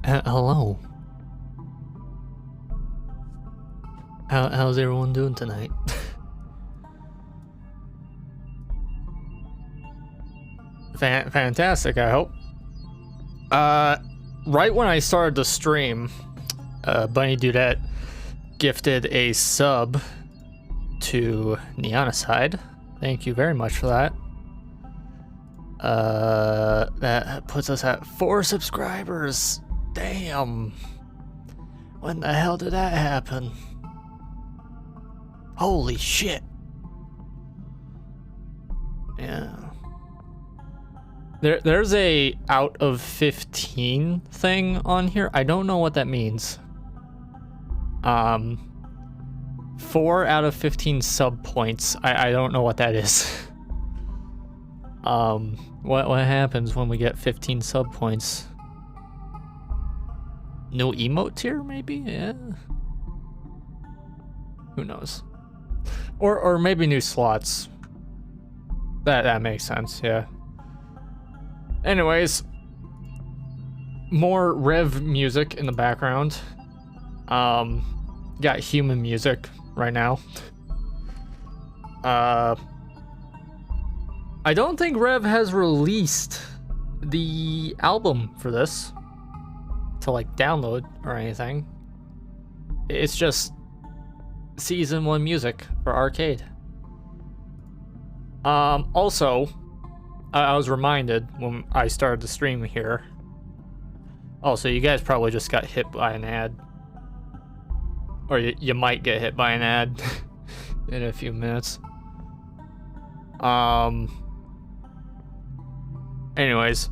Hello. How's everyone doing tonight? Fantastic, I hope. Right when I started the stream, Bunny Dudette gifted a sub to Neonicide. Thank you very much for that. That puts us at 4 subscribers. Damn. When the hell did that happen? Holy shit. Yeah. There's a out of 15 thing on here. I don't know what that means. 4 out of 15 sub points. I don't know what that is. What happens when we get 15 sub points? No emote tier, maybe? Yeah. Who knows? Or maybe new slots. That makes sense, yeah. Anyways, more Rev music in the background. Got human music right now. I don't think Rev has released the album for this to like download or anything. It's just season 1 music for arcade. Also, I was reminded when I started the stream here. Also, you guys probably just got hit by an ad. Or you might get hit by an ad in a few minutes. Anyways,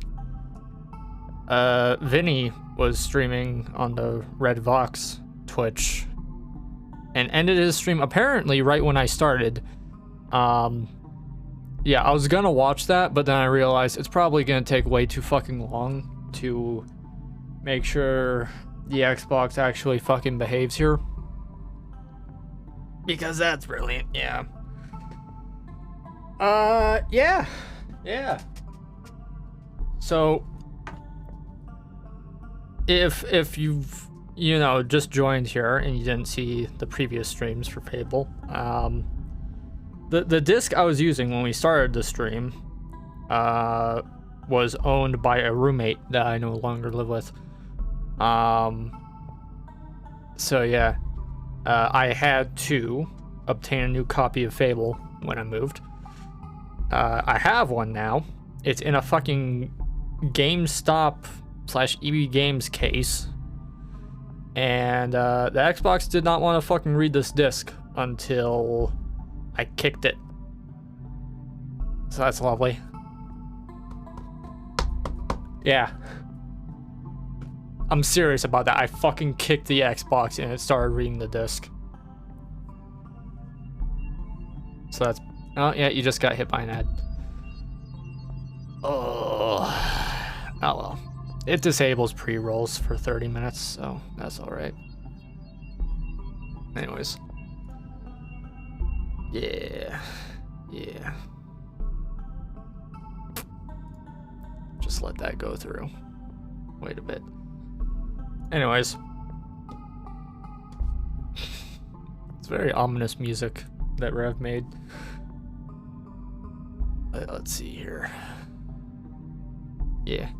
Vinny was streaming on the Red Vox Twitch and ended his stream apparently right when I started. Yeah, I was gonna watch that, but then I realized it's probably gonna take way too fucking long to make sure the Xbox actually fucking behaves here. Because that's brilliant, yeah. Yeah. So, if you've, you know, just joined here and you didn't see the previous streams for Fable, the disc I was using when we started the stream was owned by a roommate that I no longer live with. So yeah, I had to obtain a new copy of Fable when I moved. I have one now. It's in a fucking GameStop/EB Games case. And the Xbox did not want to fucking read this disc until I kicked it. So that's lovely. Yeah. I'm serious about that. I fucking kicked the Xbox and it started reading the disc. So that's... Oh, yeah, you just got hit by an ad. Oh well. It disables pre-rolls for 30 minutes, so that's alright. Anyways. Yeah. Just let that go through. Wait a bit. Anyways. It's very ominous music that Rev made. Let's see here. Yeah.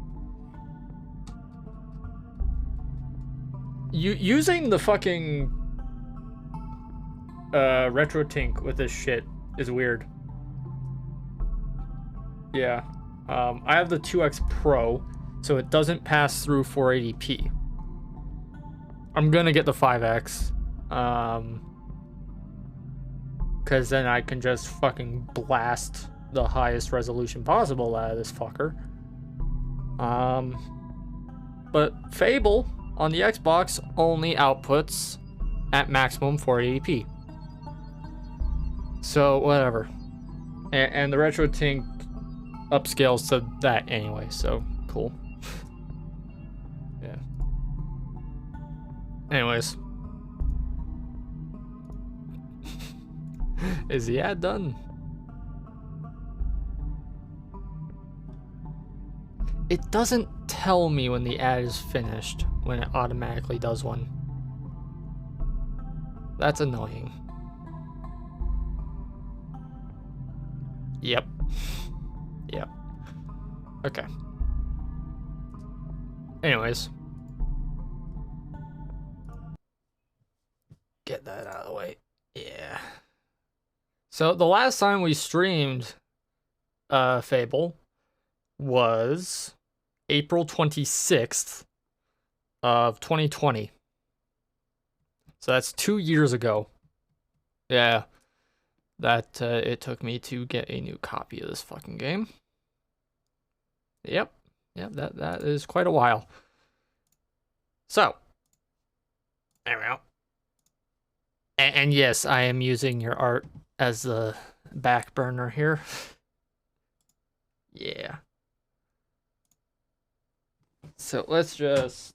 Using the fucking RetroTink with this shit is weird. Yeah. I have the 2X Pro, so it doesn't pass through 480p. I'm gonna get the 5X. Cause then I can just fucking blast the highest resolution possible out of this fucker. But Fable on the Xbox only outputs at maximum 480p. So whatever. And the RetroTink upscales to that anyway, so cool. Yeah. Anyways. Is the ad done? It doesn't tell me when the ad is finished. when it automatically does one. That's annoying. Yep. Yep. Okay. Anyways. Get that out of the way. Yeah. So the last time we streamed Fable was April 26th of 2020. So that's 2 years ago. Yeah. That it took me to get a new copy of this fucking game. Yep. Yep, that is quite a while. So, there we go. And yes, I am using your art as the back burner here. Yeah. So let's just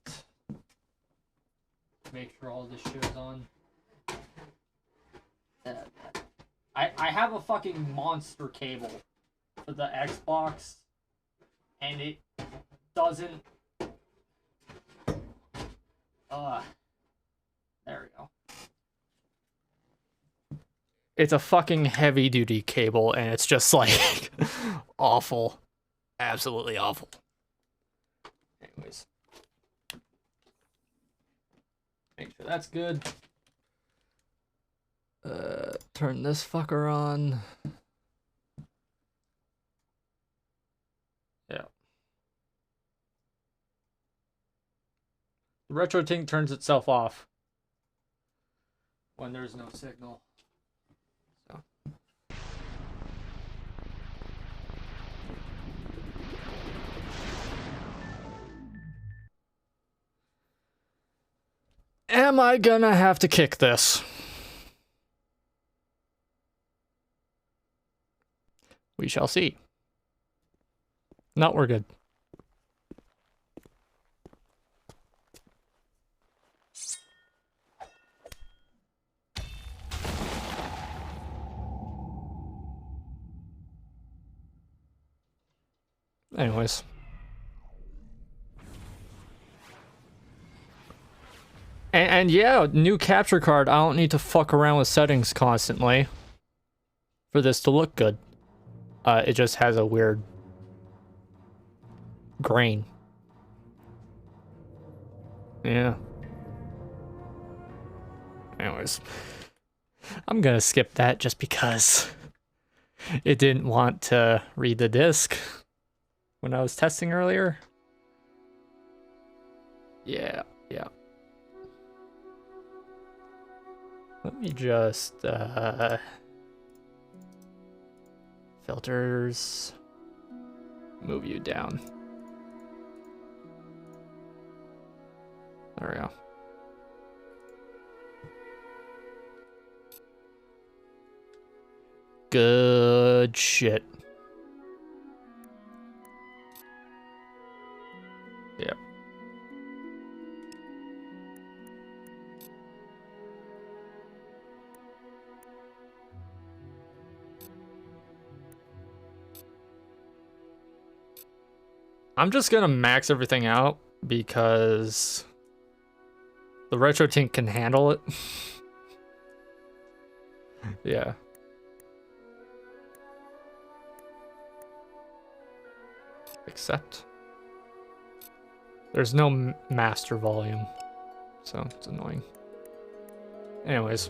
make sure all this shit is on. I have a fucking monster cable for the Xbox, and it doesn't. There we go. It's a fucking heavy duty cable, and it's just like awful. Absolutely awful. Anyways. Make sure that's good. Turn this fucker on. Yeah. The retro ting turns itself off when there's no signal. So. Am I gonna have to kick this? We shall see. No, we're good. Anyways. And yeah, new capture card. I don't need to fuck around with settings constantly for this to look good. It just has a weird grain. Yeah. Anyways. I'm gonna skip that just because it didn't want to read the disc when I was testing earlier. Yeah, yeah. Let me just, filters, move you down. There we go. Good shit. Yep. I'm just gonna max everything out because the retro tink can handle it. Yeah. Except there's no master volume, so it's annoying. Anyways.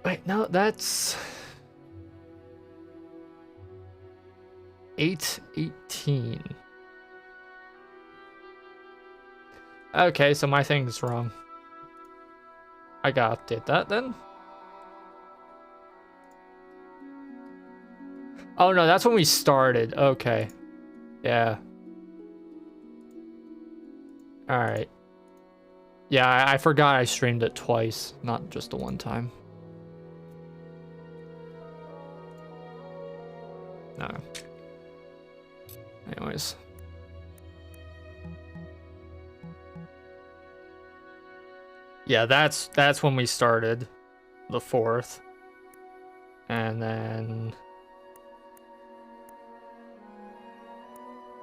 Wait, no, that's 8:18. Okay, so my thing's wrong. I gotta update that then. Oh no, that's when we started. Okay. Yeah. Alright. Yeah, I forgot I streamed it twice, not just the one time. No. Anyways. Yeah, that's when we started. The 4th. And then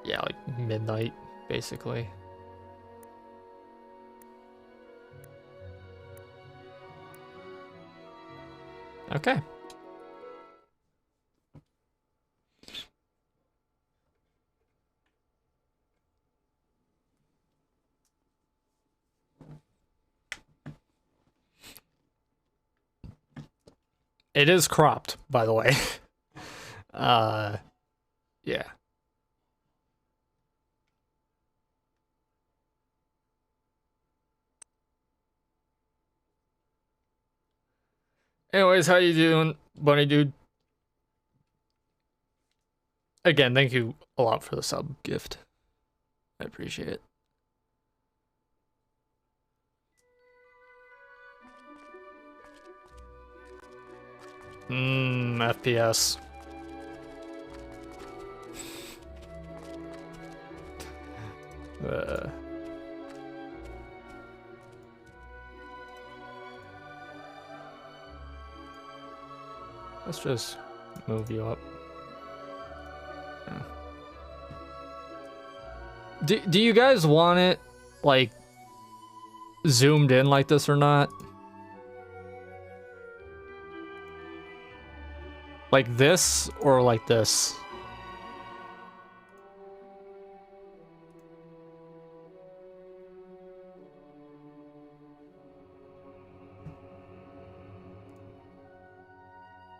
Yeah, like midnight, basically. Okay. It is cropped, by the way. Yeah. Anyways, how you doing, bunny dude? Again, thank you a lot for the sub gift. I appreciate it. FPS. Let's just move you up. Yeah. Do you guys want it, like, zoomed in like this or not? Like this or like this?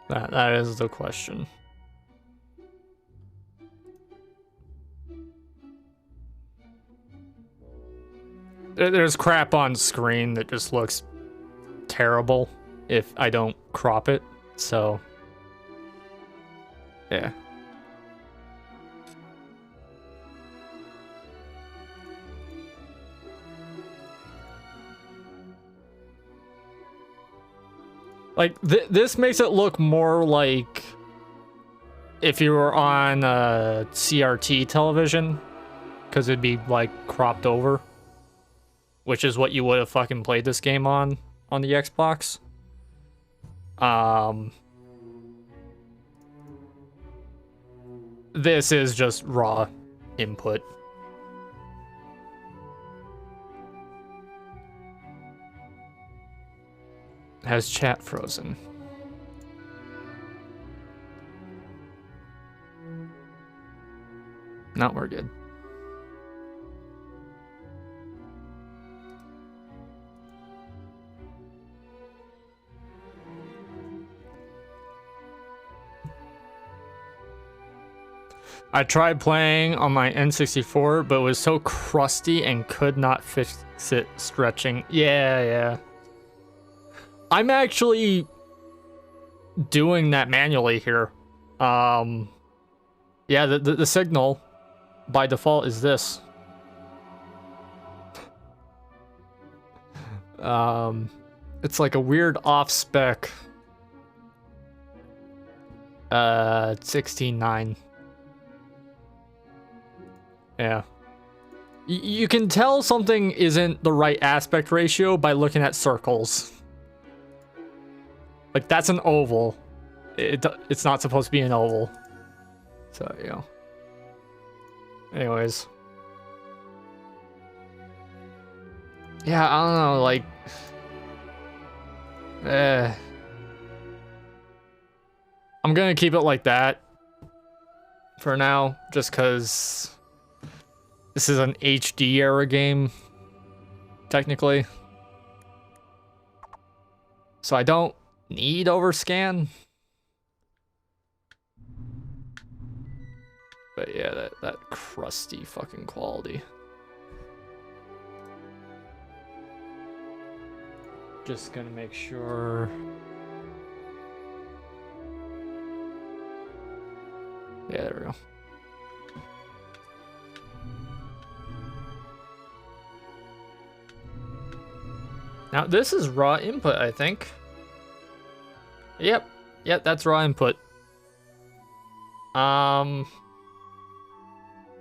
That is the question. There's crap on screen that just looks terrible if I don't crop it, so yeah. Like, this makes it look more like if you were on CRT television, because it'd be, like, cropped over, which is what you would have fucking played this game on the Xbox. This is just raw input. Has chat frozen? No, we're good. I tried playing on my N64, but it was so crusty and could not fix it stretching. Yeah. I'm actually doing that manually here. Yeah, the signal by default is this. It's like a weird off-spec 16:9. Yeah. You can tell something isn't the right aspect ratio by looking at circles. Like, that's an oval. It's not supposed to be an oval. So, you know. Anyways. Yeah, I don't know, like... I'm gonna keep it like that for now, just because this is an HD era game, technically. So I don't need overscan. But yeah, that crusty fucking quality. Just gonna make sure. Yeah, there we go. Now this is raw input, I think. Yep, that's raw input.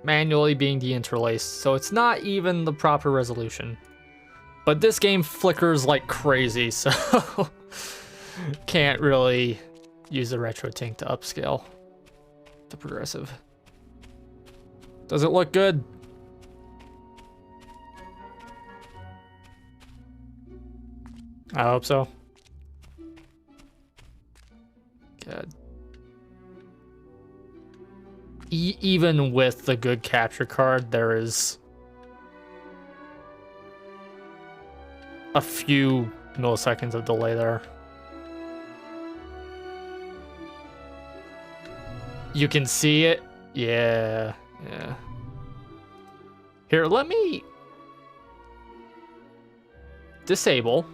Manually being deinterlaced, so it's not even the proper resolution. But this game flickers like crazy, so can't really use the retro tank to upscale to progressive. Does it look good? I hope so. Good. Even with the good capture card, there is a few milliseconds of delay there. You can see it. Yeah. Here, let me disable.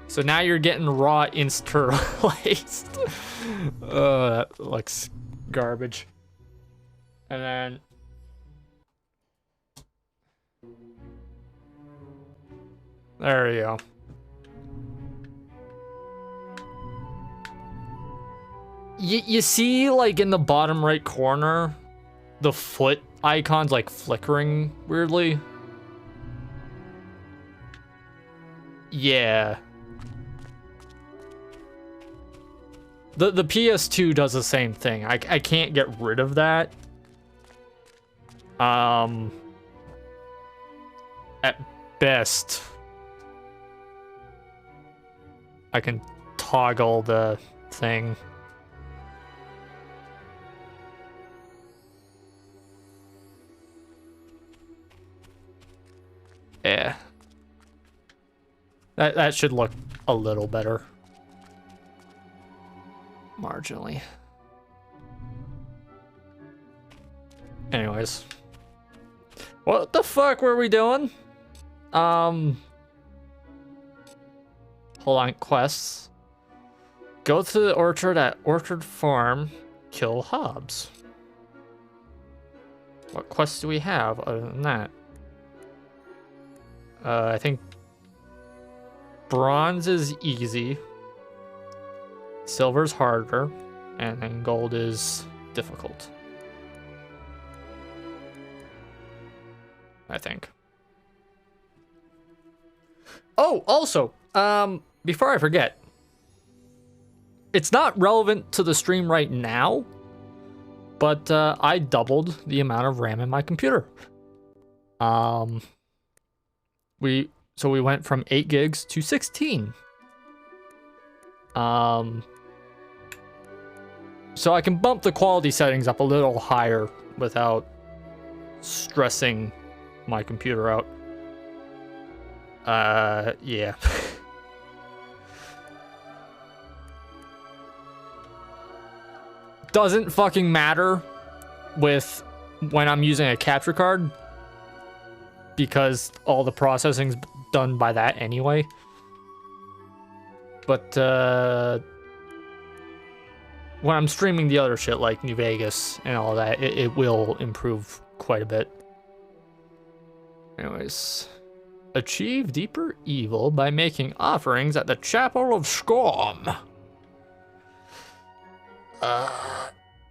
So now you're getting raw interlaced. That looks garbage. And then there you go. You see, like, in the bottom right corner, the foot icon's like flickering weirdly. Yeah. The PS2 does the same thing. I can't get rid of that. At best, I can toggle the thing. Yeah. That should look a little better. Marginally. Anyways. What the fuck were we doing? Hold on, quests. Go to the orchard at Orchard Farm. Kill Hobbs. What quests do we have other than that? I think bronze is easy. Silver's harder, and then gold is difficult. I think. Oh, also, before I forget, it's not relevant to the stream right now, but I doubled the amount of RAM in my computer. We went from 8 gigs to 16. So I can bump the quality settings up a little higher without stressing my computer out. Yeah. Doesn't fucking matter with when I'm using a capture card because all the processing's done by that anyway. But when I'm streaming the other shit like New Vegas and all that, it will improve quite a bit. Anyways, achieve deeper evil by making offerings at the Chapel of Scorn.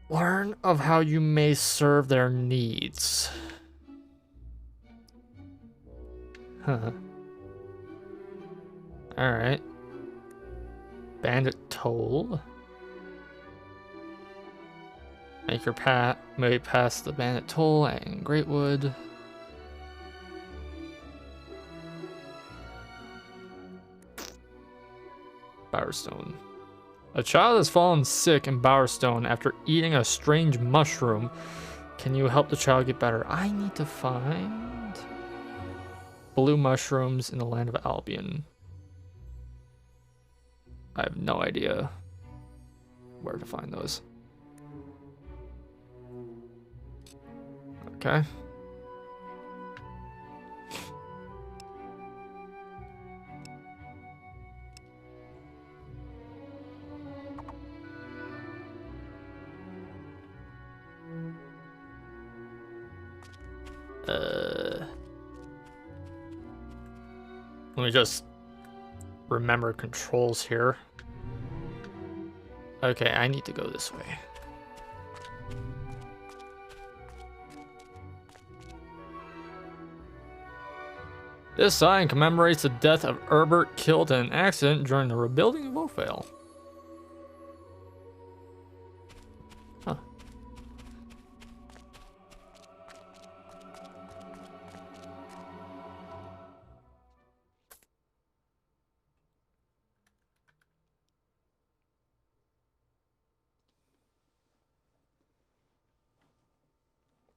Learn of how you may serve their needs. Huh. Alright. Bandit Toll. Make your way past the Bandit Toll and Greatwood. Bowerstone. A child has fallen sick in Bowerstone after eating a strange mushroom. Can you help the child get better? I need to find blue mushrooms in the land of Albion. I have no idea where to find those. Okay. Let me just remember controls here. Okay, I need to go this way. This sign commemorates the death of Herbert, killed in an accident during the rebuilding of Ophel. Huh.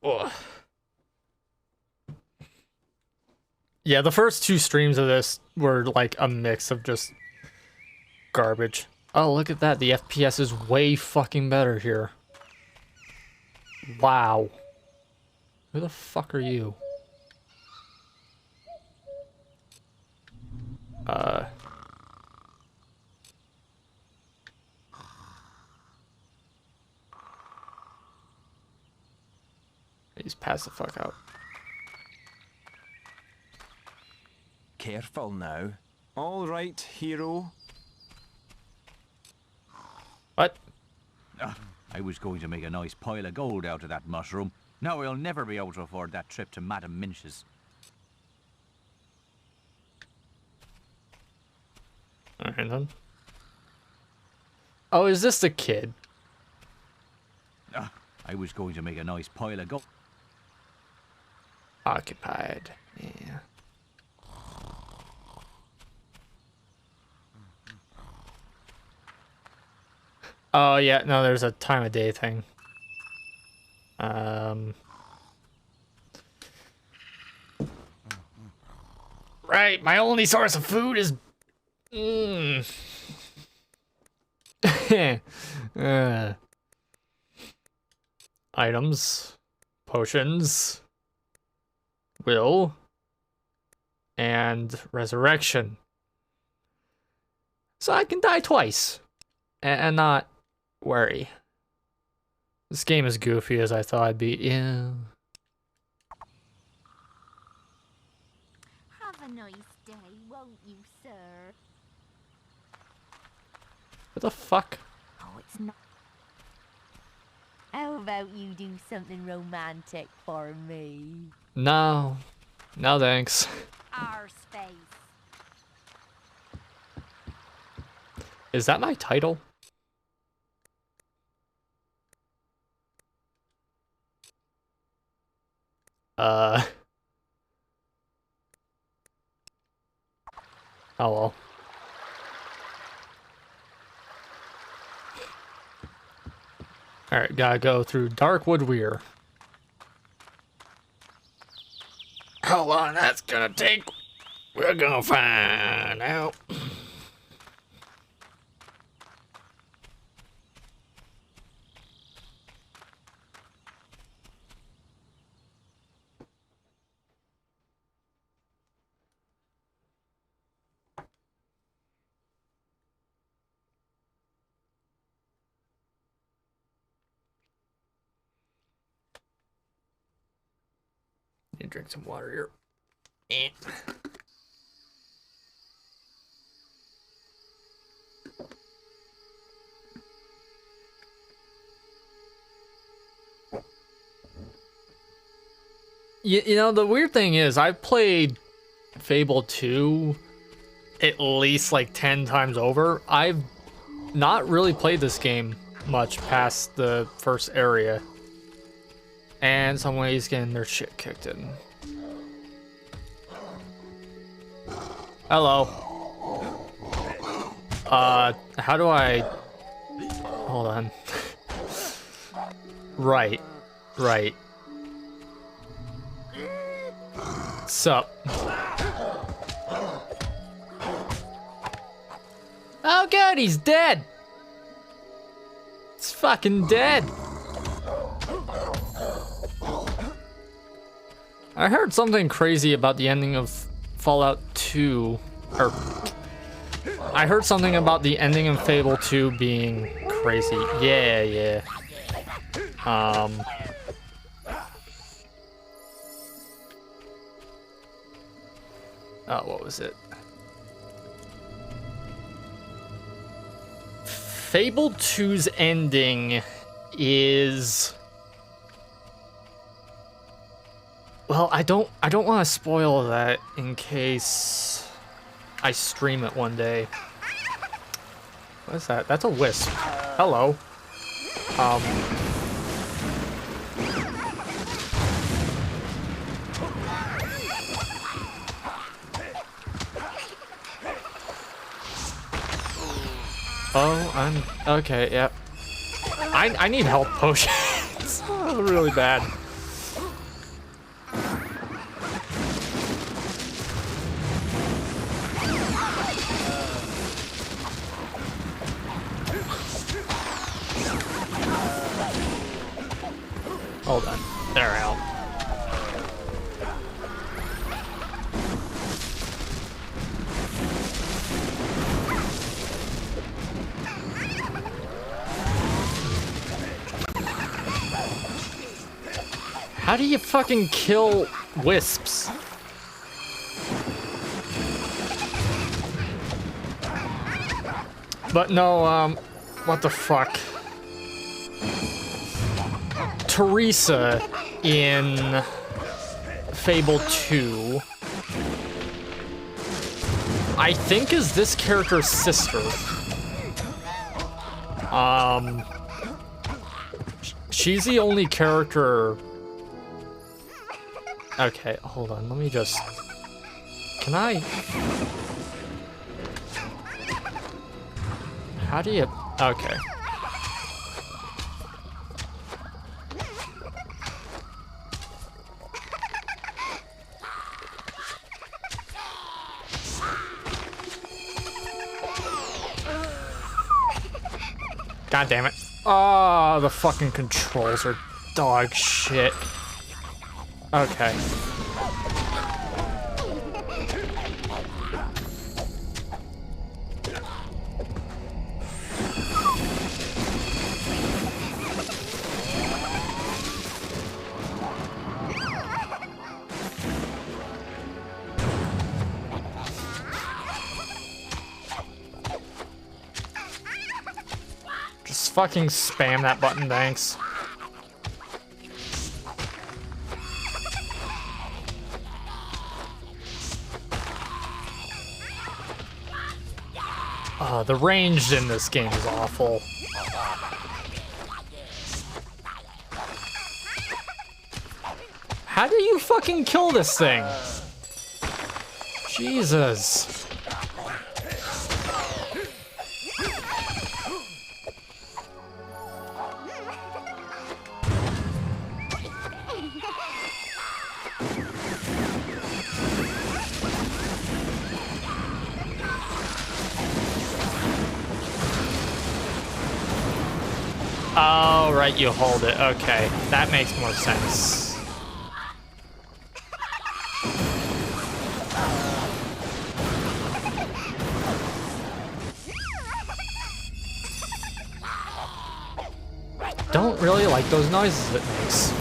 Ugh. Yeah, the first 2 streams of this were like a mix of just garbage. Oh, look at that. The FPS is way fucking better here. Wow. Who the fuck are you? He's passed the fuck out. Careful now. All right, hero. What? I was going to make a nice pile of gold out of that mushroom. Now we'll never be able to afford that trip to Madame Minch's. Alright then. Oh, is this the kid? I was going to make a nice pile of gold. Occupied. Yeah. Oh, yeah, no, there's a time of day thing. Right, my only source of food is... Items. Potions. Will. And resurrection. So I can die twice. And not worry. This game is goofy as I thought I'd be. Yeah. Have a nice day, won't you, sir? What the fuck? Oh, it's not. How about you do something romantic for me? No. No thanks. Our space. Is that my title? Oh well. Alright, gotta go through Darkwood Weir. How long that's gonna take, we're gonna find out. Need to drink some water here. You know, the weird thing is, I've played Fable 2 at least like 10 times over. I've not really played this game much past the first area. And somebody's getting their shit kicked in. Hello. How do I... Hold on. Right. Sup? Oh god, he's dead! It's fucking dead! I heard something crazy about the ending of Fallout 2, or... I heard something about the ending of Fable 2 being crazy. Yeah. Oh, what was it? Fable 2's ending is... Well, I don't want to spoil that in case I stream it one day. What is that? That's a wisp. Hello. Oh, I'm okay. Yep. I need health potions. Really bad. Hold on. There we go. How do you fucking kill wisps? But no, what the fuck? Teresa in Fable 2, I think is this character's sister. She's the only character. Okay, hold on, let me just... Can I... How do you... Okay. God damn it. Oh, the fucking controls are dog shit. Okay. Just fucking spam that button, thanks. The range in this game is awful. How do you fucking kill this thing? Jesus. Oh, right, you hold it. Okay, that makes more sense. Don't really like those noises it makes.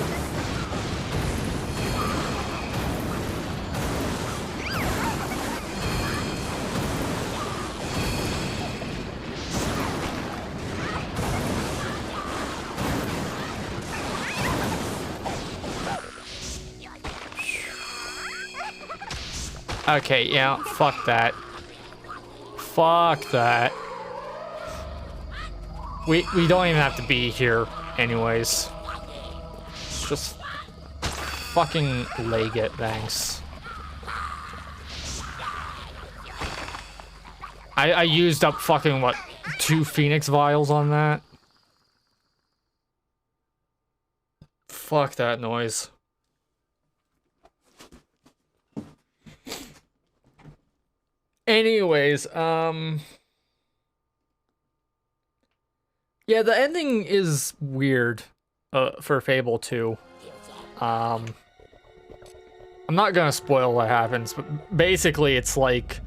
Okay, yeah, fuck that. Fuck that. We don't even have to be here anyways. Just fucking leg it, thanks. I used up fucking, what, 2 Phoenix vials on that? Fuck that noise. Anyways, yeah, the ending is weird, for Fable 2. I'm not gonna spoil what happens, but basically it's like,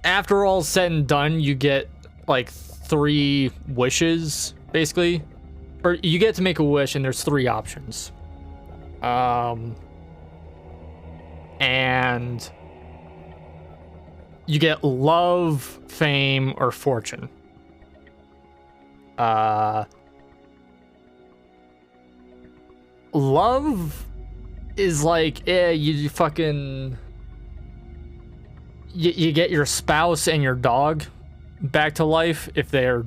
after all's said and done, you get, like, 3 wishes, basically. Or you get to make a wish, and there's 3 options. And you get love, fame, or fortune. Love is like, you fucking... You get your spouse and your dog back to life if they're,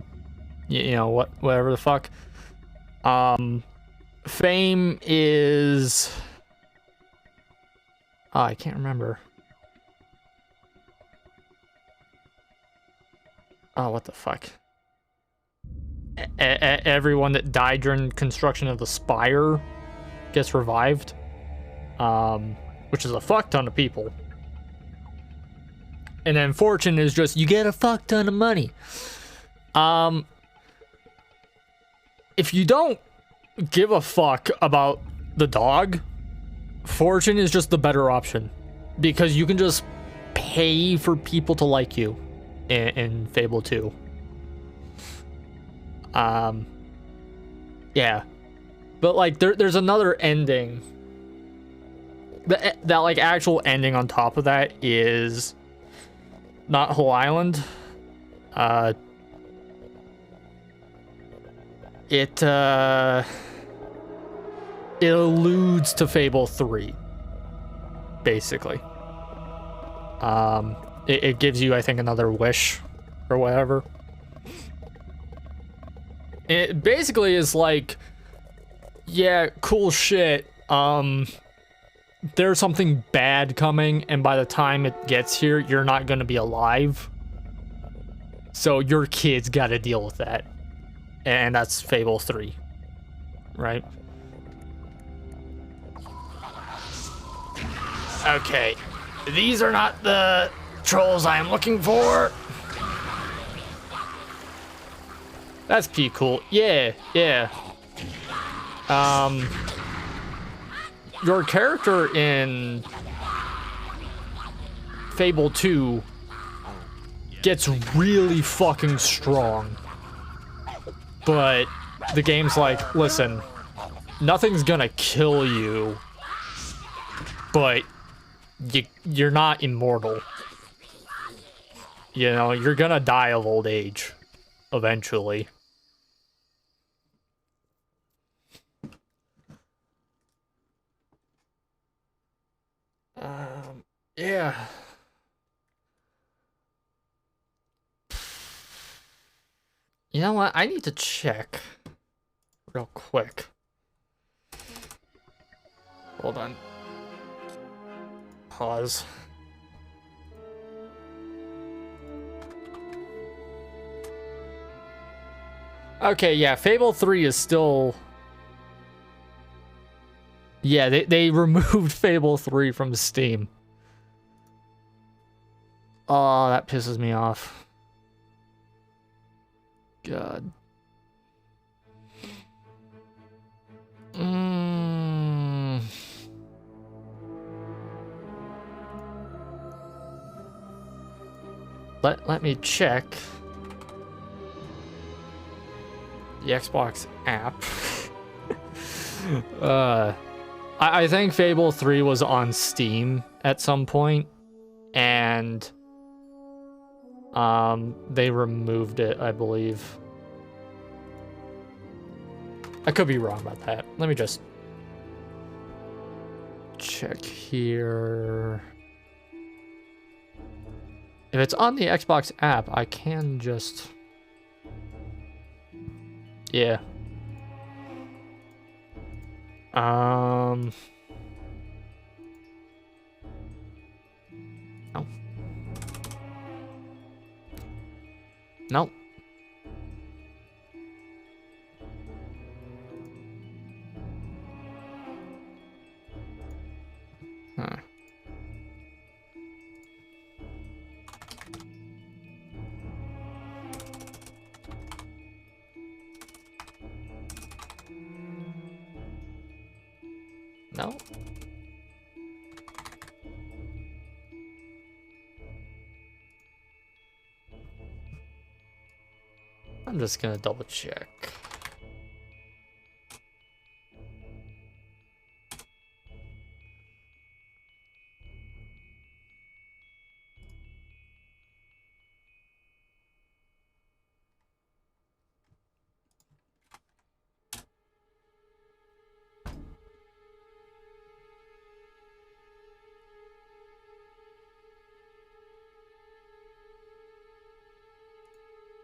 you know, whatever the fuck. Fame is... Oh, I can't remember. Oh, what the fuck? Everyone that died during construction of the spire gets revived. Which is a fuck ton of people. And then fortune is just, you get a fuck ton of money. If you don't give a fuck about the dog, Fortune is just the better option. Because you can just pay for people to like you in Fable 2. Yeah. But like there's another ending. That like actual ending on top of that is not Whole Island. It alludes to Fable 3, basically. It gives you, I think, another wish or whatever. It basically is like, yeah, cool shit. There's something bad coming, and by the time it gets here, you're not gonna be alive. So your kids gotta deal with that. And that's Fable 3, right? Okay, these are not the trolls I am looking for. That's pretty cool. Yeah, yeah. Your character in Fable 2 gets really fucking strong. But the game's like, listen, nothing's gonna kill you, but you're not immortal. You know, you're gonna die of old age eventually. Yeah. You know what? I need to check real quick. Hold on. Pause. Okay, yeah, Fable 3 is still... Yeah, they removed Fable 3 from Steam. Oh, that pisses me off. God. Let me check the Xbox app. I think Fable 3 was on Steam at some point, and they removed it, I believe. I could be wrong about that. Let me just check here. If it's on the Xbox app, I can just... Yeah. No. No. Huh. No. I'm just gonna double check.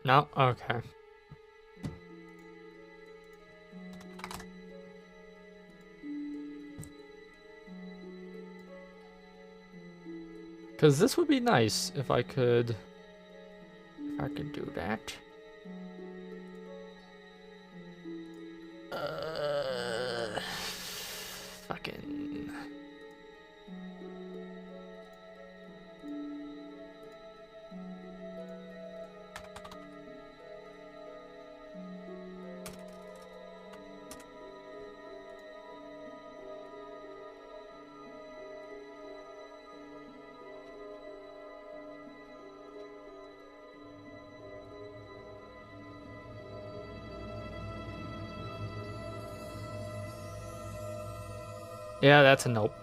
No? Okay. Because this would be nice if I could do that. Fucking... Yeah, that's a nope.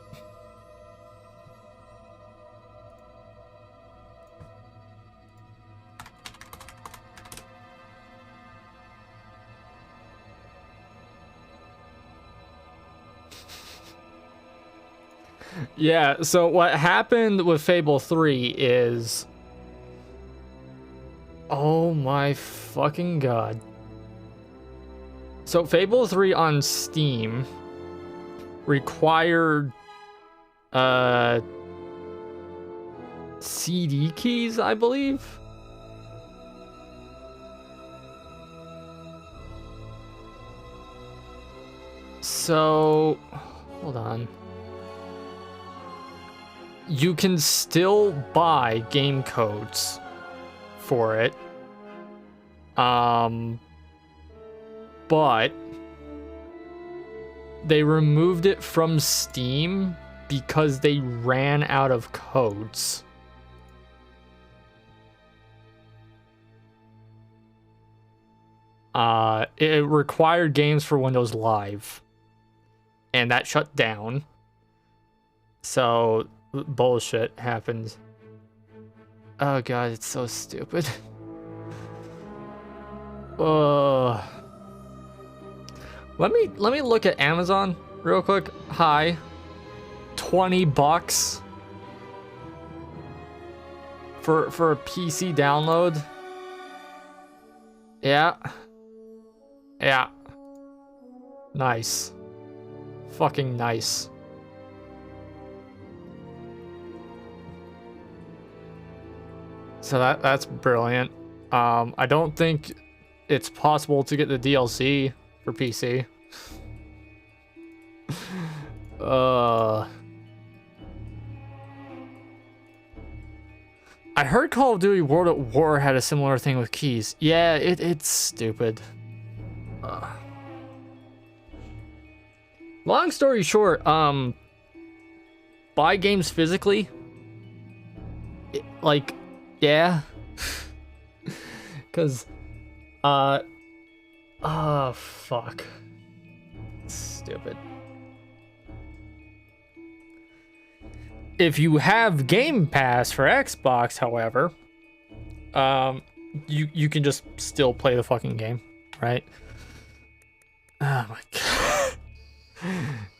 Yeah, so what happened with Fable 3 is... Oh my fucking god. So Fable 3 on Steam required CD keys, I believe. So hold on. You can still buy game codes for it. But they removed it from Steam because they ran out of codes. It required games for Windows Live, and that shut down. So bullshit happened. Oh god, it's so stupid. Let me look at Amazon real quick. Hi. $20 for a PC download. Yeah. Yeah. Nice. Fucking nice. So that's brilliant. I don't think it's possible to get the DLC for PC. I heard Call of Duty World at War had a similar thing with keys. Yeah, it's stupid. Long story short, buy games physically. Like, yeah. Cause, oh fuck. Stupid. If you have Game Pass for Xbox, however, you can just still play the fucking game, right? Oh my god.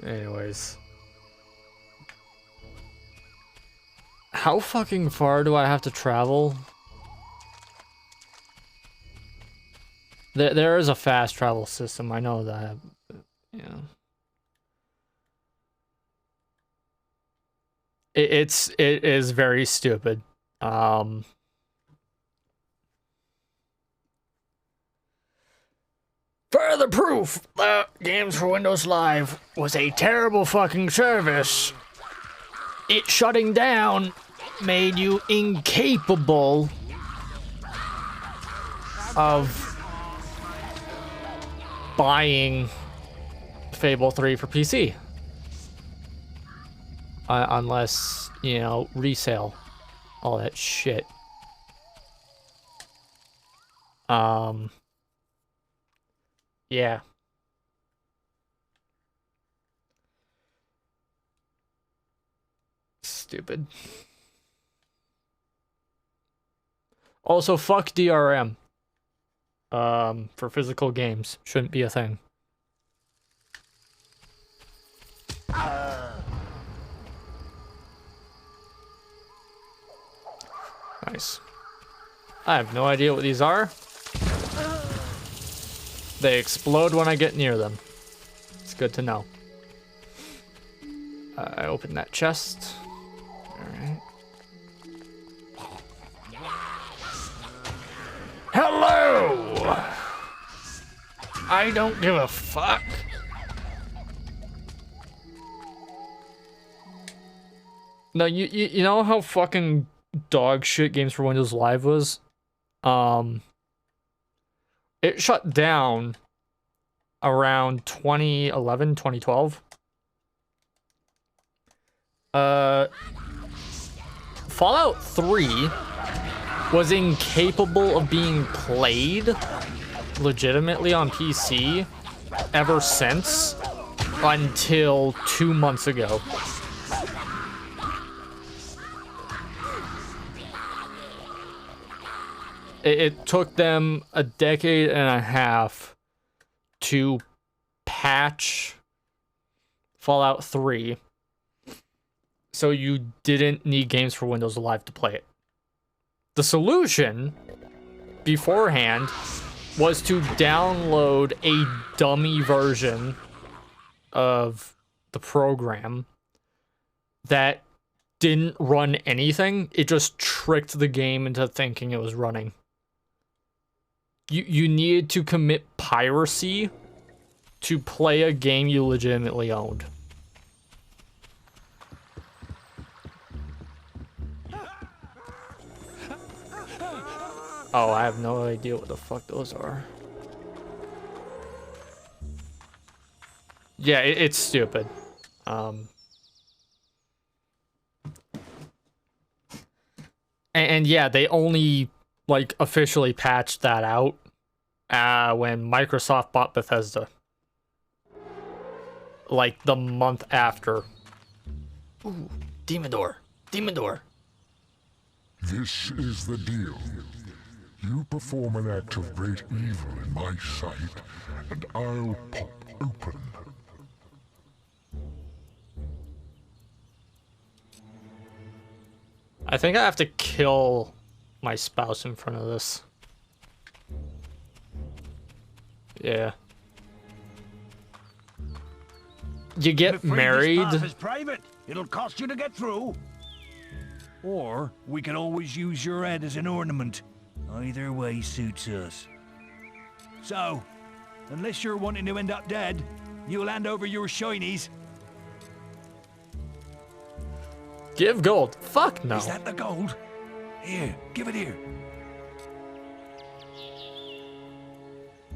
Anyways. How fucking far do I have to travel? There is a fast travel system, I know that. Yeah. It is very stupid. Further proof that Games for Windows Live was a terrible fucking service. It shutting down made you incapable of buying Fable 3 for PC. Unless, you know, resale. All that shit. Yeah. Stupid. Also, fuck DRM. For physical games. Shouldn't be a thing. Nice. I have no idea what these are. They explode when I get near them. It's good to know. I open that chest. Alright. Hello! I don't give a fuck. No, you know how fucking dog shit Games for Windows Live was? It shut down around 2011, 2012. Fallout 3 was incapable of being played legitimately on PC ever since. until 2 months ago. It took them a decade and a half to patch Fallout 3 so you didn't need Games for Windows Live to play it. The solution beforehand was to download a dummy version of the program that didn't run anything. It just tricked the game into thinking it was running. You needed to commit piracy to play a game you legitimately owned. Oh, I have no idea what the fuck those are. Yeah, it's stupid. And yeah, they only like officially patched that out when Microsoft bought Bethesda. Like the month after. Ooh, Demon Door. Demon Door. This is the deal. You perform an act of great evil in my sight, and I'll pop open. I think I have to kill my spouse in front of this. Yeah. You get married. This path is private. It'll cost you to get through. Or we can always use your head as an ornament. Either way suits us. So, unless you're wanting to end up dead, you'll hand over your shinies. Give gold. Fuck no. Is that the gold? Here, give it here.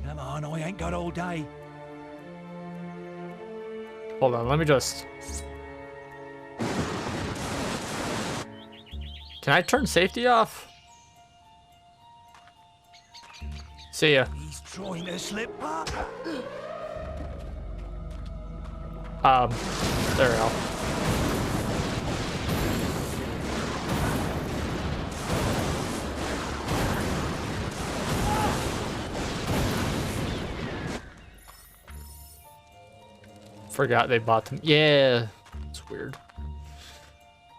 Come on, I ain't got all day. Hold on, let me just... Can I turn safety off? See ya. He's trying to slip up. There we go. Forgot they bought them. Yeah, it's weird.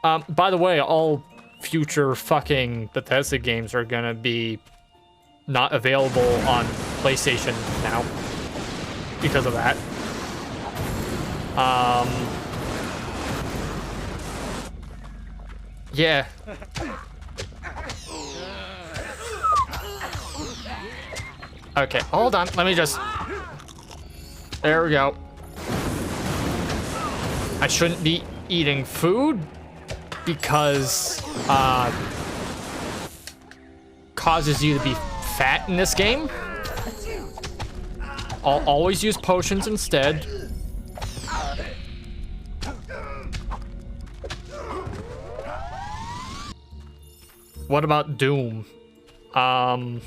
By the way, all future fucking Bethesda games are gonna be not available on PlayStation now because of that. Yeah. Okay, hold on. Let me just... There we go. I shouldn't be eating food because causes you to be fat in this game. I'll always use potions instead. What about Doom? God.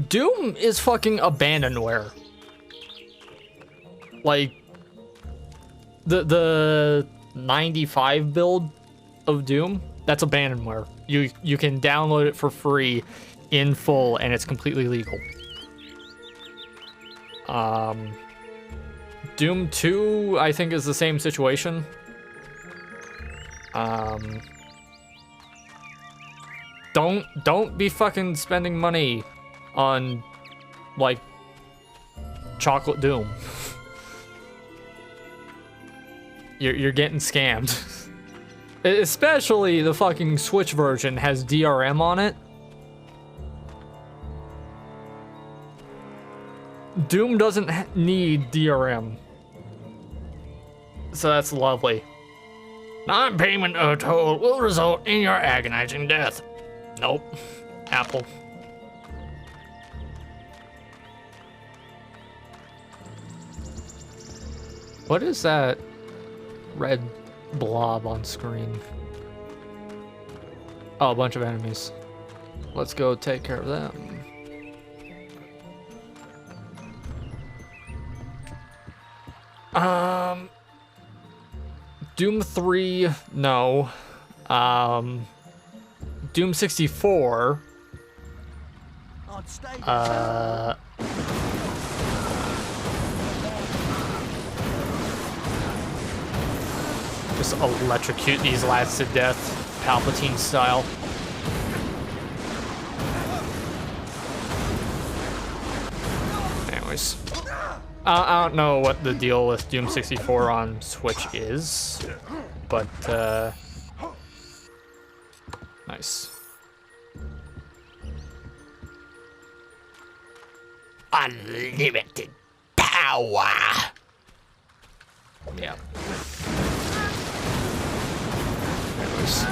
Doom is fucking abandonware. Like the 95 build of Doom, that's abandonware. You can download it for free in full and it's completely legal. Doom 2 I think is the same situation. Don't be fucking spending money on like chocolate Doom. You're getting scammed. Especially the fucking Switch version has DRM on it. Doom doesn't need DRM. So that's lovely. Non-payment of a toll will result in your agonizing death. Nope. Apple. What is that red blob on screen? Oh, a bunch of enemies. Let's go take care of them. Doom 3, no. Doom 64. Just electrocute these lads to death, Palpatine style. Anyways. I don't know what the deal with Doom 64 on Switch is, but, nice. Unlimited power! Yeah. Anyways.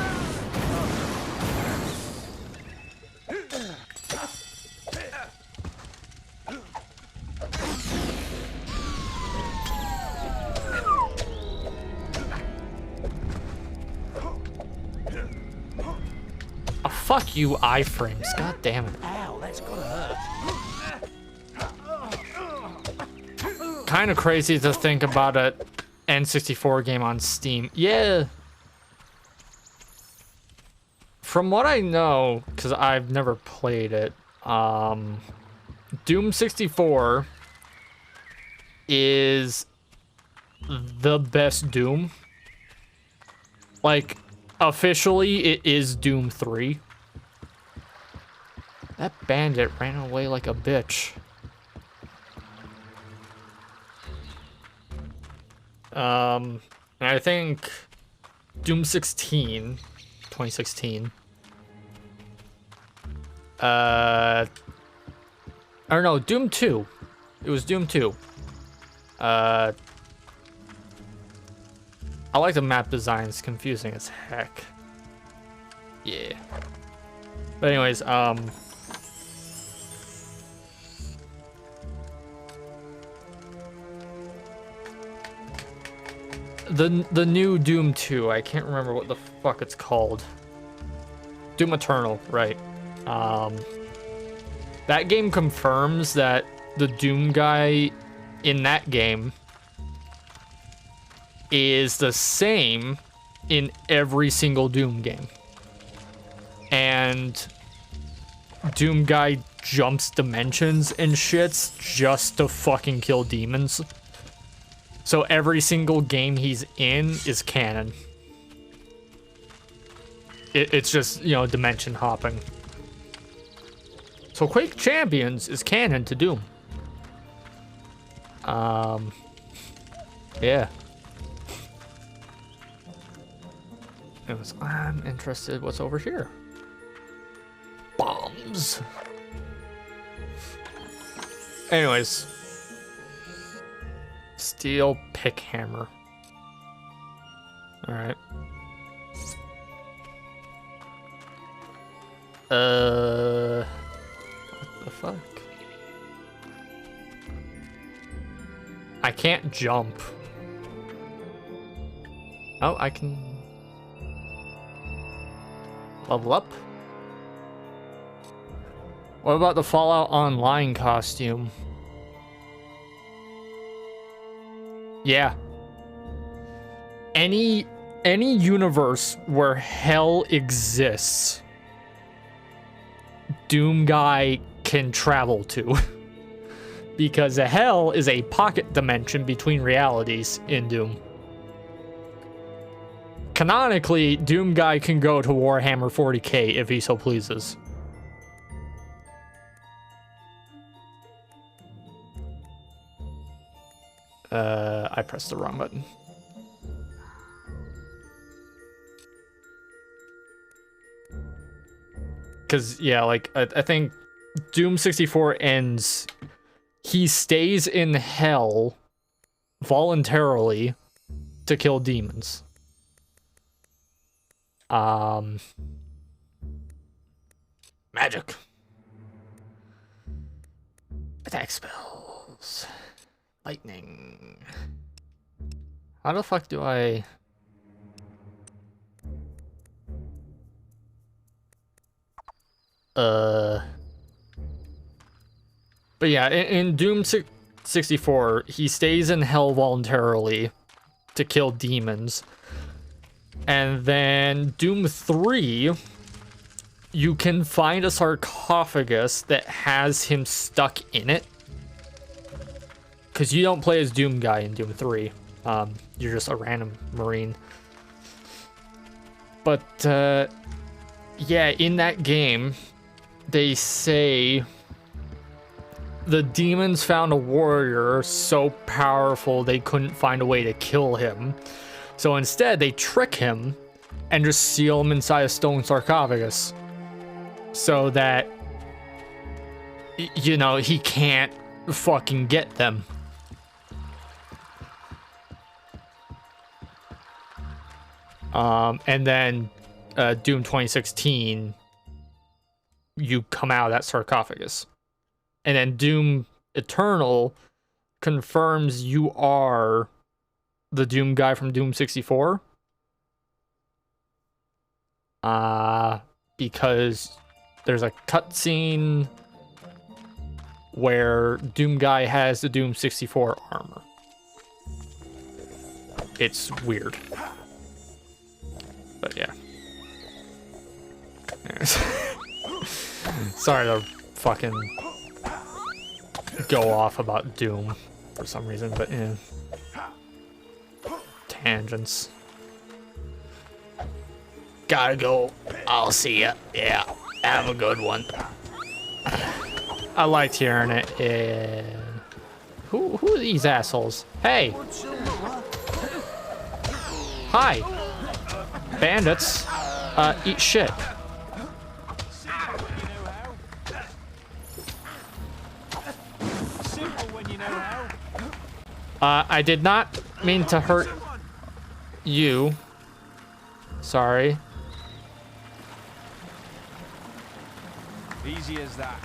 Oh, fuck you, iframes. God damn it. Ow, that's gonna hurt. Kind of crazy to think about an N64 game on Steam. Yeah. From what I know, because I've never played it, Doom 64 is the best Doom. Like, officially, it is Doom 3. That bandit ran away like a bitch. I think Doom 16, 2016. Or no, Doom 2. It was Doom 2. I like the map design. It's confusing as heck. Yeah. But anyways, the new Doom 2, I can't remember what the fuck it's called. Doom Eternal, right. That game confirms that the Doom guy in that game is the same in every single Doom game. And Doom guy jumps dimensions and shits just to fucking kill demons. So every single game he's in is canon. It's just, you know, dimension hopping. So Quake Champions is canon to Doom. Yeah. Anyways, I'm interested what's over here. Bombs. Anyways. Steel pick hammer. Alright. What the fuck? I can't jump. Oh, I can level up. What about the Fallout Online costume? Yeah. Any universe where hell exists, Doom guy can travel to. Because hell is a pocket dimension between realities in Doom. Canonically, Doom guy can go to Warhammer 40k if he so pleases. I pressed the wrong button. Because, yeah, like, I think Doom 64 ends... He stays in hell voluntarily to kill demons. Magic. Attack spells. Lightning. How the fuck do I... But yeah, in Doom 64, he stays in hell voluntarily to kill demons. And then Doom 3, you can find a sarcophagus that has him stuck in it. Because you don't play as Doom Guy in Doom 3. You're just a random Marine. But, yeah, in that game, they say the demons found a warrior so powerful they couldn't find a way to kill him. So instead, they trick him and just seal him inside a stone sarcophagus. So that, you know, he can't fucking get them. And then Doom 2016, you come out of that sarcophagus. And then Doom Eternal confirms you are the Doom guy from Doom 64. Because there's a cutscene where Doom guy has the Doom 64 armor. It's weird. But yeah. Sorry to fucking go off about Doom for some reason, but yeah. Tangents. Gotta go. I'll see ya. Yeah. Have a good one. I liked hearing it. Yeah. Who are these assholes? Hey! Hi! Bandits. Eat shit. I did not mean to hurt you. Sorry. Easy as that.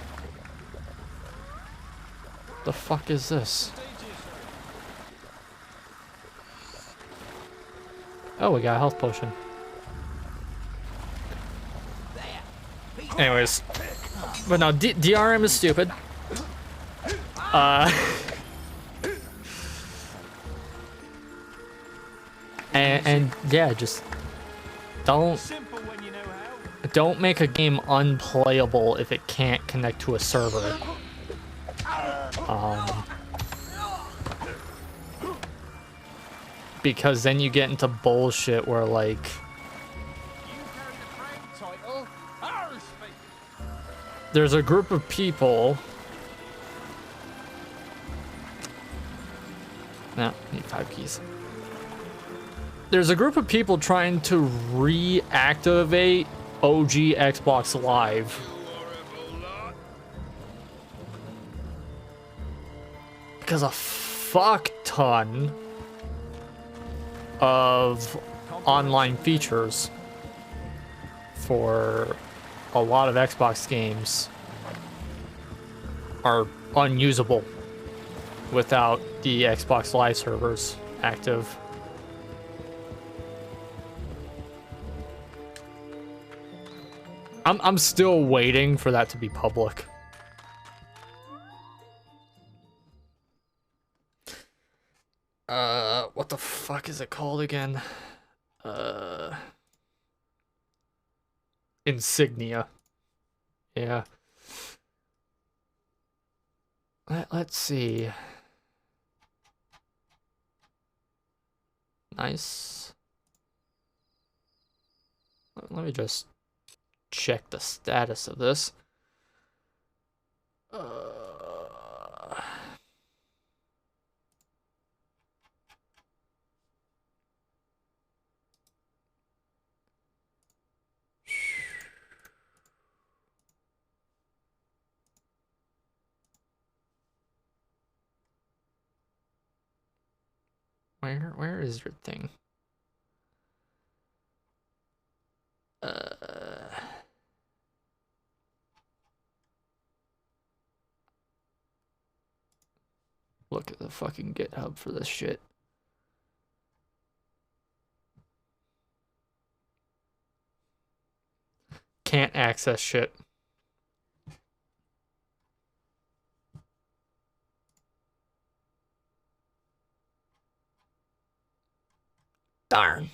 The fuck is this? Oh, we got a health potion. Anyways. But no, DRM is stupid. And yeah, just don't make a game unplayable if it can't connect to a server. Because then you get into bullshit where like there's a group of people. No, need 5 keys. There's a group of people trying to reactivate OG Xbox Live. Because a fuck ton of online features for a lot of Xbox games are unusable without the Xbox Live servers active. I'm still waiting for that to be public. What the fuck is it called again? Insignia. Yeah. Let's see. Nice. Let me just check the status of this. Where is your thing? Look at the fucking GitHub for this shit. Can't access shit. Darn.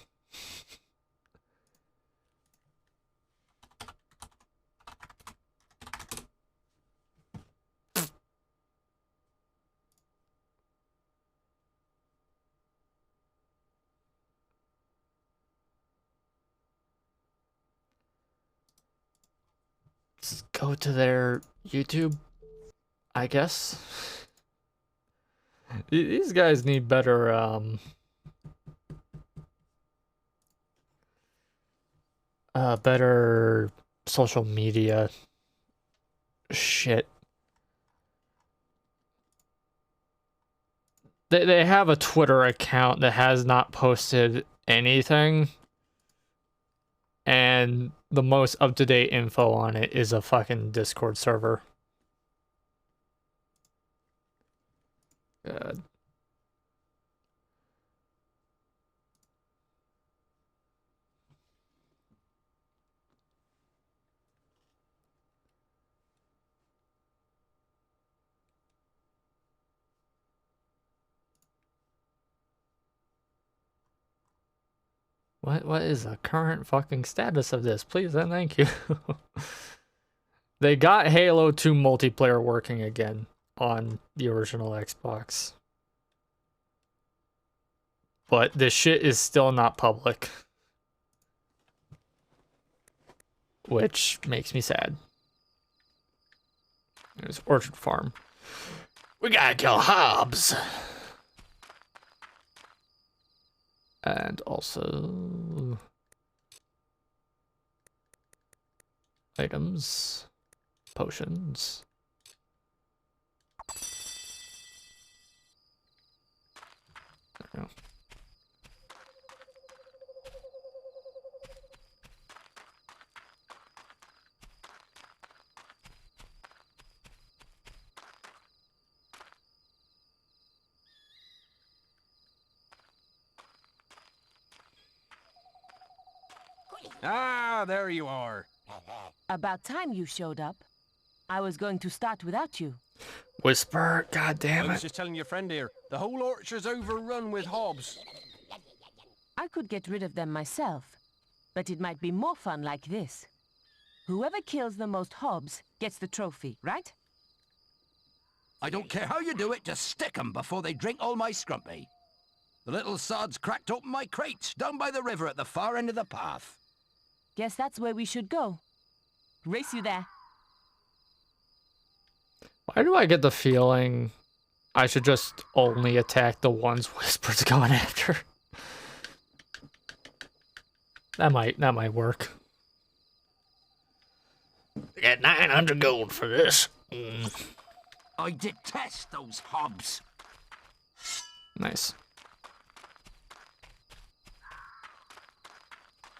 Just go to their YouTube, I guess. These guys need better, better social media shit. They have a Twitter account that has not posted anything, and the most up-to-date info on it is a fucking Discord server. God. What is the current fucking status of this? Please and thank you. They got Halo 2 multiplayer working again on the original Xbox. But this shit is still not public. Which makes me sad. There's Orchard Farm. We gotta kill Hobbs! And also items, potions. There we go. Ah, there you are. About time you showed up. I was going to start without you. Whisper, god I damn was it. just telling your friend here, the whole orchard's overrun with hobs. I could get rid of them myself, but it might be more fun like this. Whoever kills the most hobs gets the trophy, right? I don't care how you do it, just stick 'em before they drink all my scrumpy. The little sods cracked open my crate down by the river at the far end of the path. Guess that's where we should go. Race you there. Why do I get the feeling I should just only attack the ones Whisper's going after? That might work. I got 900 gold for this. I detest those hobs. Nice.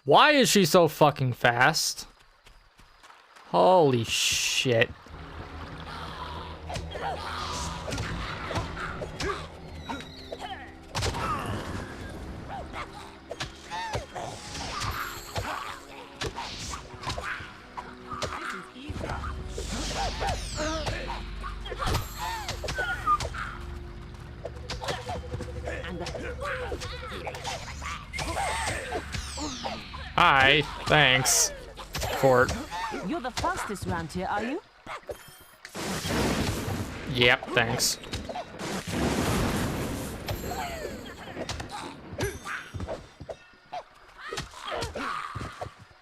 Why is she so fucking fast? Holy shit. Hi, thanks. Fort. You're the fastest round here, are you? Yep, thanks.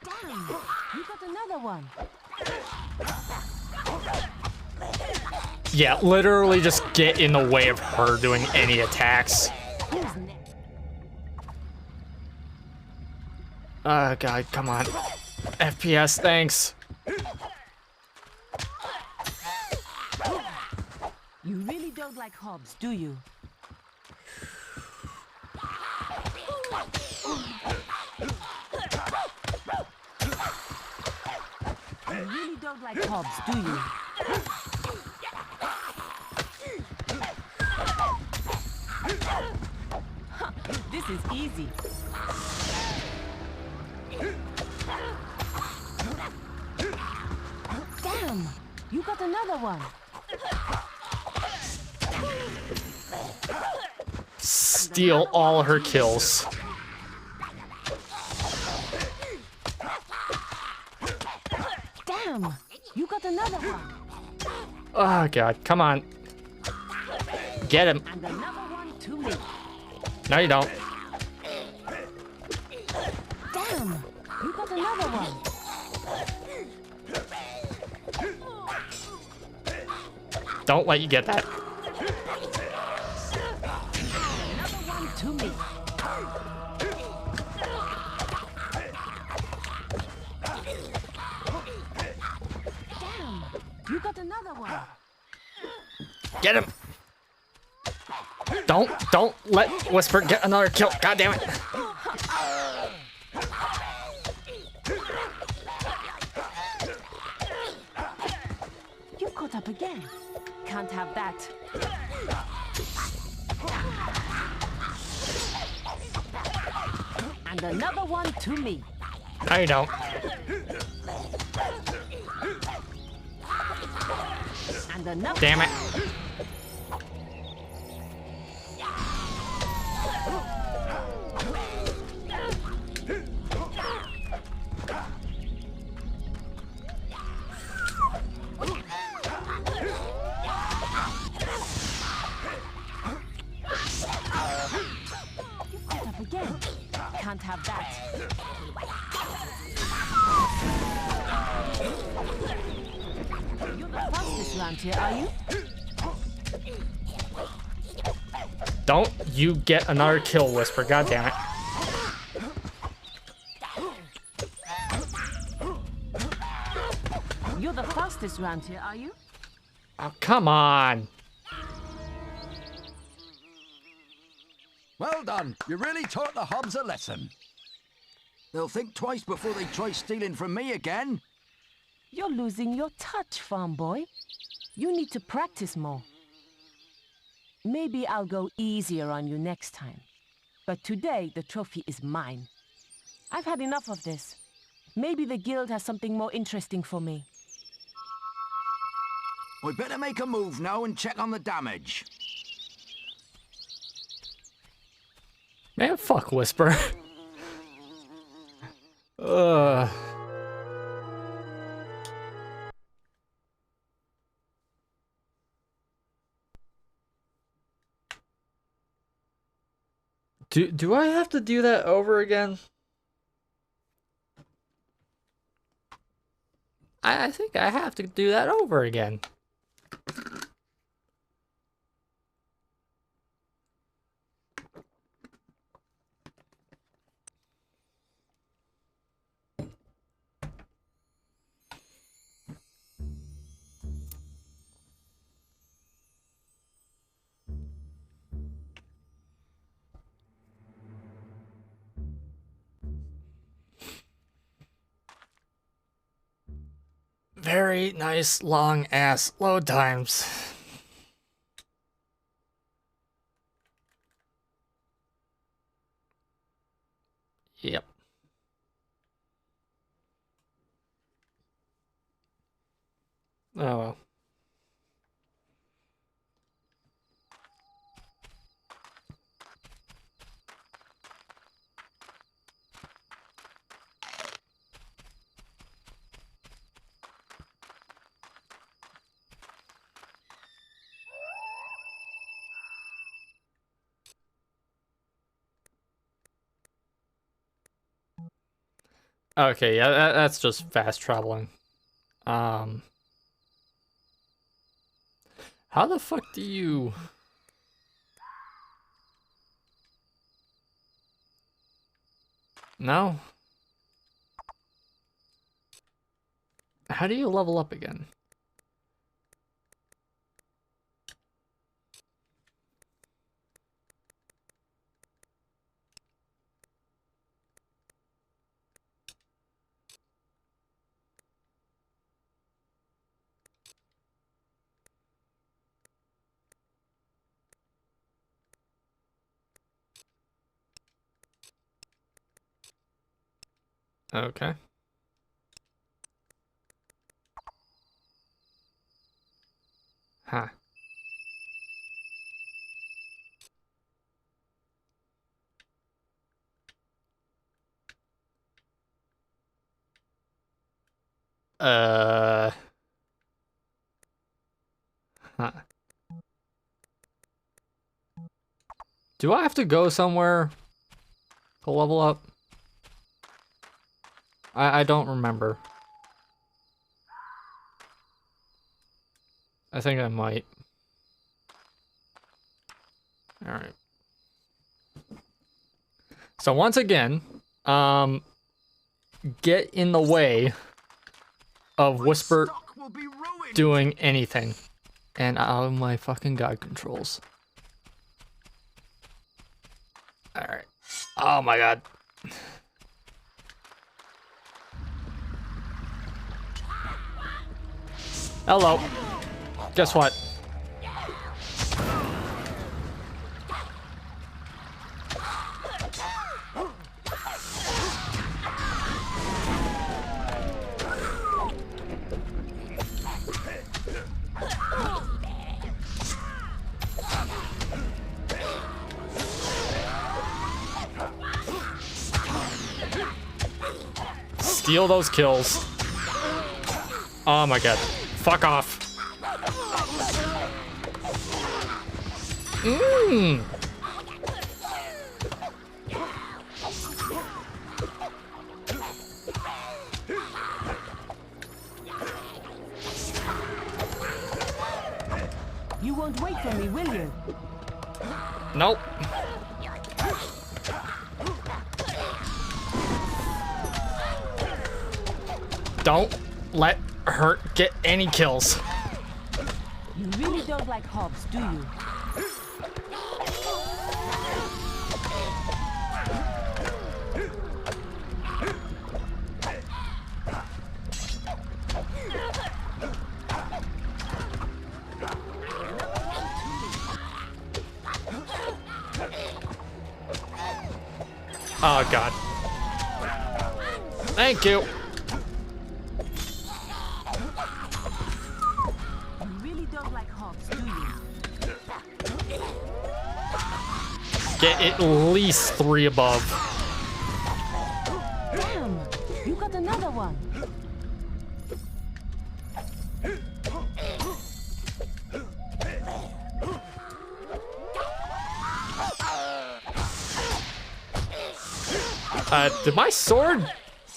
Damn, you got another one. Yeah, literally just get in the way of her doing any attacks. Who's next? God, come on. FPS, thanks. You really don't like hobs, do you? You really don't like hobs, do you? This is easy. Damn! You got another one. Steal all her kills. another one. Oh god, come on. Get him. And another one to me. No, you don't. Damn, you got another one. Don't let you get that. Another one to me. Damn, you got another one. Get him. Don't let Whisper get another kill. God damn it. You caught up again. Can't have that. And another one to me. No, you don't. And another. Damn it. You caught up again. Can't have that. You're the fastest round here, are you? Don't you get another kill, Whisper. God damn it. You're the fastest round here, are you? Oh, come on. Well done. You really taught the Hobbs a lesson. They'll think twice before they try stealing from me again. You're losing your touch, farm boy. You need to practice more. Maybe I'll go easier on you next time. But today, the trophy is mine. I've had enough of this. Maybe the guild has something more interesting for me. I better make a move now and check on the damage. Man, fuck Whisper. Ugh. Do I have to do that over again? I think I have to do that over again. Very nice long ass load times. Yep. Oh well. Okay, yeah, that's just fast traveling. How the fuck do you... No? How do you level up again? Okay. Huh. Uh... Huh. Do I have to go somewhere to level up? I don't remember. I think I might. Alright. So once again, get in the way of Whisper doing anything. And out of my fucking god controls. Alright. Oh my god. Hello. Guess what? Steal those kills. Oh my god. Fuck off. Mmm. You won't wait for me, will you? Nope. Don't let her get any kills. You really don't like Hobbs, do you? Oh god. Thank you. You really don't like Hobbs, do you? Get at least 3 above. Damn! You got another one. Did my sword?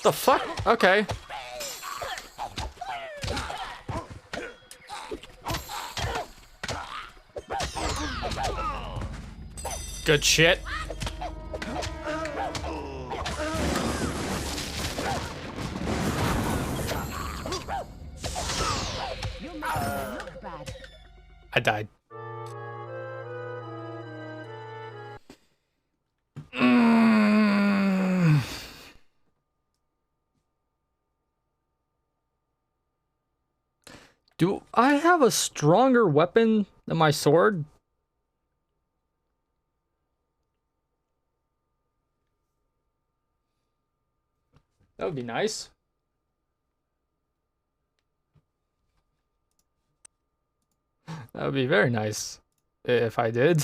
The fuck? Okay. Good shit. You're making me look bad. I died. Do I have a stronger weapon than my sword? That would be nice. That would be very nice if I did.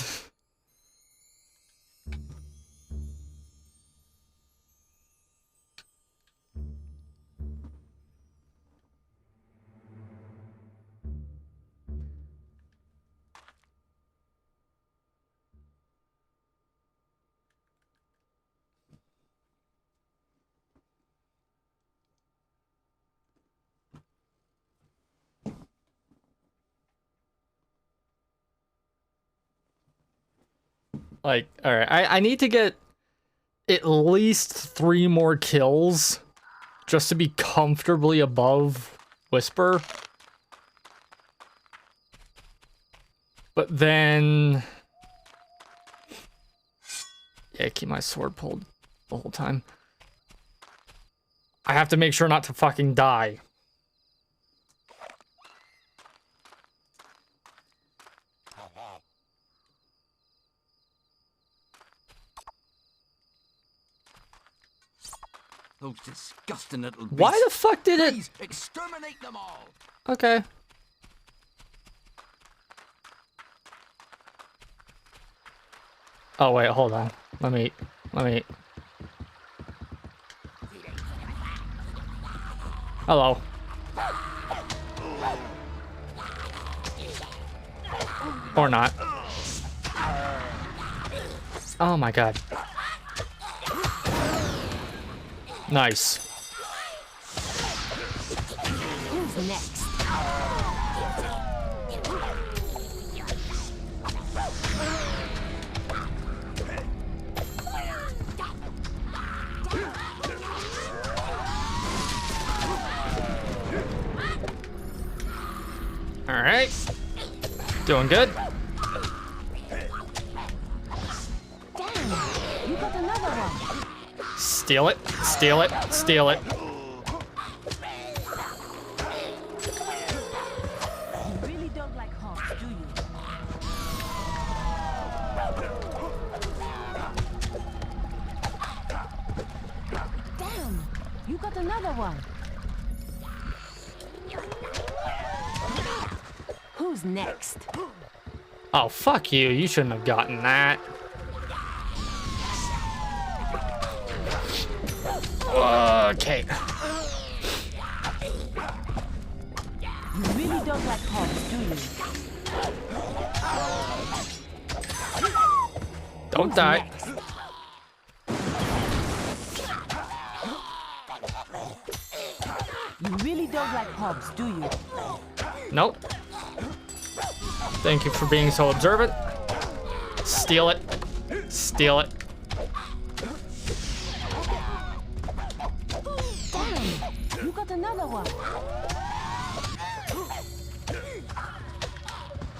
Like, alright, I need to get at least 3 more kills just to be comfortably above Whisper. But then... yeah, keep my sword pulled the whole time. I have to make sure not to fucking die. Those disgusting little beasts. Why the fuck did it... Please, exterminate them all. Okay. Oh wait, hold on. Let me. Hello. Or not. Oh my god. Nice. Who's next? All right. Doing good. You got another one. Steal it. Steal it. Steal it. You really don't like hogs, do you? Damn, you got another one. Who's next? Oh, fuck you. You shouldn't have gotten that. Okay. You really don't like hogs, do you? Don't die. Next? You really don't like hogs, do you? Nope. Thank you for being so observant. Steal it. Steal it. Damn, you got another one.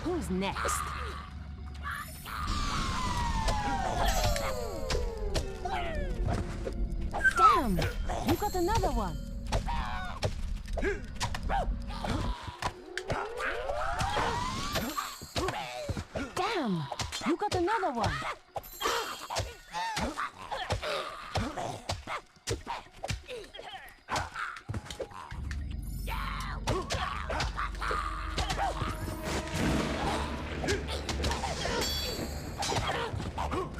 Who's next? Damn, you got another one. Damn, you got another one.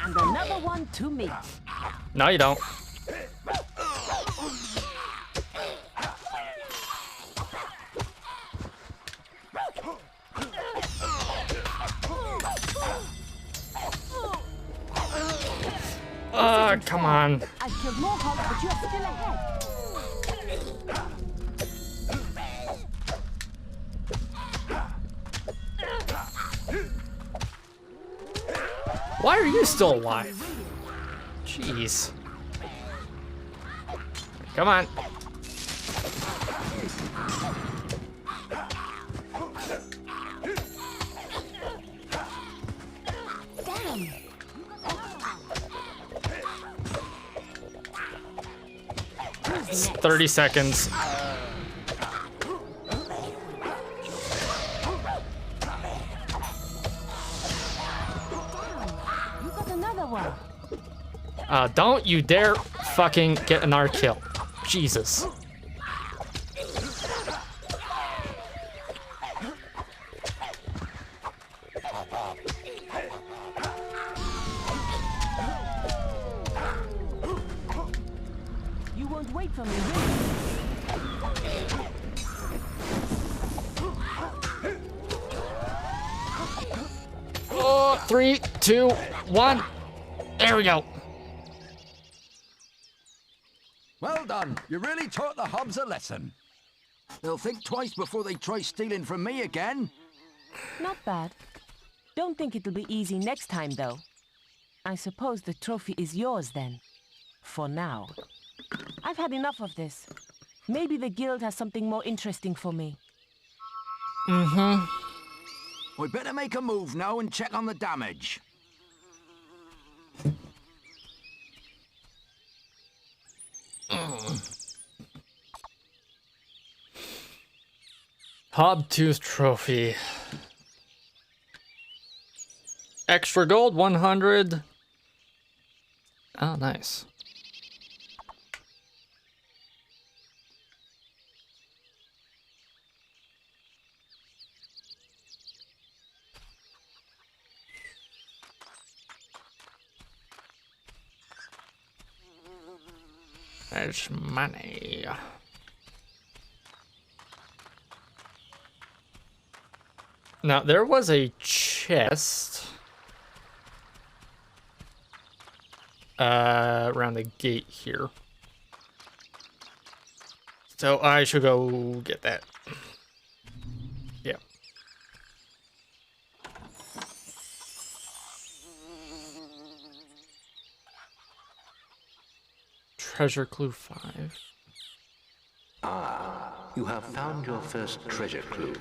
And another one to me. No, you don't. Come on. I killed more hogs, but you're still ahead. Why are you still alive? Jeez. Come on. Damn. It's 30 seconds. You got another one. Don't you dare fucking get another kill. Jesus. You won't wait for me, will you? Oh, 3, 2, 1. There we go. Well done. You really taught the hobs a lesson. They'll think twice before they try stealing from me again. Not bad. Don't think it'll be easy next time, though. I suppose the trophy is yours, then. For now. I've had enough of this. Maybe the guild has something more interesting for me. Mm-hmm. We'd better make a move now and check on the damage. Hobtooth trophy. Extra gold, 100. Oh, nice. There's money. Now, there was a chest around the gate here. So I should go get that. Yeah. Treasure clue 5. Ah, you have found your first treasure clue.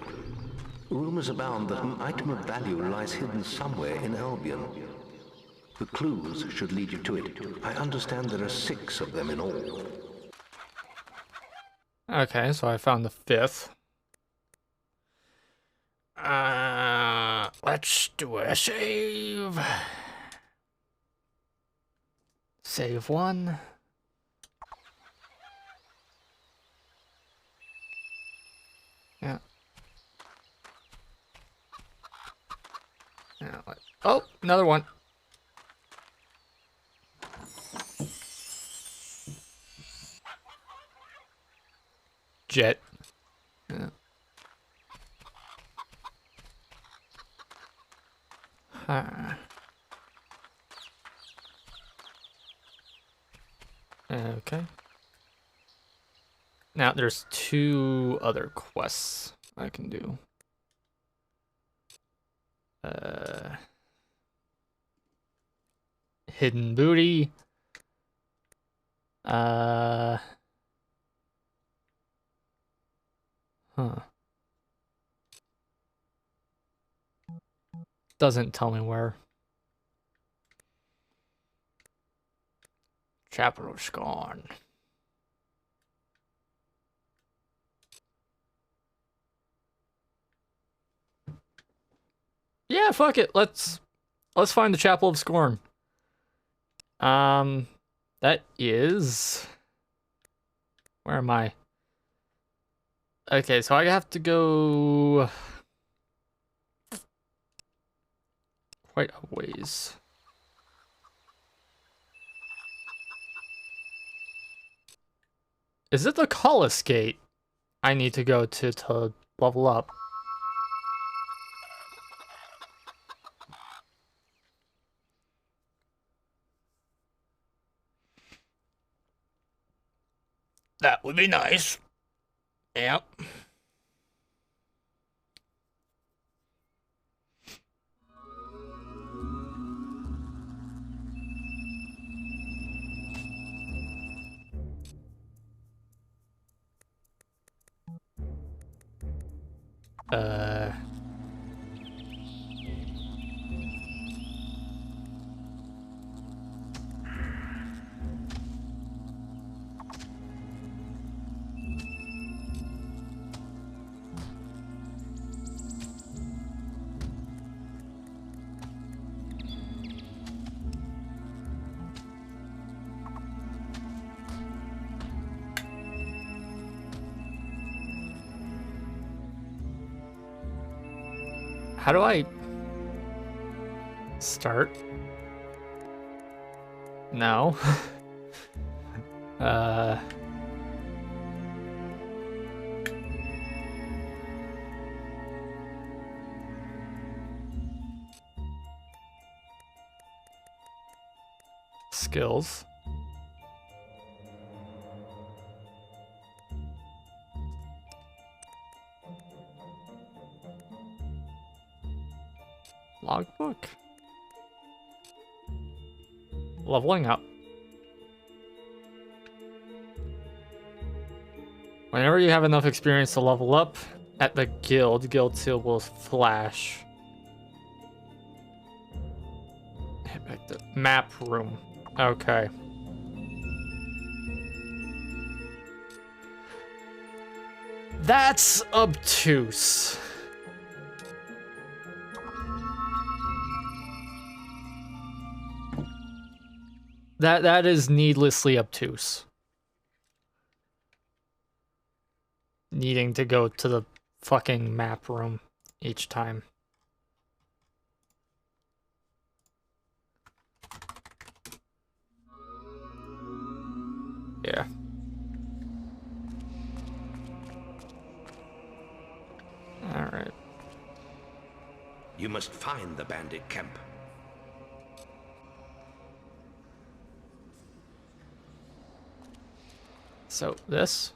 Rumors abound that an item of value lies hidden somewhere in Albion. The clues should lead you to it. I understand there are 6 of them in all. Okay, so I found the 5th. Let's do a save. Save 1. Yeah. Oh, another one. Jet. Yeah. Okay. Now there's 2 other quests I can do. Hidden booty. Huh. Doesn't tell me where. Chapter Scorn. Yeah, fuck it. Let's find the Chapel of Scorn. That is... Where am I? Okay, so I have to go... quite a ways. Is it the Cullis Gate I need to go to level up? That would be nice. Yep. How do I start? No. Skills. Logbook. Leveling up. Whenever you have enough experience to level up at the guild seal will flash. Hit back to map room. Okay. That's obtuse. That is needlessly obtuse. Needing to go to the fucking map room each time. Yeah. Alright. You must find the bandit camp. So this.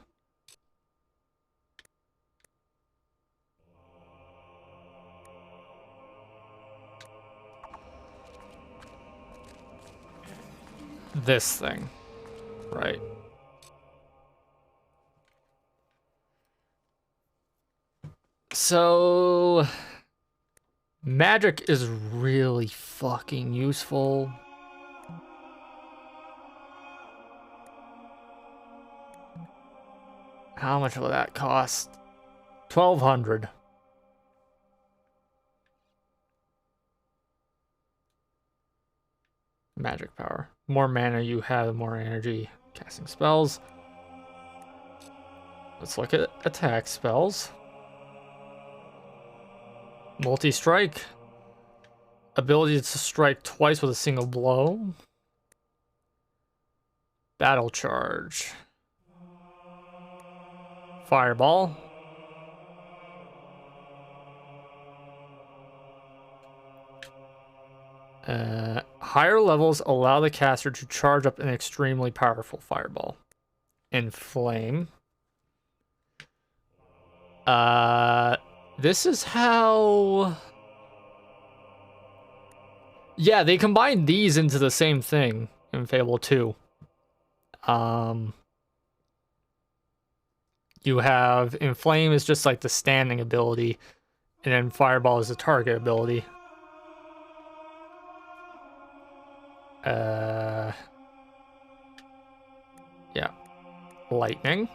This thing. Right. So magic is really fucking useful. How much will that cost? 1,200. Magic power. More mana you have, the more energy casting spells. Let's look at attack spells. Multi-strike. Ability to strike twice with a single blow. Battle charge. Fireball. Higher levels allow the caster to charge up an extremely powerful fireball. Inflame. This is how... Yeah, they combined these into the same thing in Fable 2. You have Inflame is just like the standing ability, and then Fireball is the target ability. Yeah. Lightning.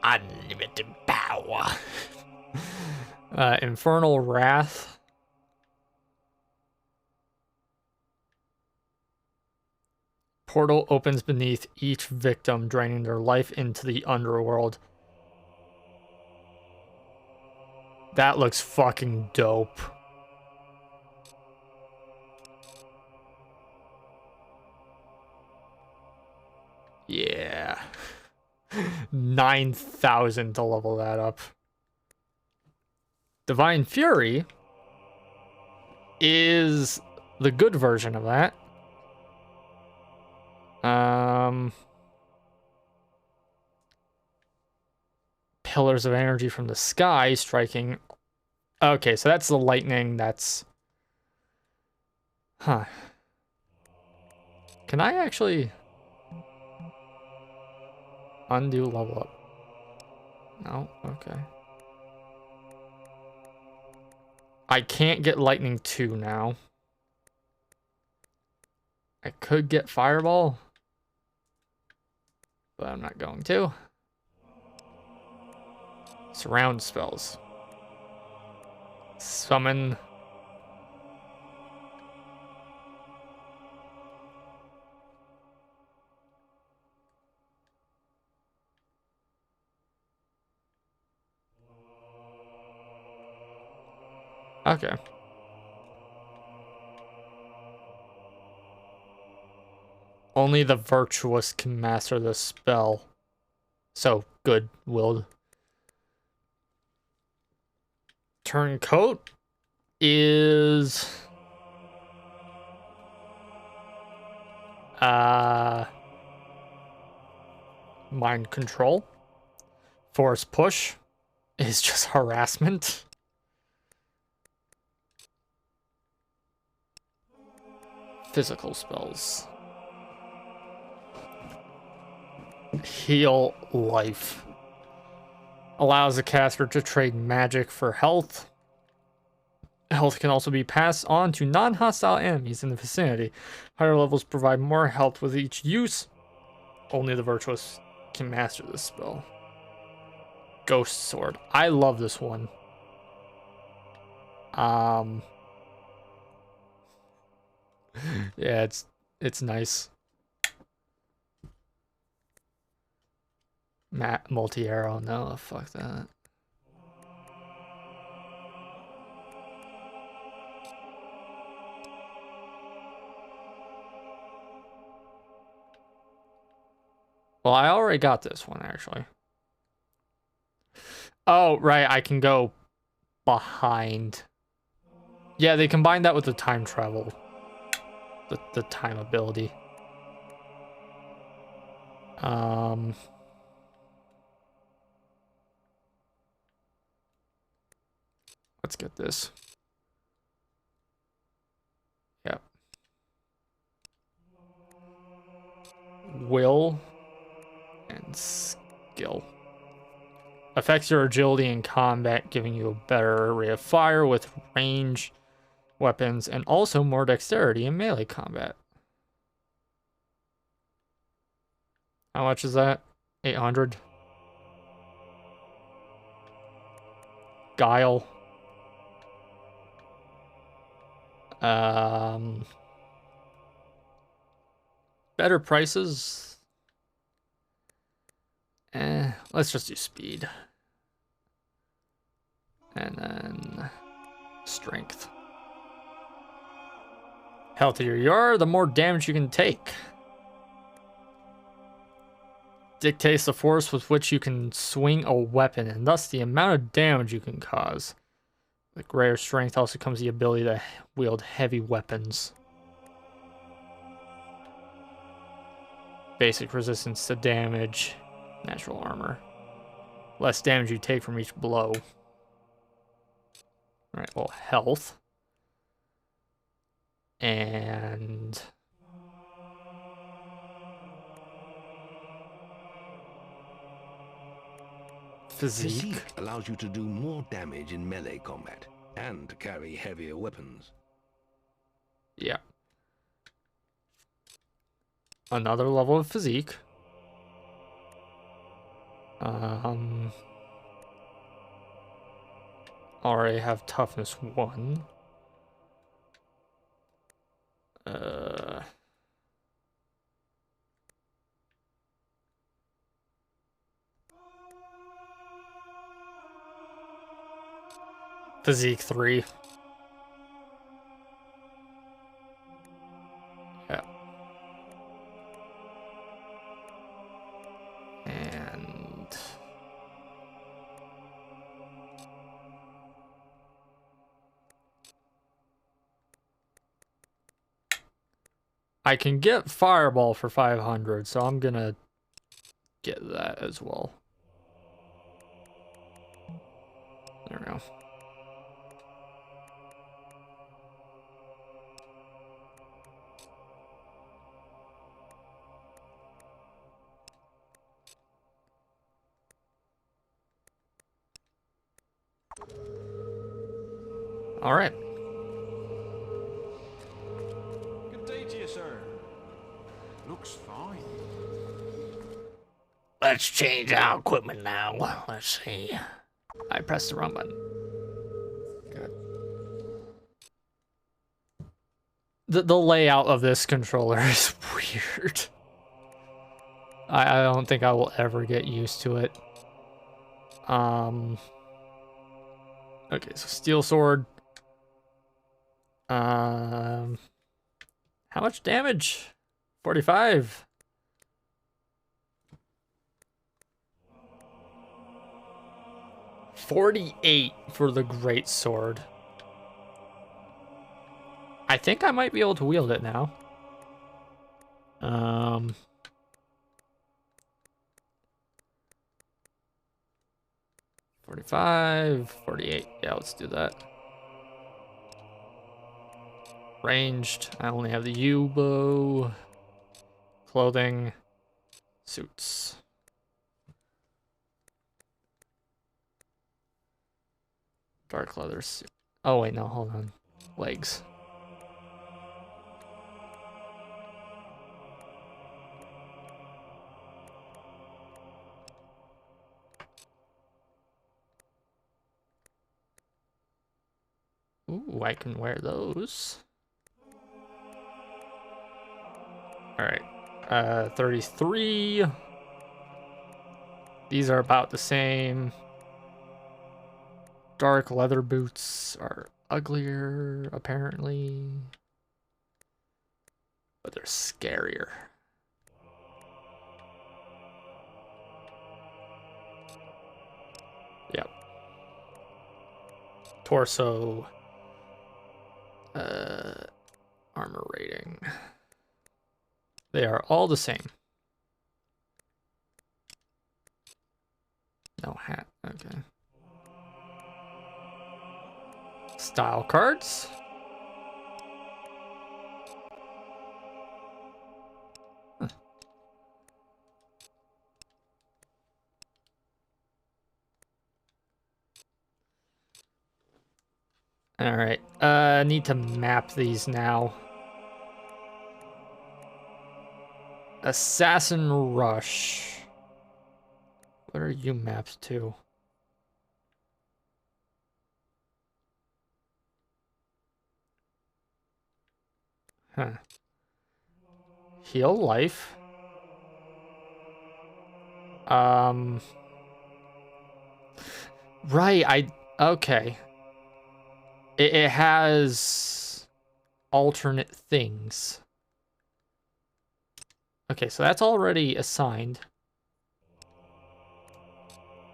Unlimited power. Infernal Wrath. Portal opens beneath each victim, draining their life into the underworld. That looks fucking dope. Yeah. 9,000 to level that up. Divine Fury is the good version of that. Pillars of energy from the sky striking. Okay, so that's the lightning. That's... Huh. Can I actually... undo level up? No? Okay. I can't get lightning 2 now. I could get fireball, but I'm not going to. Surround spells. Summon. Okay. Only the virtuous can master the spell. So, good-willed. Turncoat is... mind control. Force push is just harassment. Physical spells. Heal life. Allows the caster to trade magic for health. Health can also be passed on to non-hostile enemies in the vicinity. Higher levels provide more health with each use. Only the virtuous can master this spell. Ghost Sword. I love this one. Yeah, it's nice. Multi-arrow. No, fuck that. Well, I already got this one, actually. Oh, right, I can go behind. Yeah, they combined that with the time travel. The time ability. Let's get this. Yep. Will and skill. Affects your agility in combat, giving you a better rate of fire with range weapons, and also more dexterity in melee combat. How much is that? 800. Guile. Better prices. Let's just do speed. And then strength. Healthier you are, the more damage you can take. Dictates the force with which you can swing a weapon, and thus the amount of damage you can cause. With greater strength also comes the ability to wield heavy weapons. Basic resistance to damage. Natural armor. Less damage you take from each blow. Alright, well, health. And... Physique allows you to do more damage in melee combat and to carry heavier weapons. Yeah. Another level of physique. Already have toughness 1. Physique 3. Yeah. And I can get Fireball for 500, so I'm gonna get that as well. There we go. All right. Good day to you, sir. Looks fine. Let's change our equipment now. Let's see. I pressed the wrong button. Good. The layout of this controller is weird. I don't think I will ever get used to it. Okay, so steel sword. How much damage? 45. $48 for the great sword. I think I might be able to wield it now. 45, 48. Yeah, let's do that. Ranged. I only have the U-bow. Clothing. Suits. Dark leather suit. Oh, wait, no, hold on. Legs. Ooh, I can wear those. Alright. 33. These are about the same. Dark leather boots are uglier, apparently. But they're scarier. Yep. torso. Armor rating. They are all the same. No hat. Okay. Style cards. Huh. All right. I need to map these now. Assassin Rush. What are you mapped to? Huh. Heal life. Right, okay. It has alternate things. Okay, so that's already assigned.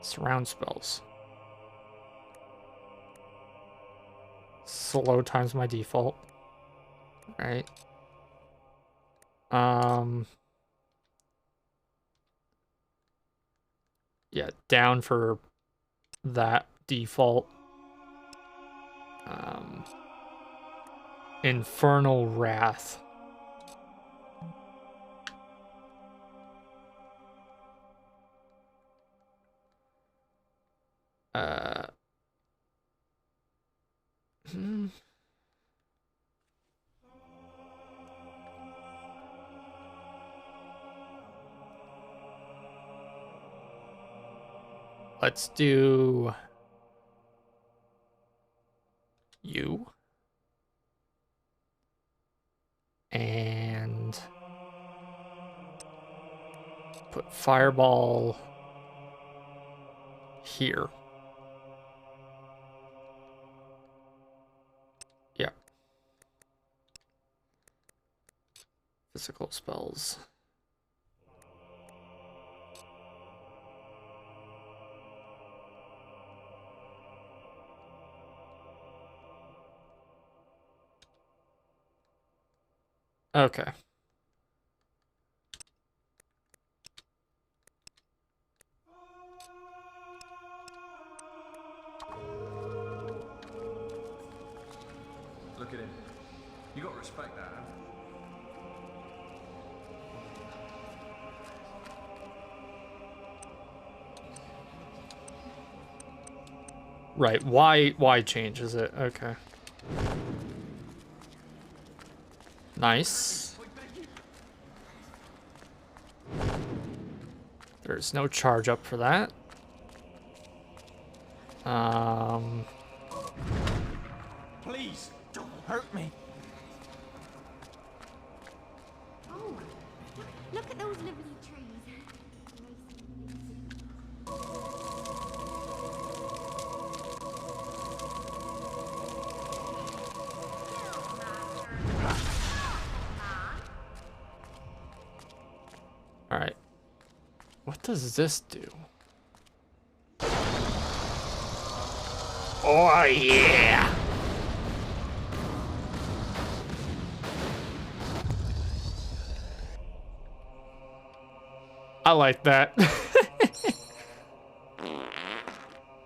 Surround spells. Slow times my default. Right. Yeah, down for that default. Infernal Wrath. Let's do you. And put Fireball here. Yeah. Physical spells. Okay. Look at him. You got to respect that, haven't you? Right. Why changes it? Okay. Nice. There's no charge up for that. Please, don't hurt me. Oh, look at those lovely trees. All right. What does this do? Oh yeah. I like that.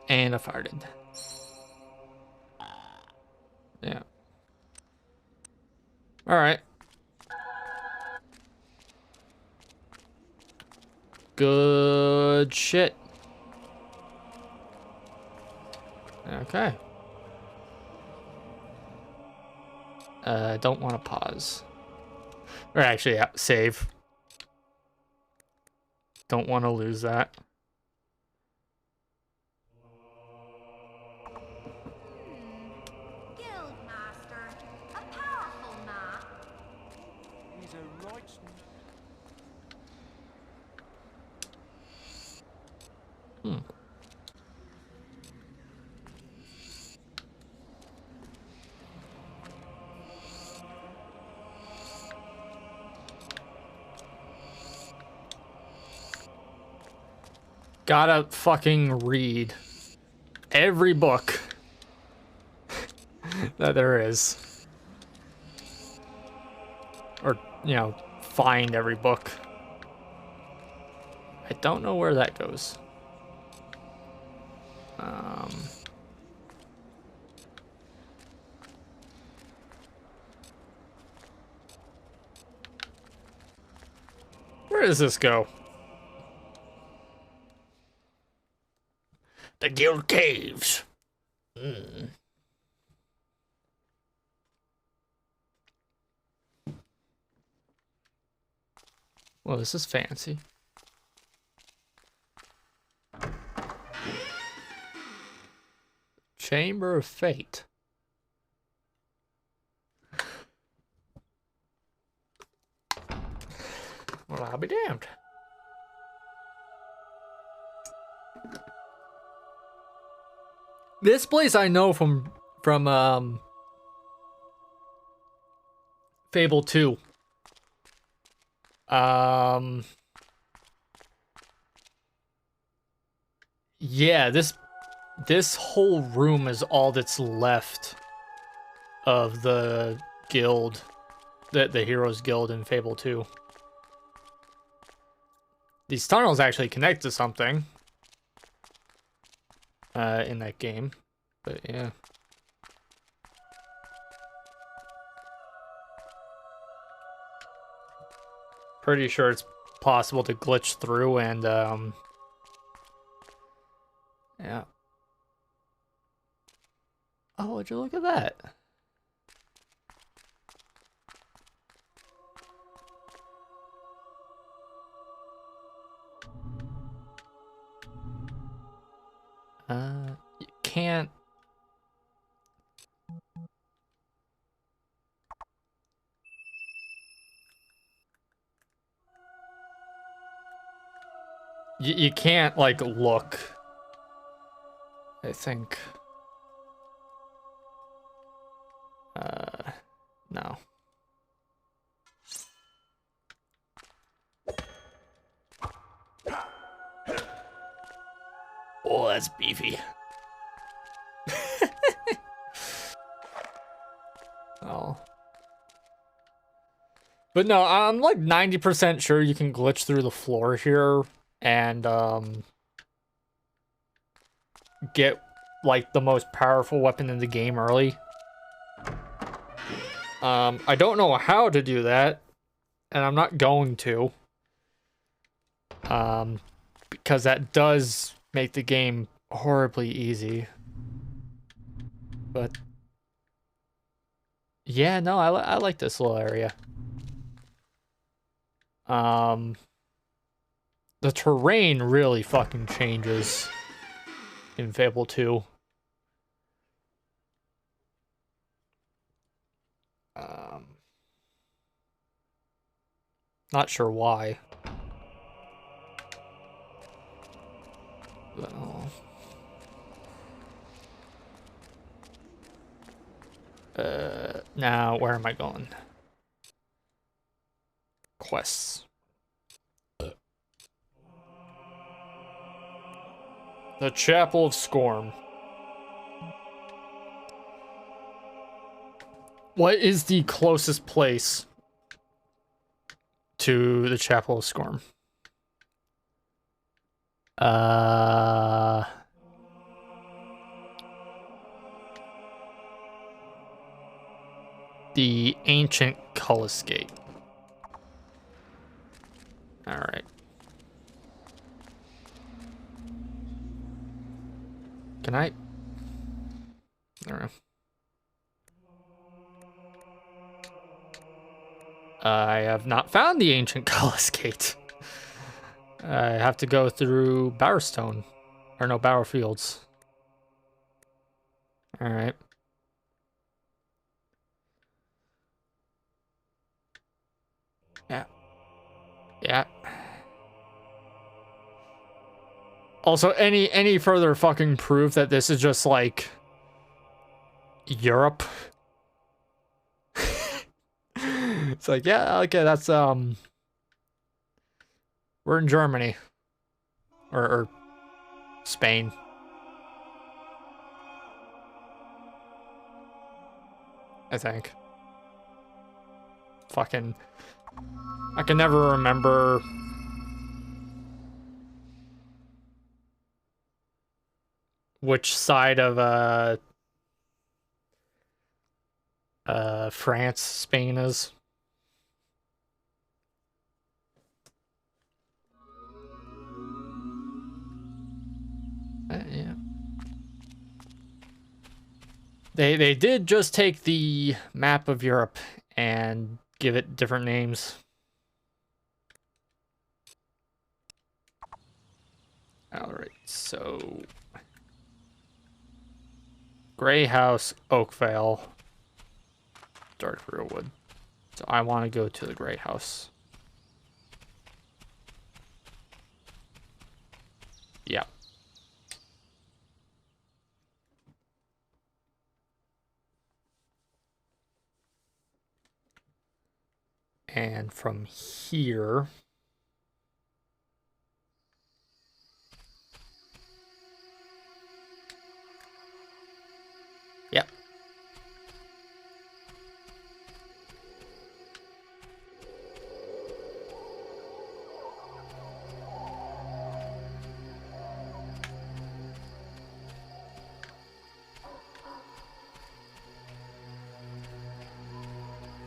And I farted. Yeah. All right. Good shit. Okay. Don't want to pause. Or actually, yeah, save. Don't want to lose that. Guildmaster, a powerful man. He's a right. Gotta fucking read every book. that there is. Or, you know, find every book. I don't know where that goes. Where does this go? The Guild Caves. Well, this is fancy. Chamber of Fate. Well, I'll be damned. This place I know from Fable 2. Yeah, this whole room is all that's left of the guild, the Heroes Guild in Fable 2. These tunnels actually connect to something in that game, but yeah. Pretty sure it's possible to glitch through and yeah. Oh, would you look at that? You can't. You can't, like, look. I think. No. Oh, that's beefy. Oh. But no, I'm like 90% sure you can glitch through the floor here and get like the most powerful weapon in the game early. I don't know how to do that, and I'm not going to. Because that does make the game horribly easy. But yeah, no, I like this little area. The terrain really fucking changes in Fable 2. Not sure why. Now where am I going? Quests. The Chapel of Scorn. What is the closest place to the Chapel of Scorn? The Ancient Cullis Gate. Alright. Can I? Alright. I have not found the Ancient Cullis Gate. I have to go through Bowerstone. Or no, Bowerfields. Alright. Yeah. Yeah. Also, any further fucking proof that this is just like Europe? It's like, yeah, okay, that's we're in Germany. Or Spain. I think. Fucking... I can never remember... which side of, France Spain is. Yeah. They did just take the map of Europe and give it different names. Alright, so... Grey House, Oakvale, Dark Realwood. So I want to go to the Grey House. Yeah. And from here... Yep.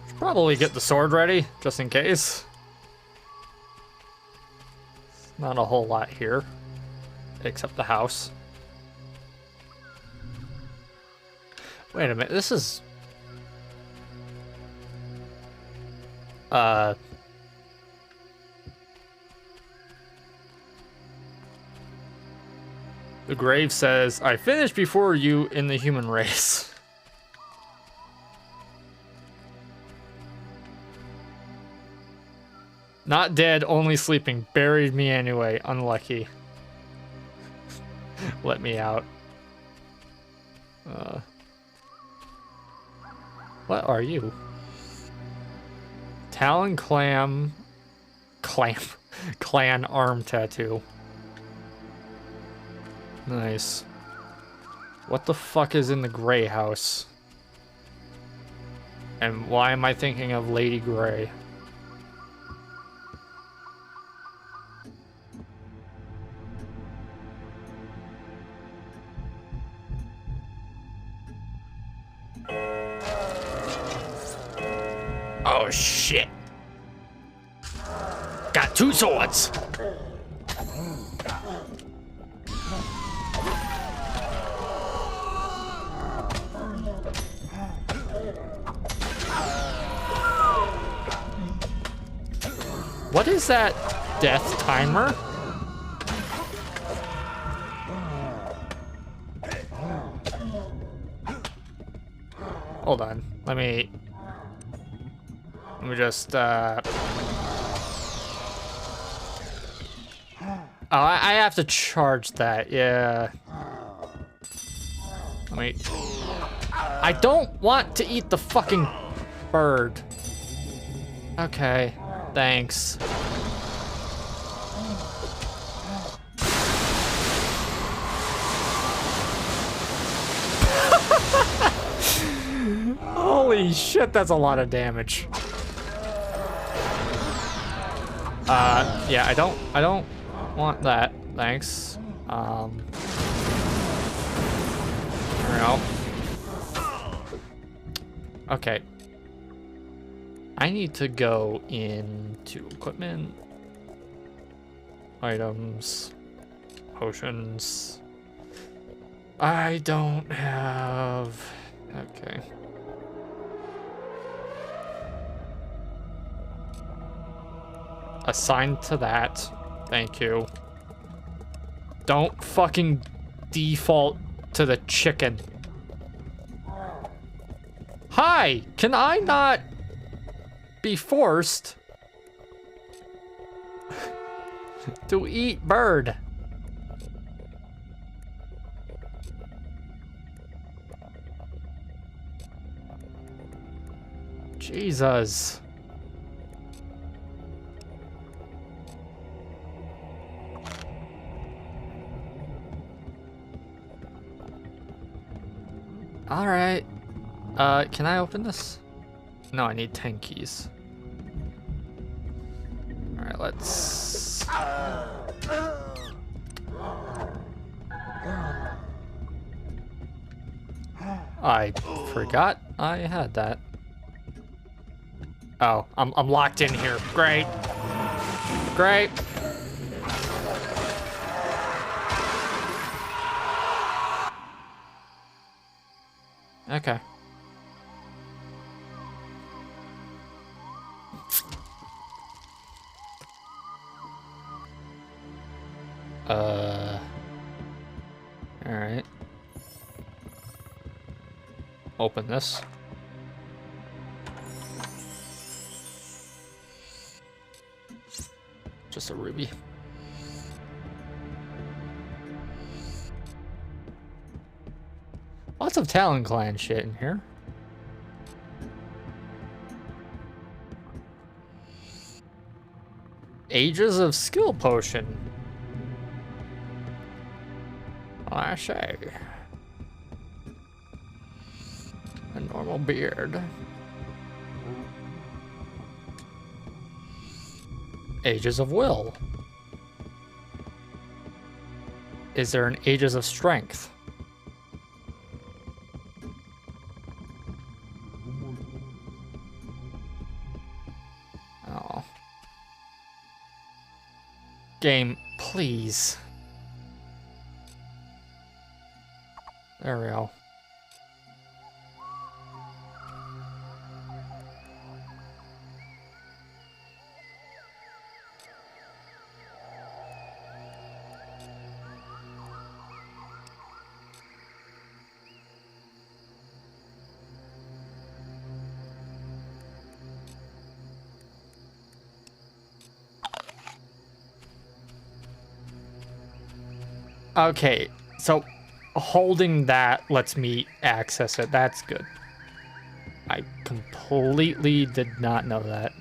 Should probably get the sword ready, just in case. Not a whole lot here, except the house. Wait a minute, this is... The grave says, I finished before you in the human race. Not dead, only sleeping. Buried me anyway. Unlucky. Let me out. What are you? Talon Clan arm tattoo. Nice. What the fuck is in the Grey House? And why am I thinking of Lady Grey? Oh shit! Got two swords! What is that death timer? Hold on, let me just, Oh, I have to charge that, yeah. Wait. I don't want to eat the fucking bird. Okay, thanks. Holy shit, that's a lot of damage. Yeah, I don't want that. Thanks. There we go. Okay. I need to go into equipment, items, potions. I don't have... Okay. Assigned to that. Thank you. Don't fucking default to the chicken. Hi! Can I not be forced to eat bird? Jesus. All right. Can I open this? No, I need 10 keys. Alright, let's... I forgot I had that. Oh, I'm locked in here. Great. Great. Okay. All right. Open this. Just a ruby. Lots of Talon Clan shit in here. Ages of Skill Potion. I say. A normal beard. Ages of Will. Is there an Ages of Strength? Oh. Game, please. There we go. Okay, so holding that lets me access it. That's good. I completely did not know that.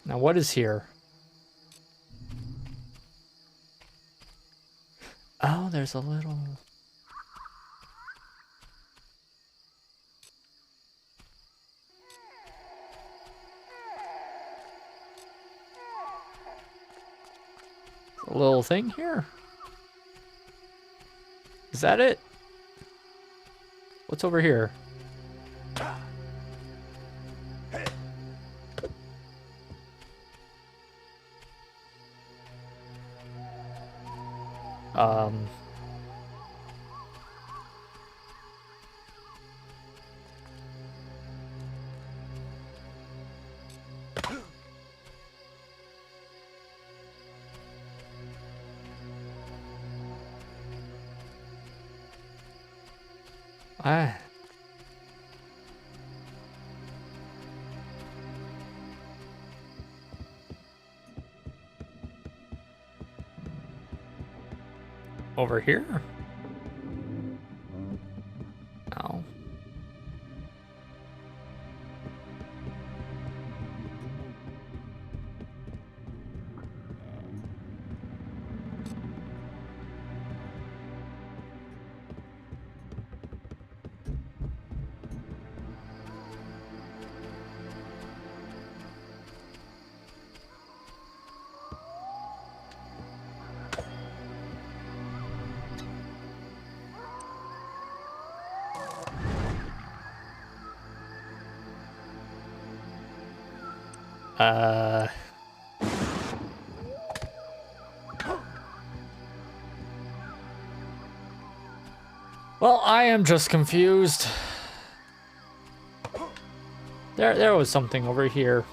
Now what is here? Oh, there's a little... a little thing here. Is that it? What's over here? Over here? No. Well, I am just confused. There was something over here.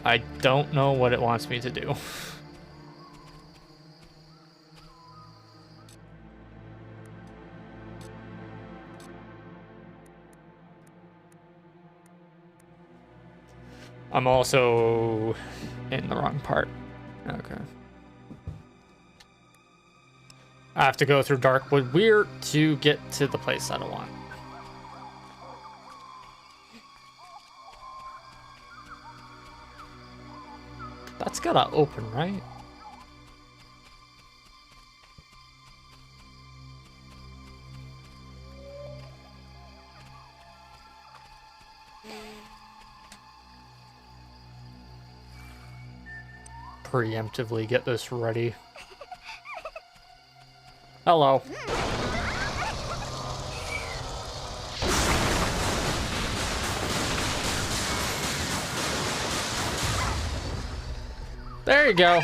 I don't know what it wants me to do. I'm also in the wrong part. Okay. I have to go through Darkwood Weir to get to the place I don't want. That's gotta open, right? Preemptively get this ready. Hello. There you go.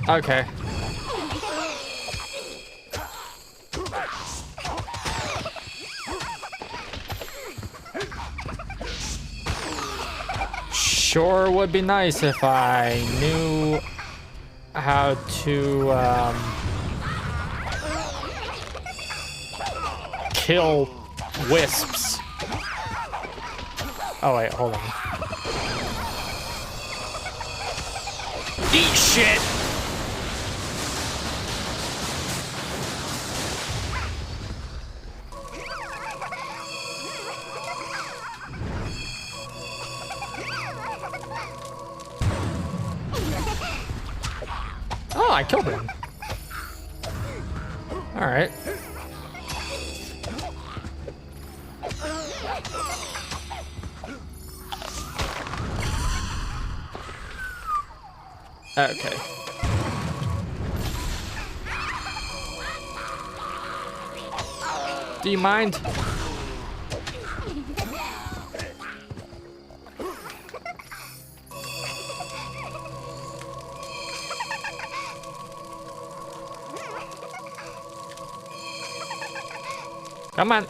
Okay. Sure would be nice if I knew how to kill wisps. Oh wait, hold on. Eat shit! Oh, I killed one. All right. Okay. Do you mind? Come on.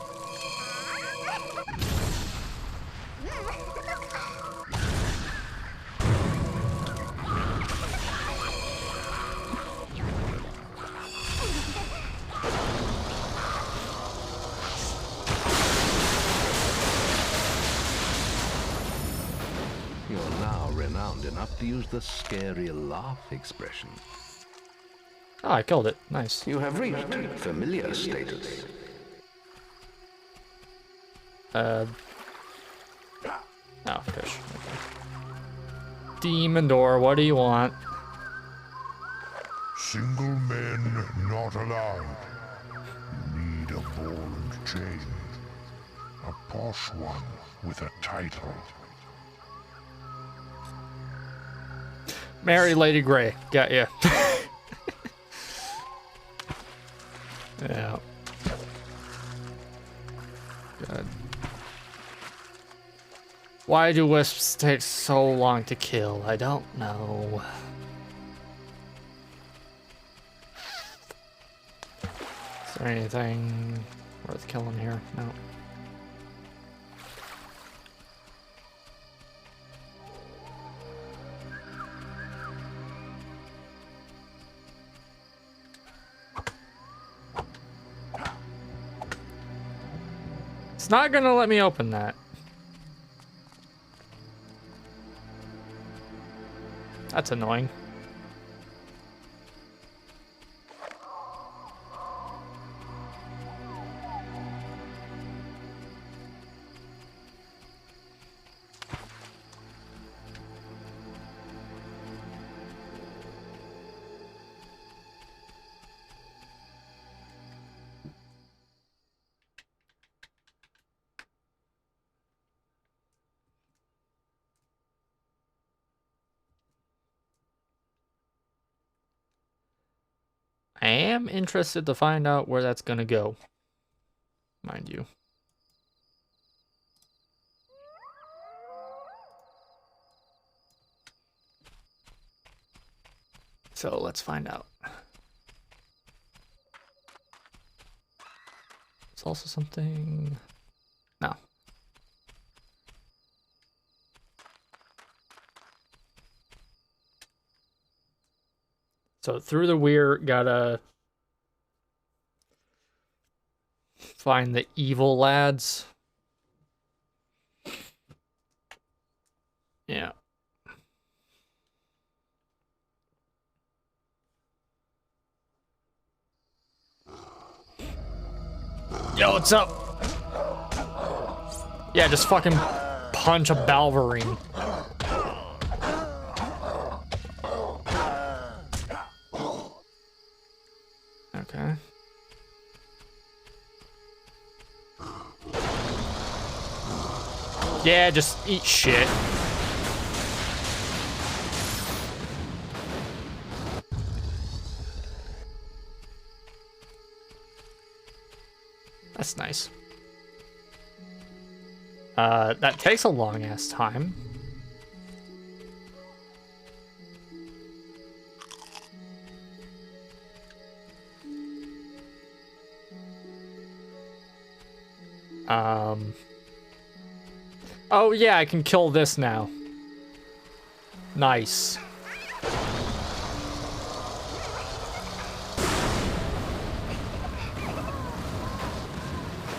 You're now renowned enough to use the scary laugh expression. Oh, I killed it. Nice. You have reached familiar status. Oh, fish. Okay. Demon door, what do you want? Single men not allowed. You need a ball and chain. A posh one with a title. Mary Lady Grey. Got ya. Yeah. Good. Why do wisps take so long to kill? I don't know. Is there anything worth killing here? No. It's not gonna let me open that. That's annoying. I am interested to find out where that's gonna go, mind you. So let's find out. It's also something... No. So through the weir, gotta find the evil lads. Yeah. Yo, what's up? Yeah, just fucking punch a Balverine. Okay. Yeah, just eat shit. That's nice. That takes a long ass time. Oh yeah, I can kill this now. Nice.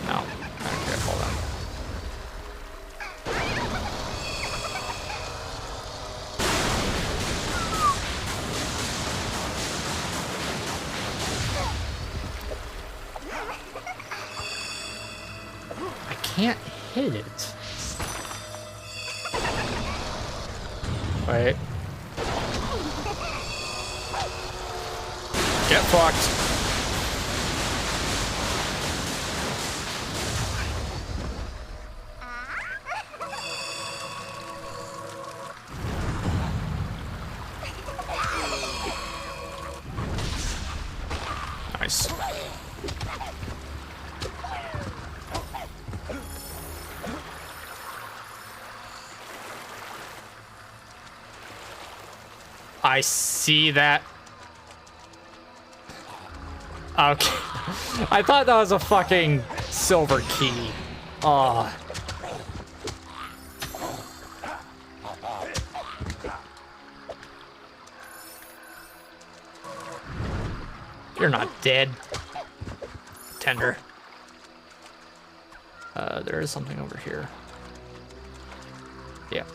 No. Okay, hold on. I can't hit it. Wait. Get fucked. Nice. I see that. Okay. I thought that was a fucking silver key. Aw. You're not dead. Tender. There is something over here. Yeah.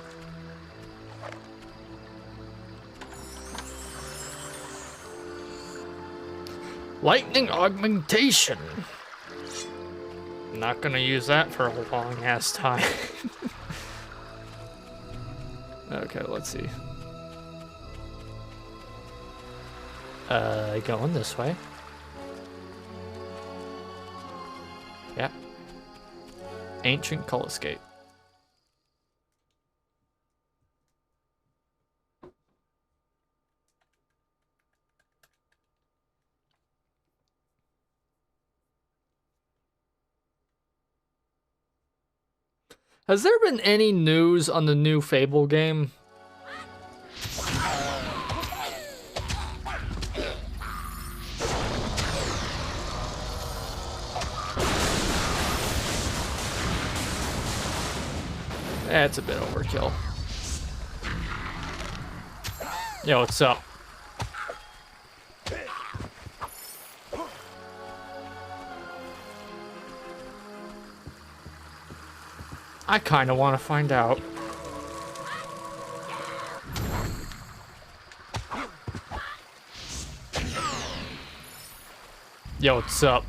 Lightning augmentation. Not gonna use that for a long ass time. Okay, let's see. Going this way. Yeah. Ancient Culliscape. Has there been any news on the new Fable game? That's a bit overkill. Yo, what's up? I kind of want to find out. Yo, what's up?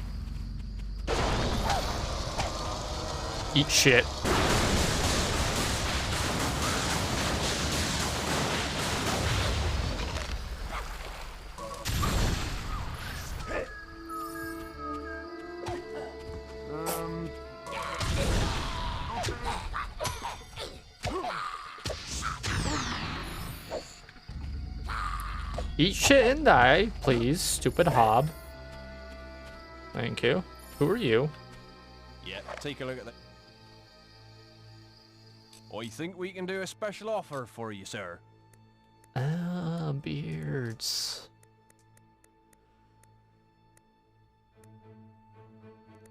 Eat shit. Eat shit and die, please, stupid hob. Thank you. Who are you? Yeah, take a look at that. I think we can do a special offer for you, sir. Ah, beards.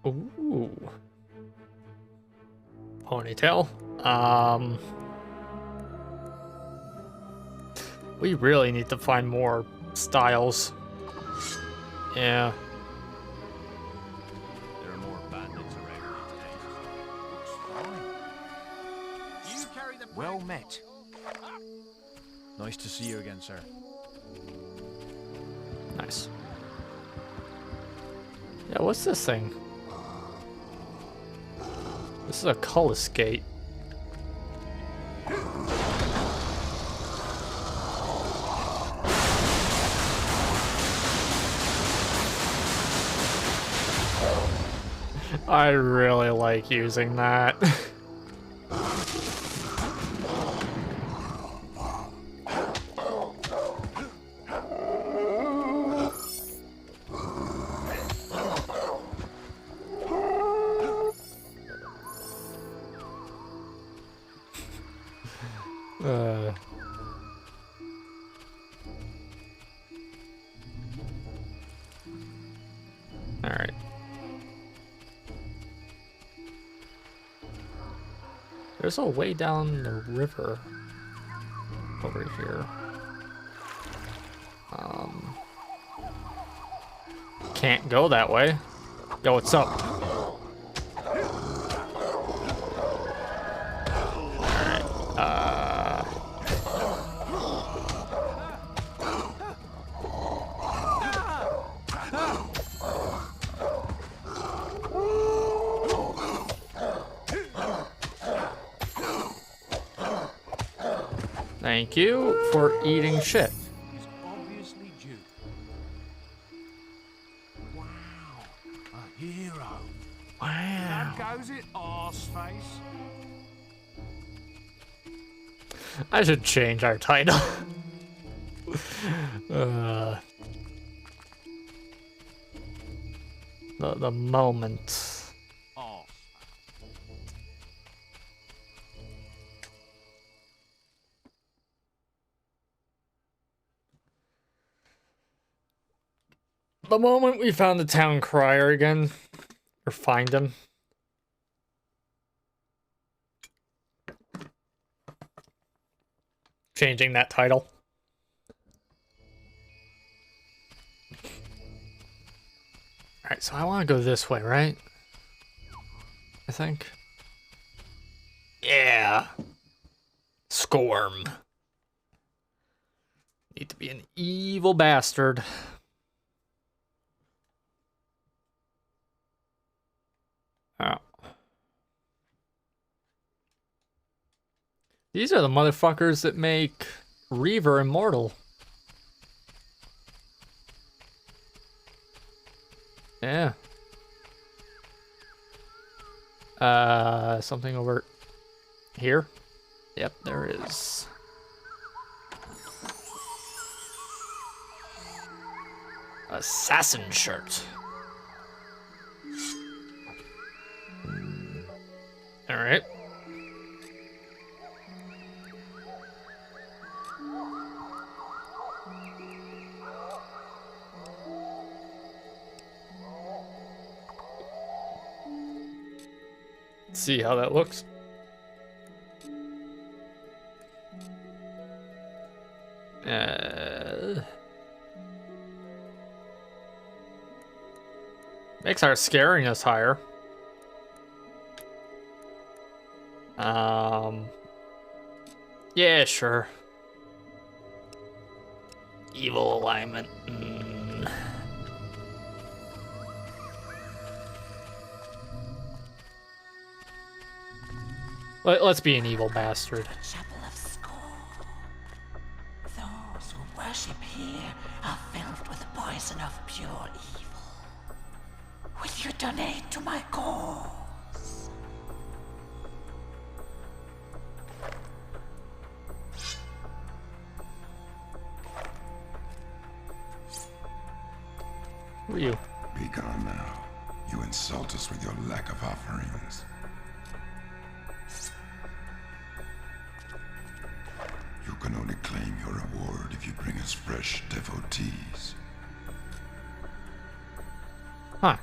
Ooh. Ponytail. We really need to find more styles. Yeah. There are more bandits around these days. You carry the well met. Nice to see you again, sir. Nice. Yeah, what's this thing? This is a Cullis gate. I really like using that. Alright. There's a way down the river over here. Can't go that way. Yo, what's up? Thank you for eating shit. Is obviously due. Wow, a hero. Wow. That goes it, arseface. I should change our title. The moment. Arse. The moment we found the town crier again, or find him. Changing that title. Alright, so I want to go this way, right? I think. Yeah. Scorm. Need to be an evil bastard. Oh. These are the motherfuckers that make Reaver immortal. Yeah. Something over here? Yep, there is. Assassin shirt. All right. Let's see how that looks. Makes our scariness higher. Yeah, sure. Evil alignment. Let's be an evil bastard. Chapel of Scorn. Those who worship here are filled with the poison of pure evil. Will you donate to my cause? Who are you? Be gone now. You insult us with your lack of offerings. You can only claim your reward if you bring us fresh devotees. Huh.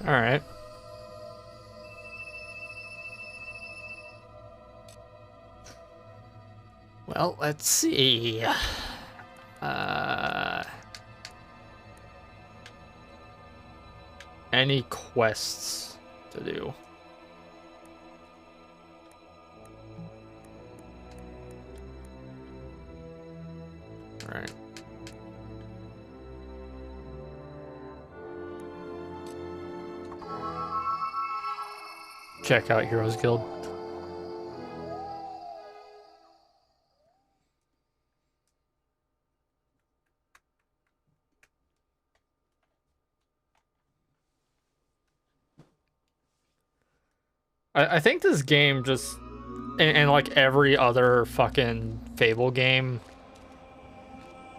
All right. Well, let's see. Any quests to do? All right. check out Heroes Guild. I think this game just, and like every other fucking Fable game,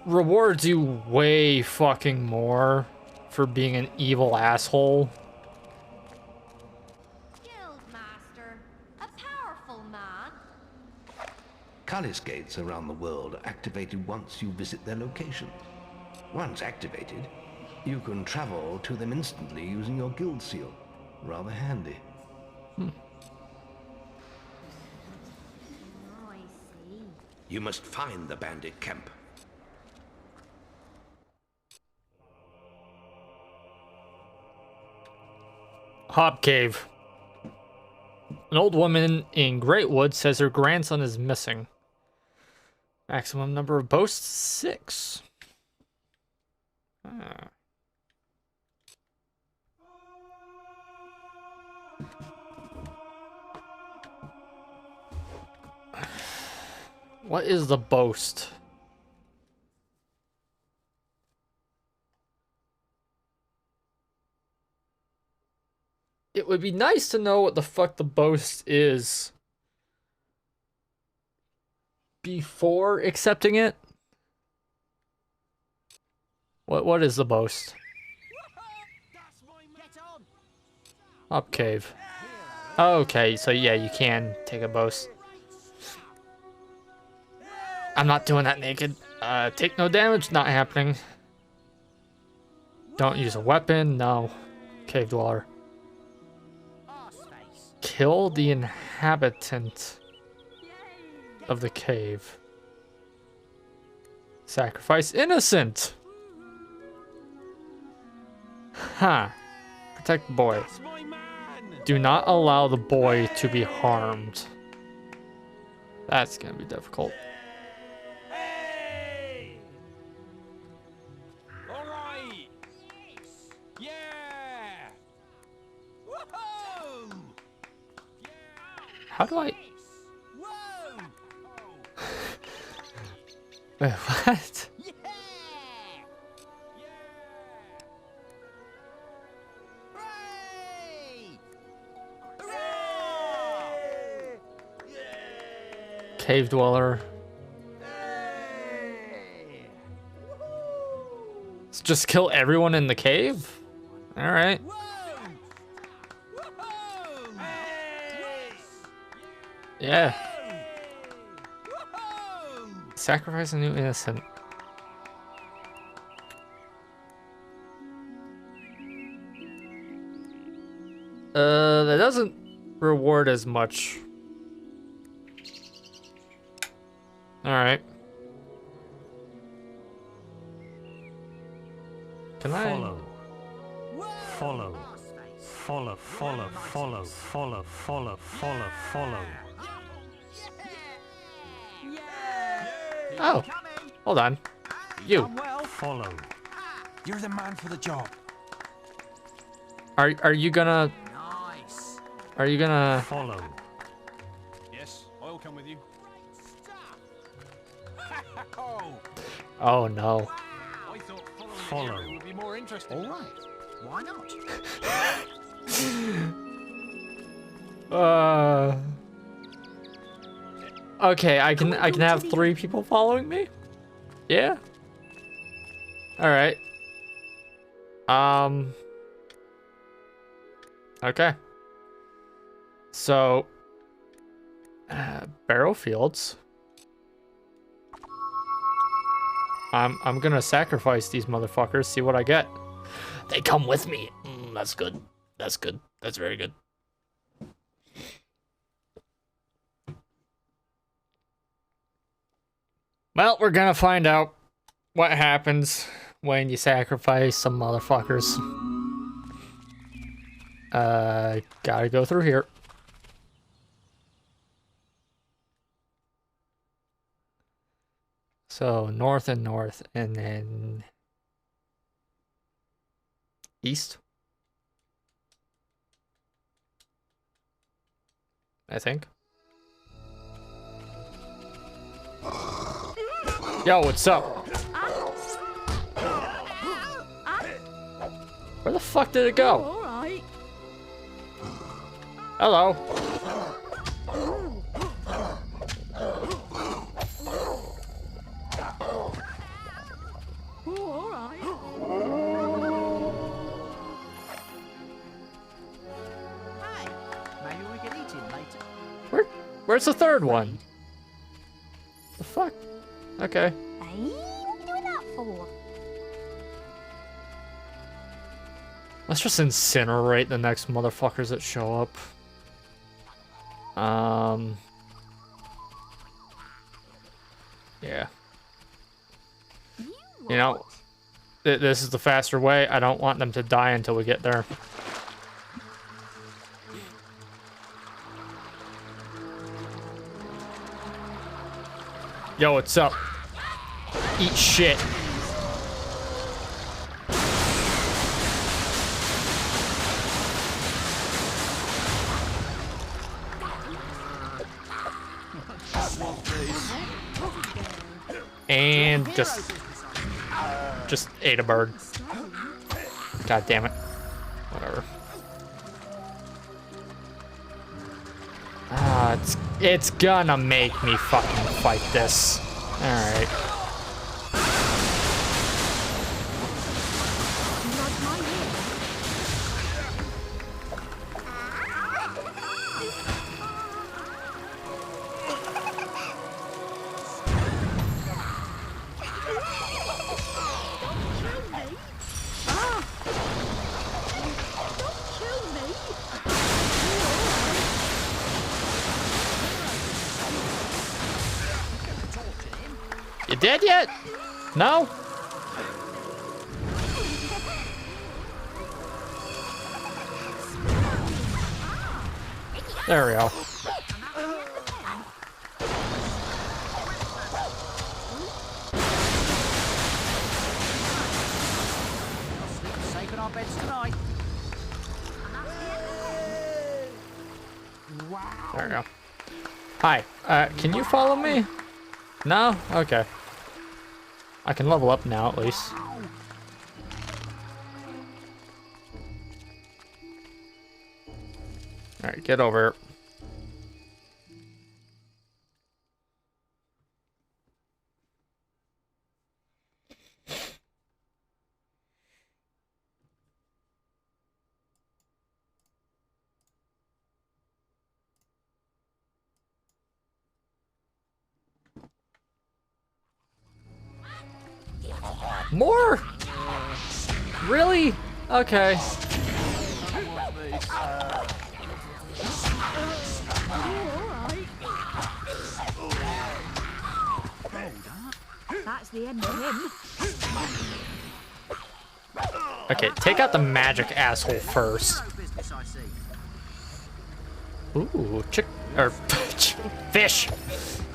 rewards you way fucking more for being an evil asshole. Guildmaster, a powerful man. Cullis gates around the world are activated once you visit their location. Once activated, you can travel to them instantly using your guild seal. Rather handy. Oh, I see. You must find the bandit camp. Hop Cave. An old woman in Greatwood says her grandson is missing. Maximum number of boasts, 6. Ah. What is the boast? It would be nice to know what the fuck the boast is before accepting it. What is the boast? Up cave. Okay, so yeah, you can take a boast. I'm not doing that naked. Take no damage, not happening. Don't use a weapon, no. Cave dweller. Kill the inhabitant of the cave. Sacrifice innocent. Ha. Protect boy. Do not allow the boy to be harmed. That's gonna be difficult. How do I... Wait, what? Cave dweller. Let's just kill everyone in the cave? Alright. Yeah. Sacrifice a new innocent. That doesn't reward as much. Alright. Can follow. Follow. Follow, follow, follow, follow, follow, follow, follow. Oh, hold on. You. Follow. You're the man for the job. Are you gonna... Nice. Are you gonna... Follow. Yes, I'll come with you. Oh no. I thought follow would be more interesting. All right. Why not? Okay, I can have 3 people following me? Yeah. All right. Okay. So Barrow Fields. I'm gonna sacrifice these motherfuckers, see what I get. They come with me. That's good. That's good. That's very good. Well, we're gonna find out what happens when you sacrifice some motherfuckers. Gotta go through here. So north and north, and then east. I think. Yo, what's up? Where the fuck did it go? All right. Hello. Oh, all right. Hey, maybe we can eat him later. Where's the third one? The fuck? Okay. Hey, what are you doing that for? Let's just incinerate the next motherfuckers that show up. Yeah. You know, this is the faster way. I don't want them to die until we get there. Yo, what's up? Eat shit. And just ate a bird. God damn it. Whatever. Ah, it's gonna make me fucking fight this. Alright. You dead yet? No? There we go. Safe in our beds tonight. There we go. Hi, can you follow me? No? Okay. I can level up now, at least. Alright, get over. More? Really? Okay. That's the end of him. Okay, take out the magic asshole first. Ooh, or fish.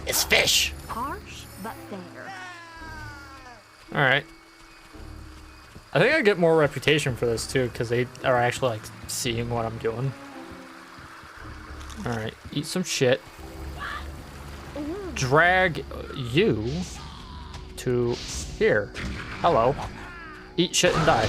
It's fish. Harsh, but fair. Alright. I think I get more reputation for this too, because they are actually like seeing what I'm doing. Alright, eat some shit. Drag you to here. Hello. Eat shit and die.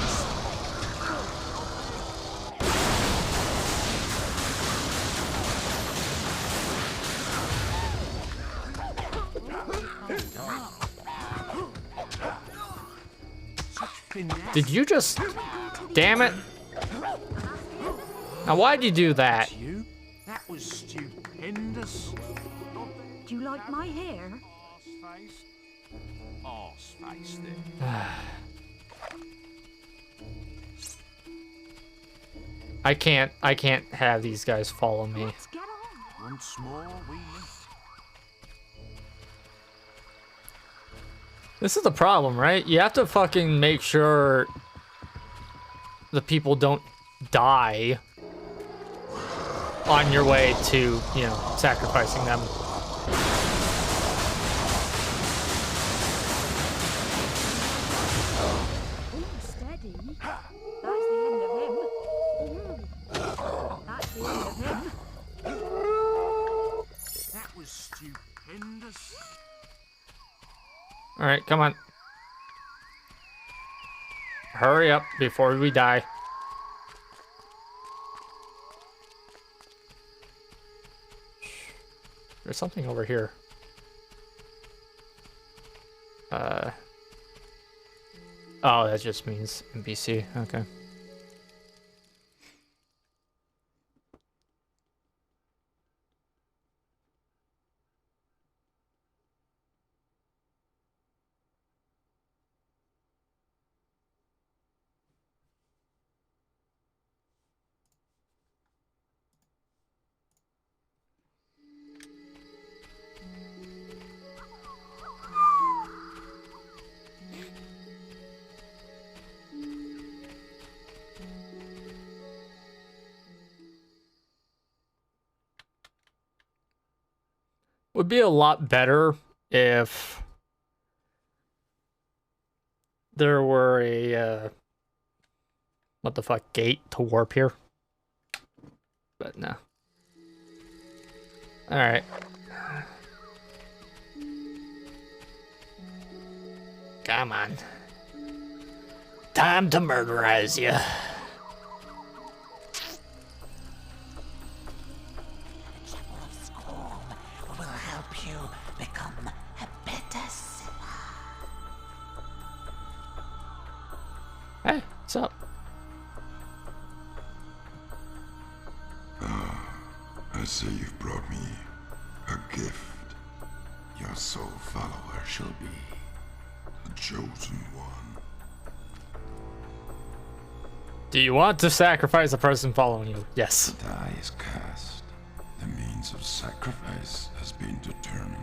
Did you just... Damn it. Now why'd you do that? That was stupendous. Do you like my hair? Arse face then. I can't have these guys follow me. Let's get on. Once more we meet. This is the problem, right? You have to fucking make sure the people don't die on your way to, you know, sacrificing them. Steady. That's the end of him. That's the end of him. Alright, come on. Hurry up before we die. There's something over here. Oh, that just means NPC. Okay. Would be a lot better if there were a what the fuck gate to warp here, but no. All right. Come on. Time to murderize you. Hey, what's up? I see you've brought me a gift. Your sole follower shall be the chosen one. Do you want to sacrifice the person following you? Yes. The die is cast. The means of sacrifice has been determined.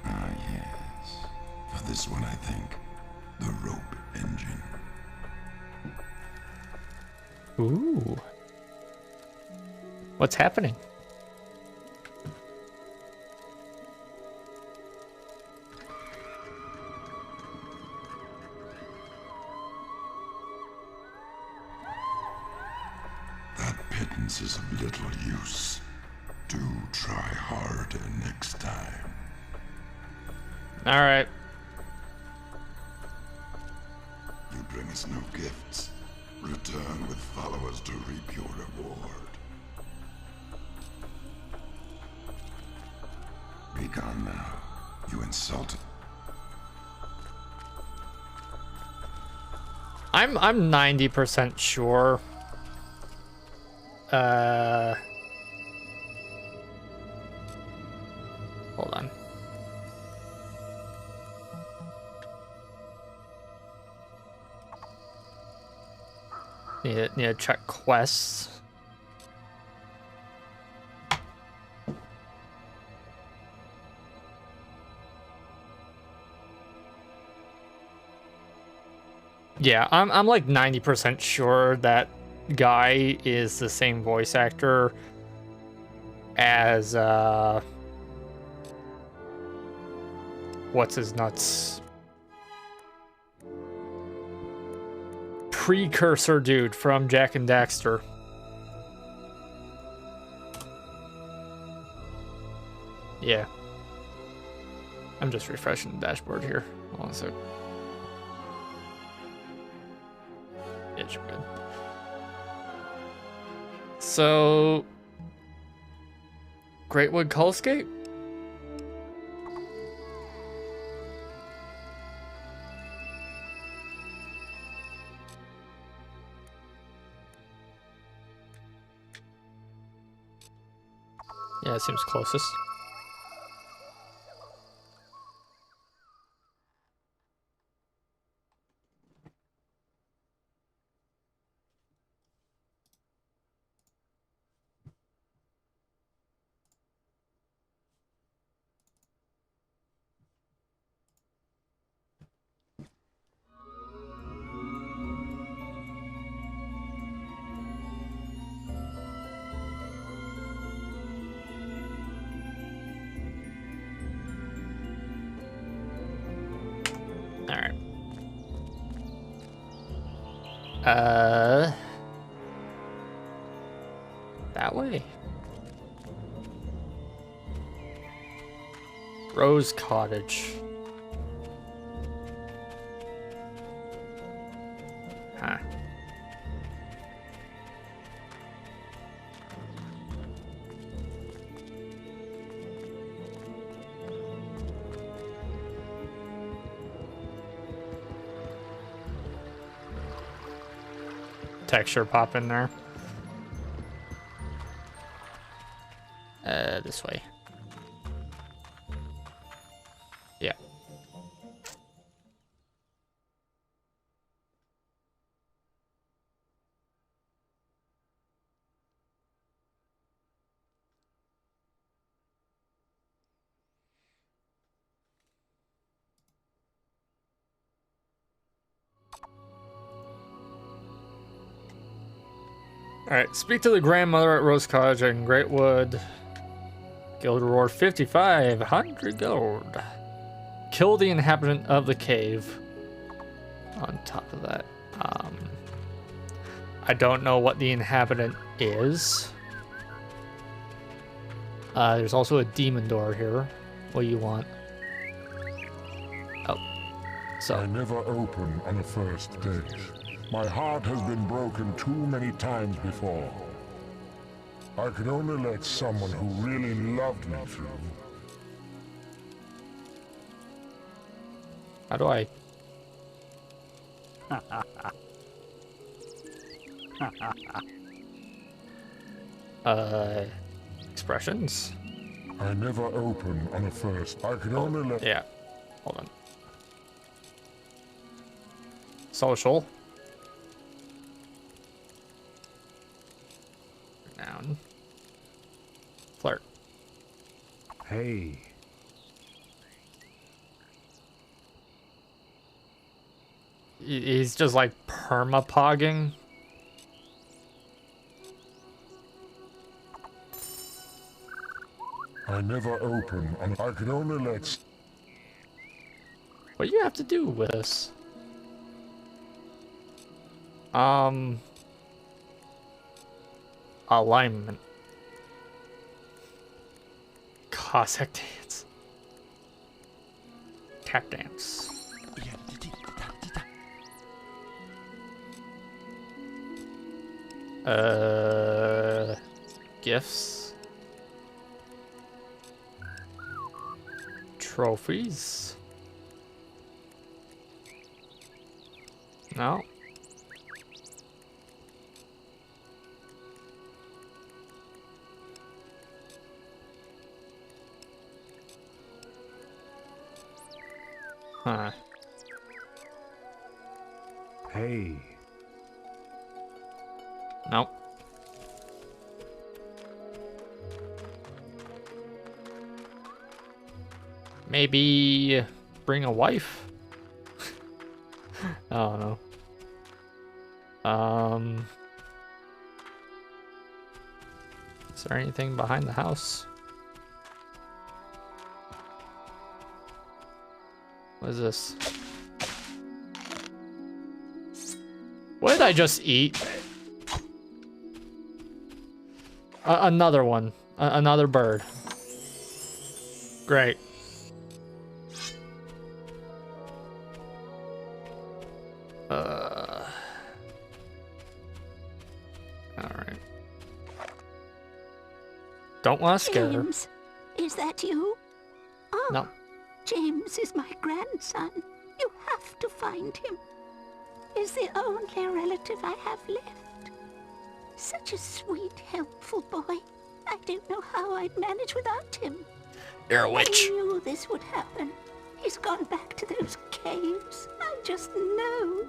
Ah, yes. For this one, I think, the rope engine. Ooh. What's happening? That pittance is of little use. Do try harder next time. All right. You bring us no gifts. Return with followers to reap your reward. Be gone now. You insulted. I'm 90% sure. Hold on. Need to check quests. Yeah, I'm like 90% sure that guy is the same voice actor as what's his nuts? Precursor dude from Jack and Daxter. Yeah. I'm just refreshing the dashboard here. Hold on a sec. Yeah, you're good. So, Greatwood Cullscape? Yeah, it seems closest. Alright. That way. Rose Cottage. texture pop in there. This way. Yeah. Alright, speak to the grandmother at Rose Cottage in Greatwood. Guild reward 5,500 gold. Kill the inhabitant of the cave. On top of that, I don't know what the inhabitant is. There's also a demon door here. What do you want? Oh. So. I never open on a first date. My heart has been broken too many times before. I could only let someone who really loved me through. How do I? Expressions? I never open on a first. I could only let... Yeah. Hold on. Social. Noun. Flirt. Hey. He's just like perma-pogging. I never open on... I could only let... What do you have to do with this? Alignment. Cossack dance. Tap dance. Gifts. Trophies. No. Huh. Hey. Nope. Maybe bring a wife? I don't know. Is there anything behind the house? What is this? What did I just eat? Another one. Another bird. Great. Alright. Don't want to scare her. James, is that you? Oh, No. James is my grandson. You have to find him. He's the only relative I have left. Such a sweet, helpful boy. I don't know how I'd manage without him. You're a witch. I knew this would happen. He's gone back to those caves. I just know.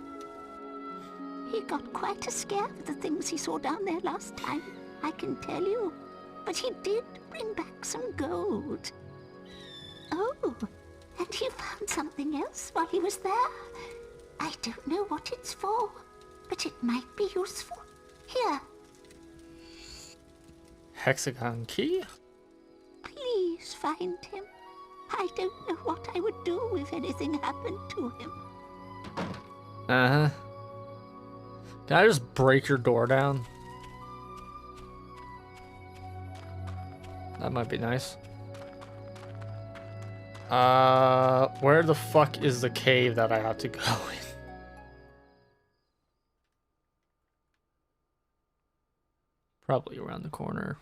He got quite a scare with the things he saw down there last time, I can tell you. But he did bring back some gold. Oh, and he found something else while he was there. I don't know what it's for, but it might be useful. Here. Hexagon key? Please find him. I don't know what I would do if anything happened to him. Uh-huh. Can I just break your door down? That might be nice. Where the fuck is the cave that I have to go in? Probably around the corner.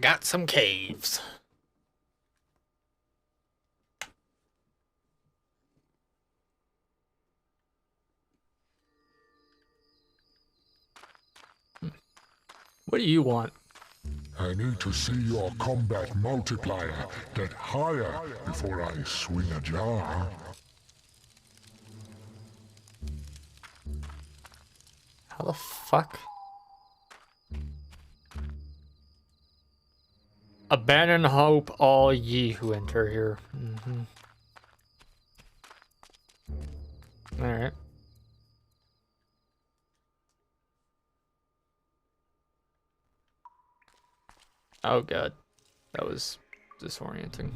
got some caves. What do you want? I need to see your combat multiplier get higher before I swing a jar. How the fuck? Abandon hope, all ye who enter here. Alright. Oh god. That was disorienting.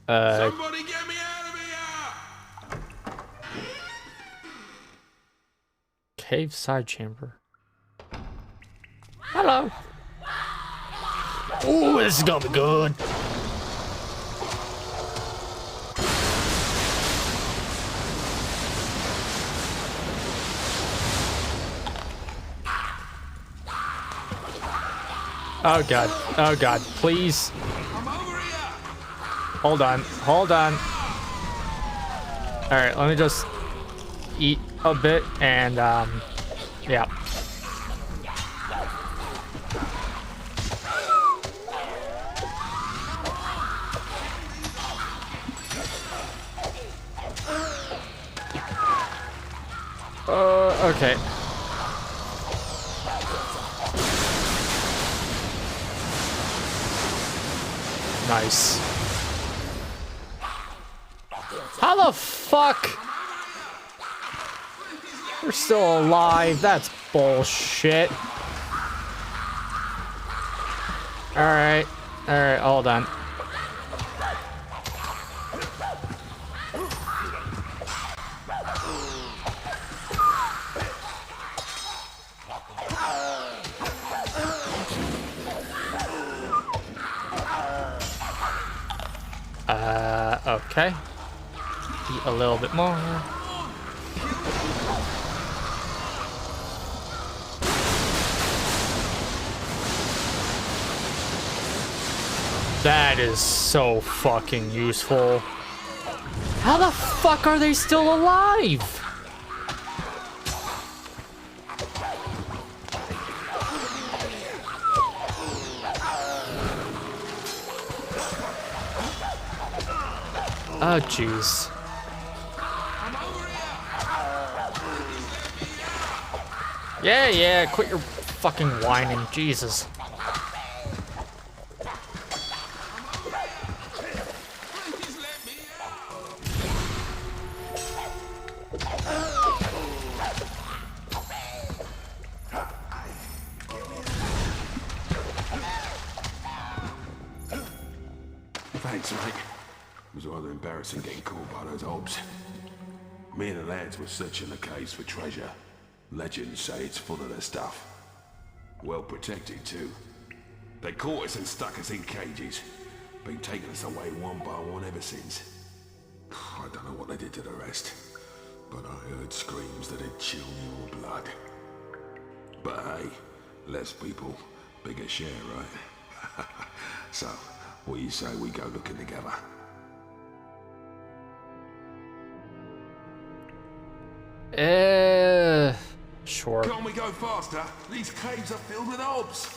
Somebody get me out of here! Cave side chamber. Hello. Oh, this is gonna be good. Oh god. Oh god. Please. Hold on. Hold on. Alright, let me just eat a bit and yeah. Okay. Nice. How the fuck? We're still alive. That's bullshit. Alright. Alright, hold on. Okay. Eat a little bit more. That is so fucking useful. How the fuck are they still alive? Oh, jeez. Yeah, yeah, quit your fucking whining, Jesus. Thanks, mate. It was rather embarrassing getting caught by those obs. Me and the lads were searching the caves for treasure. Legends say it's full of their stuff. Well protected, too. They caught us and stuck us in cages. Been taking us away one by one ever since. I don't know what they did to the rest, but I heard screams that'd chill your blood. But hey, less people, bigger share, right? So, what do you say we go looking together? Sure. Can't we go faster? These caves are filled with obs.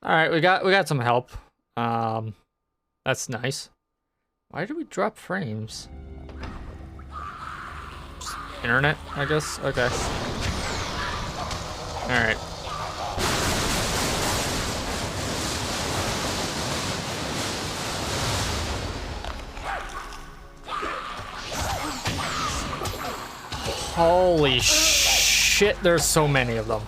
All right, we got some help. That's nice. Why did we drop frames? Just internet, I guess. Okay. All right. Holy shit, there's so many of them.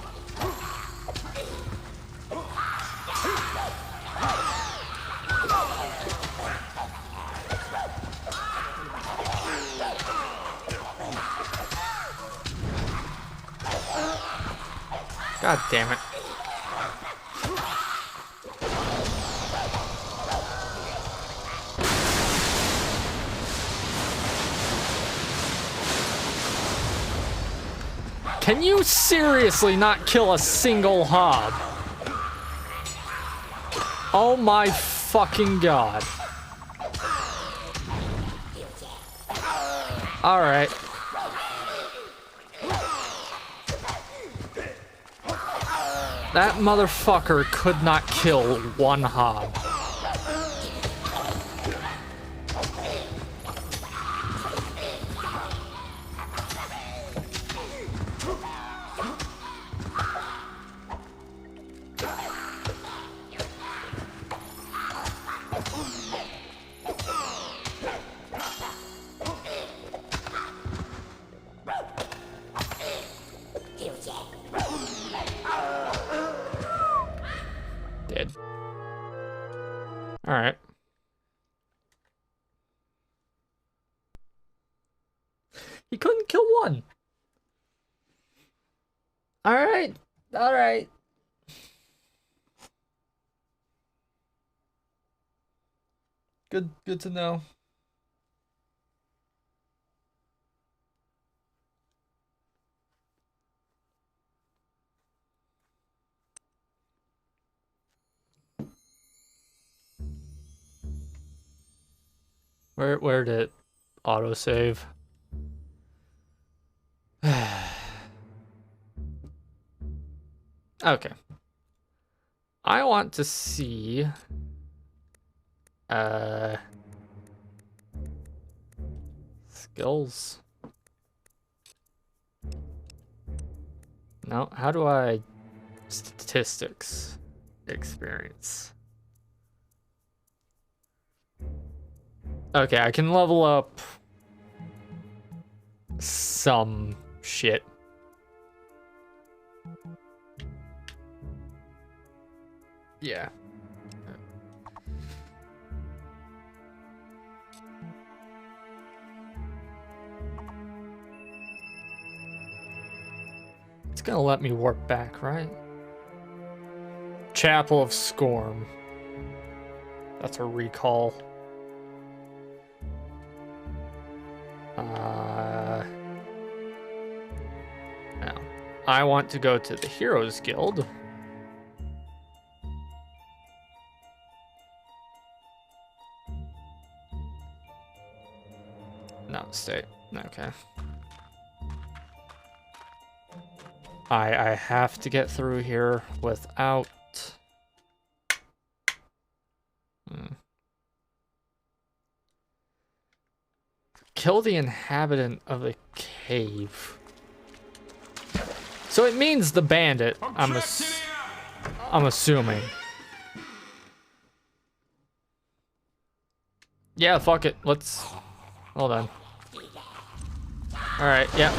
God damn it. Can you seriously not kill a single hob? Oh my fucking god. Alright. That motherfucker could not kill one hob. Dead. Alright. He couldn't kill one. Alright. Alright. Good to know. Where did it autosave? Okay. I want to see skills. No, how do I statistics experience? Okay, I can level up some shit. Yeah. It's gonna let me warp back, right? Chapel of Scorn. That's a recall. Now, I want to go to the Heroes Guild. No, stay. Okay. I have to get through here without... Kill the inhabitant of a cave. So it means the bandit, I'm assuming. Yeah, fuck it. Let's... Hold on. Alright, yeah.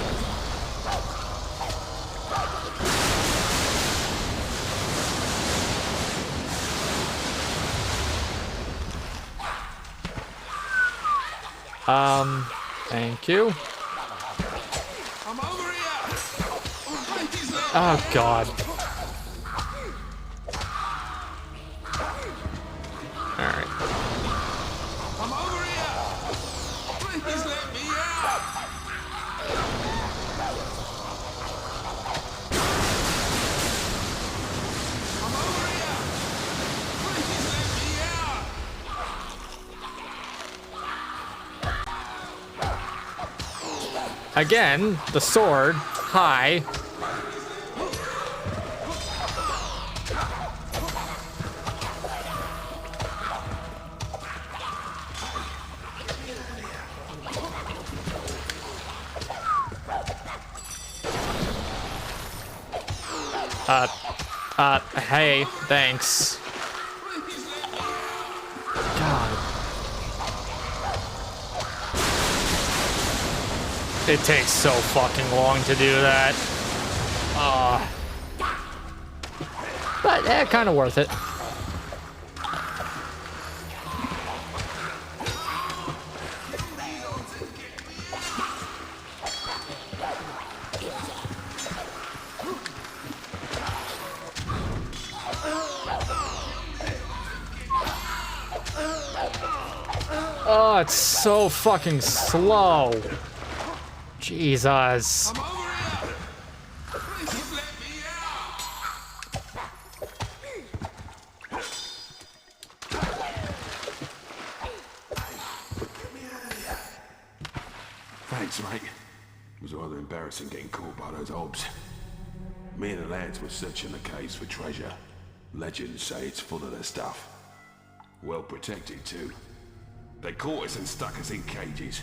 Thank you. Oh, God. Alright. Please let me out! I'm over here! Please let me out! Again, the sword. High. Hey, thanks. God. It takes so fucking long to do that. But, kind of worth it. Oh, it's so fucking slow. Jesus. Thanks, mate. It was rather embarrassing getting caught by those obs. Me and the lads were searching the caves for treasure. Legends say it's full of their stuff. Well protected, too. They caught us and stuck us in cages.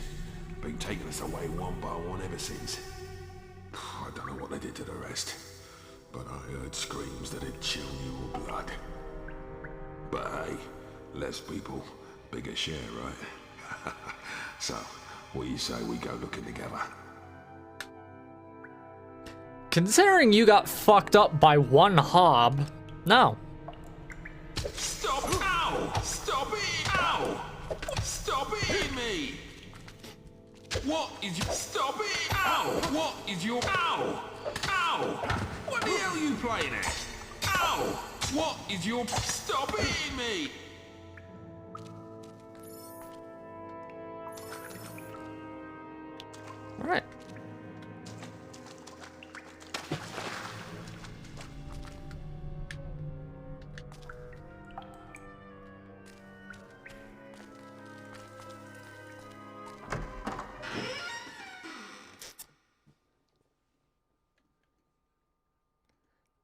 Been taking us away one by one ever since. I don't know what they did to the rest, but I heard screams that'd chill your blood. But hey, less people, bigger share, right? So, what do you say we go looking together? Considering you got fucked up by one hob, no. Stop! Ow! Stop it! Ow! Stop it, me! What is your... Stop it! Ow! What is your... Ow! Ow! What the hell are you playing at? Ow! What is your... Stop it, me! All right.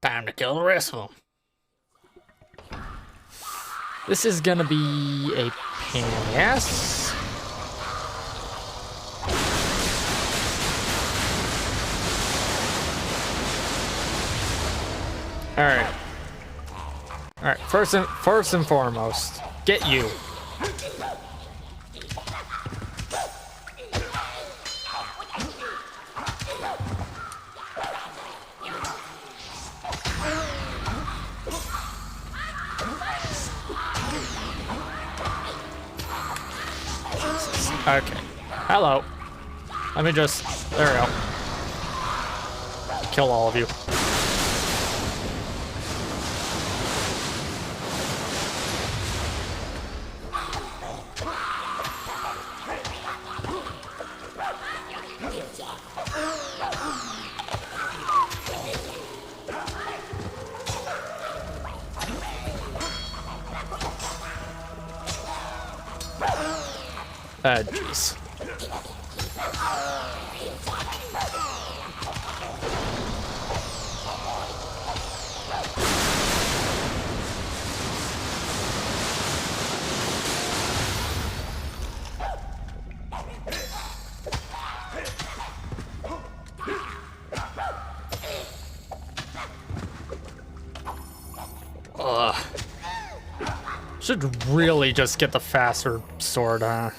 Time to kill the rest of them. This is gonna be a pain in the ass. Alright. Alright, first and foremost, get you. Okay. Hello. Let me just... There we go. Kill all of you. Jeez. Should really just get the faster sword, huh?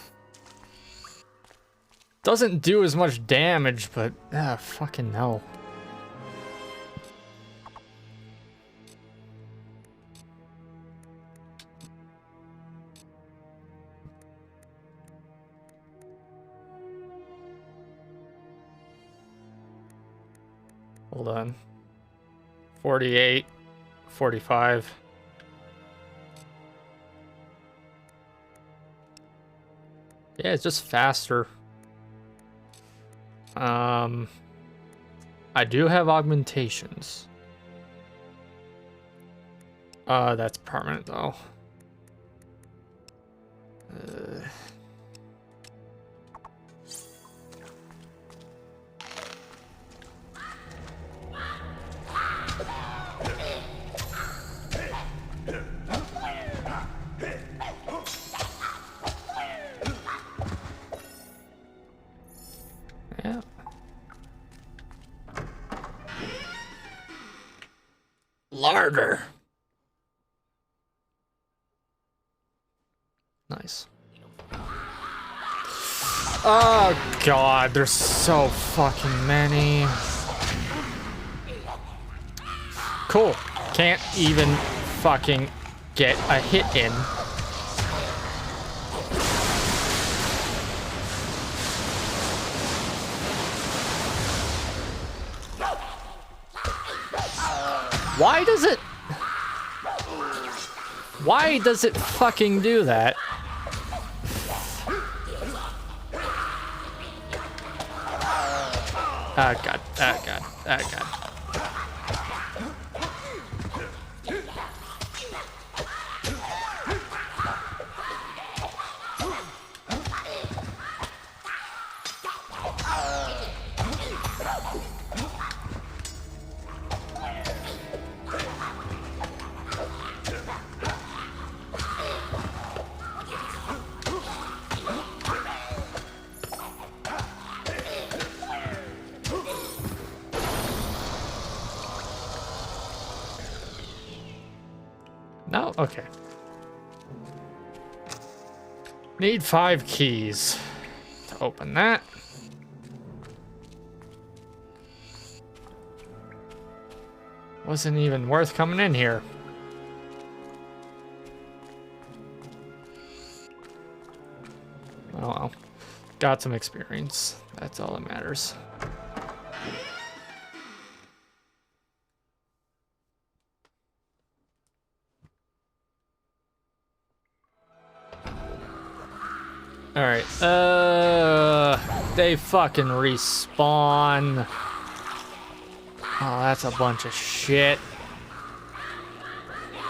Doesn't do as much damage, but fucking no. Hold on. 48, 45. Yeah, it's just faster. I do have augmentations. That's permanent though. Yeah. Larder. Nice. Oh god, there's so fucking many. Cool. Can't even fucking get a hit in. Why does it fucking do that? Oh god, oh god, oh god. No? Okay. Need 5 keys to open that. Wasn't even worth coming in here. Oh well. Got some experience. That's all that matters. Alright, they fucking respawn. Oh, that's a bunch of shit.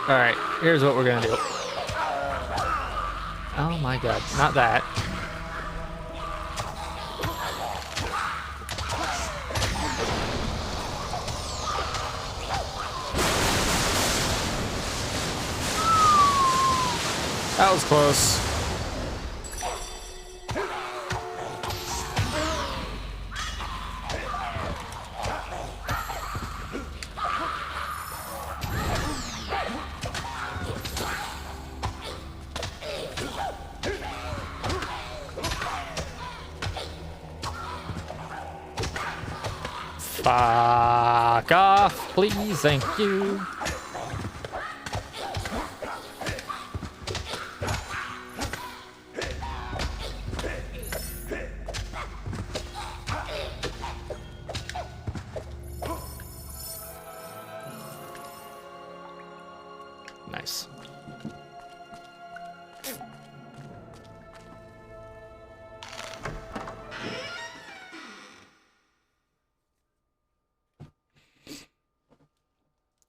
Alright, here's what we're gonna do. Oh my god, not that. That was close. Fuck off, please, thank you. Nice.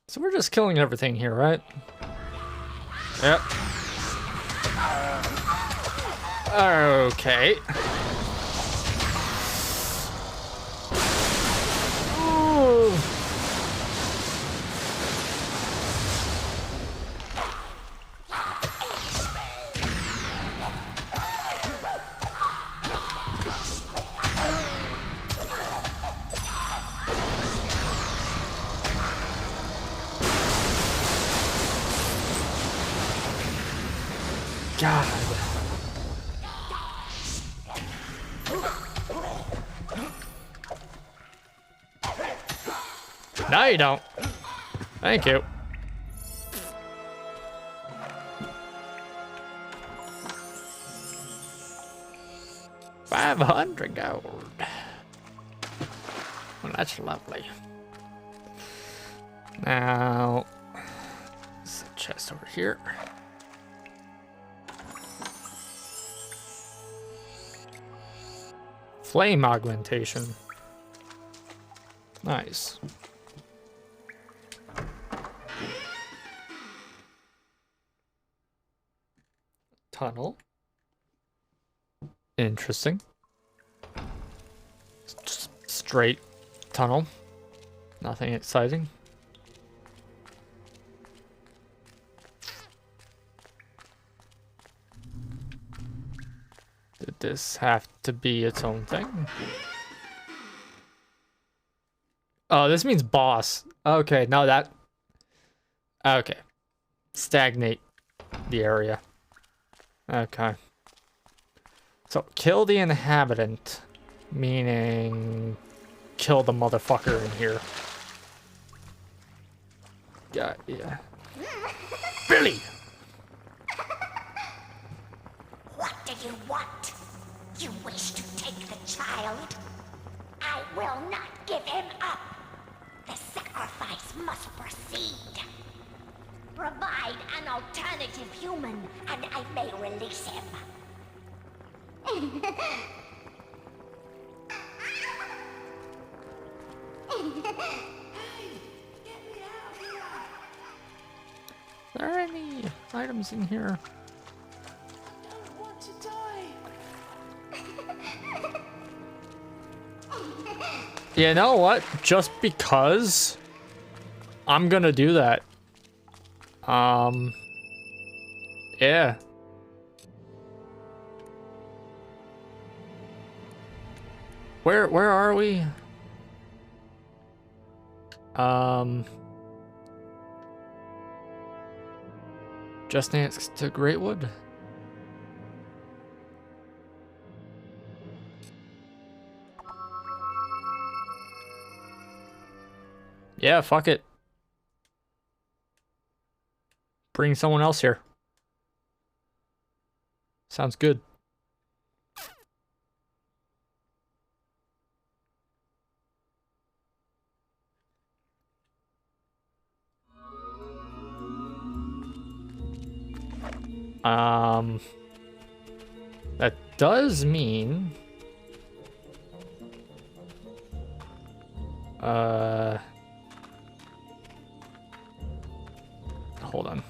So we're just killing everything here, right? Yep. Okay. Ooh. God. No, you don't. Thank you. $500 gold. Well, that's lovely. Now, there's a chest over here. Flame augmentation. Nice. Tunnel. Interesting. Just straight tunnel. Nothing exciting. Did this have to be its own thing? Oh, this means boss. Okay, no, that... Okay. Stagnate the area. Okay. So, kill the inhabitant. Meaning... kill the motherfucker in here. Yeah. Billy! What do you want? You wish to take the child? I will not give him up. The sacrifice must proceed. Provide an alternative human, and I may release him. Are there any items in here? Want to die? You know what? Just because I'm gonna do that. Yeah. Where are we? Just next to Greatwood. Yeah, fuck it. Bring someone else here. Sounds good. That does mean hold on.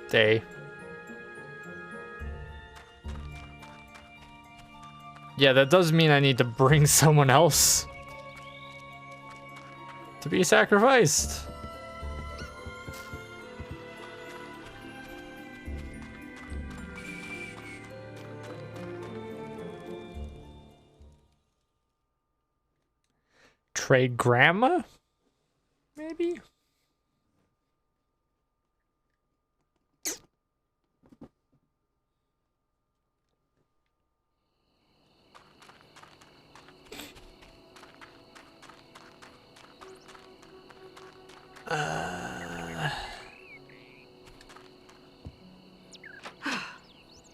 Stay. Yeah, that does mean I need to bring someone else to be sacrificed. Trade grandma? Maybe?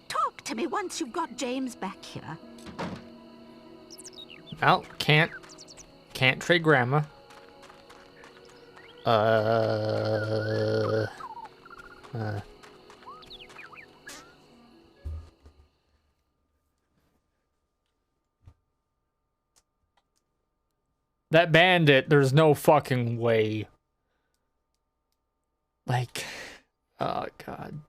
Talk to me once you've got James back here. Well, can't trade grandma. That bandit, there's no fucking way. Like, oh god.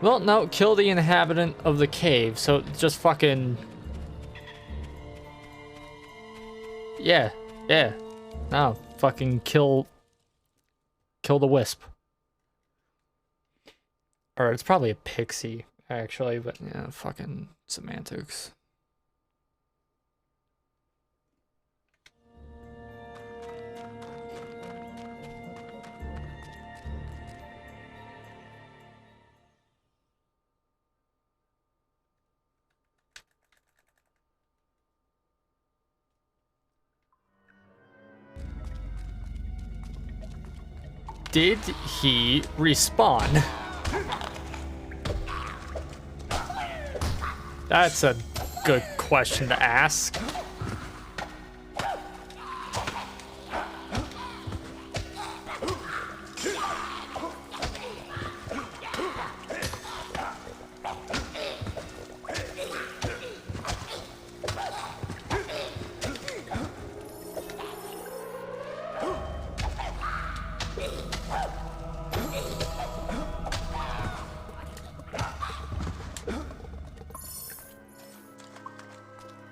Well, no, kill the inhabitant of the cave, so just fucking... Yeah. No, fucking kill the wisp. Or it's probably a pixie, actually, but yeah, fucking semantics. Did he respawn? That's a good question to ask.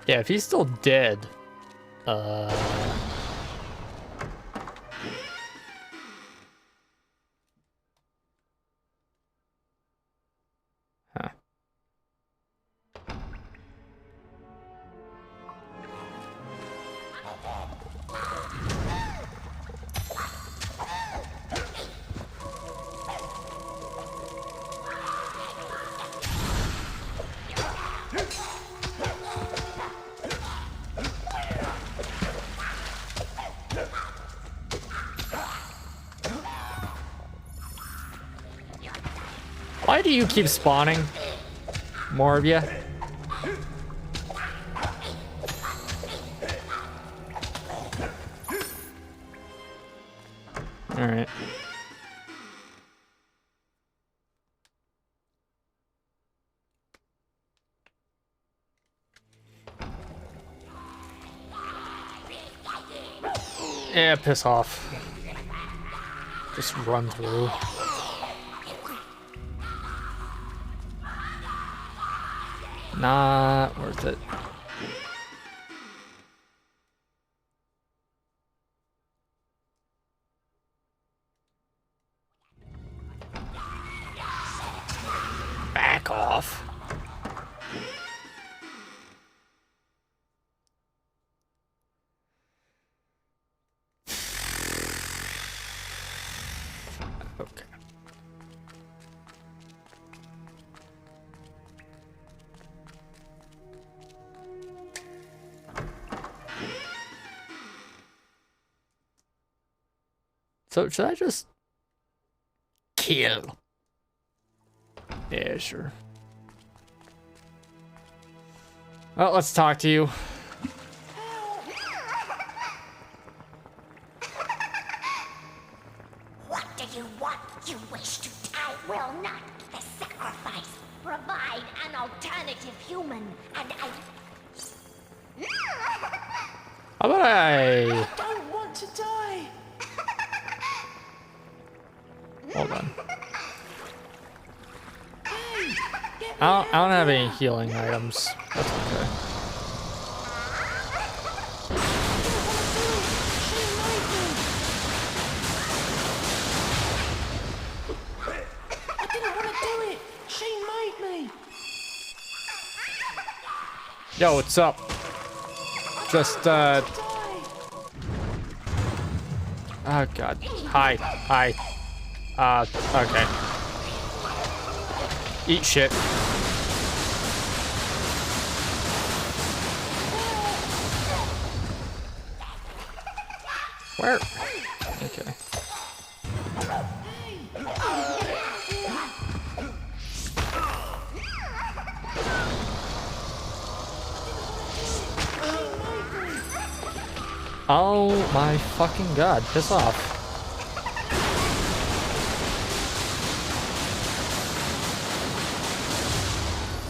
Yeah, if he's still dead, Huh. Why do you keep spawning? More of you? Alright. Yeah, piss off. Just run through. Not worth it. Back off. Okay. So should I just kill? Yeah, sure. Well, let's talk to you. What do you want? You wish to die? Will not. The sacrifice. Provide an alternative human, and I... How about I... don't want to die. Hold on. I don't have any healing items. That's okay. I didn't want to do it. She made me. Yo, what's up? Just, oh, God. Hi. Hi. Okay. Eat shit. Where? Okay. Oh my fucking God, piss off.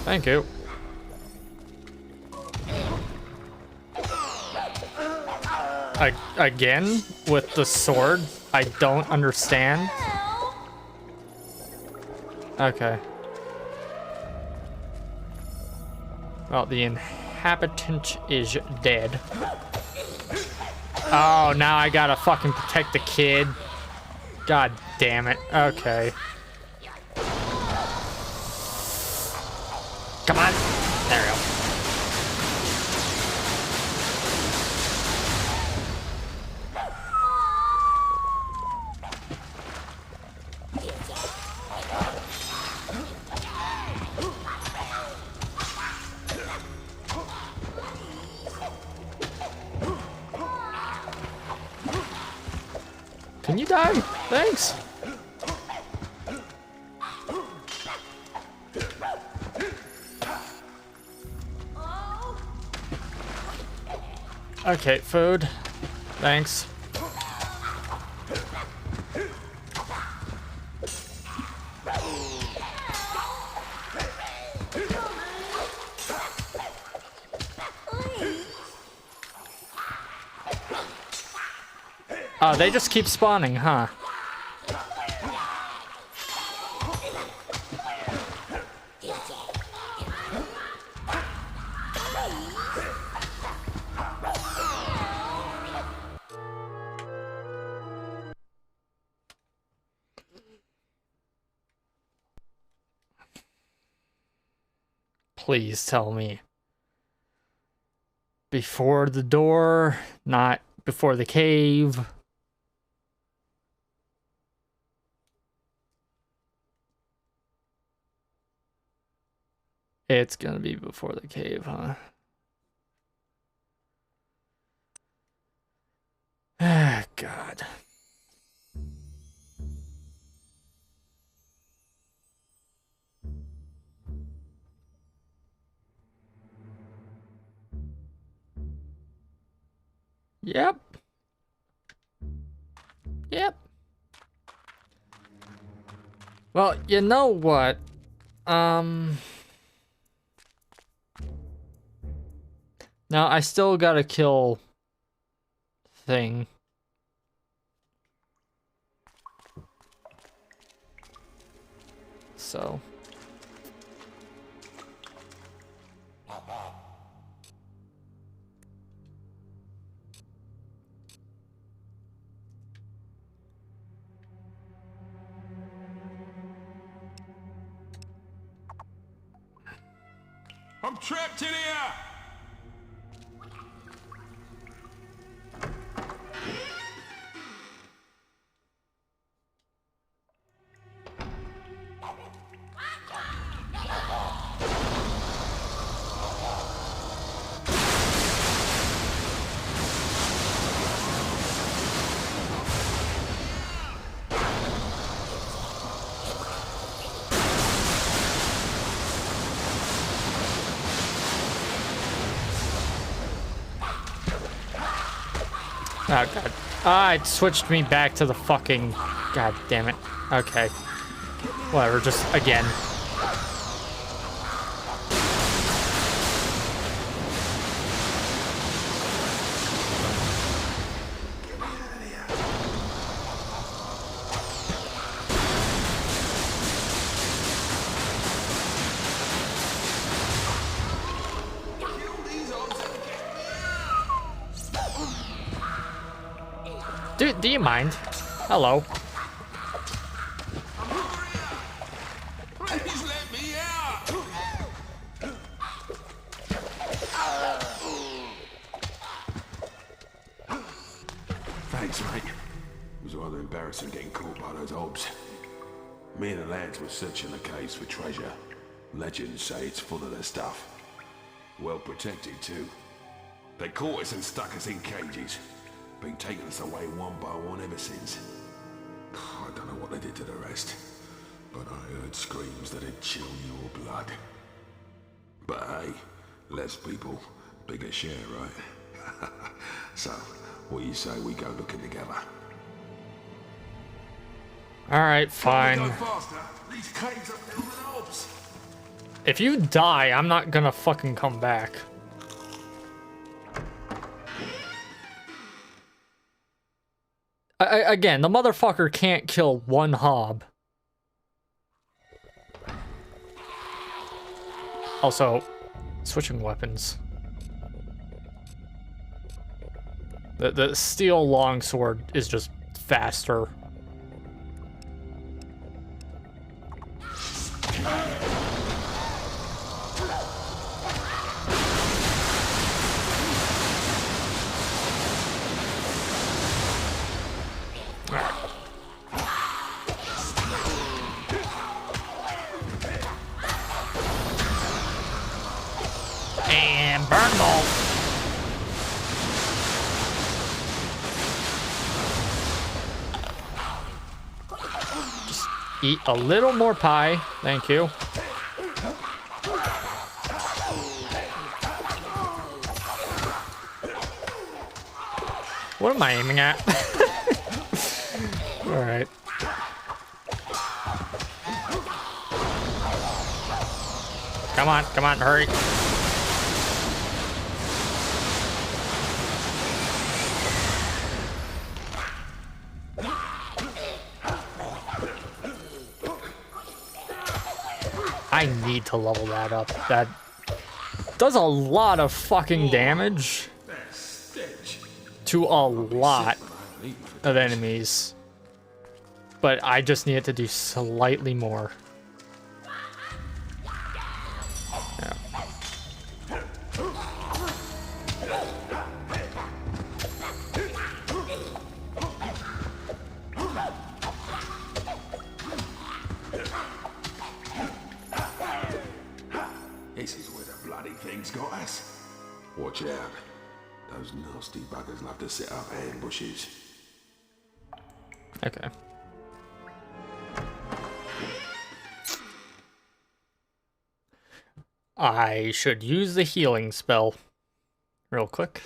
Thank you. Again? With the sword? I don't understand. Okay. Well, the inhabitant is dead. Oh, now I gotta fucking protect the kid. God damn it. Okay. Come on. There we go. Can you die? Thanks. Okay, food. Thanks. Oh, they just keep spawning, huh? Please tell me. Before the door, not before the cave. It's gonna be before the cave, huh? Ah, God. Yep. Yep. Well, you know what? Now I still gotta kill thing. so. I'm trapped in here! Oh god. Ah, it switched me back to the fucking... God damn it. Okay. Whatever, just again. Do you mind? Hello. Please let me out! Thanks, mate. It was rather embarrassing getting caught by those obs. Me and the lads were searching the caves for treasure. Legends say it's full of their stuff. Well protected, too. They caught us and stuck us in cages. Been taking us away one by one ever since. I don't know what they did to the rest, but I heard screams that'd chill your blood. But hey, less people, bigger share, right? So, what do you say we go looking together? Alright, fine. Go faster. These caves are filled with obs. If you die, I'm not gonna fucking come back. Again, the motherfucker can't kill one hob. Also, switching weapons. The steel longsword is just faster. And burn them all. Just eat a little more pie. Thank you. What am I aiming at? All right. Come on, hurry. I need to level that up. That does a lot of fucking damage to a lot of enemies. But I just need it to do slightly more. Yeah. This is where the bloody thing's got us. Watch out. Those nasty buggers love to set up ambushes. Okay. I should use the healing spell real quick.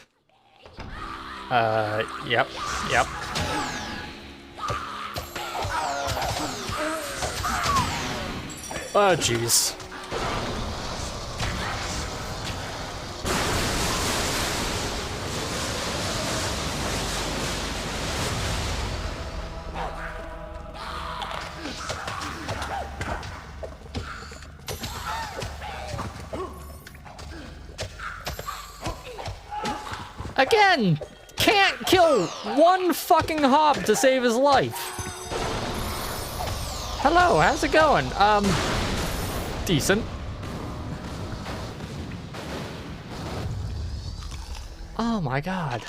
Yep. Oh, jeez. Again! Can't kill one fucking hob to save his life. Hello, how's it going? Decent. Oh my god.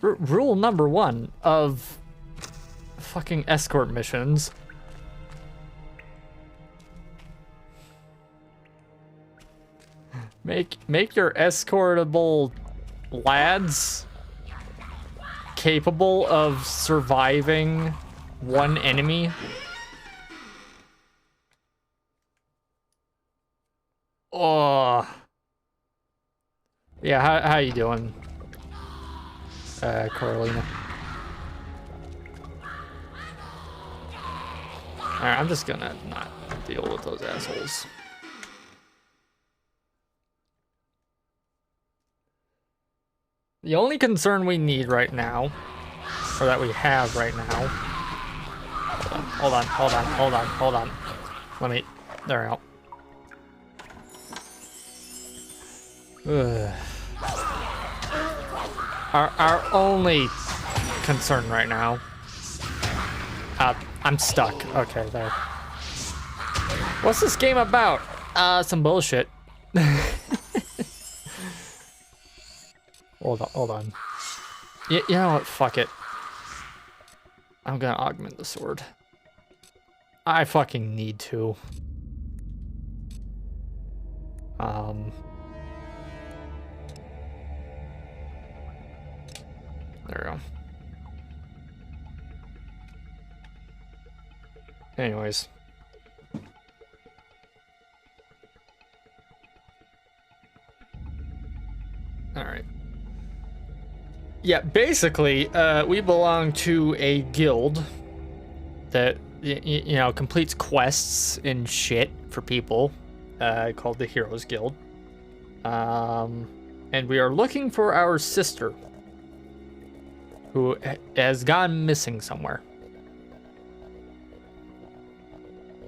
Rule number 1 of fucking escort missions. Make your escortable lads capable of surviving one enemy. Oh. Yeah, how you doing? Carolina. Alright, I'm just gonna not deal with those assholes. The only concern we need right now, or that we have right now. Hold on. Let me, there we go. Our only concern right now. I'm stuck. Okay, there. What's this game about? Some bullshit. Hold on. You know what? Fuck it. I'm gonna augment the sword. I fucking need to. There we go. Anyways. Alright. Yeah, basically, we belong to a guild that, you know, completes quests and shit for people, called the Heroes Guild. And we are looking for our sister, who has gone missing somewhere.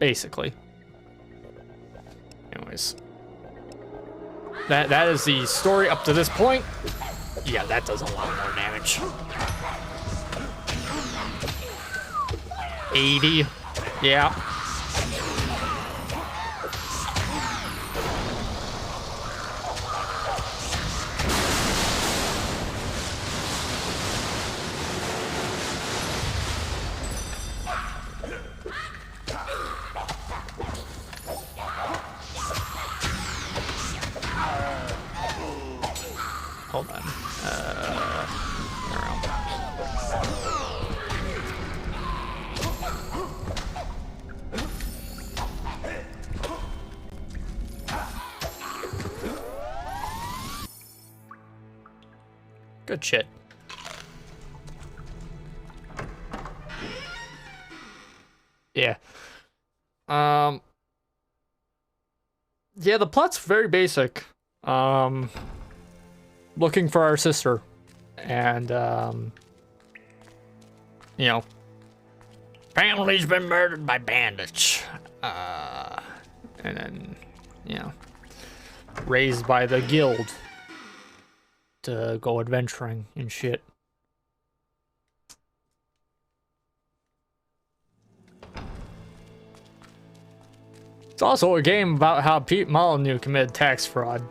Basically. Anyways. That is the story up to this point. Yeah, that does a lot more damage. 80. Yeah. Hold on. Good shit. Yeah. Yeah, the plot's very basic. Looking for our sister, and you know, family's been murdered by bandits, and then, you know, raised by the guild to go adventuring and shit. It's also a game about how Pete Molyneux committed tax fraud.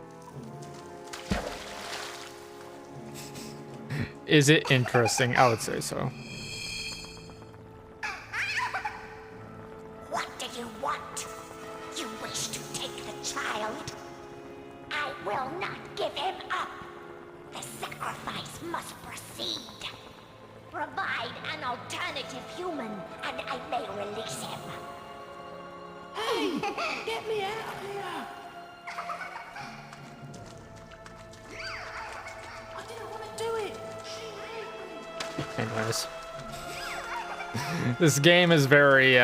Is it interesting? I would say so. What do you want? You wish to take the child? I will not give him up. The sacrifice must proceed. Provide an alternative human, and I may release him. Hey, get me out of here! I didn't want to do it. Anyways. This game is very,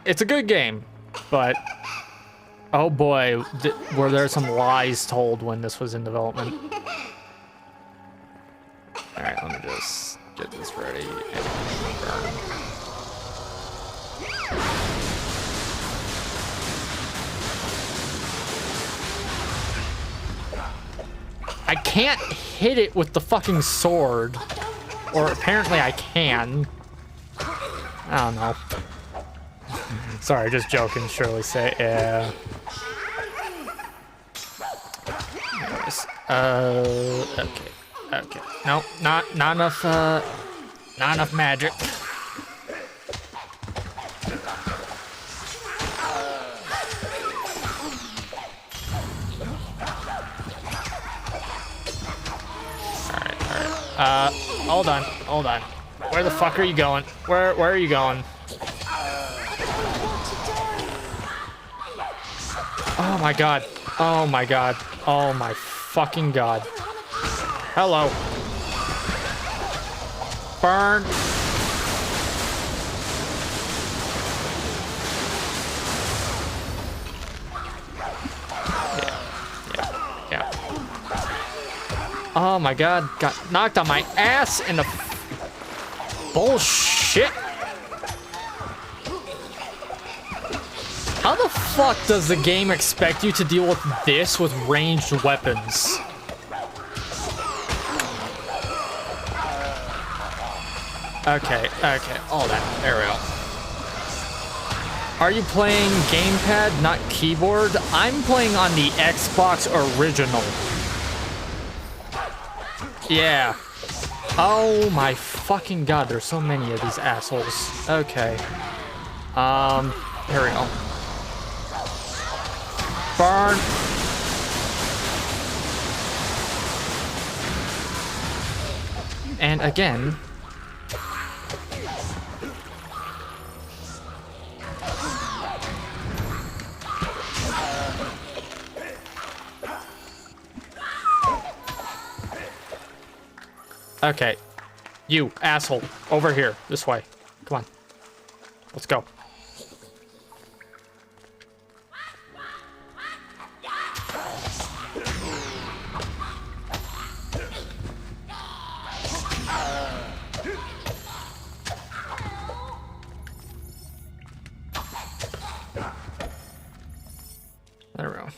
it's a good game, but oh boy, were there some lies told when this was in development. Alright, let me just get this ready and burn. can't hit it with the fucking sword. Or apparently I can. I don't know. Sorry, just joking, Shirley say, yeah. Anyways, okay. Okay. No, not enough, not enough magic. Alright. Hold on. Where the fuck are you going? Where are you going? Oh my god. Oh my god. Oh my fucking god. Hello. Burn. Yeah. Oh my god. Got knocked on my ass in the bullshit. How the fuck does the game expect you to deal with this with ranged weapons? Okay, all that. There we go. Are you playing gamepad, not keyboard? I'm playing on the Xbox original. Yeah. Oh my fucking god, there's so many of these assholes. Okay. Here we go. Burn. And again. Okay. You, asshole. Over here. This way. Come on. Let's go. There we go.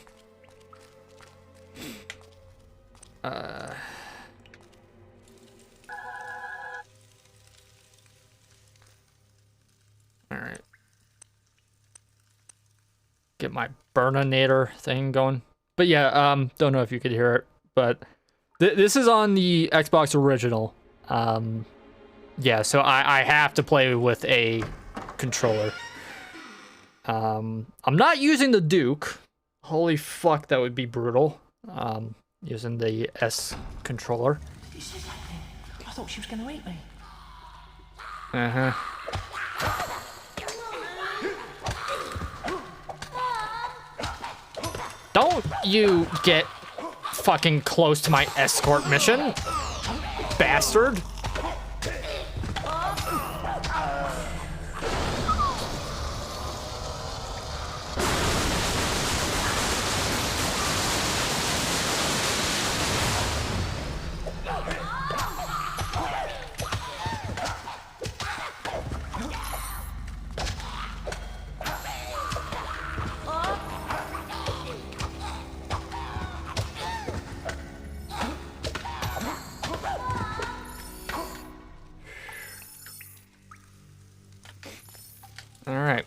Alright. Get my burninator thing going. But yeah, don't know if you could hear it, but this is on the Xbox original. Yeah, so I have to play with a controller. I'm not using the Duke. Holy fuck, that would be brutal. Using the S controller. You said that thing. I thought she was gonna eat me. Uh-huh. Don't you get fucking close to my escort mission, bastard. All right.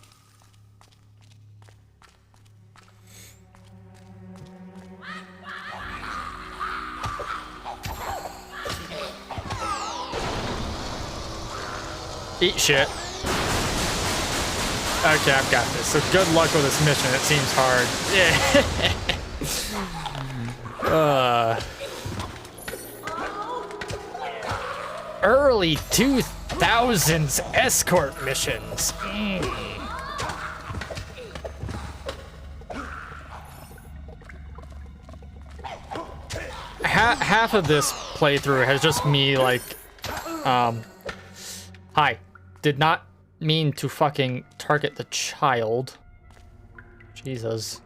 Eat shit. Okay, I've got this. So good luck with this mission. It seems hard. Yeah. Early 2000s escort missions. Half of this playthrough has just me like, hi, did not mean to fucking target the child. Jesus.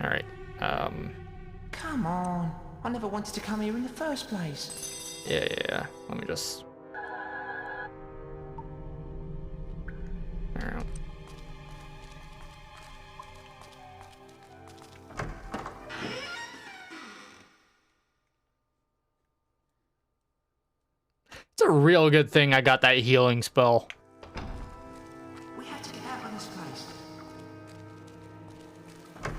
All right. Come on. I never wanted to come here in the first place. Yeah. Let me just. All right. a real good thing I got that healing spell. We have to get out of this place.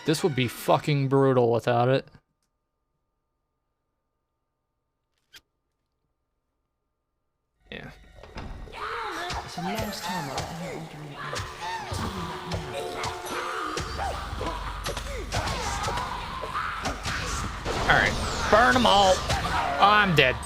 This would be fucking brutal without it. Yeah. It's the last time I'll let anyone do it. I'll tell you that now. Alright. Burn them all. Oh, I'm dead.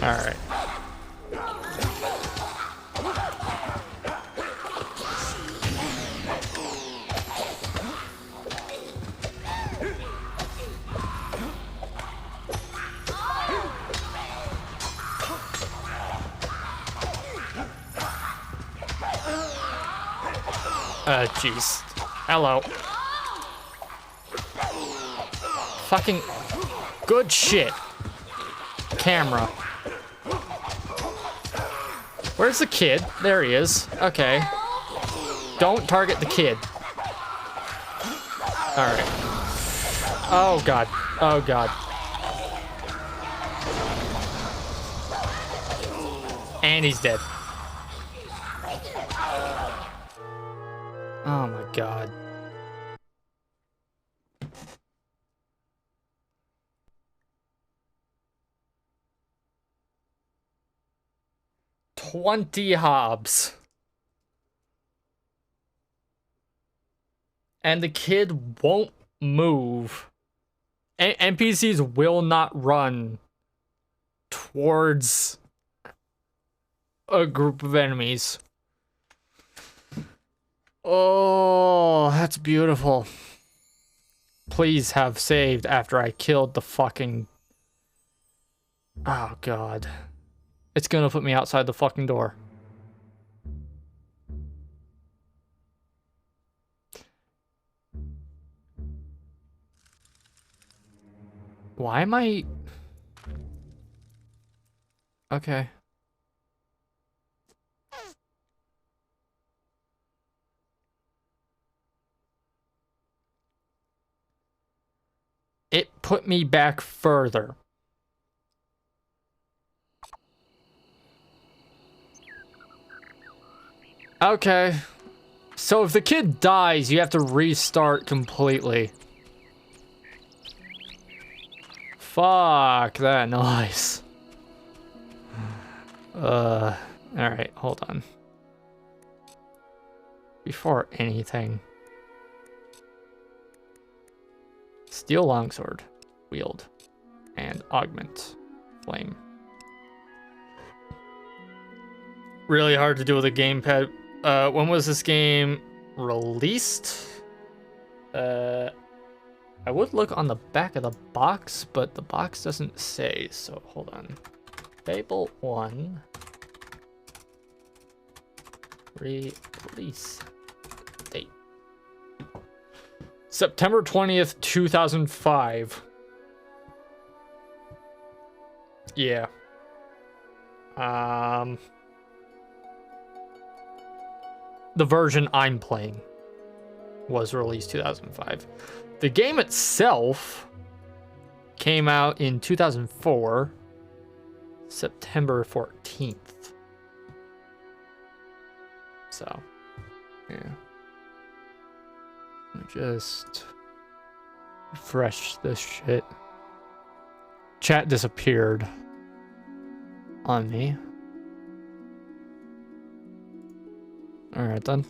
Alright. Jeez. Hello. Fucking good shit. Camera. Where's the kid? There he is. Okay. Don't target the kid. Alright. Oh god. Oh god. And he's dead. Oh my god. $20 hobs. And the kid won't move. NPCs will not run towards a group of enemies. Oh, that's beautiful. Please have saved after I killed the fucking... Oh, God. It's gonna put me outside the fucking door. Why am I... Okay. It put me back further. Okay. So if the kid dies, you have to restart completely. Fuck that noise. Alright, hold on. Before anything. Steel longsword. Wield. And augment. Flame. Really hard to do with a gamepad. When was this game released? I would look on the back of the box, but the box doesn't say, so hold on. Fable 1. Release date. September 20th, 2005. Yeah. The version I'm playing was released 2005. The game itself came out in 2004, September 14th. So, yeah. Let me just refresh this shit. Chat disappeared on me. Alright then.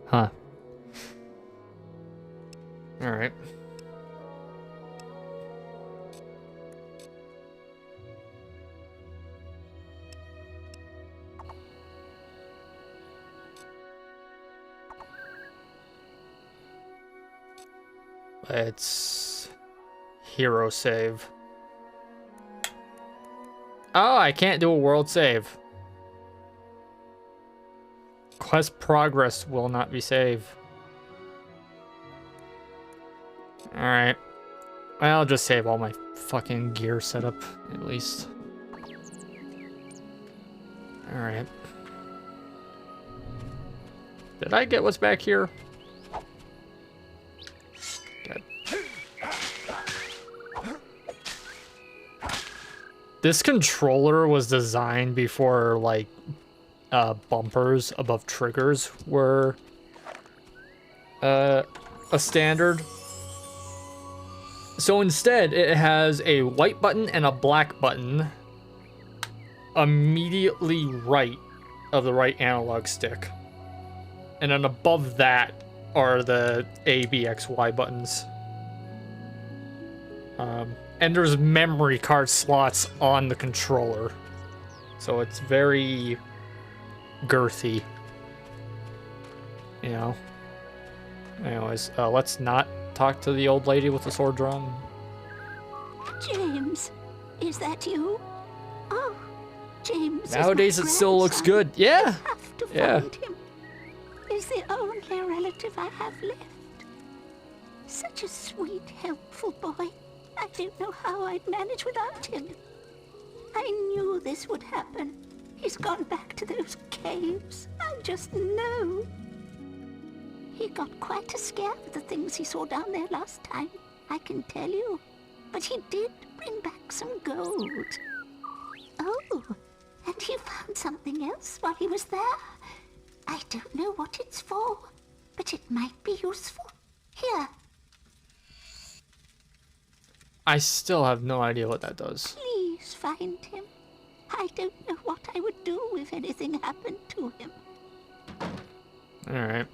Huh. Alright. Let's hero save. Oh, I can't do a world save. Quest progress will not be saved. Alright. I'll just save all my fucking gear setup, at least. Alright. Did I get what's back here? Good. This controller was designed before, like, bumpers above triggers were a standard. So instead, it has a white button and a black button immediately right of the right analog stick. And then above that are the A, B, X, Y buttons. And there's memory card slots on the controller. So it's very girthy. You know? Anyways, let's not talk to the old lady with the sword drawn. James, is that you? Oh, James. Nowadays it still looks good. Yeah. I have to Yeah. find him. He's the only relative I have left. Such a sweet, helpful boy. I don't know how I'd manage without him. I knew this would happen. He's gone back to those caves. I just know. He got quite a scare with the things he saw down there last time, I can tell you. But he did bring back some gold. Oh, and he found something else while he was there. I don't know what it's for, but it might be useful. Here. I still have no idea what that does. Please find him. I don't know what I would do if anything happened to him. Alright.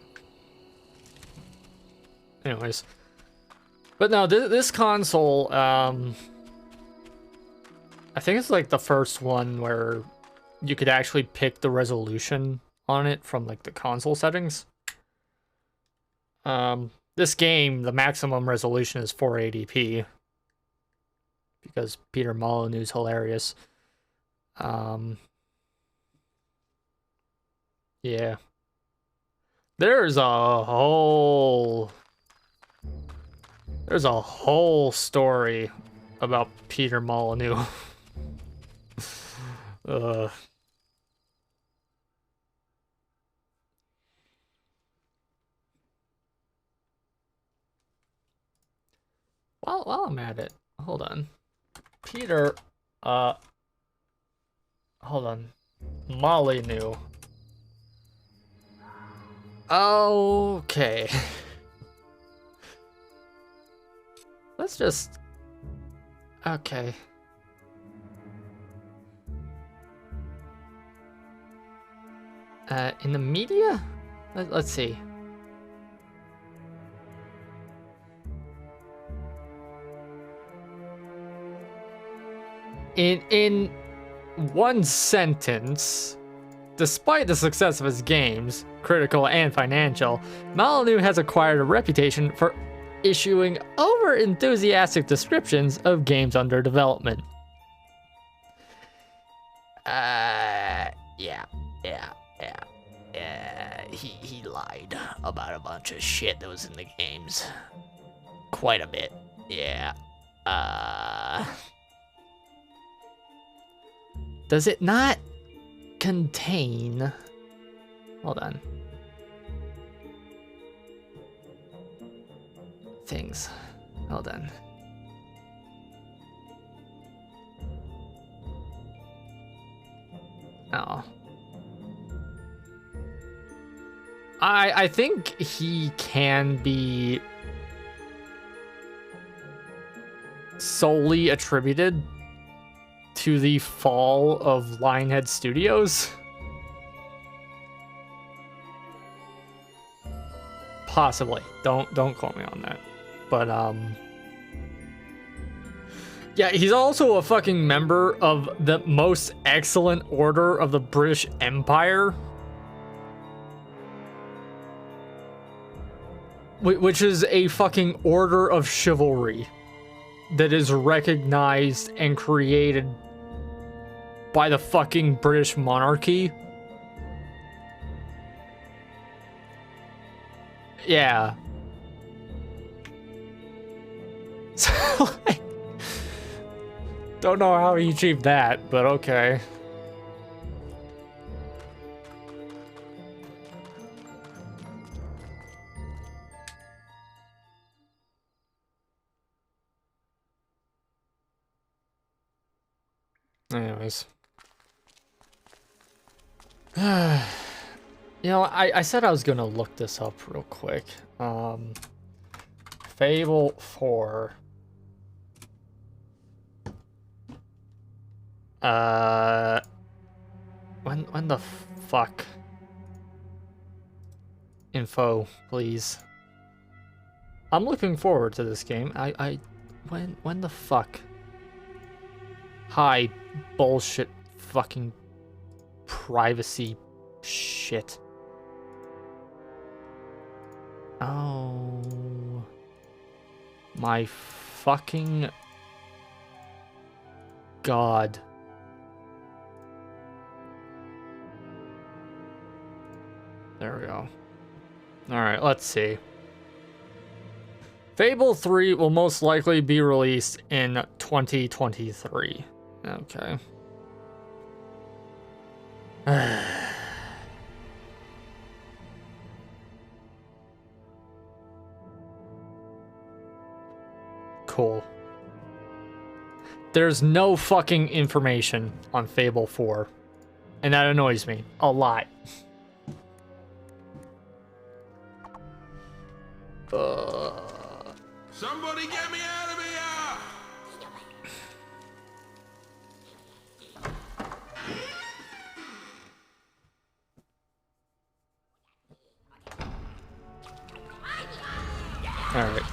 Anyways. But no, this console, I think it's like the first one where you could actually pick the resolution on it from like the console settings. This game, the maximum resolution is 480p. Because Peter Molyneux's hilarious. Yeah. There's a whole story about Peter Molyneux. While I'm at it, hold on. Peter, hold on. Molyneux. Okay. Let's just... Okay. In the media? Let's see. In one sentence, despite the success of his games, critical and financial, Molyneux has acquired a reputation for issuing over-enthusiastic descriptions of games under development. He lied about a bunch of shit that was in the games. Quite a bit. Yeah. Does it not contain... Hold on. Things. Hold on. Oh. I think he can be solely attributed to the fall of Lionhead Studios. Possibly. Don't quote me on that. But yeah, he's also a fucking member of the most excellent order of the British Empire, which is a fucking order of chivalry that is recognized and created by the fucking British monarchy. Yeah. So, like, don't know how he achieved that, but okay. Anyways. You know, I said I was gonna look this up real quick. Fable 4. When the fuck? Info, please. I'm looking forward to this game. When the fuck? Hi, bullshit fucking privacy shit. Oh my fucking god. There we go. Alright, let's see. Fable 3 will most likely be released in 2023. Okay. Cool. There's no fucking information on Fable 4. And that annoys me a lot. Somebody get me out of here! All right.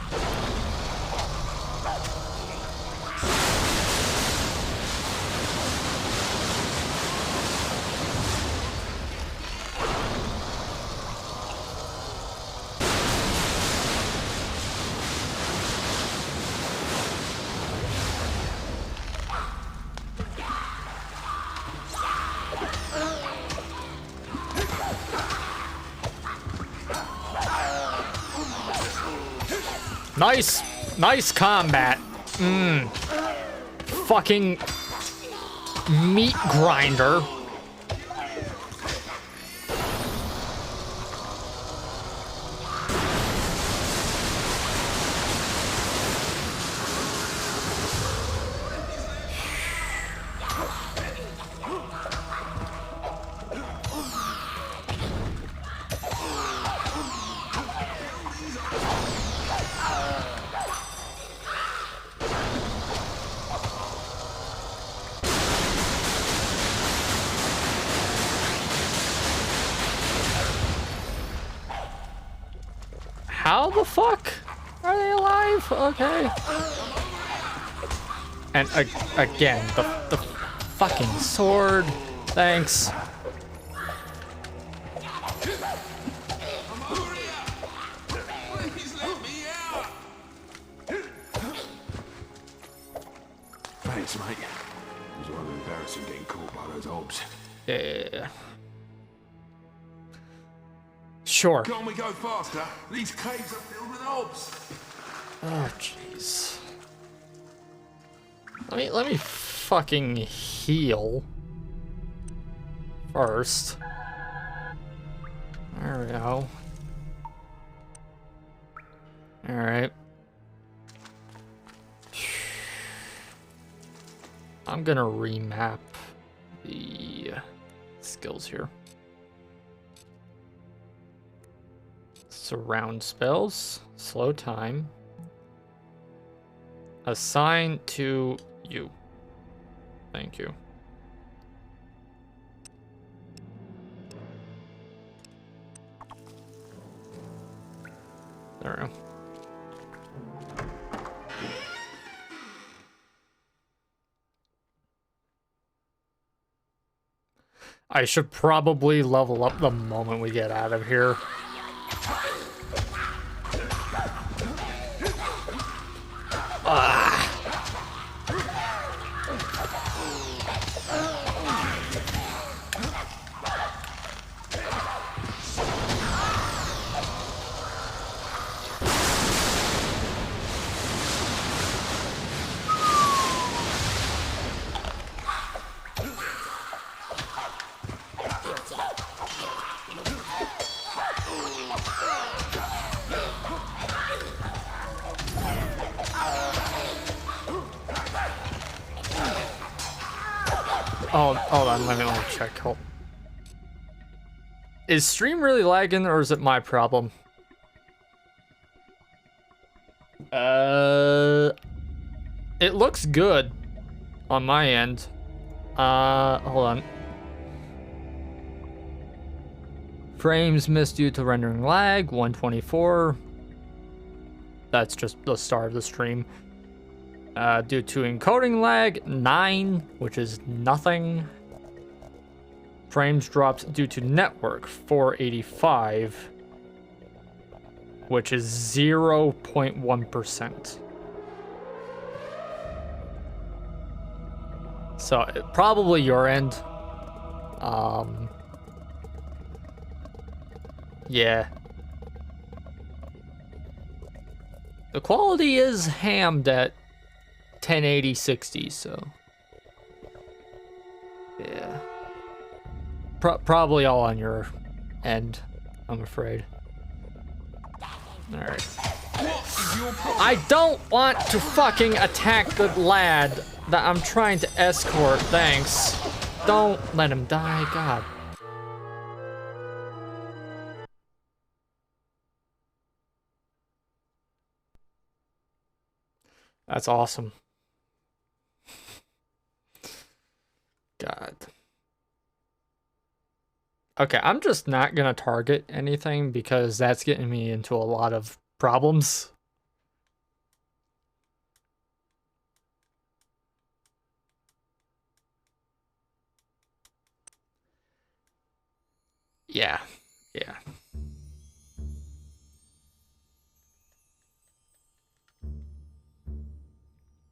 Nice combat. Fucking meat grinder. How the fuck are they alive? Okay. And again, the fucking sword. Thanks. Thanks, mate. It was rather embarrassing getting caught by those obs. Yeah. Sure. Can't we go faster? These caves are filled with obs. Oh, jeez. Let me fucking heal first. There we go. All right. I'm gonna remap the skills here. Surround spells, slow time, assign to you. Thank you. There we go. I should probably level up the moment we get out of here. Oh, hold on, let me check. Hold. Is stream really lagging, or is it my problem? It looks good on my end. Hold on. Frames missed due to rendering lag, 124. That's just the start of the stream. Due to encoding lag, 9, which is nothing. Frames dropped due to network, 485, which is 0.1%. So probably your end. Yeah. The quality is hammed at 1080 60, so yeah. Probably all on your end, I'm afraid. Alright. I don't want to fucking attack the lad that I'm trying to escort, thanks. Don't let him die, God. That's awesome. God. Okay, I'm just not gonna target anything because that's getting me into a lot of problems. Yeah, yeah.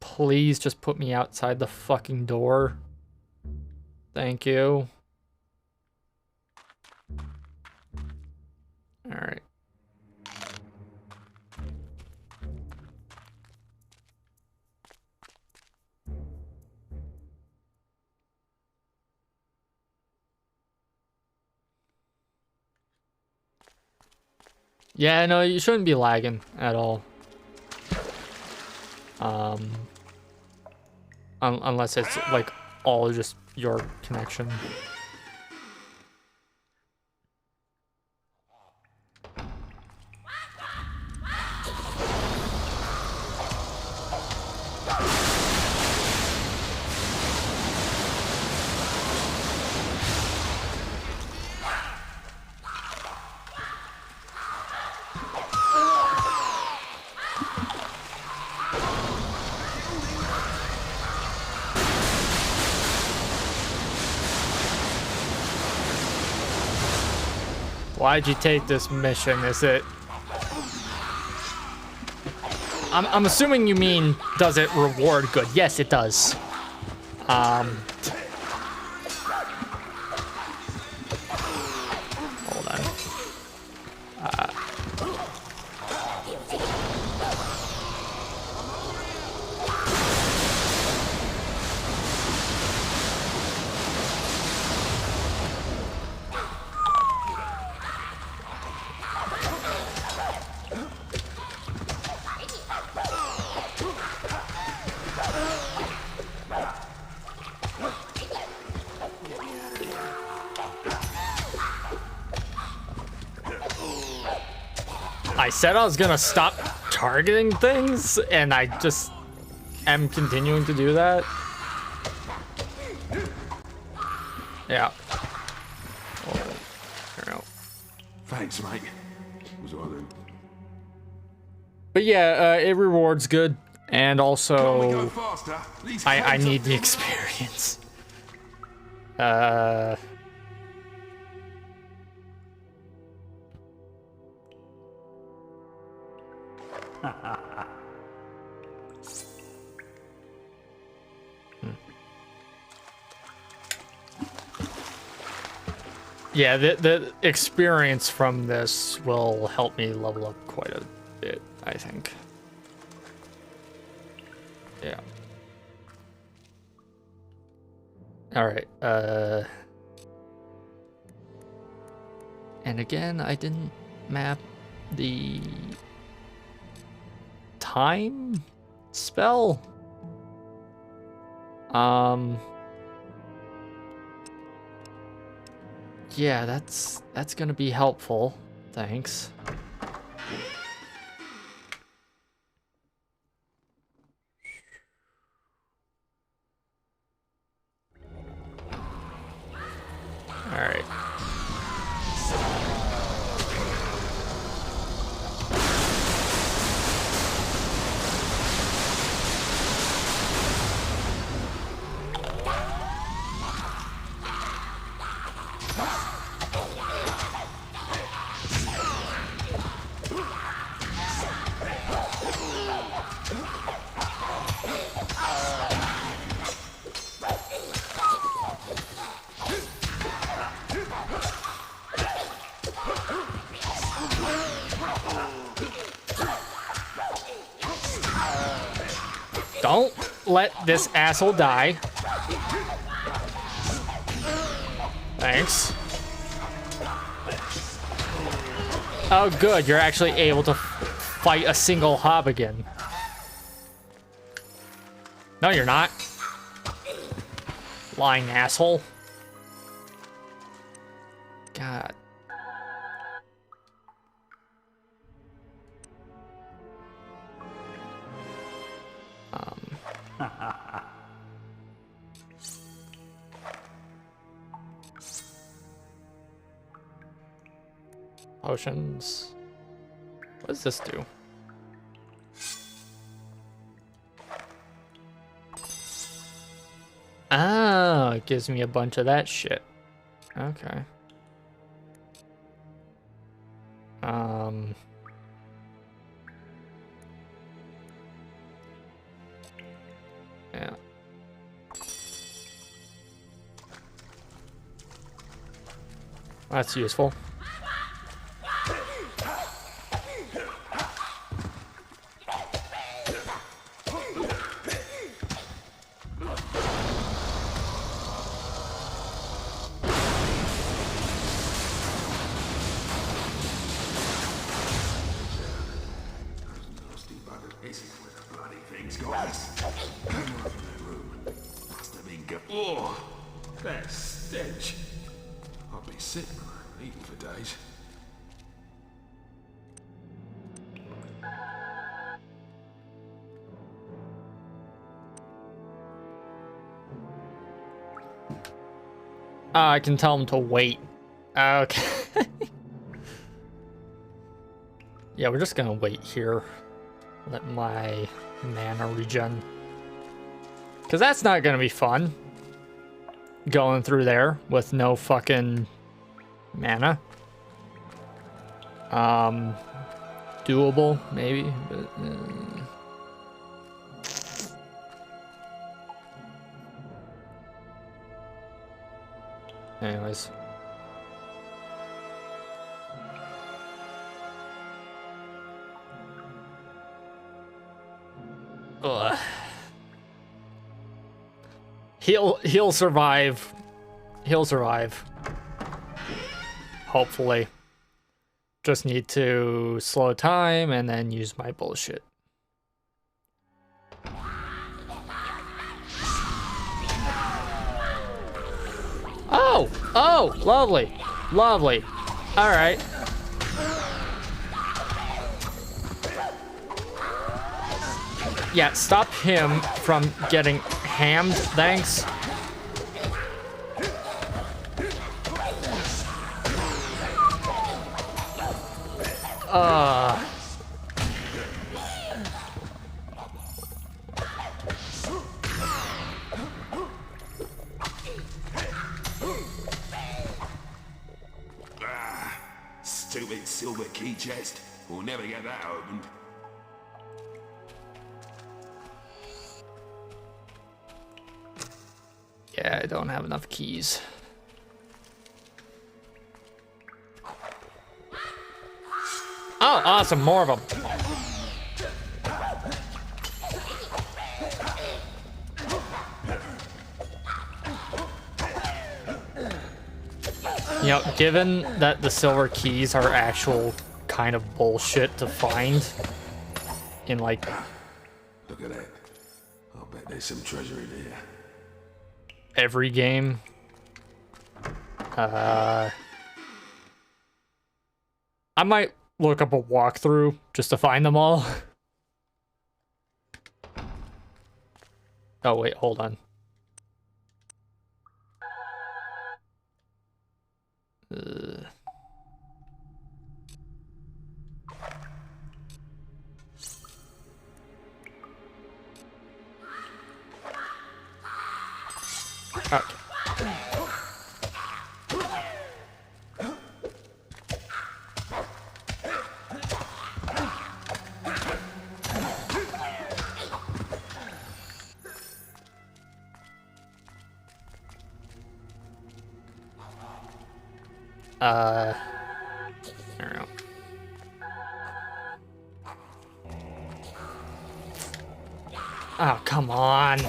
Please just put me outside the fucking door. Thank you. All right. Yeah, no, you shouldn't be lagging at all. Unless it's like all just your connection. Why'd you take this mission? Is it... I'm assuming you mean, does it reward good? Yes, it does. Hold on. I said I was gonna stop targeting things, and I just am continuing to do that. Yeah. Oh, there we go. Thanks, mate. Was all then. But yeah, it rewards good, and also I need the experience. Yeah, the experience from this will help me level up quite a bit, I think. Yeah. All right. And again, I didn't map the time spell. Yeah, that's gonna be helpful. Thanks. All right. Don't let this asshole die. Thanks. Oh, good. You're actually able to fight a single hob again. No, you're not. Lying asshole. God. Potions. What does this do? Oh, it gives me a bunch of that shit. Okay. Yeah. That's useful. Oh, that stench. I'll be sick, eating for days. I can tell him to wait. Okay. Yeah, we're just gonna wait here. Let my mana regen. Because that's not gonna be fun. Going through there with no fucking mana. Doable, maybe, but... Anyways. Ugh. He'll survive. He'll survive. Hopefully. Just need to slow time and then use my bullshit. Oh! Oh! Lovely. Lovely. Alright. Yeah, stop him from getting hammed, thanks. Stupid silver key chest. We'll never get that opened. Yeah, I don't have enough keys. Oh, awesome, more of them. You know, given that the silver keys are actual kind of bullshit to find in, like... Look at that. I'll bet there's some treasure in here. Every game, I might look up a walkthrough just to find them all. Oh, wait, hold on. Okay. I don't know. Oh, come on.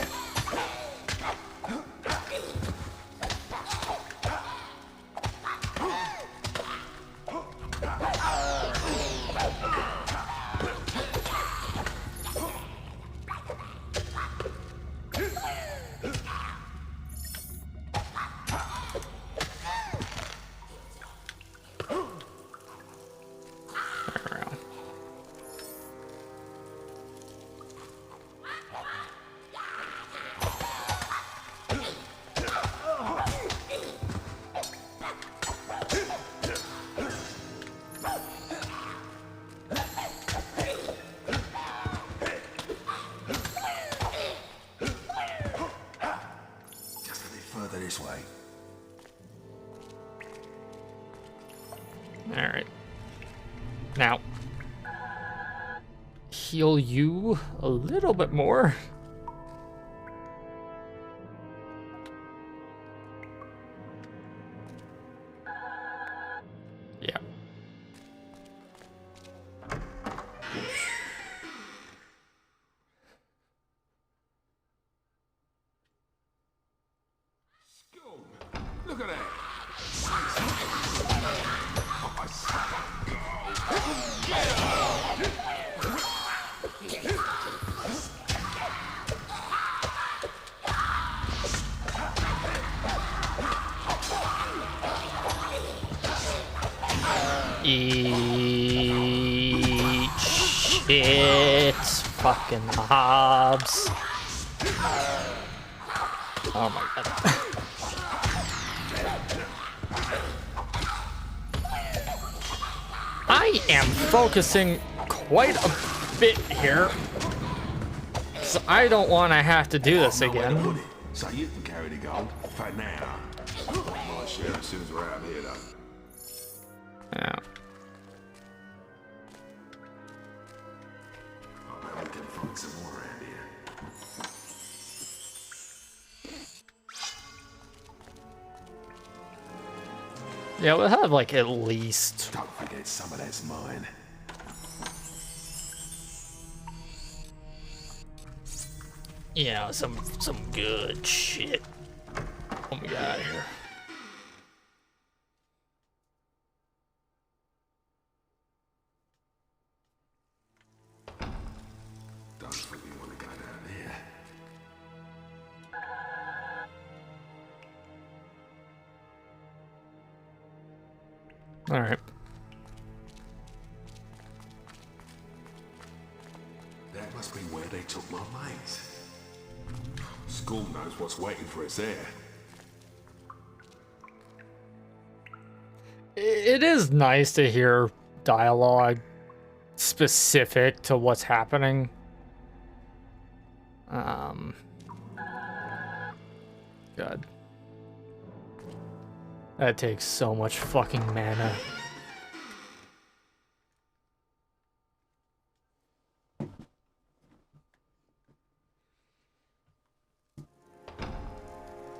This way. Alright. Now, heal you a little bit more. Yeah. Look at that. Eat shit, fucking mobs. Oh my god. I am focusing quite a bit here, so I don't want to have to do this again. So you can carry the gold for now. My share as soon as we're out here, though. Yeah. I bet we can find some more around here. Yeah, we'll have like at least. Don't forget some of that's mine. Yeah, some good shit. Oh my god, here. Don't think we want to go down there. All right. That must be where they took my mates. School knows what's waiting for us there. It is nice to hear dialogue specific to what's happening. God. That takes so much fucking mana.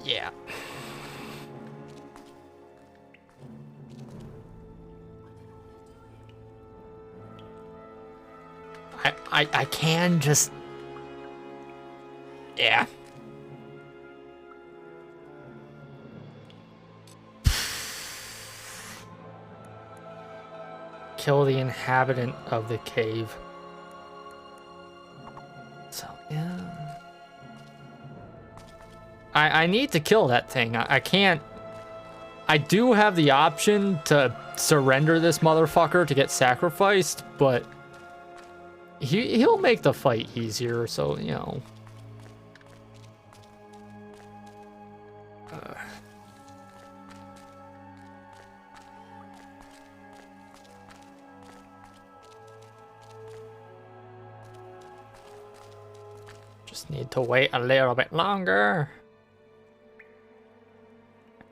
Yeah. I can just... Yeah. Kill the inhabitant of the cave. So, yeah. I need to kill that thing. I can't I do have the option to surrender this motherfucker to get sacrificed, but he'll make the fight easier, so, you know. Just need to wait a little bit longer.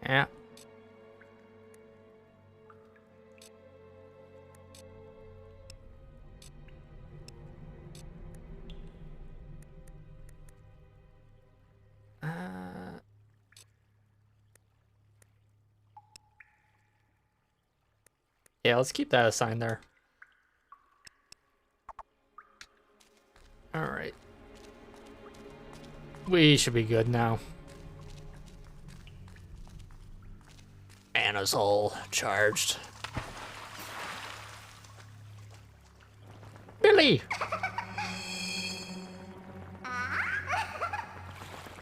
Yeah. Yeah, let's keep that assigned there. All right. We should be good now. Anna's all charged. Billy!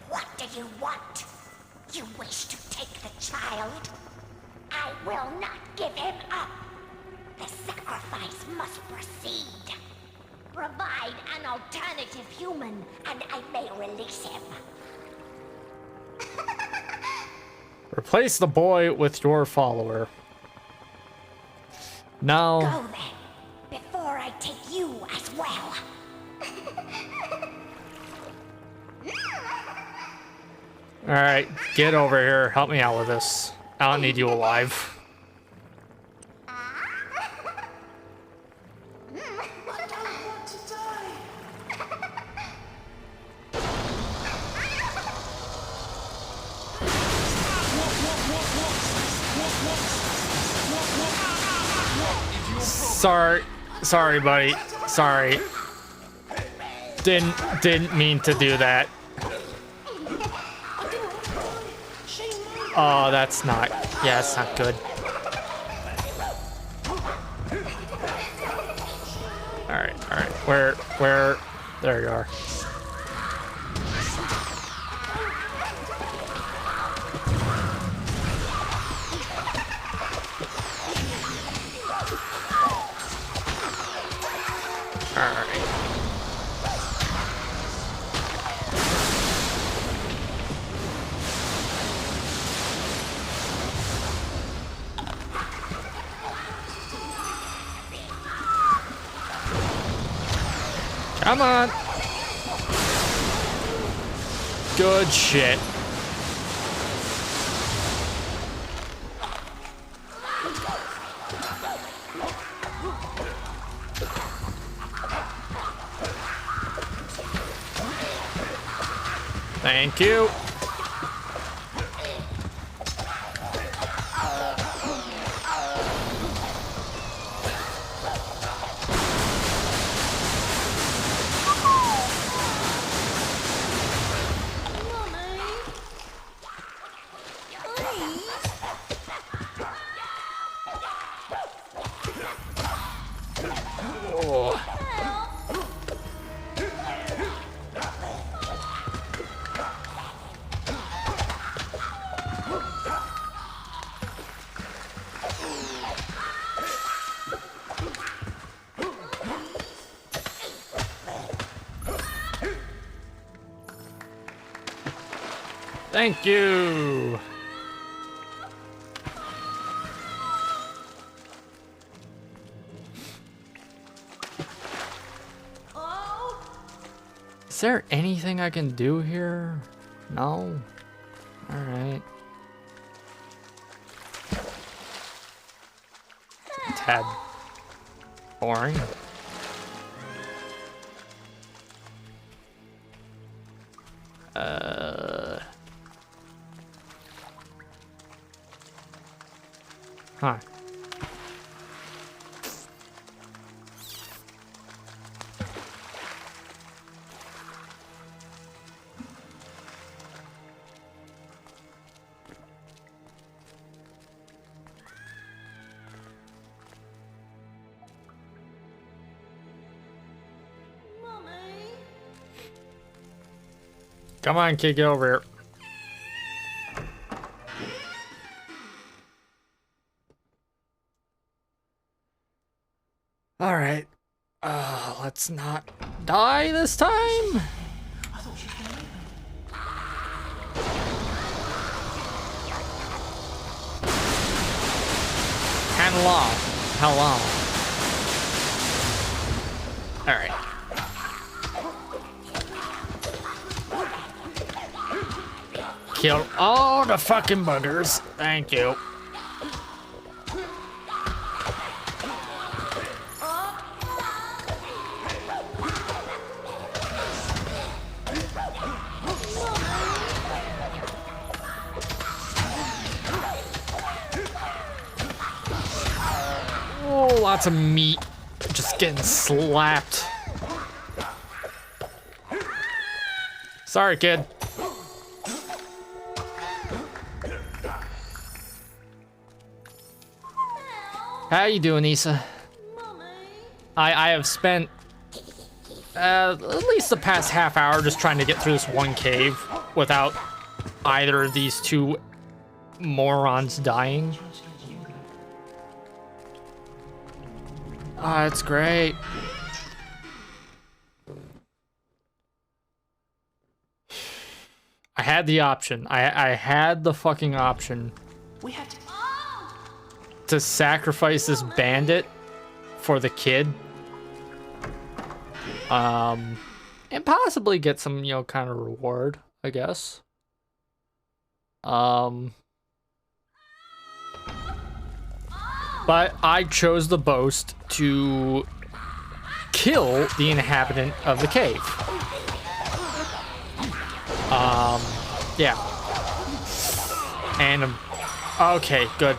What do you want? You wish to take the child? I will not give him up. The sacrifice must proceed. Provide an alternative human, and I may release him. Replace the boy with your follower. Now. Go then, before I take you as well. Alright, get over here. Help me out with this. I don't need you alive. Sorry, buddy. Sorry. Didn't mean to do that. Oh, that's not. Yeah, that's not good. All right. Where? There you are. Come on. Good shit. Thank you. Thank you. Is there anything I can do here? No? Alright. Tad boring. Huh. Come on, kid, get over here. Let's not die this time. How long? All right. Kill all the fucking buggers. Thank you. Oh, lots of meat. Just getting slapped. Sorry, kid. How you doing, Issa? I have spent at least the past half hour just trying to get through this one cave without either of these two morons dying. Ah, it's great. I had the option. I had the fucking option to sacrifice this bandit for the kid. And possibly get some, you know, kind of reward, I guess. But I chose the boast to kill the inhabitant of the cave. Yeah. And, okay, good.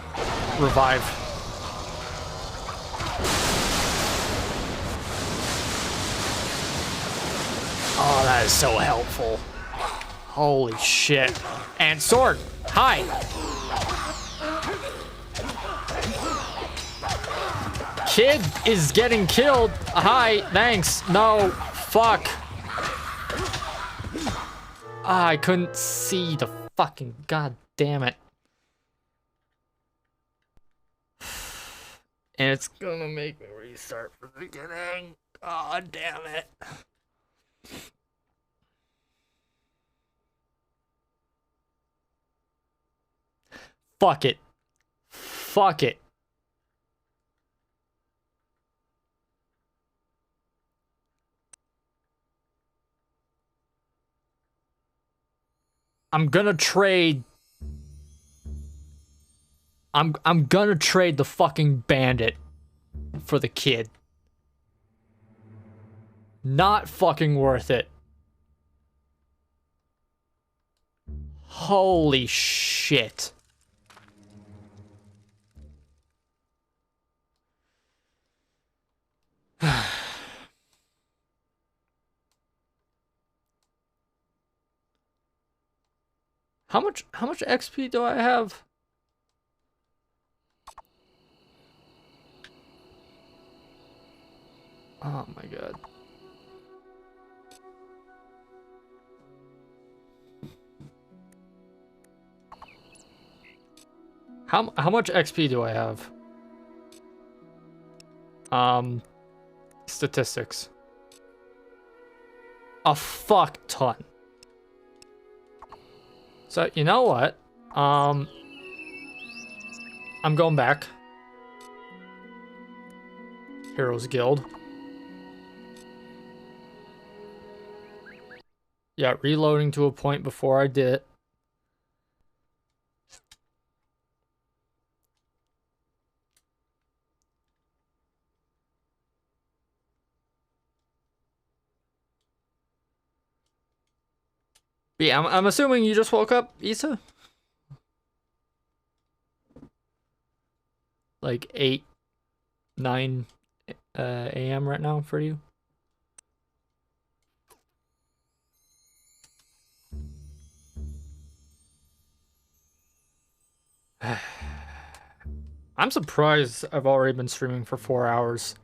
Revive. Oh, that is so helpful. Holy shit. And sword. Hi. Kid is getting killed. Hi, thanks. No, fuck. Ah, I couldn't see the fucking, god damn it. And it's gonna make me restart from the beginning. God damn it. Fuck it. Fuck it. I'm gonna trade. I'm gonna trade the fucking bandit for the kid. Not fucking worth it. Holy shit. How much XP do I have? Oh my god. How much XP do I have? Statistics. A fuck ton. So, you know what? I'm going back. Heroes Guild. Yeah, reloading to a point before I did it. Yeah, I'm assuming you just woke up, Issa? Like 8, 9 a.m. right now for you? I'm surprised I've already been streaming for 4 hours.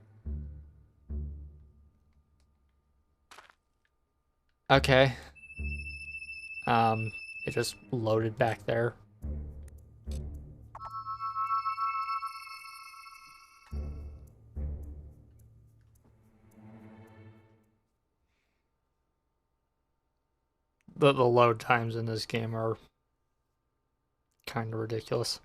Okay. It just loaded back there. the load times in this game are kind of ridiculous.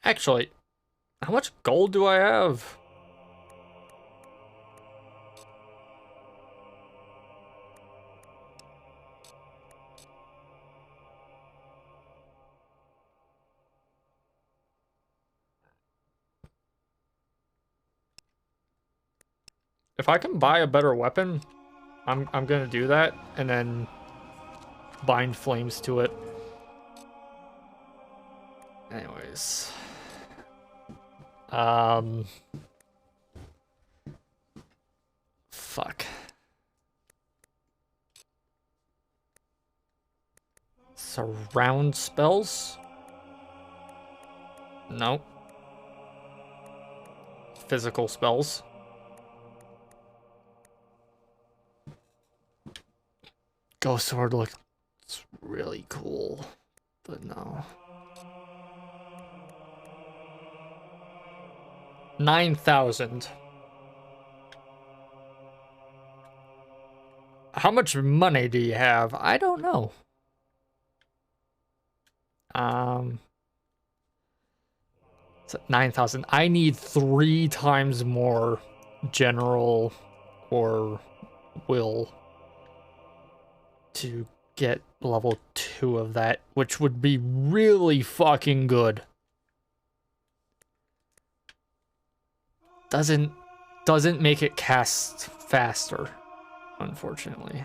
Actually, how much gold do I have? If I can buy a better weapon, I'm gonna do that and then bind flames to it. Anyways. Fuck. Surround spells? No. Physical spells. Ghost Sword looks really cool, but no. 9,000. How much money do you have? I don't know. It's at 9,000. I need 3 times more general or will to get level 2 of that, which would be really fucking good. Doesn't make it cast faster, unfortunately.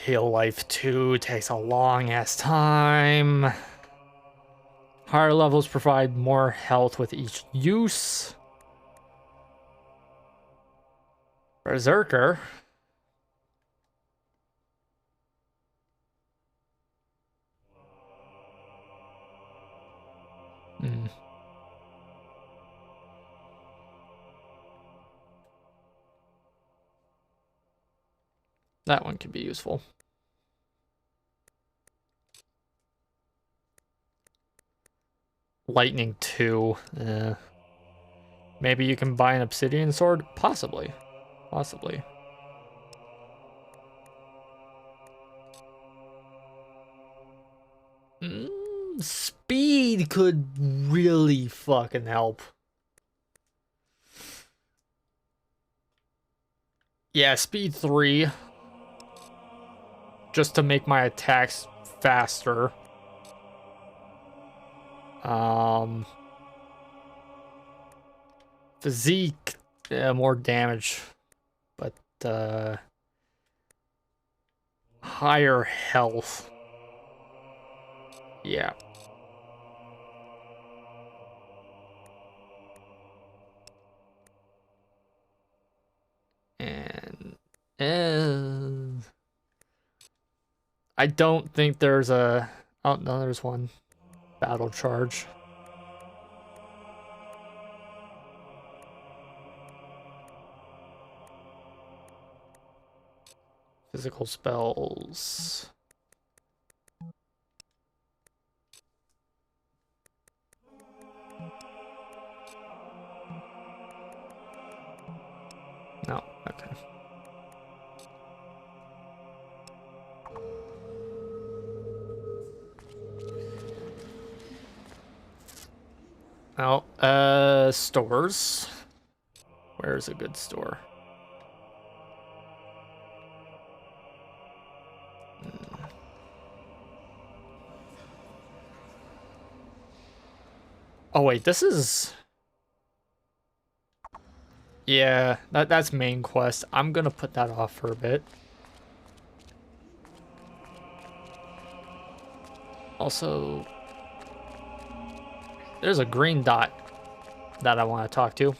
Heal Life 2 takes a long ass time. Higher levels provide more health with each use. Berserker. That one could be useful. Lightning 2. Maybe you can buy an obsidian sword? Possibly. Possibly. Speed could really fucking help. Yeah, speed 3. Just to make my attacks faster. Physique, more damage, but higher health. Yeah. And I don't think there's a... Oh, no, there's one. Battle charge. Physical spells. No, okay. Well, stores. Where's a good store? Oh wait, this is... Yeah, that's main quest. I'm gonna put that off for a bit. Also, there's a green dot that I want to talk to.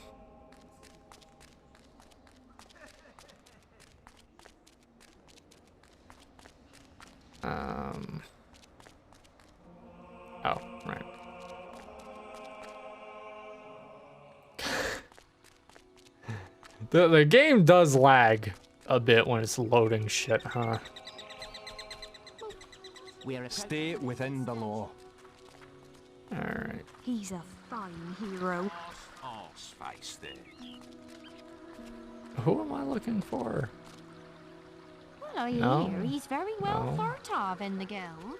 Oh, right. The game does lag a bit when it's loading shit, huh? Stay within the law. Alright. He's a fine hero. Horse-face there. Who am I looking for? Well, I No. hear he's very well No. thought of in the guild.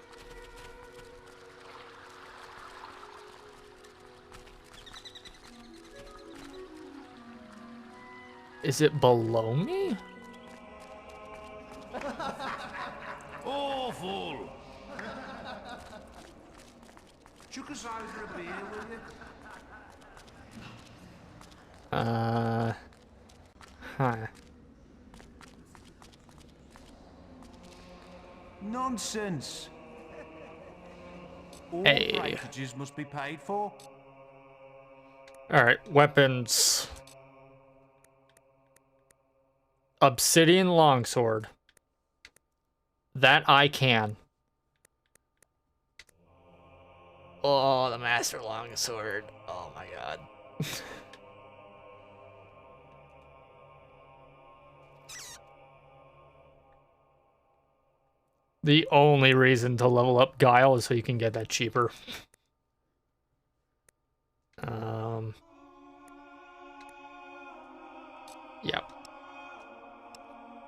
Is it below me? Awful! Chuck us over a beer, will you? Huh. Nonsense! All Hey. breakages must be paid for. Alright, weapons. Obsidian longsword. That I can. Oh, the master longsword. Oh my god. The only reason to level up Guile is so you can get that cheaper. Yep.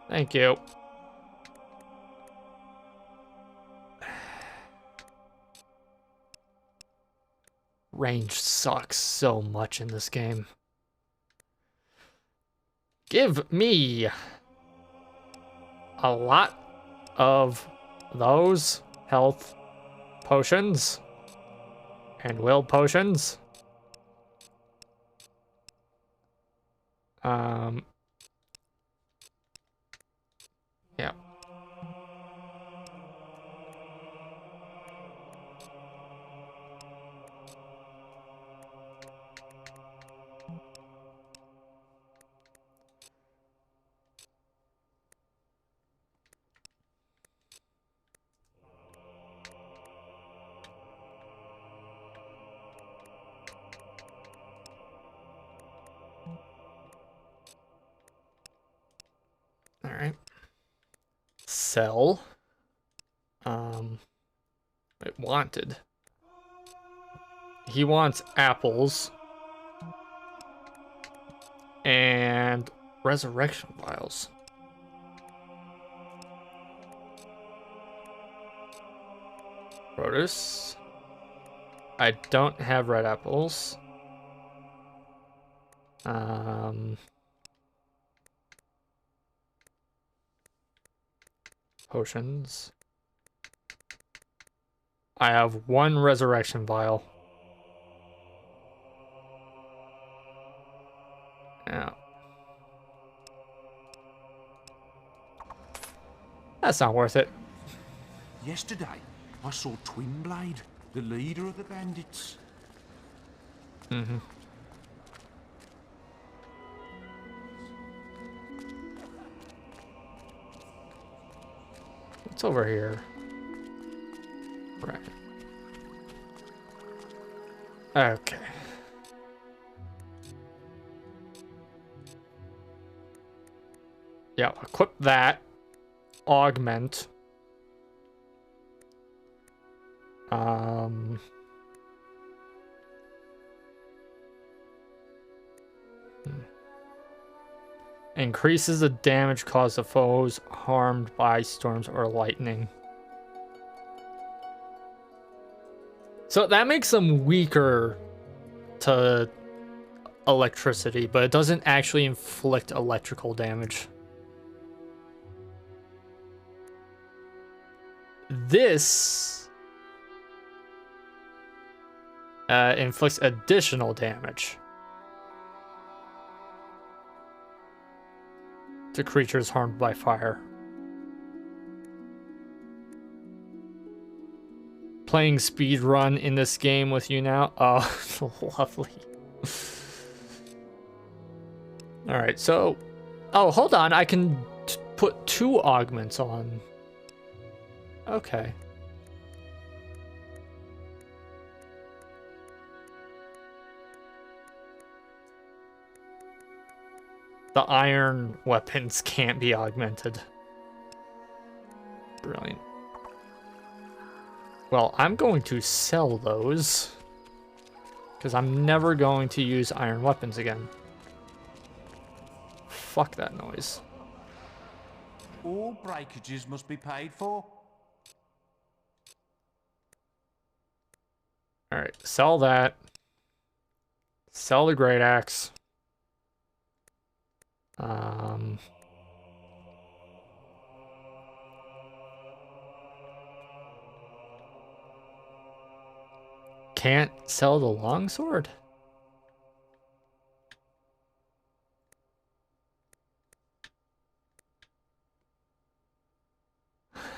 Thank you. Range sucks so much in this game. Give me a lot of those health potions and will potions. Yeah. All right. Sell. It wanted. He wants apples and resurrection vials. Produce. I don't have red apples. Potions. I have one resurrection vial. Yeah. That's not worth it. Yesterday, I saw Twinblade, the leader of the bandits. Mm-hmm. What's over here? Right. Okay. Yeah, equip that. Augment. Increases the damage caused to foes harmed by storms or lightning. So that makes them weaker to electricity, but it doesn't actually inflict electrical damage. This inflicts additional damage. to creatures harmed by fire. Playing speedrun in this game with you now. Oh, lovely. Alright, so... Oh, hold on. I can put 2 augments on. Okay. The iron weapons can't be augmented. Brilliant. Well, I'm going to sell those, because I'm never going to use iron weapons again. Fuck that noise. All breakages must be paid for. Alright, sell that. Sell the great axe. Can't sell the longsword?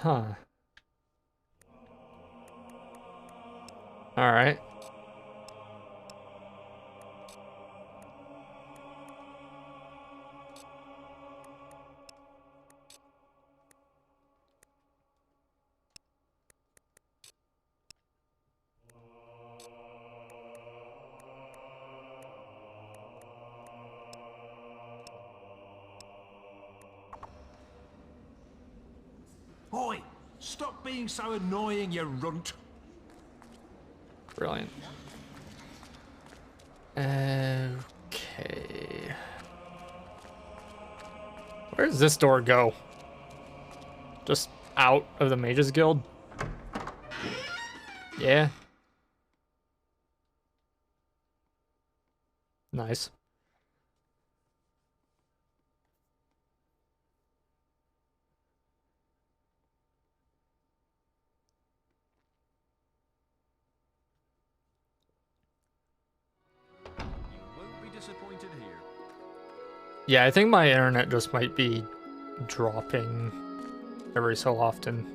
Huh. Alright. Oi! Stop being so annoying, you runt! Brilliant. Okay. Where does this door go? Just out of the Mages Guild? Yeah. Nice. Disappointed here. Yeah, I think my internet just might be dropping every so often.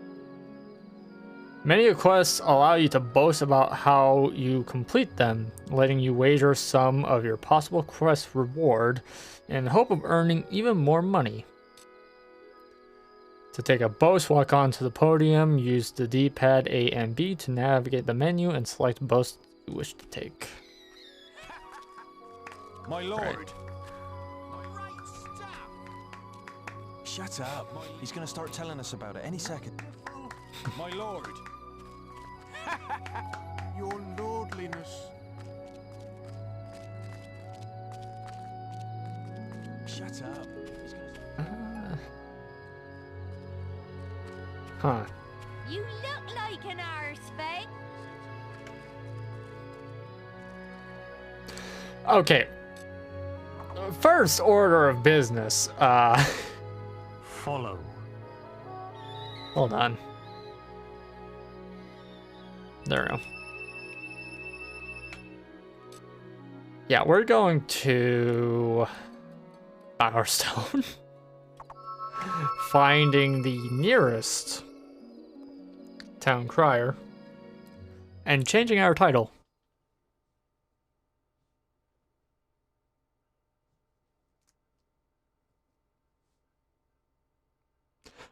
Many quests allow you to boast about how you complete them, letting you wager some of your possible quest reward in the hope of earning even more money. To take a boast, walk onto the podium, use the D-pad A and B to navigate the menu and select boast you wish to take. My lord! Right. Shut up. He's gonna start telling us about it any second. My lord! Your lordliness. Shut up. He's gonna... Huh. You look like an arseface. Okay. First order of business, Follow. hold on. There we go. Yeah, we're going to Bowerstone. Finding the nearest town crier and changing our title.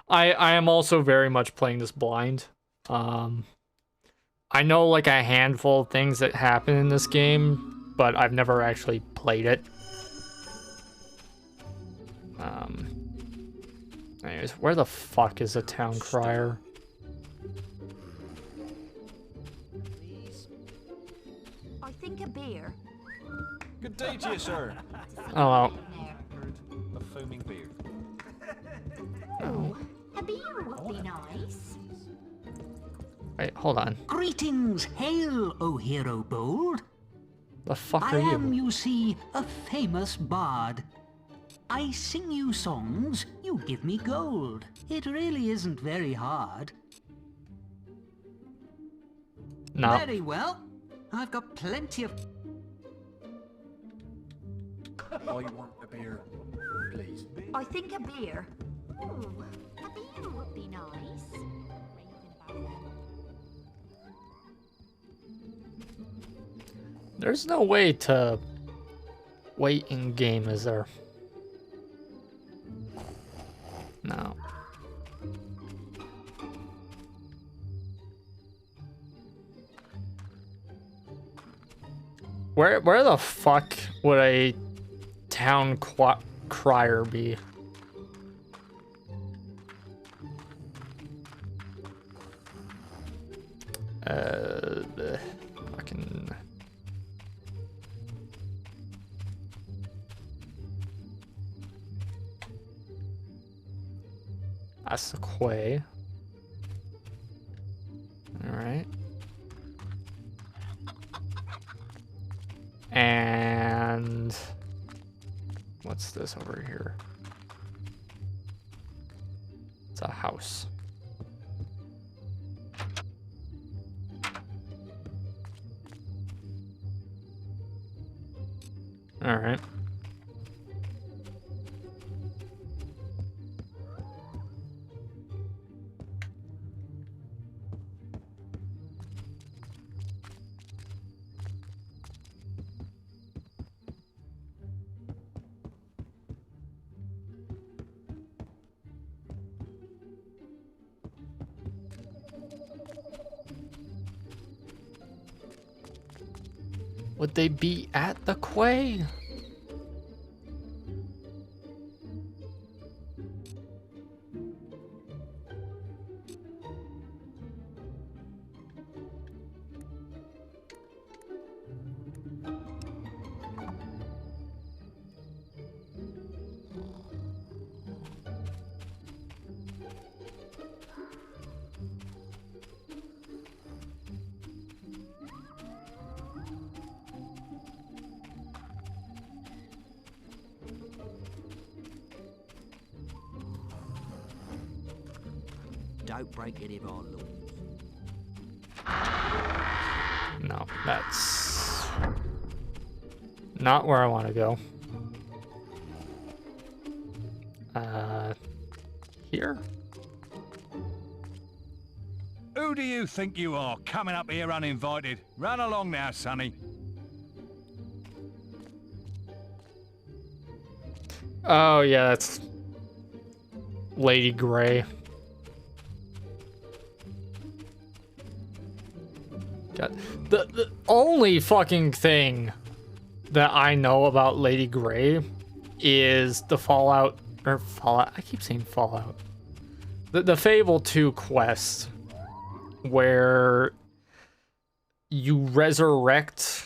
I am also very much playing this blind. I know like a handful of things that happen in this game, but I've never actually played it. Anyways, where the fuck is a town crier? I think a beer. Good day to you, sir. Oh, well. A foaming beer. Oh, a beer would be nice. Wait, hold on. Greetings, hail, O hero bold. The fuck I are you? am, you see, a famous bard. I sing you songs, you give me gold. It really isn't very hard. No. Very well. I've got plenty of... I want a beer, please. I think a beer. Ooh, a beer would be nice. There's no way to wait in game, is there? No. Where the fuck would a town crier be? Fucking. That's the quay. All right. And what's this over here? It's a house. All right. Would they be at the quay? Don't break any of our laws. No, that's not where I want to go. Here? Who do you think you are, coming up here uninvited? Run along now, sonny. Oh, yeah, that's Lady Grey. God. The only fucking thing that I know about Lady Grey is the Fallout. I keep saying Fallout. The Fable 2 quest where you resurrect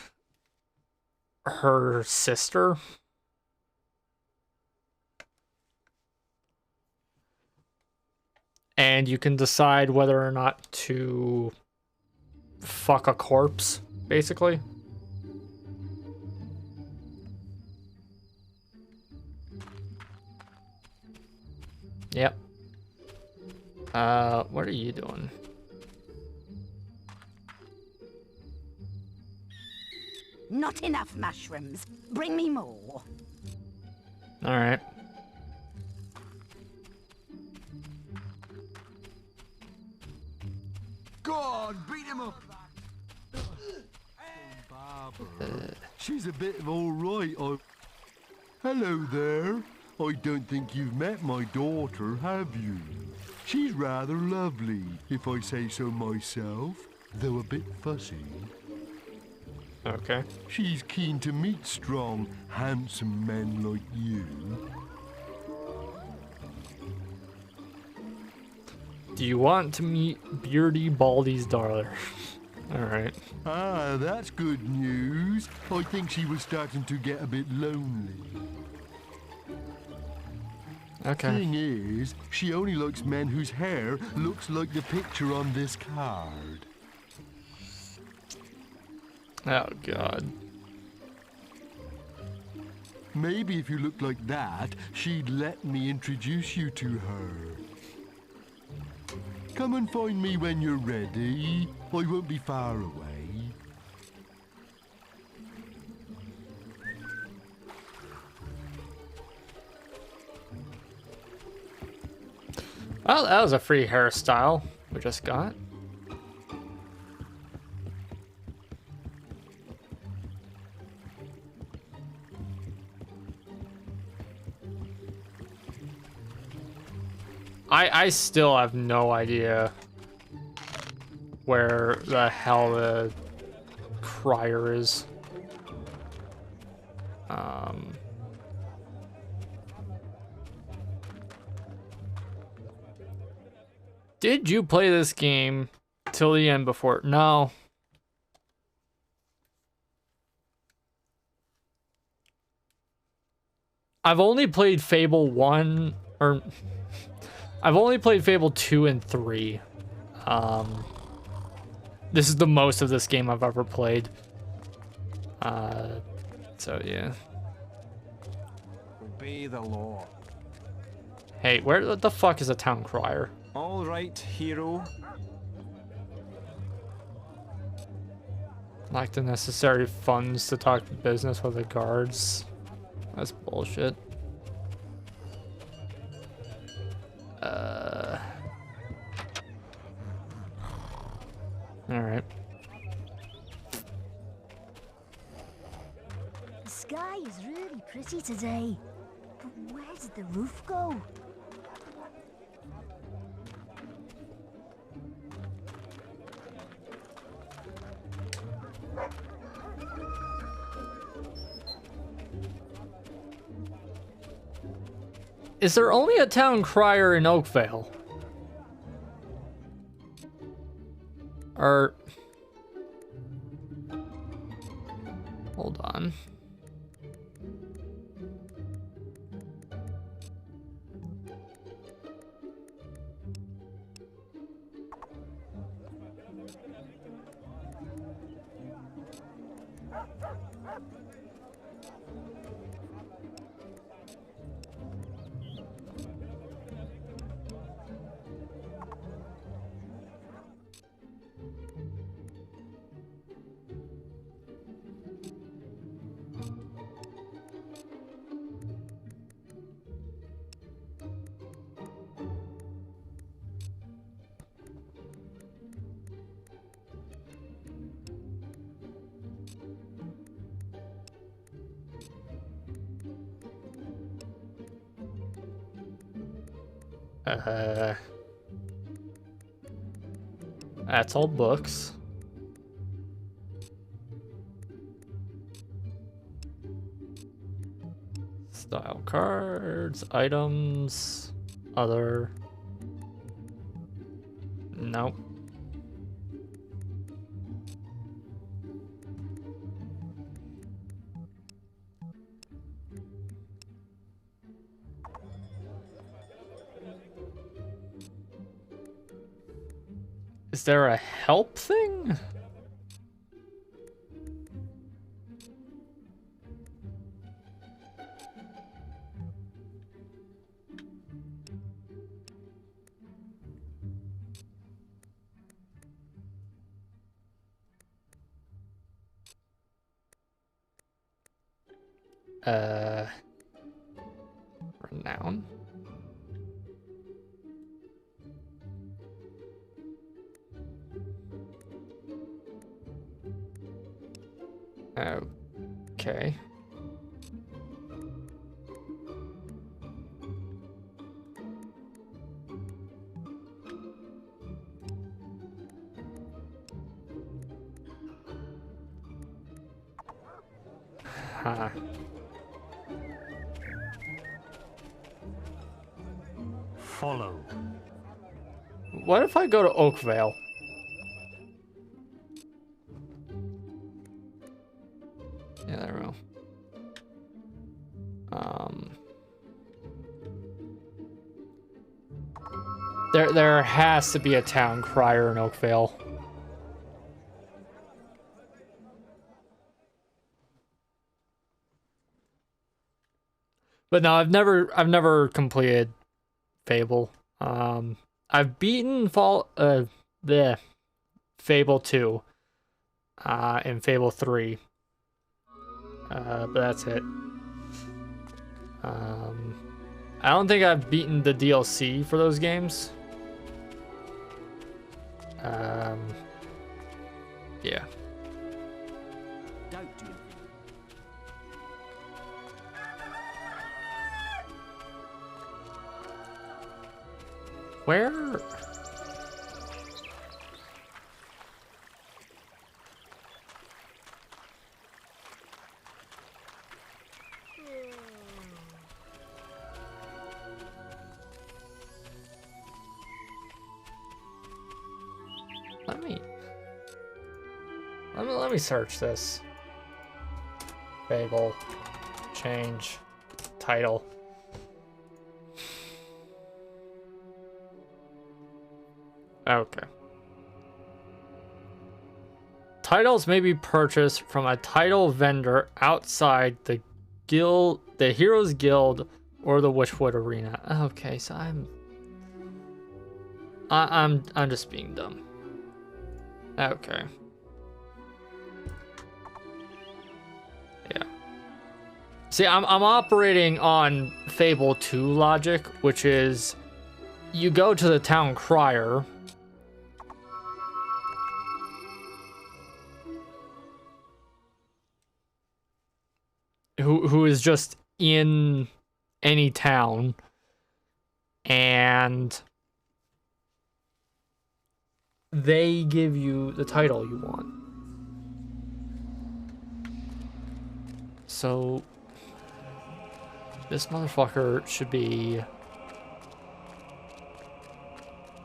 her sister. And you can decide whether or not to fuck a corpse, basically. Yep. What are you doing? Not enough mushrooms. Bring me more. All right. Go on, beat him up. She's a bit of all right. Hello there. I don't think you've met my daughter, have you? She's rather lovely, if I say so myself, though a bit fussy. Okay. She's keen to meet strong, handsome men like you. Do you want to meet Beardy Baldy's daughter? Alright. Ah, that's good news. I think she was starting to get a bit lonely. Okay. Thing is, she only likes men whose hair looks like the picture on this card. Oh, God. Maybe if you looked like that, she'd let me introduce you to her. Come and find me when you're ready. I won't be far away. Well, that was a free hairstyle we just got. I still have no idea where the hell the crier is. Did you play this game till the end before? No. I've only played Fable 1, or I've only played Fable 2 and 3. This is the most of this game I've ever played. So yeah. Obey the law. Hey, where the fuck is a town crier? All right, hero. Lack the necessary funds to talk business with the guards. That's bullshit. Alright. The sky is really pretty today. But where did the roof go? Is there only a town crier in Oakvale? Or... Hold on. That's all books. Style cards, items, other. Nope. Is there a help thing? Renown. Okay. Huh. Follow. What if I go to Oakvale? Yeah, there we go. There has to be a town crier in Oakvale. But no, I've never completed Fable. I've beaten Fable 2 and Fable 3. But that's it. I don't think I've beaten the DLC for those games. Yeah. Don't do anything. Where? Let me search this. Fable. Change. Title. Okay. Titles may be purchased from a title vendor outside the guild, the Heroes Guild, or the Witchwood Arena. Okay, so I'm just being dumb. Okay. Yeah. See, I'm operating on Fable 2 logic, which is you go to the town crier. Who is just in any town, and they give you the title you want. So this motherfucker should be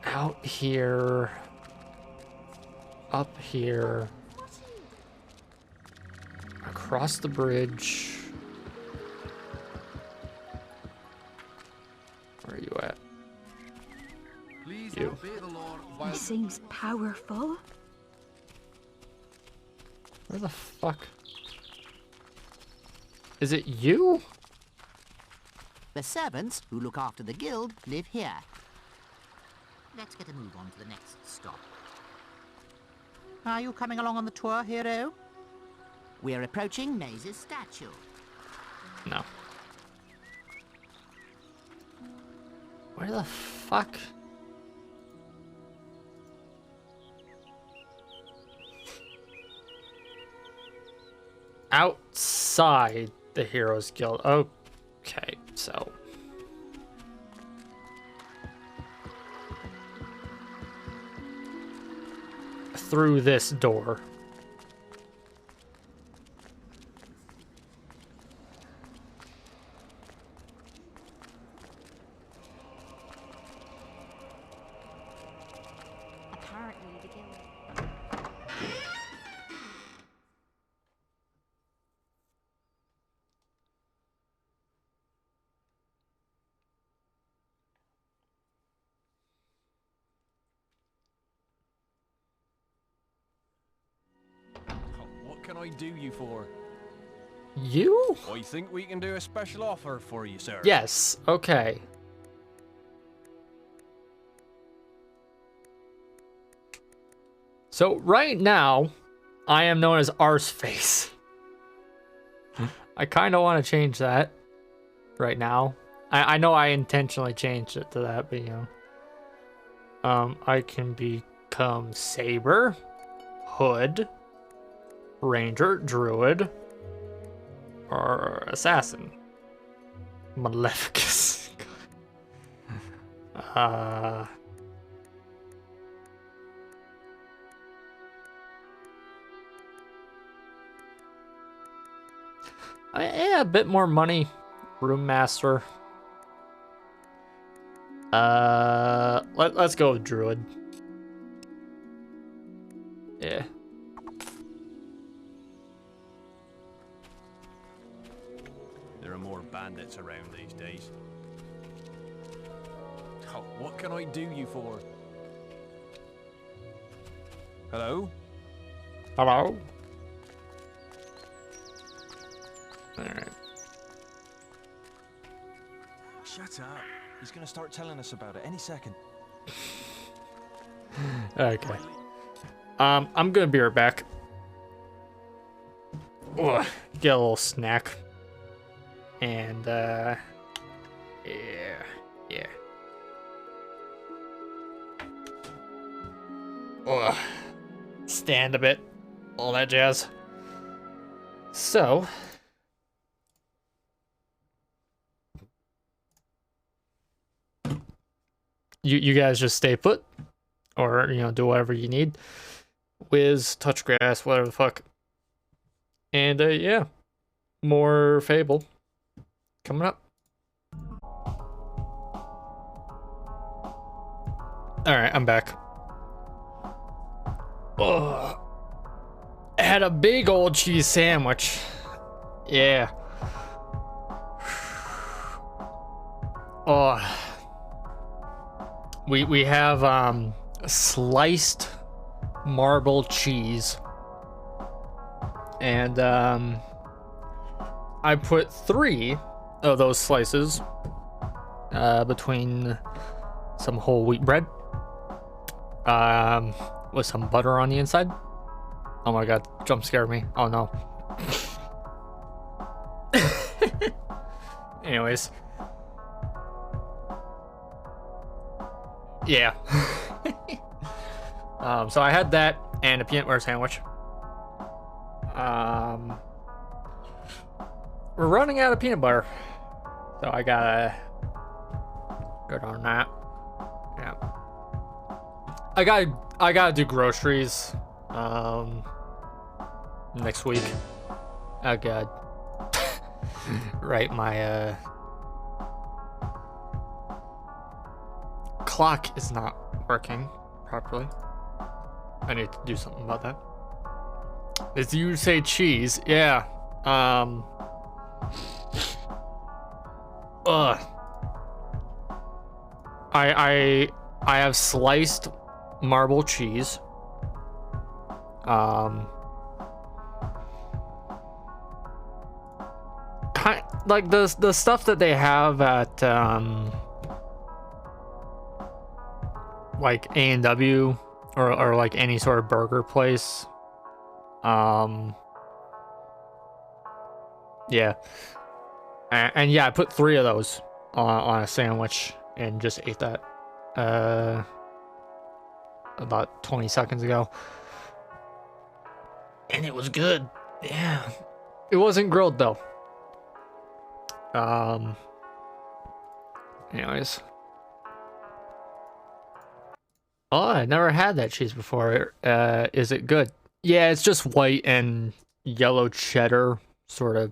out here, up here, across the bridge. Where are you at? Please You. obey the Lord He while seems powerful. Where the fuck? Is it you? The servants who look after the guild live here. Let's get a move on to the next stop. Are you coming along on the tour, hero? We're approaching Maze's statue. No. Where the fuck? Outside the Heroes Guild. Okay, so. Through this door. Apparently the guild. What can I do you for? You? I think we can do a special offer for you, sir. Yes, okay. So right now, I am known as Arseface. I kind of want to change that right now. I know I intentionally changed it to that, but you know. I can become Saber, Hood, Ranger, Druid, or Assassin. Maleficus. Yeah, a bit more money. Room Master. Let's go with Druid. Yeah. There are more bandits around these days. Oh, what can I do you for? Hello? Hello? Alright. Shut up. He's gonna start telling us about it any second. Okay. I'm gonna be right back. Ugh, get a little snack. And, yeah. stand a bit, all that jazz. So, you guys just stay put, or do whatever you need. Whiz, touch grass, whatever the fuck. And yeah, more Fable coming up. All right, I'm back. Oh, I had a big old cheese sandwich. Yeah. Oh, we have sliced marble cheese, and I put 3 of those slices between some whole wheat bread with some butter on the inside. Oh my god, jump scared me. Oh no. Anyways. Yeah. So I had that and a peanut butter sandwich. We're running out of peanut butter, so I gotta go on that. Yeah. I gotta do groceries next week. Oh god. Right, my clock is not working properly. I need to do something about that. As you say, cheese, yeah. I have sliced marble cheese. Like the stuff that they have at like A&W or like any sort of burger place. Yeah. And yeah, I put 3 of those on a sandwich and just ate that about 20 seconds ago. And it was good. Yeah. It wasn't grilled though. Anyways. Oh, I never had that cheese before. Is it good? Yeah, it's just white and yellow cheddar sort of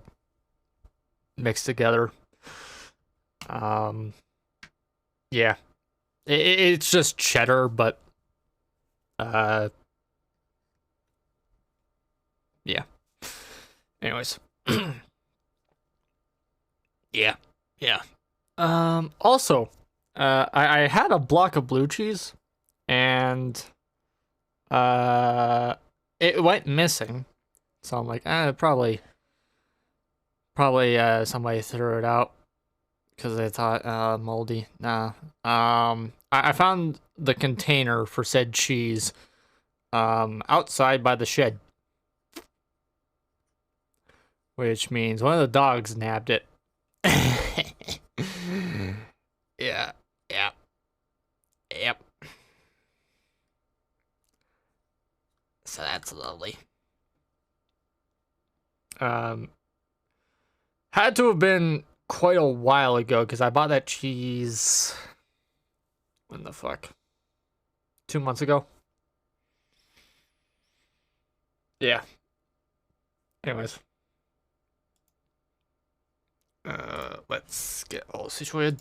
mixed together. Yeah. It's just cheddar, but yeah. Anyways. Yeah. Also, I had a block of blue cheese and it went missing. So I'm like, probably somebody threw it out because they thought moldy. Nah. I found the container for said cheese outside by the shed, which means one of the dogs nabbed it. Yeah. Yep. So that's lovely. Had to have been quite a while ago because I bought that cheese. When the fuck? 2 months ago? Yeah. Anyways. Let's get all situated.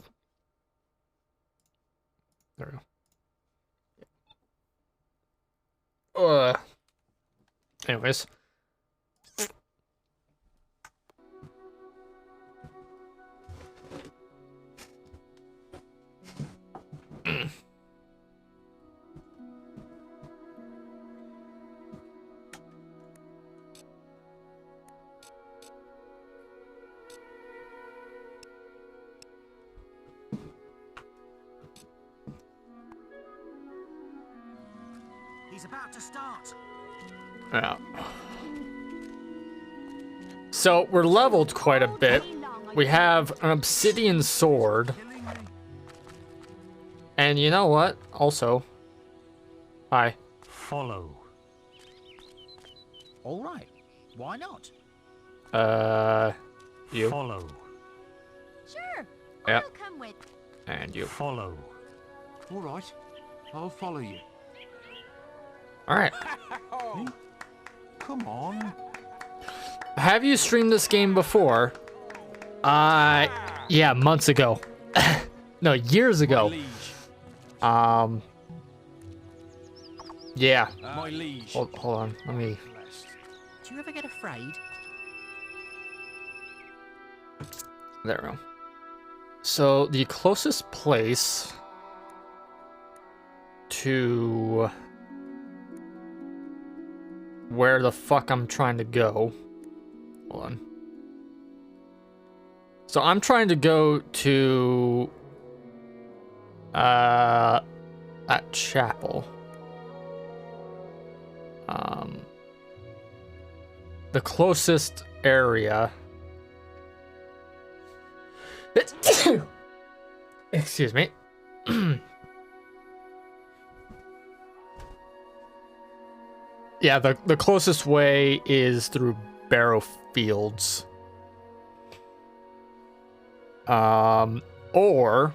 There we go. Anyways. He's about to start. Yeah. So we're leveled quite a bit. We have an obsidian sword. And you know what? Also, hi. Follow. All right. Why not? You. Follow. Sure. Yep. I'll come with. And you. Follow. All right. I'll follow you. All right. Hey, come on. Have you streamed this game before? Yeah, months ago. No, years ago. Yeah. My liege. Hold on. Let me. Do you ever get afraid? There we go. So the closest place to where the fuck I'm trying to go. Hold on. So I'm trying to go to that chapel. The closest area. Excuse me. Yeah, the closest way is through Barrow Fields. Or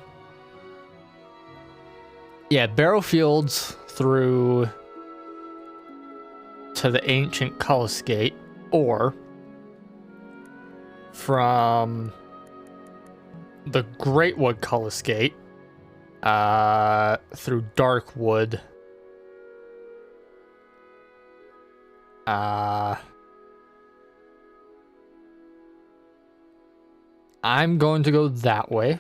yeah, Barrow Fields through to the ancient Cullis Gate, or from the Greatwood Cullis Gate through Darkwood. I'm going to go that way.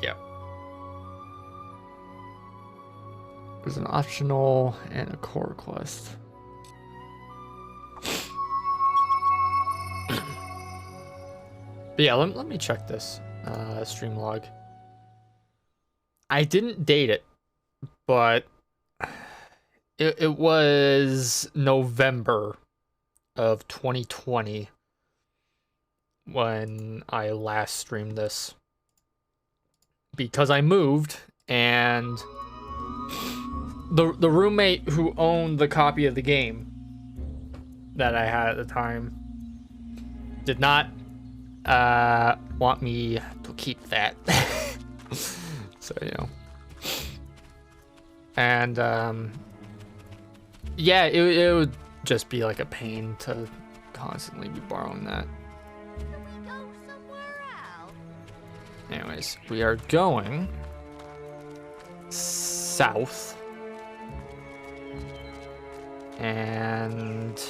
Yeah. There's an optional and a core quest. But yeah, let me check this stream log. I didn't date it, but it was November of 2020 when I last streamed this, because I moved and the roommate who owned the copy of the game that I had at the time did not want me to keep that. So, you know. And yeah, it would just be like a pain to constantly be borrowing that. Anyways, we are going south. And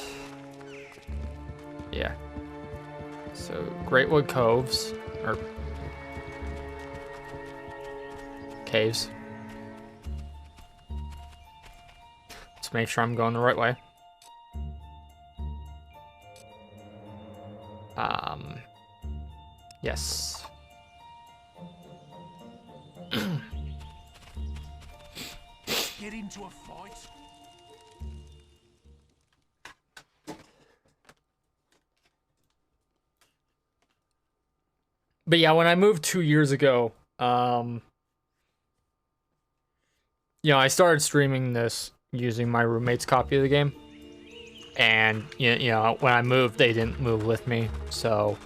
yeah. So Greatwood Coves, or caves. Let's make sure I'm going the right way. Yes. Get into a fight. But yeah, when I moved 2 years ago, you know, I started streaming this using my roommate's copy of the game. And, you know, when I moved, they didn't move with me. So,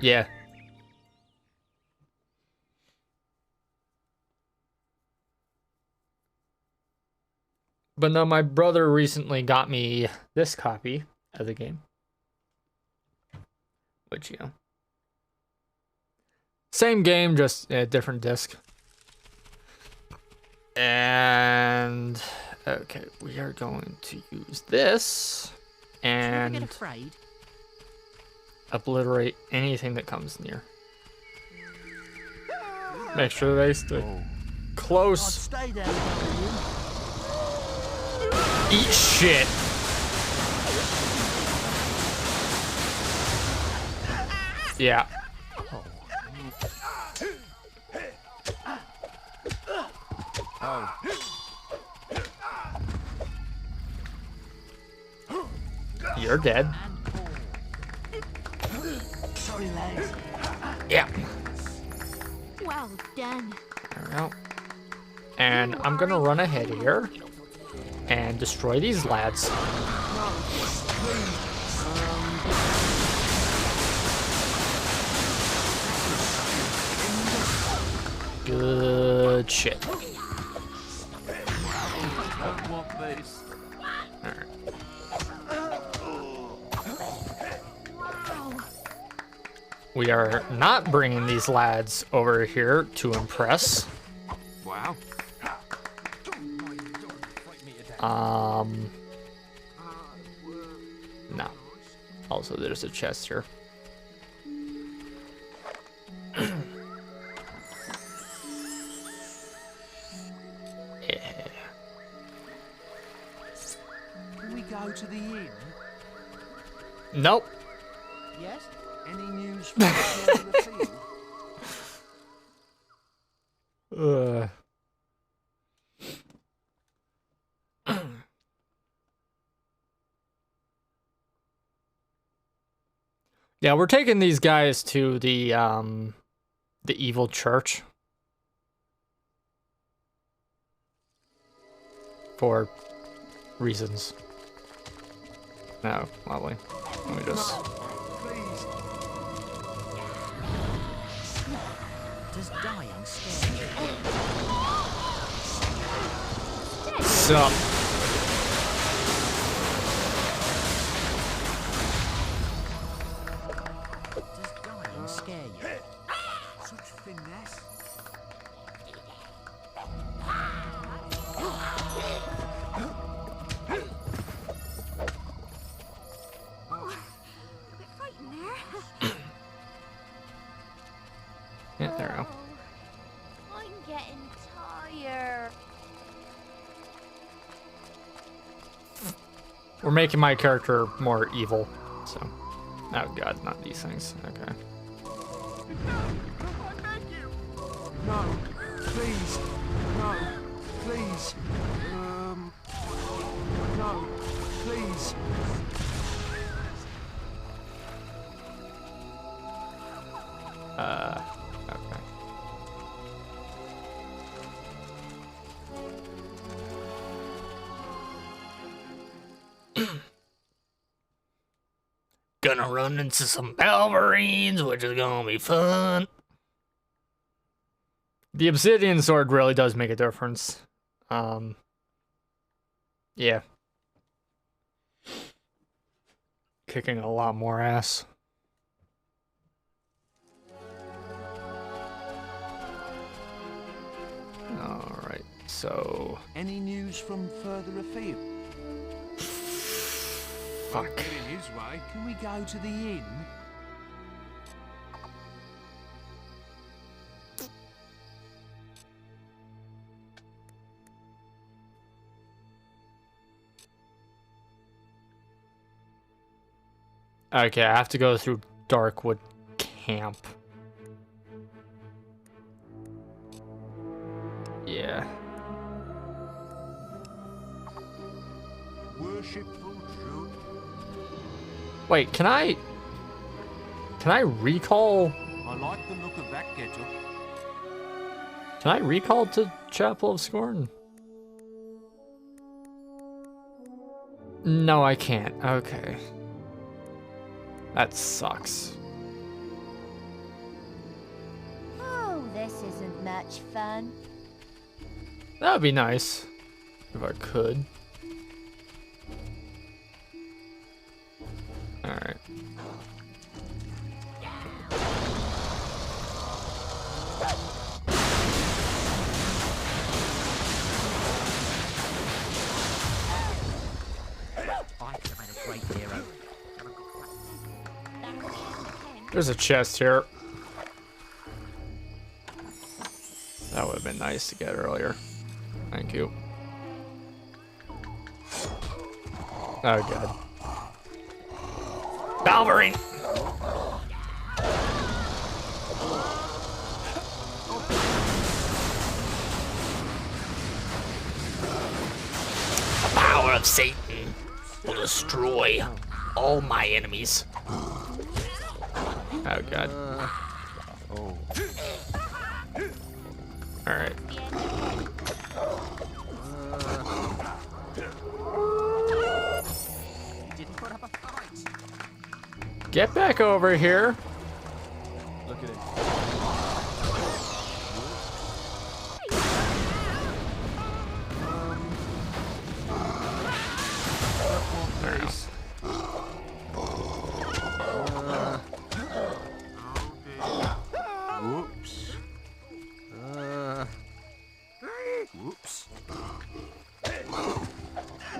yeah. But no, my brother recently got me this copy of the game. Which, you know. Same game, just a different disc. And okay, we are going to use this and Get afraid? obliterate anything that comes near. Make sure they stay close. Stay down, Eat shit. Yeah. Oh. You're dead. Sorry, lads. Yeah. Well done. There we go. And I'm gonna run ahead here and destroy these lads. Good shit. Alright. We are not bringing these lads over here to impress. Wow. No. Also, there's a chest here. Yeah. Can we go to the inn? Nope. Yes? Any news from the field? Yeah, we're taking these guys to the evil church for reasons. No, lovely. Let me just. Does dying scare you? Sup? Does dying scare you? Such finesse. Yeah, there we go. I'm getting tired. We're making my character more evil, so. Oh god, not these things. Okay. No, please. No, please. No, please. Okay. Gonna run into some Balverines, which is gonna be fun. The obsidian sword really does make a difference. Yeah. Kicking a lot more ass. Alright, so... Any news from further afield? Fuck. In his way. Can we go to the inn? Okay, I have to go through Darkwood Camp. Yeah. Worshipful truth. Wait, can I recall? I like the look of that getup. Can I recall to Chapel of Scorn? No, I can't. Okay. That sucks. Oh, this isn't much fun. That would be nice if I could. Alright. There's a chest here. That would have been nice to get earlier. Thank you. Oh god. Balverine! The power of Satan will destroy all my enemies. Oh god. All right. Didn't put up a fight. Get back over here. Look at it. Nice. Whoops. Whoops.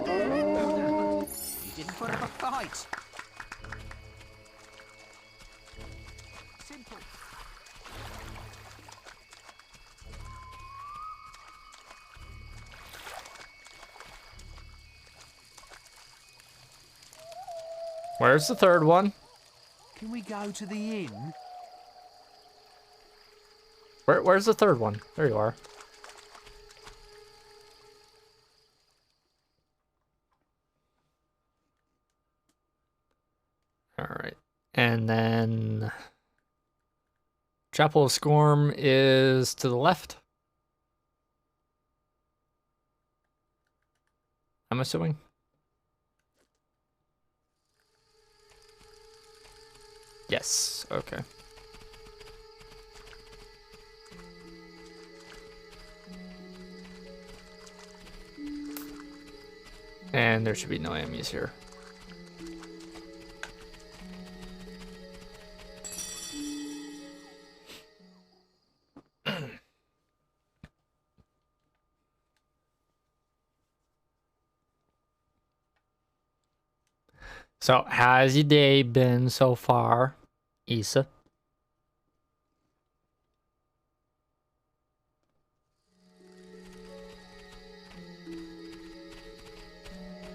You didn't put up a fight. Simple. Where's the third one? Can we go to the inn? Where's the third one? There you are. All right. And then Chapel of Scorn is to the left. I'm assuming. Yes. Okay. And there should be no enemies here. So, how's your day been so far, Issa?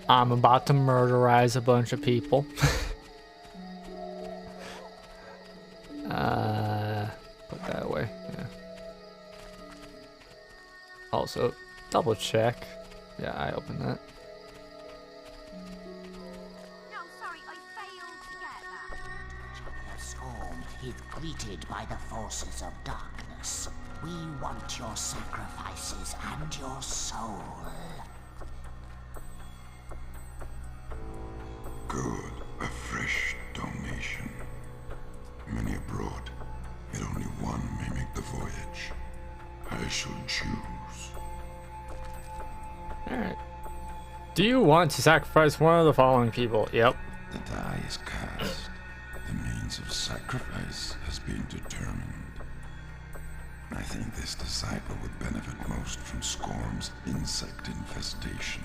I'm about to murderize a bunch of people. Put that away. Yeah. Also, double check. Yeah, I opened that. No, sorry, I failed to get that. Chapel of Scorn is greeted by the forces of darkness. We want your sacrifices and your soul. Good. A fresh donation. Many abroad, yet only one may make the voyage. I shall choose. Alright. Do you want to sacrifice one of the following people? Yep. The die is cast. The means of sacrifice has been determined. I think this disciple would benefit most from Scorn's insect infestation.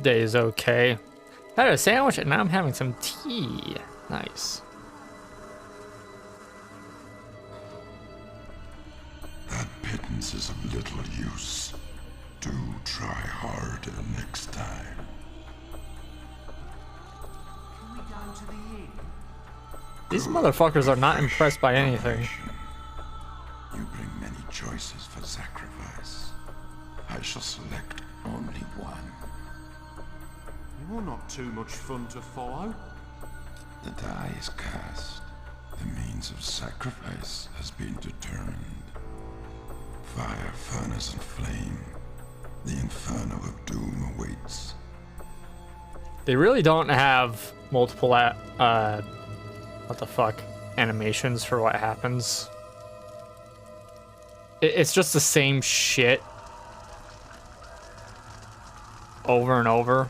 Day is okay. I had a sandwich and now I'm having some tea. Nice. That pittance is of little use. Do try harder next time. Can we go to the inn? These motherfuckers are not impressed by anything. You bring many choices for sacrifice. I shall select only one. You're not too much fun to follow. The die is cast. The means of sacrifice has been determined. Fire, furnace, and flame. The inferno of doom awaits. They really don't have multiple, what the fuck, animations for what happens. It's just the same shit over and over.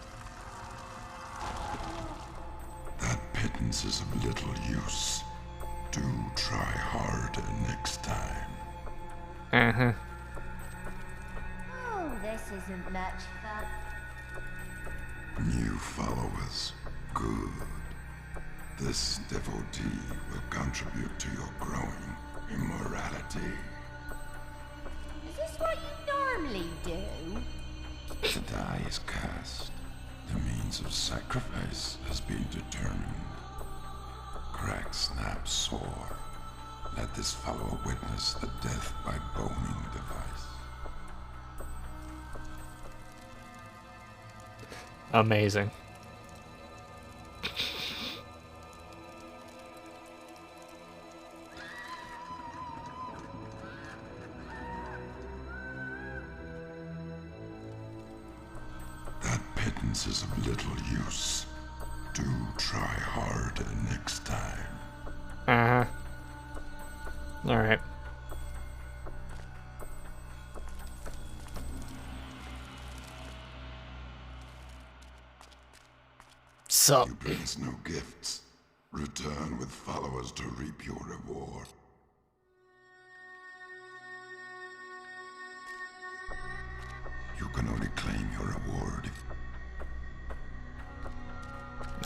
That pittance is of little use. Do try harder next time. Uh-huh. Oh, this isn't much fun. New followers. Good. This devotee will contribute to your growing immorality. Is this what you normally do? The die is cast. The means of sacrifice has been determined. Crack, snap, sore. Let this follower witness the death by boning device. Amazing. pittance is of little use. Do try harder next time. Uh-huh. Alright. Sup? You bring us no gifts. Return with followers to reap your reward. You can only claim your reward.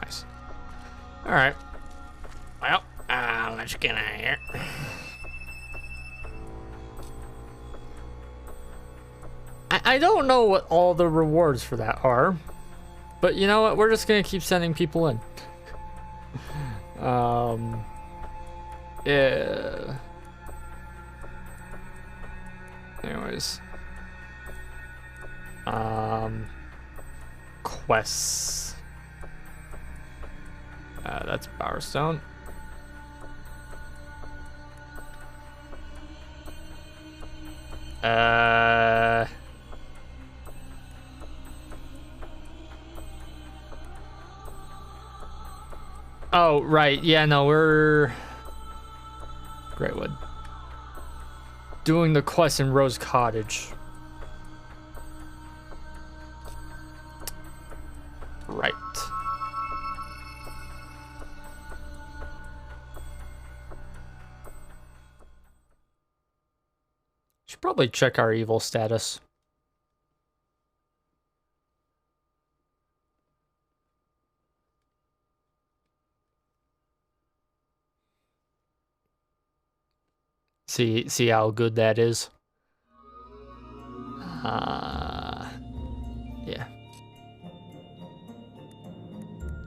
Nice. Alright. Well, let's get out of here. I don't know what all the rewards for that are, but you know what? We're just gonna keep sending people in. Yeah. Anyways. Quests. That's Bowerstone. Oh, right. Yeah, no, we're... Greatwood. Doing the quest in Rose Cottage. Right. Should probably check our evil status. See how good that is. Yeah.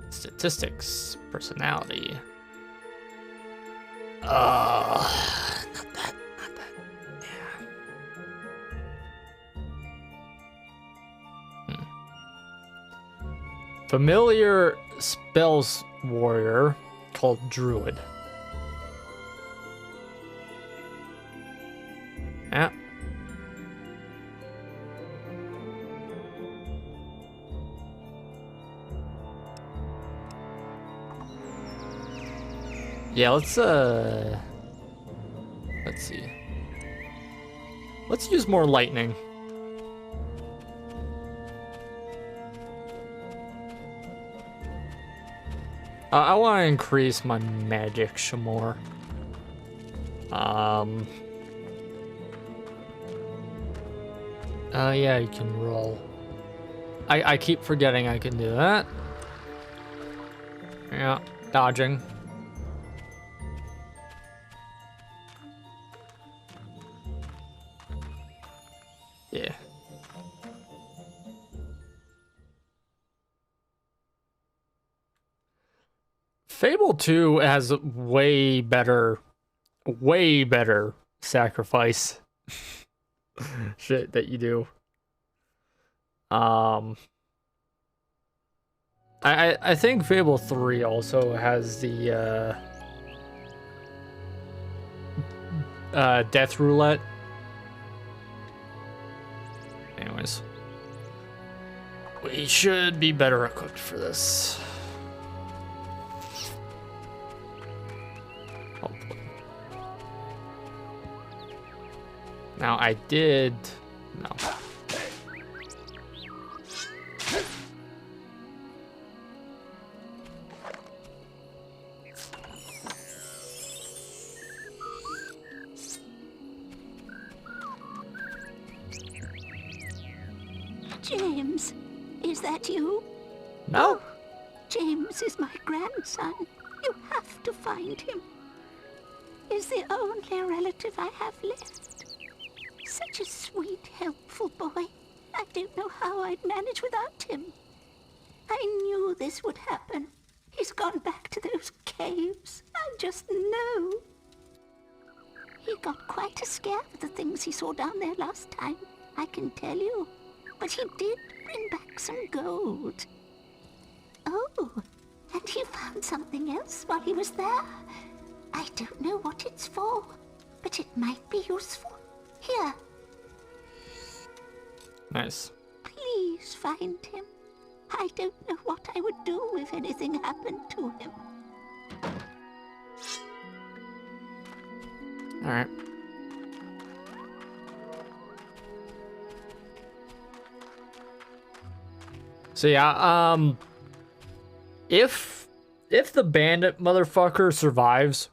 Statistics, personality. Not that. Yeah. Familiar spells warrior called Druid. Yeah. Yeah, let's see. Let's use more lightning. I want to increase my magic some more. Yeah, you can roll. I keep forgetting I can do that. Yeah, dodging. Yeah. Fable 2 has way better sacrifice shit that you do. I think Fable 3 also has the death roulette. Anyways, we should be better equipped for this. Hopefully. Now I did... No. James, is that you? No. Oh, James is my grandson. You have to find him. He's the only relative I have left. Such a sweet, helpful boy. I don't know how I'd manage without him. I knew this would happen. He's gone back to those caves. I just know. He got quite a scare with the things he saw down there last time, I can tell you. But he did bring back some gold. Oh, and he found something else while he was there. I don't know what it's for, but it might be useful. Here. Nice. Please find him. I don't know what I would do if anything happened to him. All right. So yeah, if the bandit motherfucker survives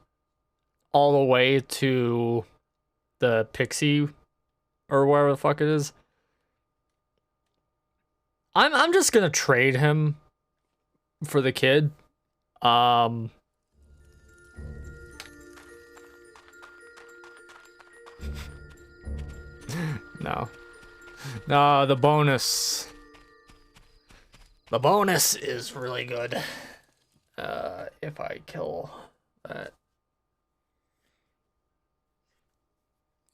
all the way to the pixie or wherever the fuck it is, I'm just gonna trade him for the kid. No. No, the bonus. The bonus is really good. If I kill that.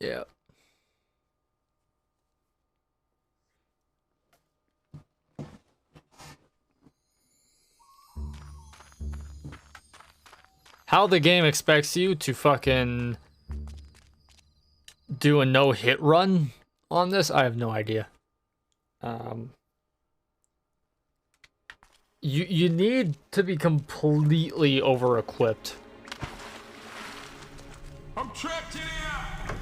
Yeah. How the game expects you to fucking do a no-hit run on this, I have no idea. You need to be completely over-equipped. I'm trapped in here!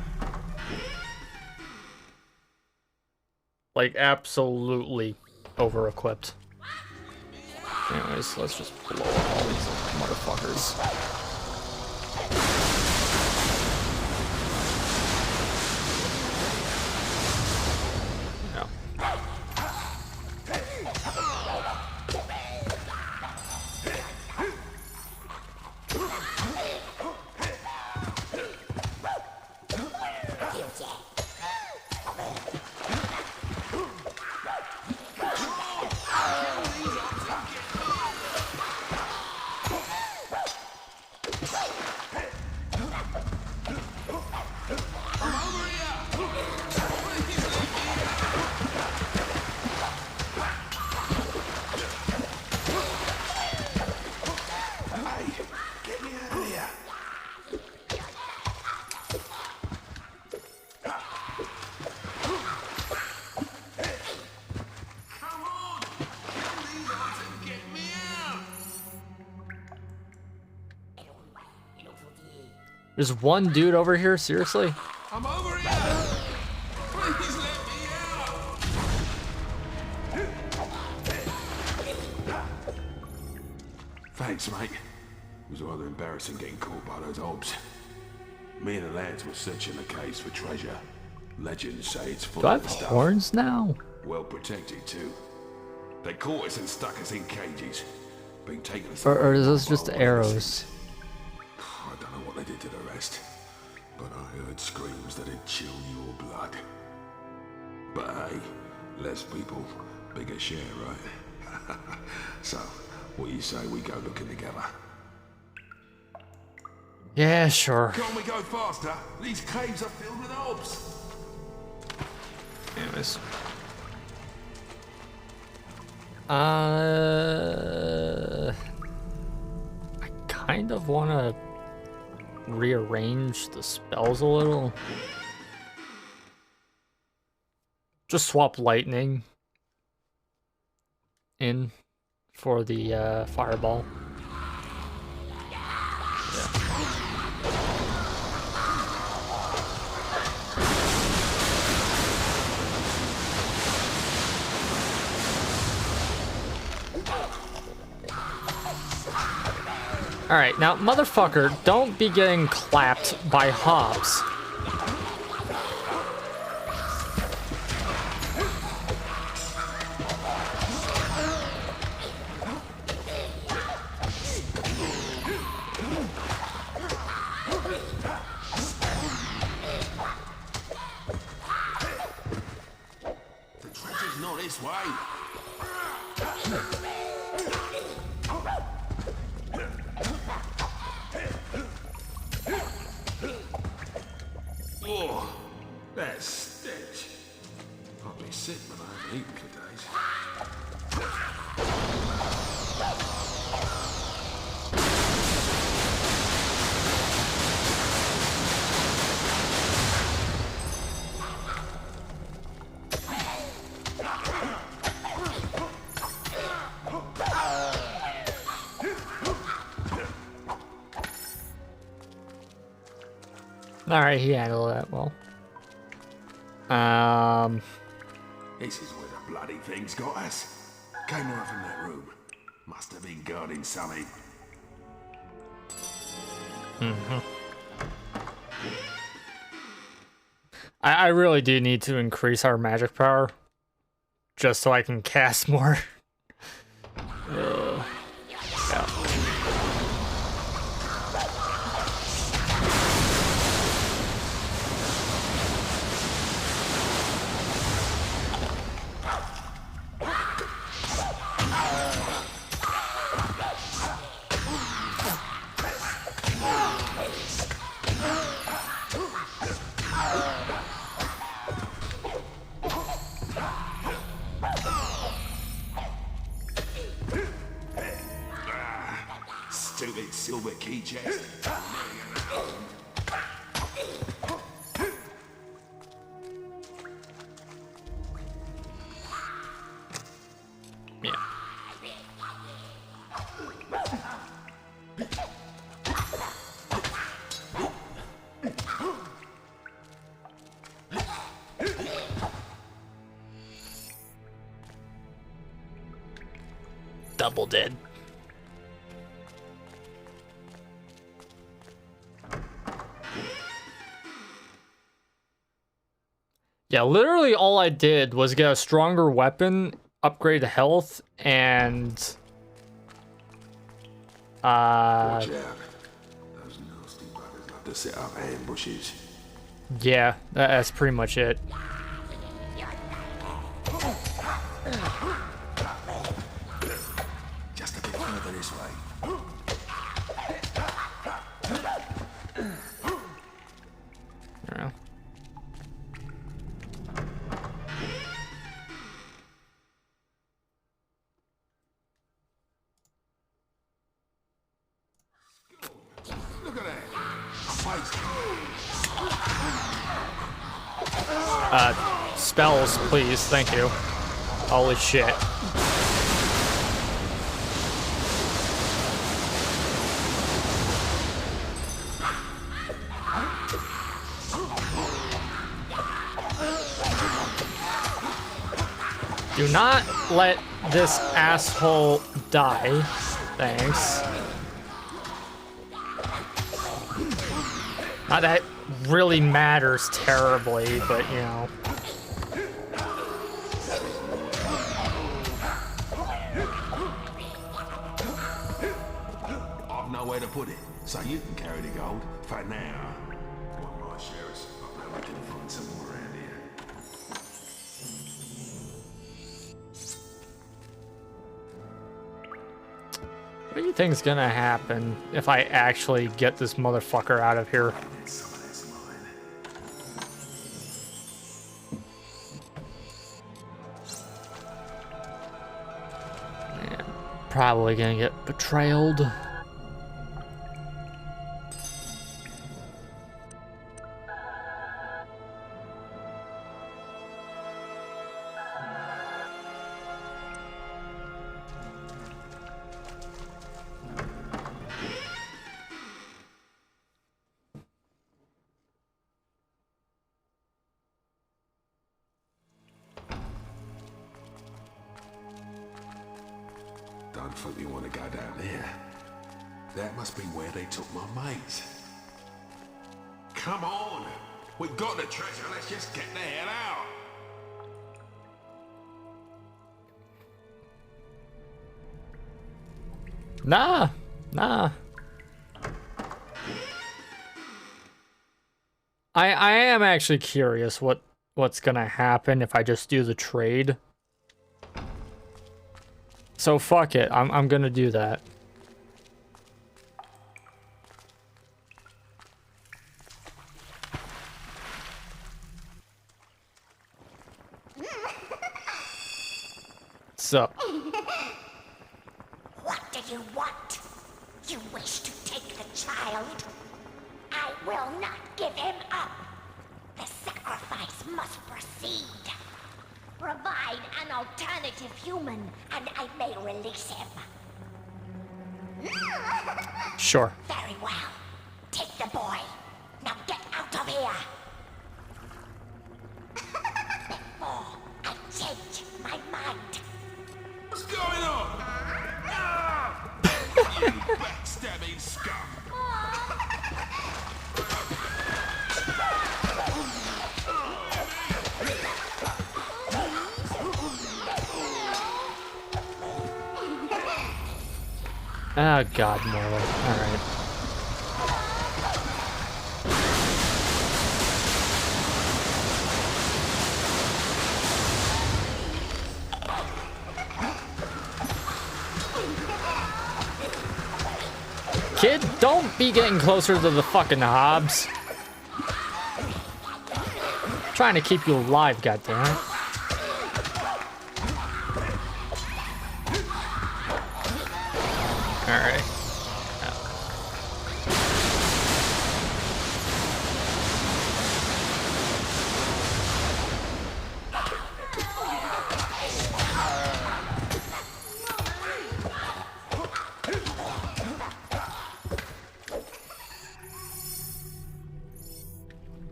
Like, absolutely over-equipped. Anyways, let's just blow up all these motherfuckers. There's one dude over here, seriously? I'm over here! Please let me out! Thanks, mate. It was rather embarrassing getting caught by those obs. Me and the lads were searching the caves for treasure. Legends say it's full Do I of have stuff. horns now? Well protected, too. They caught us and stuck us in cages. Been taking us Or is this just arrows? I don't know what they did to the rest, but I heard screams that'd chill your blood. But hey, less people, bigger share, right? So, what you say we go looking together? Yeah, sure. Can't we go faster? These caves are filled with obs. Anyways. I kind of want to rearrange the spells a little. Just swap lightning in for the fireball. Alright, now, motherfucker, don't be getting clapped by hops. The treasure's not this way. Oh, that stench. I'll be sick when I haven't eaten for days. Alright, he handled that well. This is where the bloody thing's got us. Came right from that room. Must have been guarding something. I really do need to increase our magic power. Just so I can cast more. Yeah. Stupid silver key chest. Yeah. Double dead. Yeah, literally all I did was get a stronger weapon, upgrade health, and Watch out. Those nasty buggers love to set up ambushes. yeah, that's pretty much it. Just a bit further this way. Yeah. Look at that. Face. Spells, please, thank you. Holy shit. Do not let this asshole die. Thanks. Not that it really matters terribly, but you know. I've nowhere to put it, so you can carry the gold for now. Want my shares? I bet we can find some more around here. What do you think's gonna happen if I actually get this motherfucker out of here? Yeah, probably gonna get betrayed. Don't think we want to go down there. That must be where they took my mates. Come on! We've got the treasure, let's just get the hell out! Nah. I am actually curious what's gonna happen if I just do the trade. So fuck it, I'm gonna do that. So. What do you want? You wish to take the child? I will not give him up. The sacrifice must proceed. Provide an alternative human, and I may release him. Sure. Very well. Take the boy. Now get out of from here. Before I change my mind. What's going on? You backstabbing scum! Oh god, Mortal. Alright. Kid, don't be getting closer to the fucking hobs. I'm trying to keep you alive, goddammit. Alright.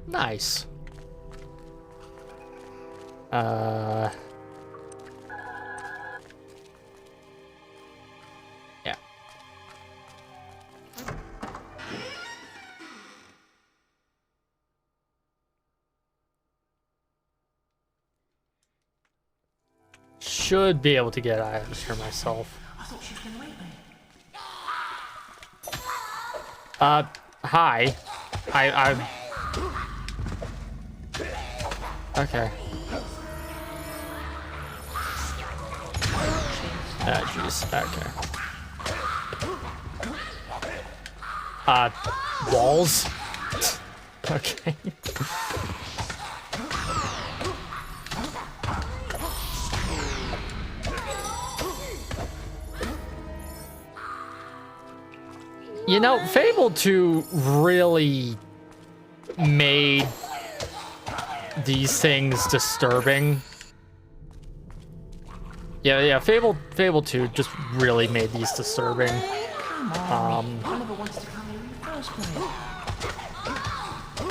Nice. Yeah. Should be able to get items for myself. I thought she was gonna eat me. Hi. I'm... Okay. Ah, jeez. Okay. Walls? Okay. You know, Fable 2 really made these things disturbing. Yeah, Fable 2 just really made these disturbing. I never wanted to come here in the first place.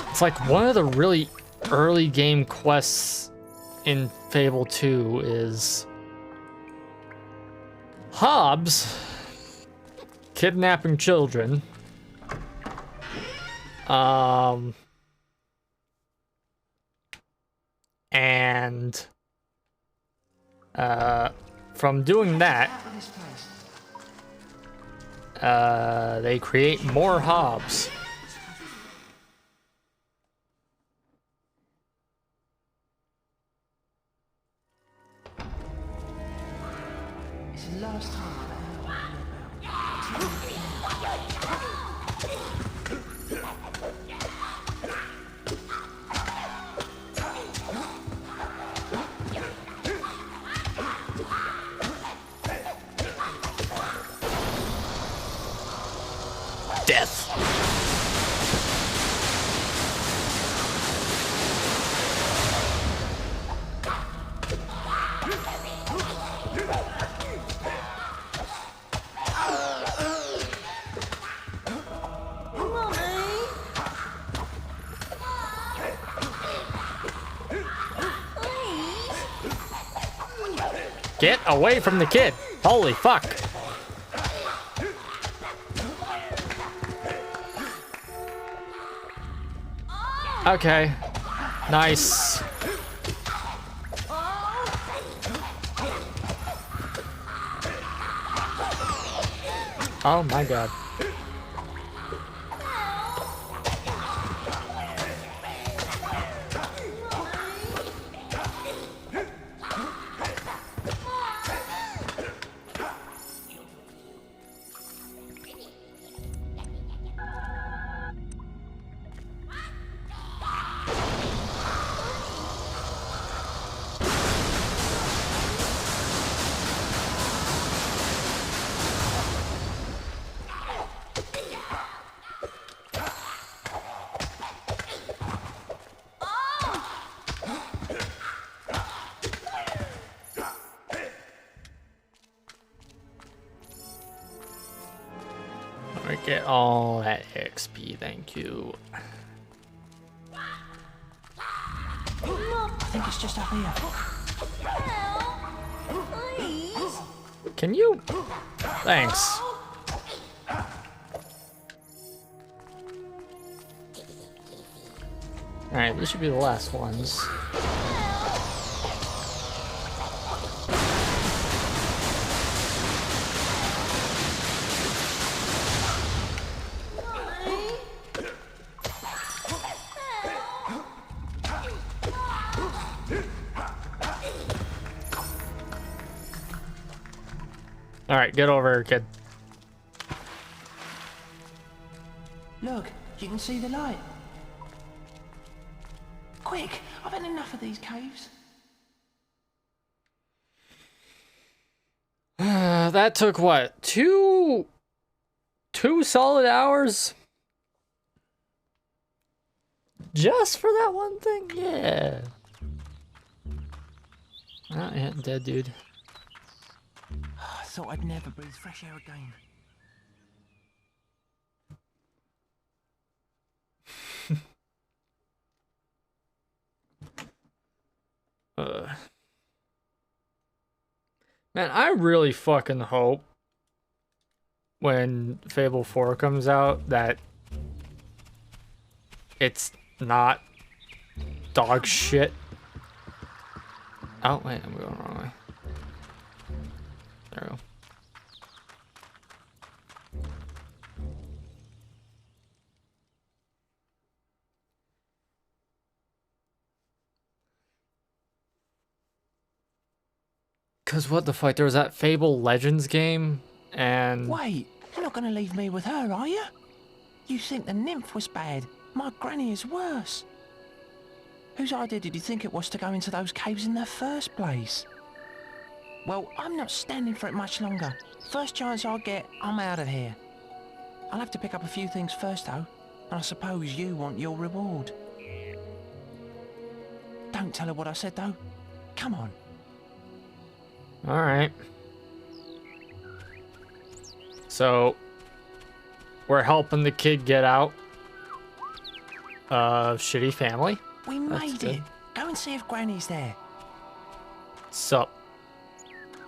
It's like one of the really early game quests in Fable 2 is Hobbs kidnapping children. And from doing that, they create more Hobbs. It's the last time I've ever heard Death. Get away from the kid. Holy fuck. Okay. Nice. Oh my god. Get all that XP, thank you. think it's just up here. Please. Can you? Thanks. Alright, these should be the last ones. Alright, get over here, kid. Look, you can see the light. Quick, I've had enough of these caves. That took what? Two solid hours? Just for that one thing? Yeah. Oh, yeah, dead dude. I thought I'd never breathe fresh air again. Man, I really fucking hope when Fable 4 comes out that it's not dog shit. Oh, wait, I'm going the wrong way. There we go. Cause what the fuck, there was that Fable Legends game, and... Wait, you're not gonna leave me with her, are you? You think the nymph was bad? My granny is worse. Whose idea did you think it was to go into those caves in the first place? Well, I'm not standing for it much longer. First chance I get, I'm out of here. I'll have to pick up a few things first, though. And I suppose you want your reward. Don't tell her what I said, though. Come on. Alright. So, we're helping the kid get out of shitty family. We made it. Go and see if Granny's there. Sup?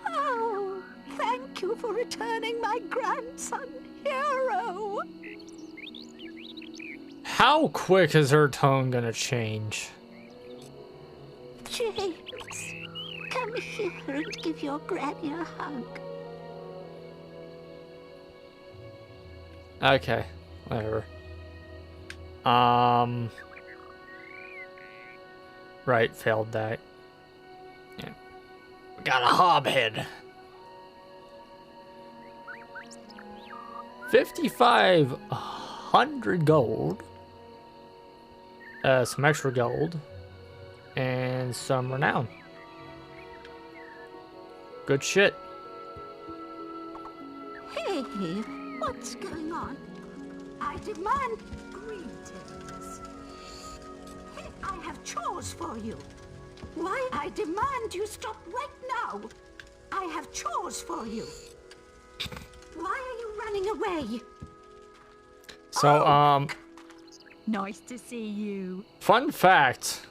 Oh, thank you for returning my grandson, Hero. How quick is her tone gonna change? James, come here and give your granny a hug. Okay, whatever. Right, failed that. Yeah. We got a hobhead. 5,500 gold. Some extra gold. And some renown. Good shit. Hey, what's going on? I demand greetings. Hey, I have chores for you. Why? I demand you stop right now. I have chores for you. Why are you running away? So, Nice to see you. fun fact.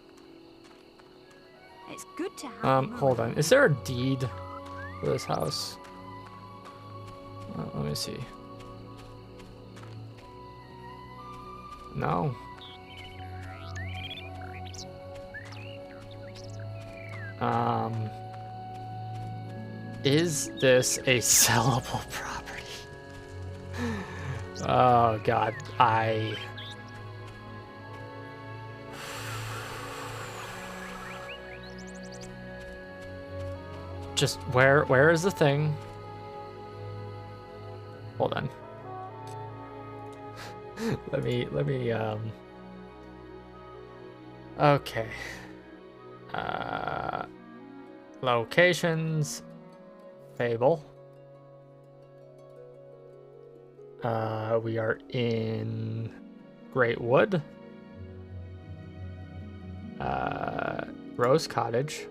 It's good to have Hold on. Is there a deed for this house? Let me see. No. Is this a sellable property? Oh God, just where is the thing? Hold on. let me okay. Locations, Fable. We are in Great Wood. Rose Cottage.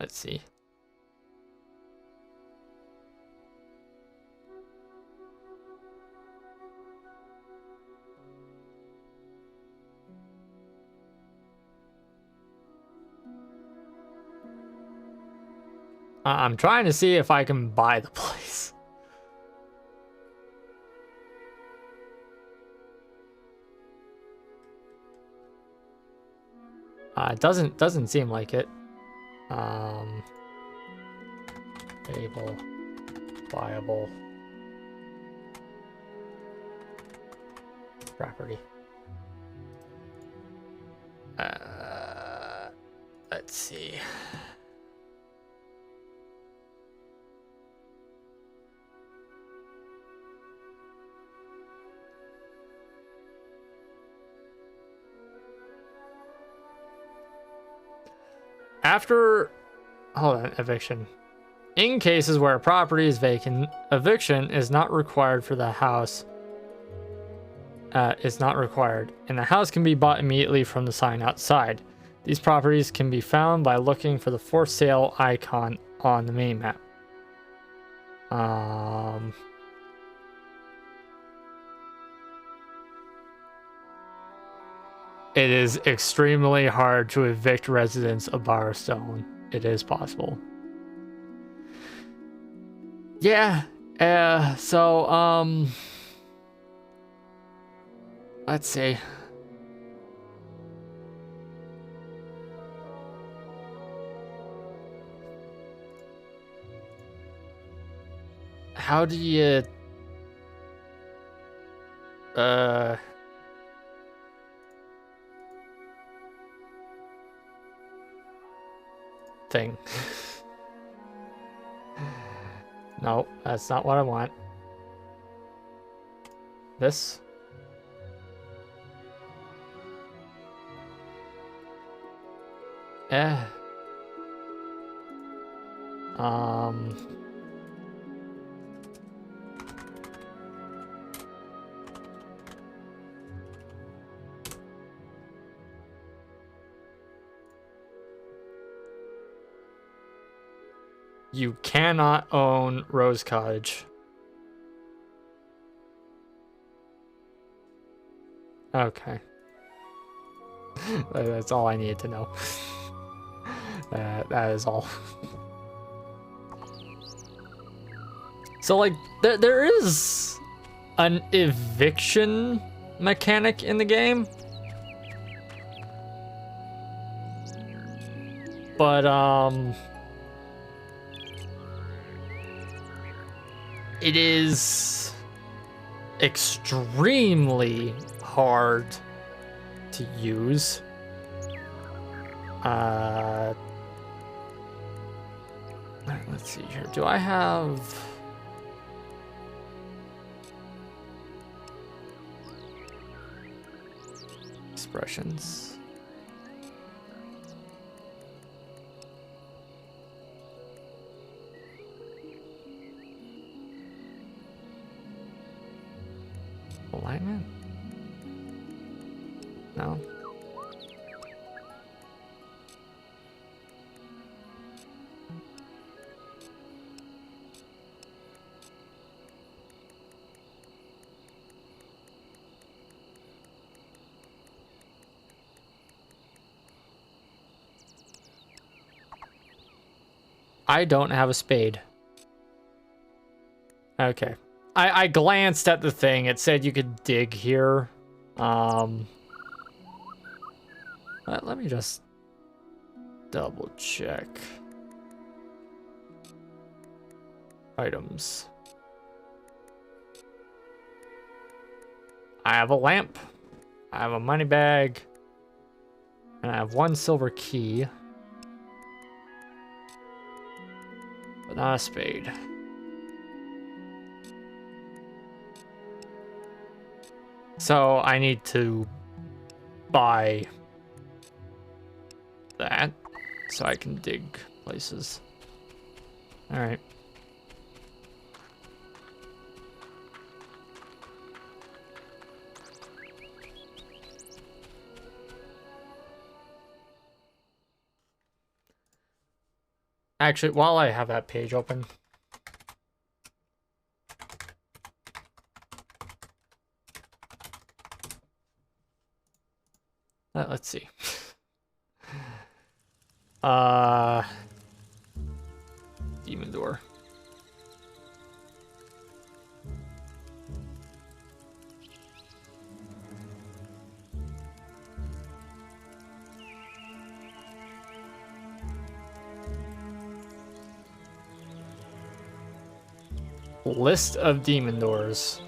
Let's see. I'm trying to see if I can buy the place. It doesn't seem like it. Fable, viable, property. Let's see. After, hold on, eviction. In cases where a property is vacant, eviction is not required for the house. Is not required, and the house can be bought immediately from the sign outside. These properties can be found by looking for the for sale icon on the main map. It is extremely hard to evict residents of Barstone. It is possible. Yeah, so, let's see. How do you, thing. No, that's not what I want. This? Eh. You cannot own Rose Cottage. Okay. That's all I needed to know. That is all. So, like, there is an eviction mechanic in the game. But, it is extremely hard to use. Let's see here. Do I have... expressions? Alignment? No. I don't have a spade. Okay. I glanced at the thing. It said you could dig here. Let me just double check. Items. I have a lamp. I have a money bag. And I have one silver key. But not a spade. So I need to buy that so I can dig places. All right. Actually, while I have that page open, let's see. Demon door. List of demon doors.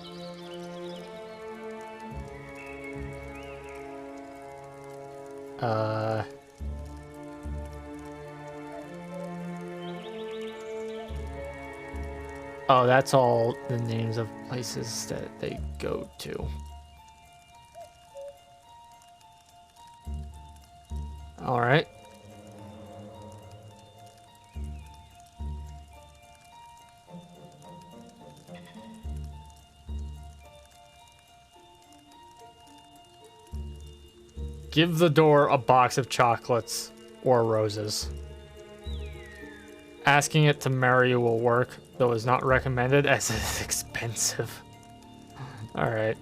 Oh, that's all the names of places that they go to. All right. Give the door a box of chocolates or roses. Asking it to marry you will work, though is not recommended as it's expensive. Alright.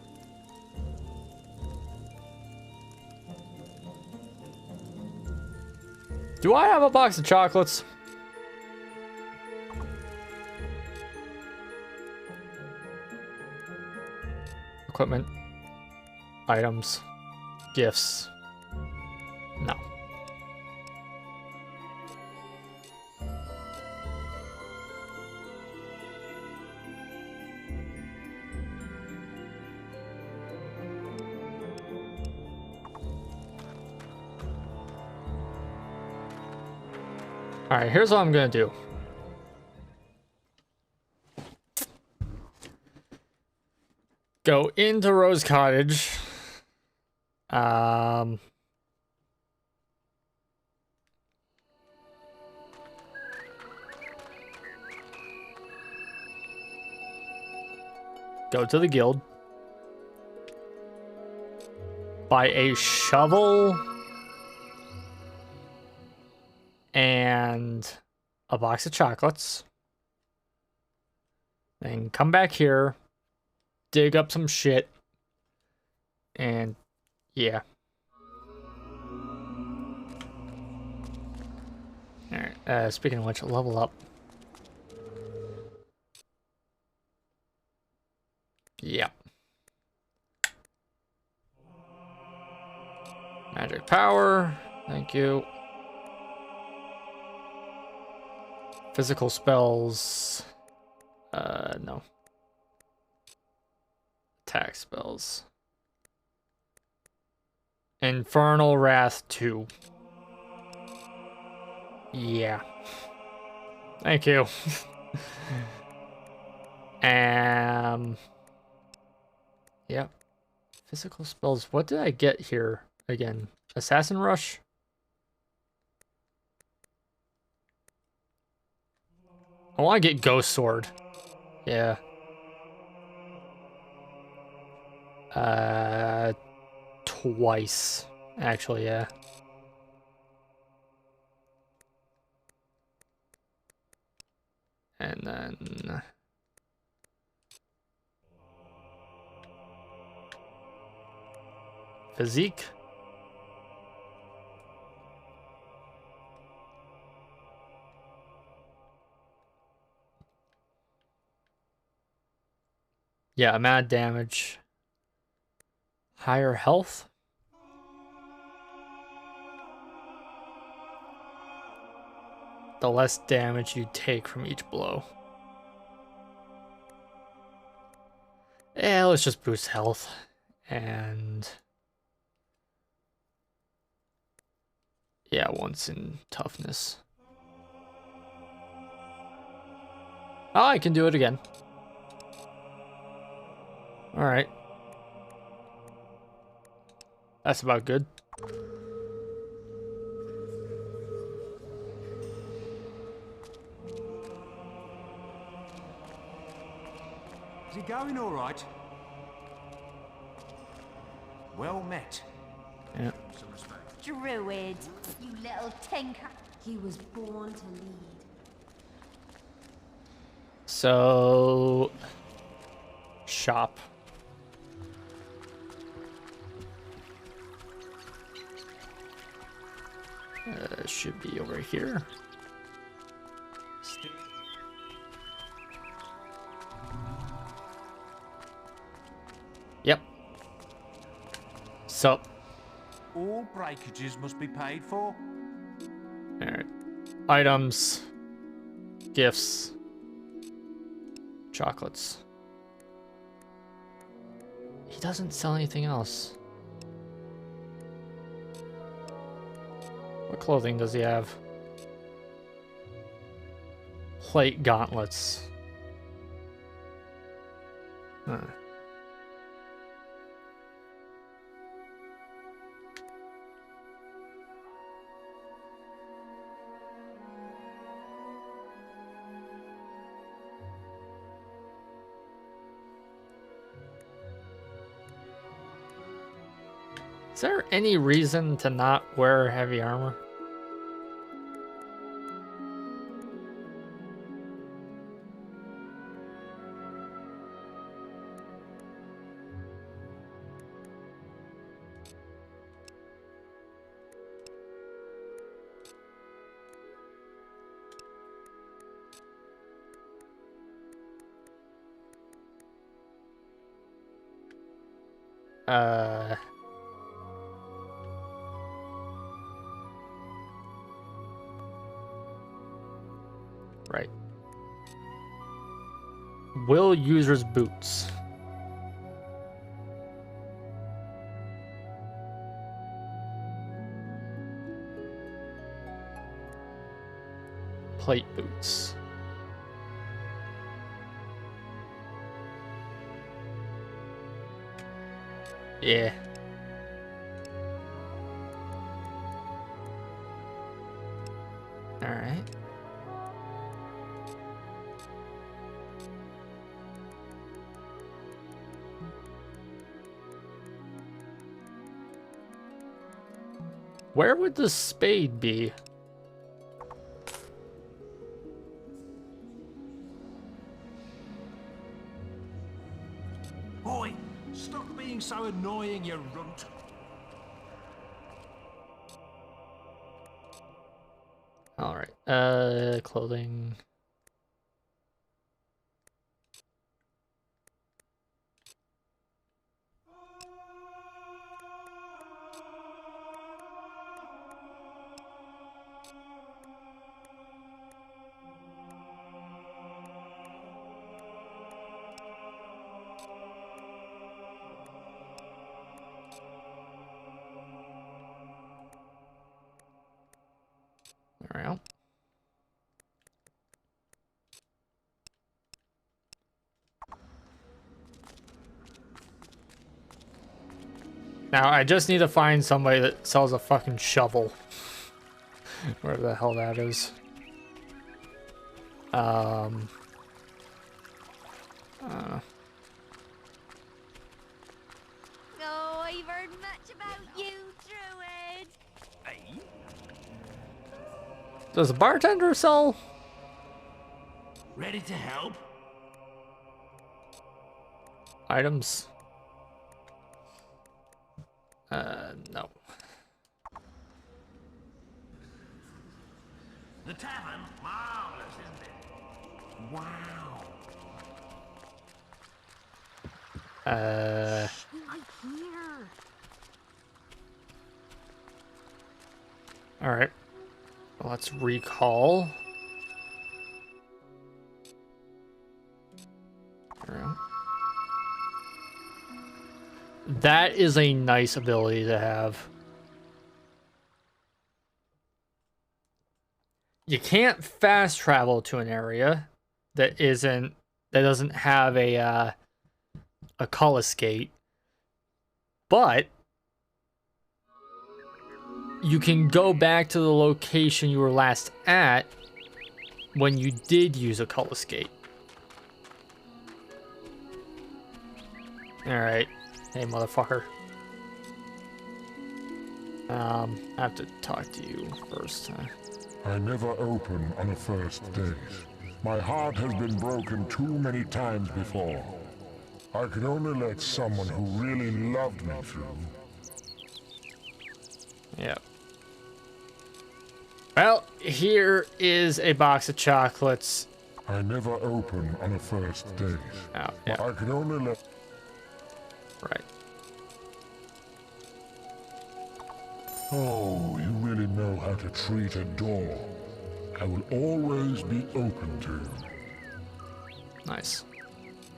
Do I have a box of chocolates? Equipment. Items. Gifts. No. Alright, here's what I'm gonna do. Go into Rose Cottage. Go to the guild. Buy a shovel. And a box of chocolates. Then come back here. Dig up some shit. And yeah. Alright, speaking of which, level up. Yeah. Magic power. Thank you. Physical spells. No. Attack spells. Infernal Wrath 2. Yeah. Thank you. Yep. Physical spells. What did I get here again? Assassin Rush? I want to get Ghost Sword. Yeah. Twice. Actually, yeah. And then... Physique. Yeah, amount of damage. Higher health. The less damage you take from each blow. Yeah, let's just boost health. And... yeah, once in toughness. Oh, I can do it again. Alright. That's about good. Is he going all right? Well met. Yeah. Druid, you little tinker. He was born to lead. So, shop. Should be over here. Yep. So. All breakages must be paid for. Alright. Items. Gifts. Chocolates. He doesn't sell anything else. What clothing does he have? Plate gauntlets. Huh. Is there any reason to not wear heavy armor? Right. Will users boots? Plate boots. Yeah. All right. Where would the spade be? Boy, stop being so annoying, you runt. All right. Clothing. All right. Now, I just need to find somebody that sells a fucking shovel. Wherever the hell that is. Oh, I've heard much about you, Druid. Hey? Does a bartender sell? Ready to help? Items? No. The tavern? Marvelous, isn't it? Wow. I hear. All right. Let's recall. All right. That is a nice ability to have. You can't fast travel to an area that doesn't have a Cullis gate, but you can go back to the location you were last at when you did use a Cullis gate. All right. Hey, motherfucker. I have to talk to you first. I never open on a first date. My heart has been broken too many times before. I could only let someone who really loved me through. Yep. Well, here is a box of chocolates. I never open on a first date. Oh, yeah. I could only let... Right. Oh, you really know how to treat a door. I will always be open to you. Nice.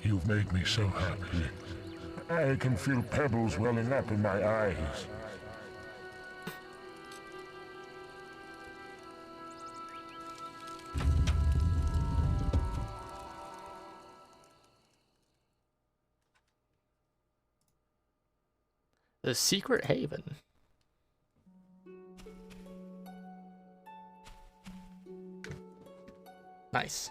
You've made me so happy. I can feel pebbles welling up in my eyes. The Secret Haven. Nice.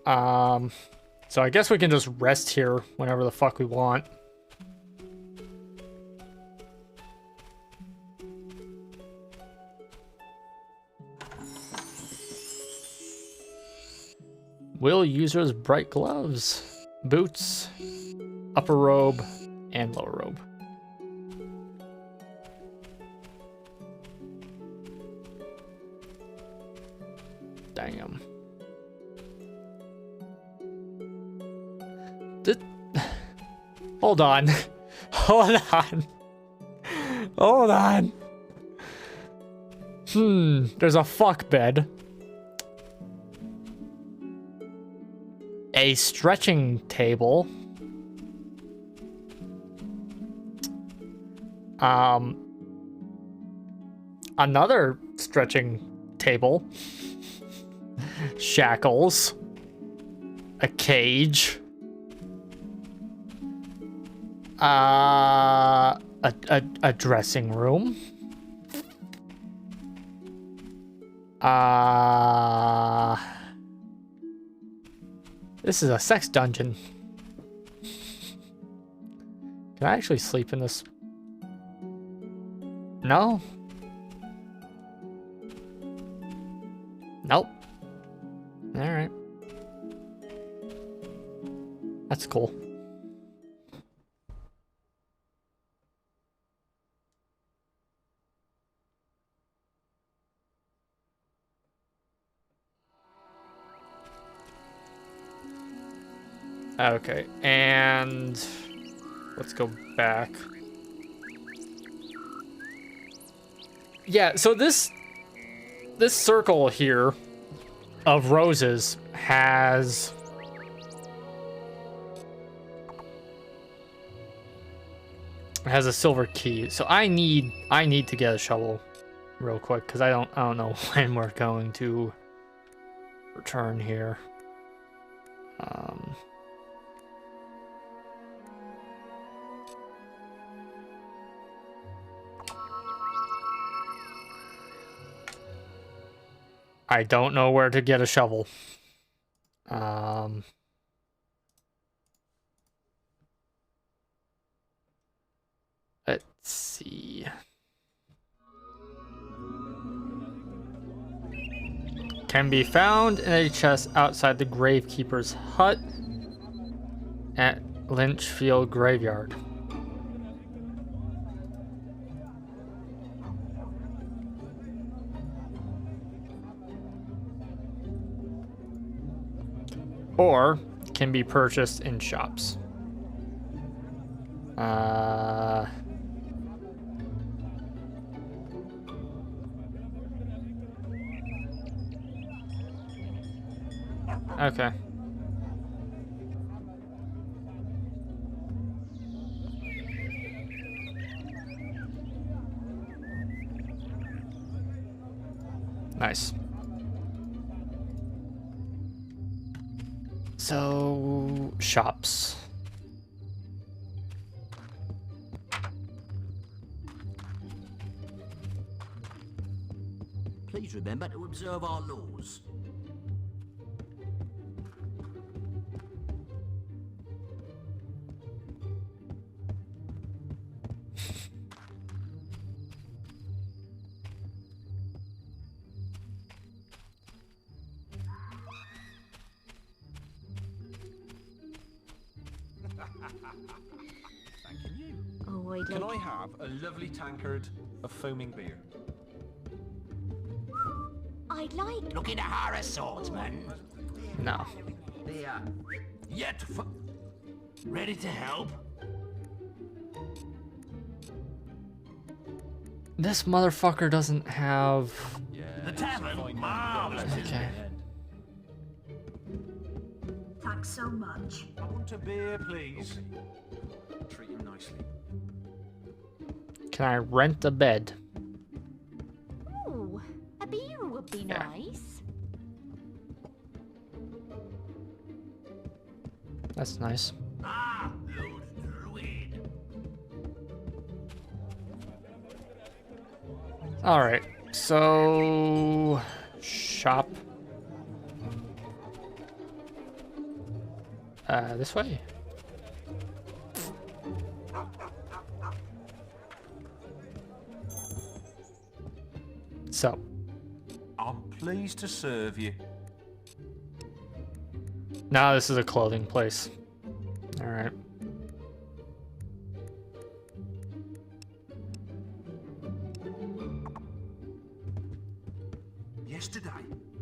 So I guess we can just rest here whenever the fuck we want. Will users bright gloves, boots, upper robe, and lower robe. Damn. Hold on. Hold on. Hold on. There's a fuck bed. A stretching table. Another stretching table. Shackles. A cage. A dressing room. This is a sex dungeon. Can I actually sleep in this? No? Nope. Alright. That's cool. Okay, and let's go back. Yeah, so this circle here of roses has a silver key. So I need to get a shovel real quick because I don't know when we're going to return here. I don't know where to get a shovel. Let's see. Can be found in a chest outside the Gravekeeper's hut at Lynchfield Graveyard. Or can be purchased in shops. Okay. Nice. So, shops. Please remember to observe our laws. Thanking you. Oh, I'd Can I like... have a lovely tankard of foaming beer? I'd like... Looking to hire a swordsman? No. There. Yet ready to help? This motherfucker doesn't have... The tavern? Marvelous, isn't Okay. it? Thanks so much. I want a beer, please. Treat him nicely. Can I rent a bed? Ooh, a beer would be Yeah. nice. That's nice. Ah, old druid. Alright, so... Shop. This way? So. I'm pleased to serve you. Now this is a clothing place. Alright. Yesterday,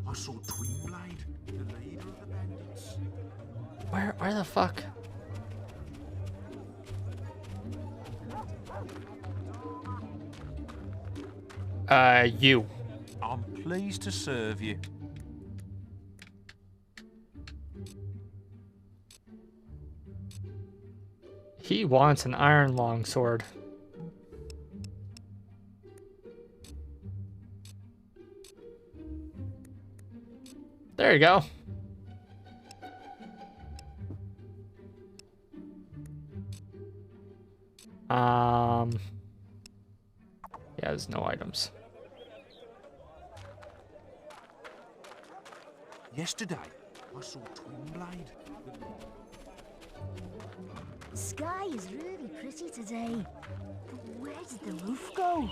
I saw Twinblade, the leader of the bandits. Where the fuck? You. I'm pleased to serve you. He wants an iron longsword. There you go. Yeah, there's no items. Yesterday, I saw Twinblade. The sky is really pretty today. But where did the roof go?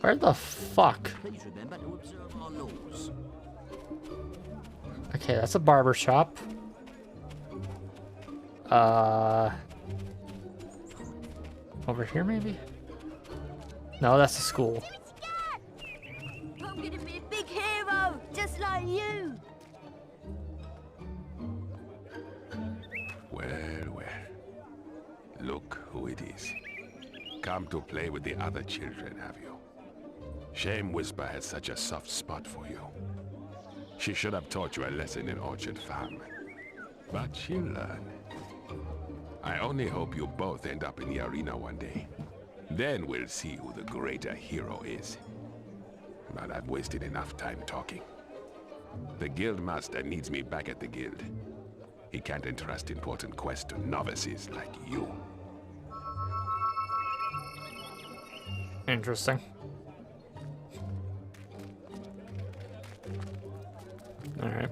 Where the fuck? Please remember to observe our laws. Okay, that's a barber shop. Over here maybe? No, that's a school. I'm gonna be a big hero, just like you. Well, well. Look who it is. Come to play with the other children, have you? Shame Whisper had such a soft spot for you. She should have taught you a lesson in Orchard Farm. But she'll learn. I only hope you both end up in the arena one day. Then we'll see who the greater hero is. But I've wasted enough time talking. The guild master needs me back at the guild. He can't entrust important quests to novices like you. Interesting. Alright.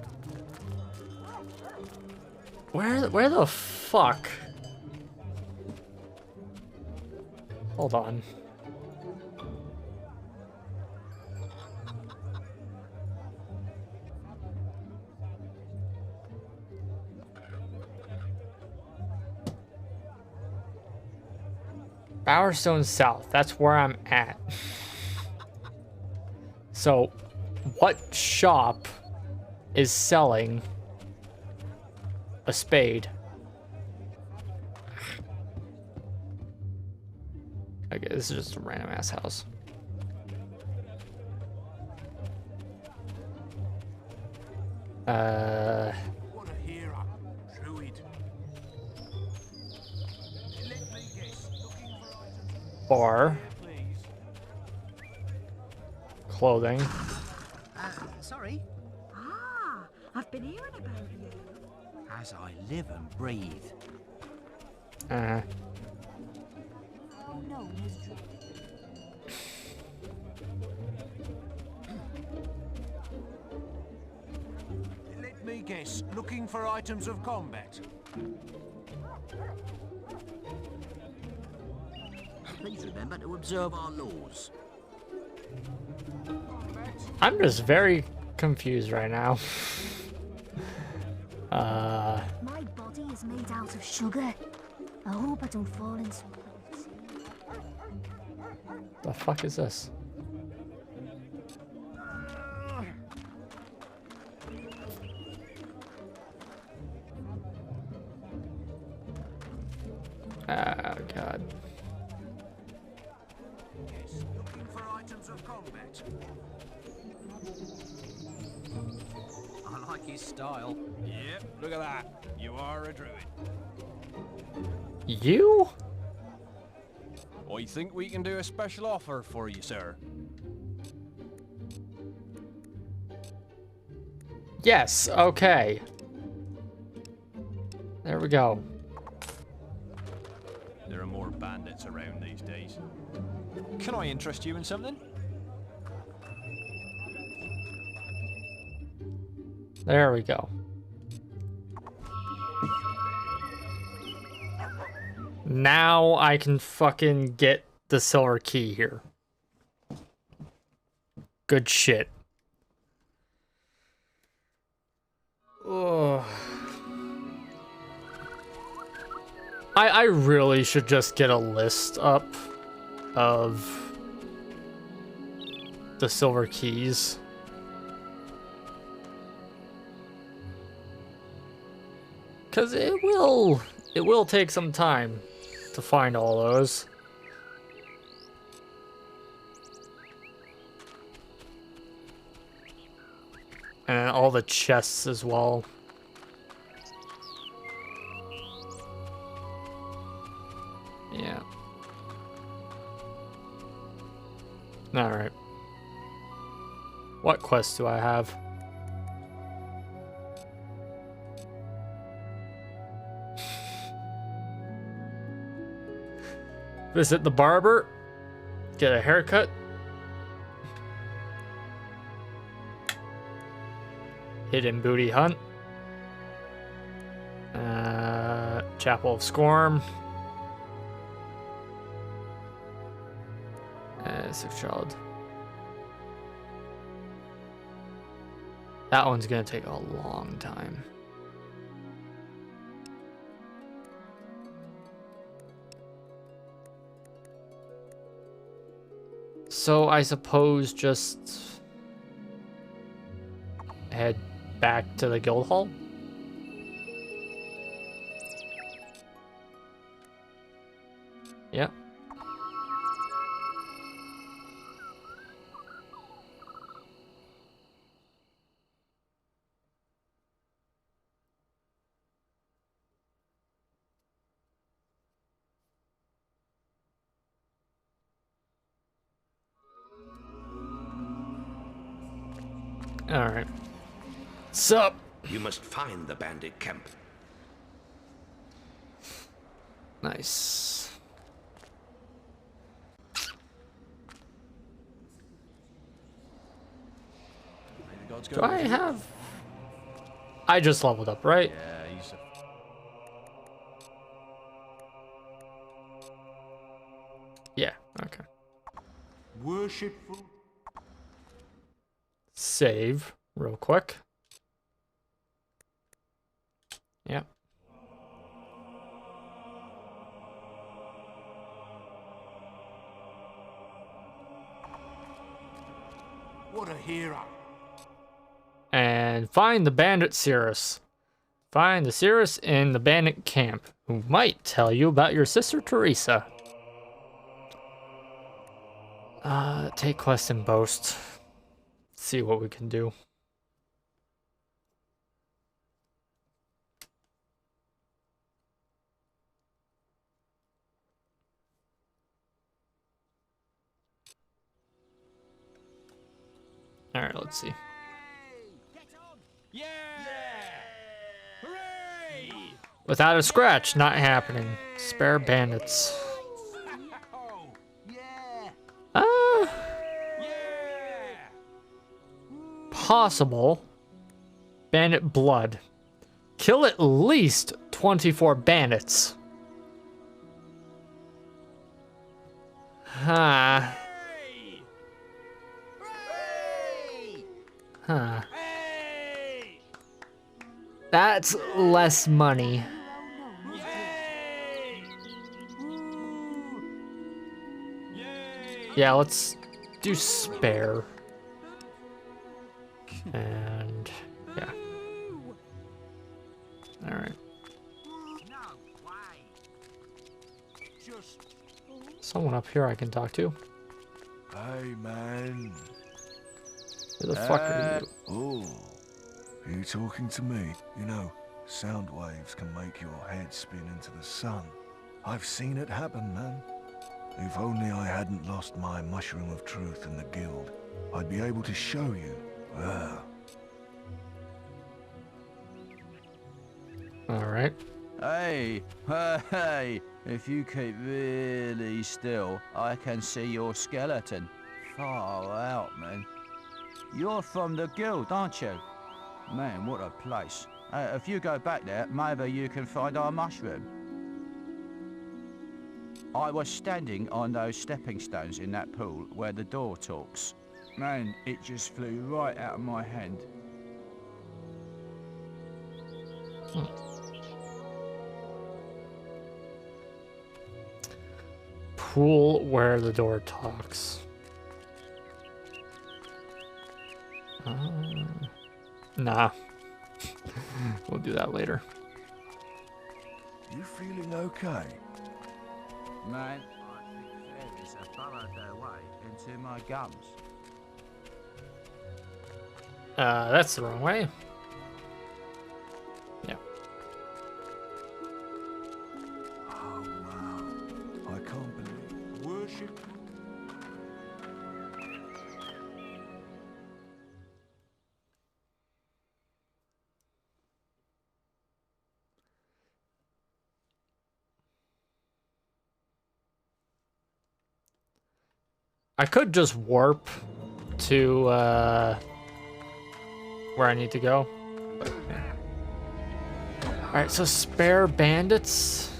Where the fuck? Hold on. Bowerstone South, that's where I'm at. So, what shop is selling a spade? Okay, this is just a random ass house. What a hero, druid. Let me guess, looking for items. Bar. Please. Clothing. Sorry. Ah, I've been hearing about you. As I live and breathe. Oh no, Miss Druid. Let me guess, looking for items of combat. Please remember to observe our laws. I'm just very confused right now. My body is made out of sugar. I hope I don't fall into it. The fuck is this? Oh god. Looking for items of combat. I like his style. Yep, look at that. You are a druid. You? I think we can do a special offer for you, sir. Yes, okay. There we go. There are more bandits around these days. Can I interest you in something? There we go. Now I can fucking get the silver key here. Good shit. Ugh. I really should just get a list up of the silver keys. Cause it will take some time to find all those. And all the chests as well. Yeah. Alright. What quest do I have? Visit the barber. Get a haircut. Hidden booty hunt. Chapel of Scorn. Sick child. That one's gonna take a long time. So I suppose just head back to the guild hall. Yeah. All right. Sup? You must find the bandit camp. Nice. Do I have... I just leveled up, right? Yeah, he's Yeah, okay. Worshipful. Save real quick. Yep. What a hero. And find the bandit Cirrus. Find the Cirrus in the bandit camp, who might tell you about your sister Teresa. Take quest and boast. See what we can do. All right, let's see. Yeah! Hooray! Without a scratch, not happening. Spare bandits. Possible. Bandit blood. Kill at least 24 bandits. Huh. Huh. That's less money. Yeah, let's do spare. And yeah. All right. Someone up here I can talk to. Hey, man. Who the fuck are you? Oh, are you talking to me? You know, sound waves can make your head spin into the sun. I've seen it happen, man. If only I hadn't lost my mushroom of truth in the guild, I'd be able to show you. Well. All right. Hey, hey, if you keep really still, I can see your skeleton. Far out, man. You're from the guild, aren't you? Man, what a place. If you go back there, maybe you can find our mushroom. I was standing on those stepping stones in that pool where the door talks. Man, it just flew right out of my hand. Pool where the door talks. Nah. We'll do that later. You feeling okay? Man, I think fairies have burrowed their way into my gums. That's the wrong way. Yeah. Oh, wow. I can't believe... Worship... I could just warp to where I need to go. Alright, so spare bandits.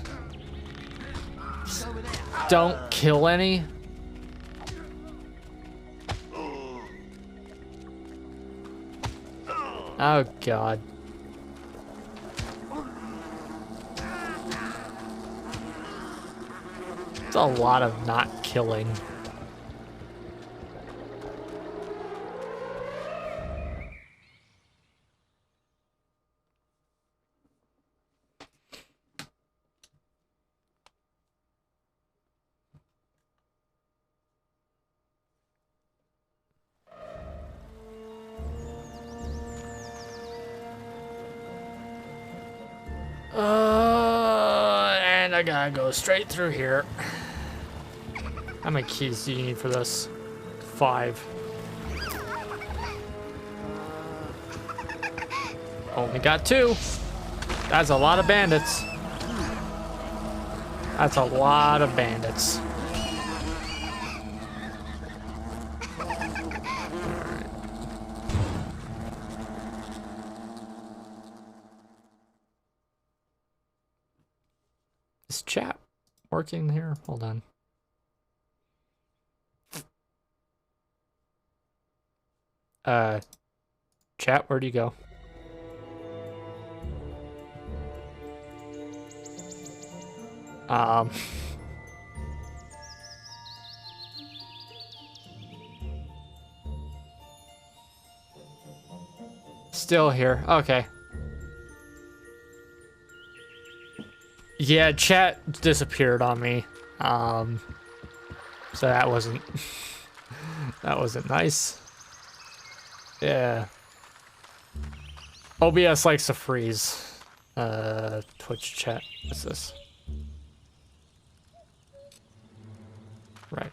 Just don't kill any. Oh god. It's a lot of not killing. And I gotta go straight through here. How many keys do you need for this? 5. Only got 2. That's a lot of bandits. That's a lot of bandits. Is chat working here? Hold on. Chat, where'd you go? Still here. Okay. Yeah, chat disappeared on me. So that wasn't that wasn't nice. Yeah. OBS likes to freeze. Twitch chat. What's this? Right.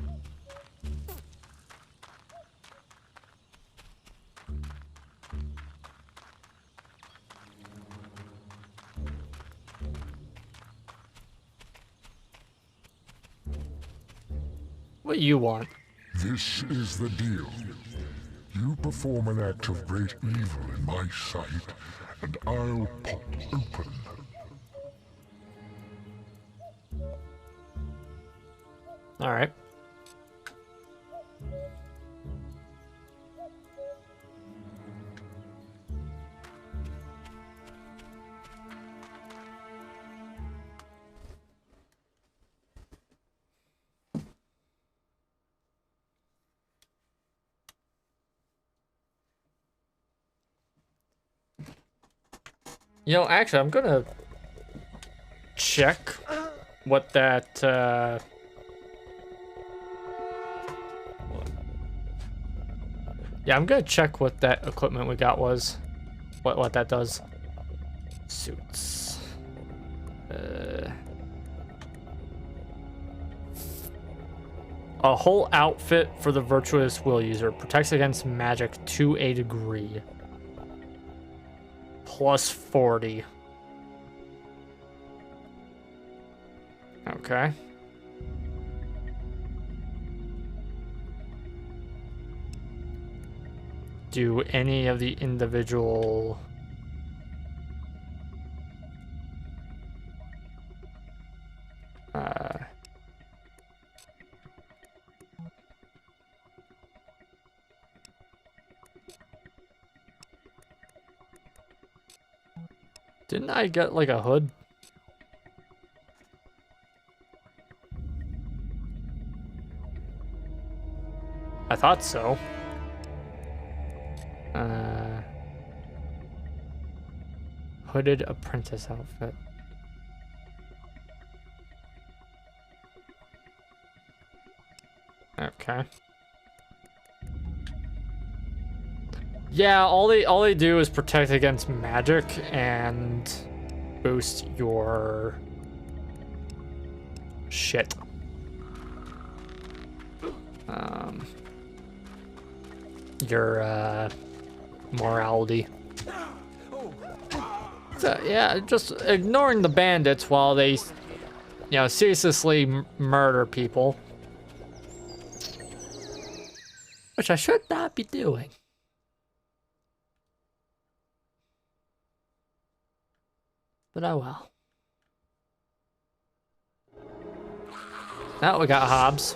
What you want? This is the deal. You perform an act of great evil in my sight, and I'll pop open. All right. You know, actually, I'm gonna check what that, yeah, I'm gonna check what that equipment we got was. What that does. Suits. A whole outfit for the virtuous will user. Protects against magic to a degree. Plus 40. Okay. Do any of the individual... Didn't I get like a hood? I thought so. Hooded apprentice outfit. Okay. Yeah, all they do is protect against magic and boost your shit. Your morality. So, yeah, just ignoring the bandits while they, you know, ceaselessly murder people. Which I should not be doing. But oh well. Now we got Hobbs.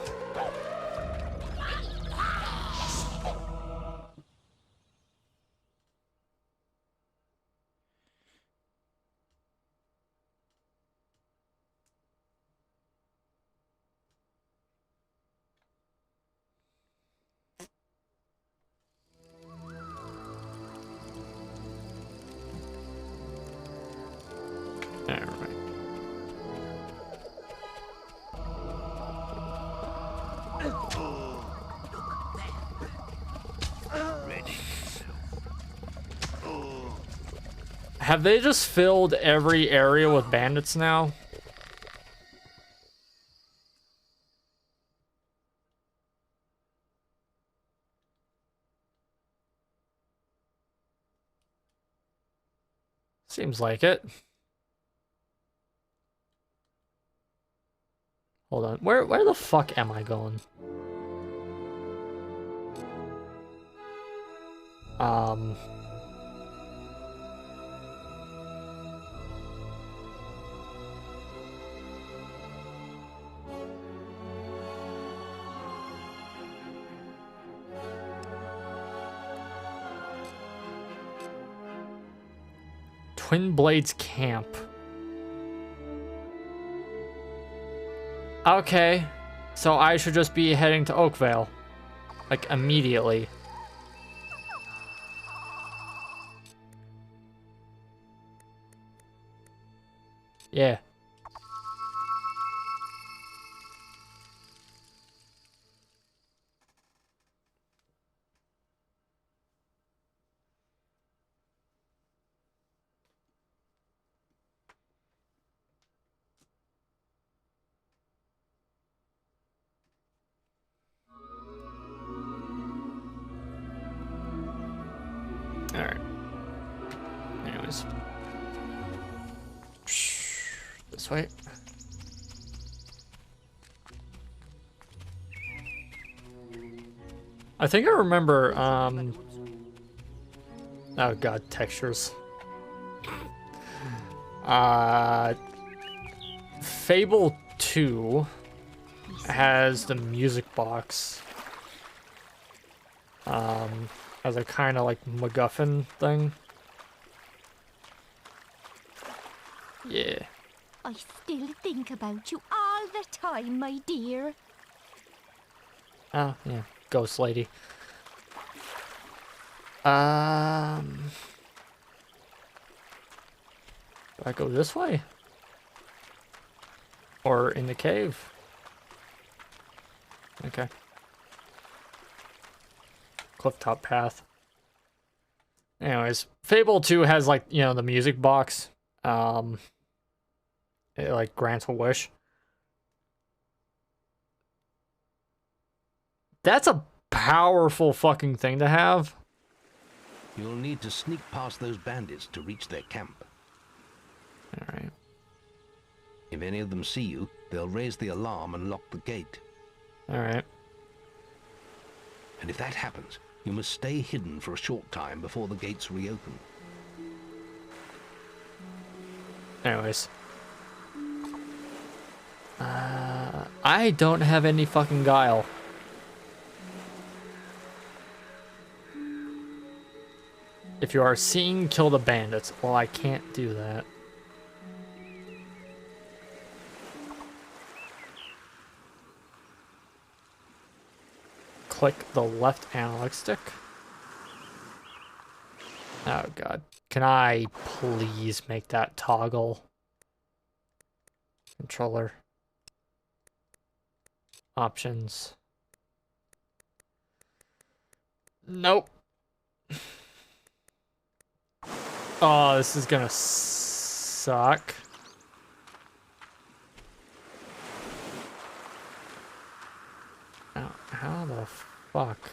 Have they just filled every area with bandits now? Seems like it. Hold on. Where the fuck am I going? Twin Blades Camp. Okay, so I should just be heading to Oakvale. Like, immediately. Yeah. Alright. Anyways. This way. I think I remember, oh god, textures. Fable 2 has the music box. As a kind of like MacGuffin thing. Yeah. I still think about you all the time, my dear. Oh, yeah. Ghost lady. Do I go this way? Or in the cave? Okay. Clifftop path. Anyways, Fable 2 has, like, you know, the music box. It, like, grants a wish. That's a powerful fucking thing to have. You'll need to sneak past those bandits to reach their camp. Alright. If any of them see you, they'll raise the alarm and lock the gate. Alright. And if that happens, you must stay hidden for a short time before the gates reopen. Anyways. I don't have any fucking guile. If you are seen, kill the bandits. Well, I can't do that. Click the left analog stick. Oh god. Can I please make that toggle? Controller. Options. Nope. Oh, this is gonna suck. Oh, how the fuck?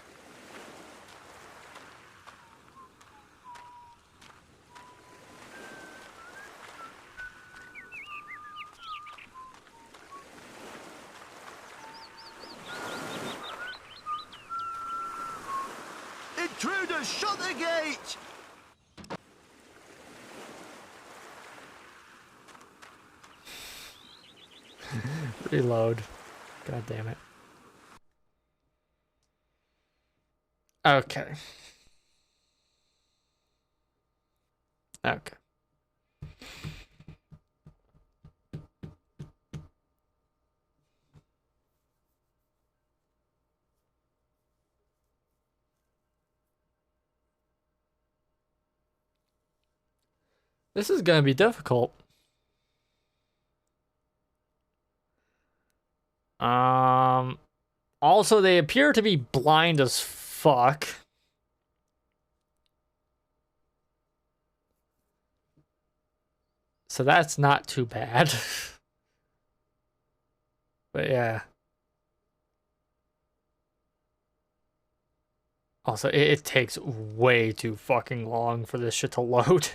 Intruders, shut the gate! Reload. God damn it. Okay. Okay. This is gonna be difficult. Also, they appear to be blind as fuck. So that's not too bad. But yeah. Also, it takes way too fucking long for this shit to load.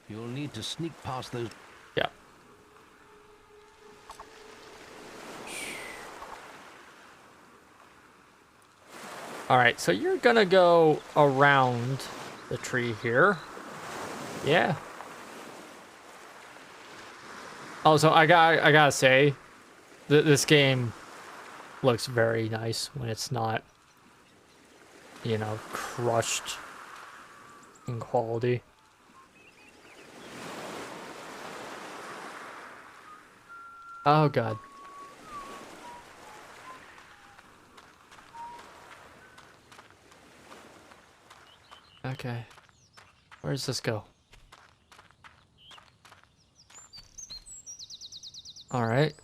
You'll need to sneak past those... Yeah. Alright, so you're gonna go around the tree here. Yeah. Also, I gotta say, this game looks very nice when it's not, you know, crushed in quality. Oh god. Okay. Where does this go? Alright.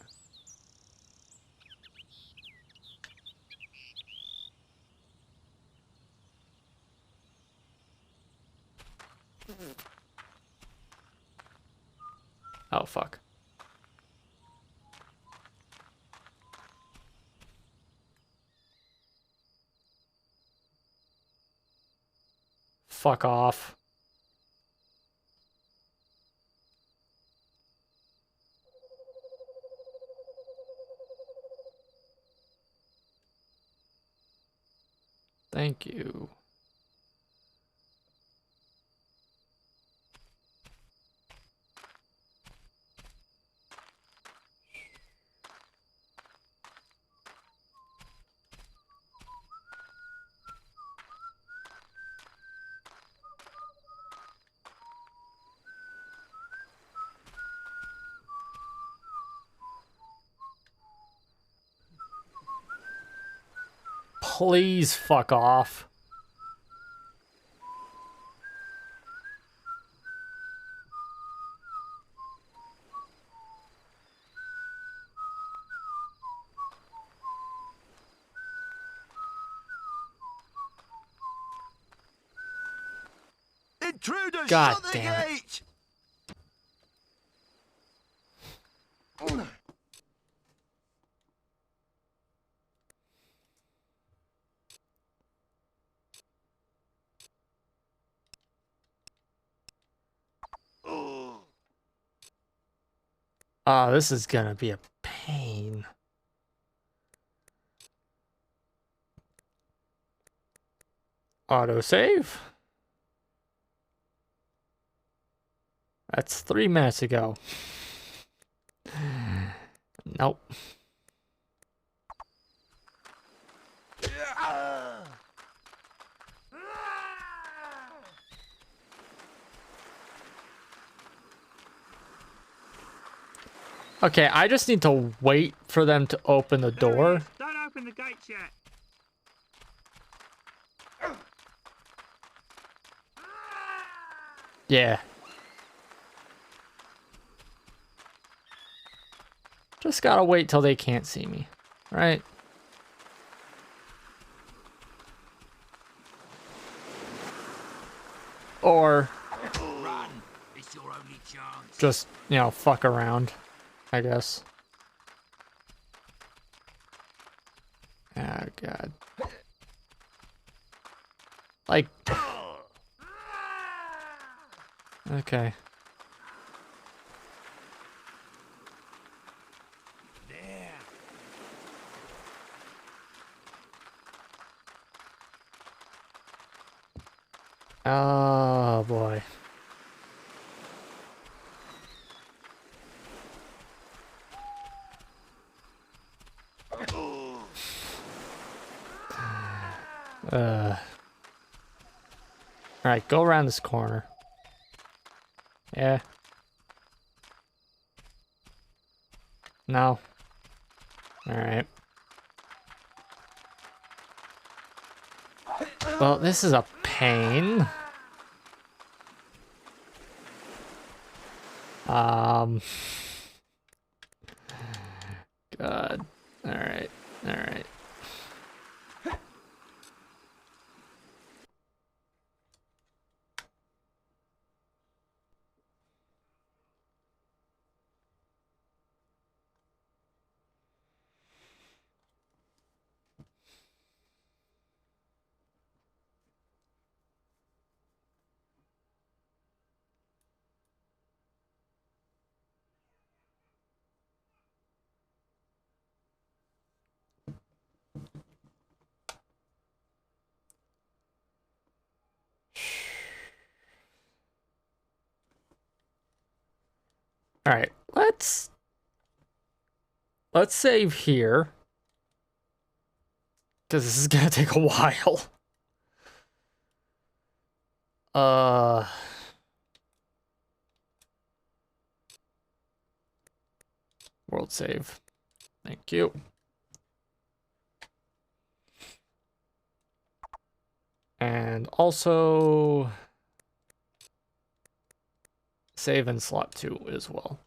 Oh, fuck. Fuck off. Thank you. please fuck off. Intruders, God shut the damn it. gate! Oh, this is gonna be a pain. Autosave? That's 3 minutes ago. Nope. Okay, I just need to wait for them to open the door. Don't open the gates yet. Yeah. Just gotta wait till they can't see me, right? Or Run. It's your only chance. just, you know, fuck around, I guess. Oh, God. Like... Okay. Oh, boy. Alright, go around this corner. Yeah. No. Alright. Well, this is a pain. God. Alright. Alright. Alright, let's save here. Because this is gonna take a while. World save. Thank you. And also save in slot 2 as well.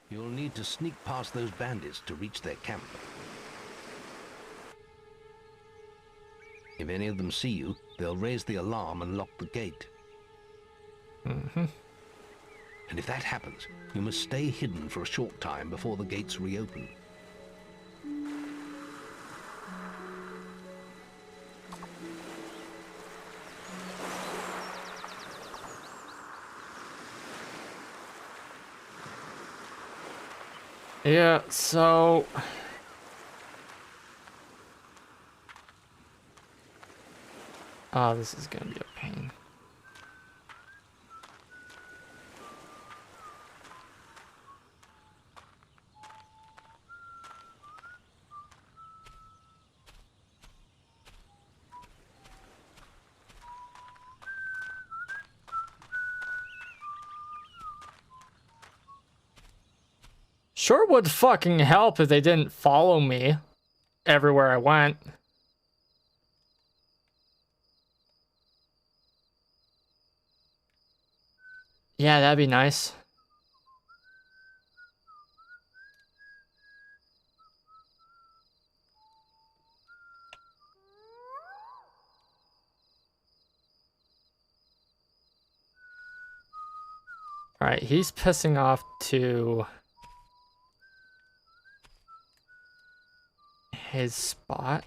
You'll need to sneak past those bandits to reach their camp. If any of them see you, they'll raise the alarm and lock the gate. Mm-hmm. And if that happens, you must stay hidden for a short time before the gates reopen. Yeah, so... Oh, this is gonna be a pain. Sure would fucking help if they didn't follow me everywhere I went. Yeah, that'd be nice. Alright, he's pissing off to his spot.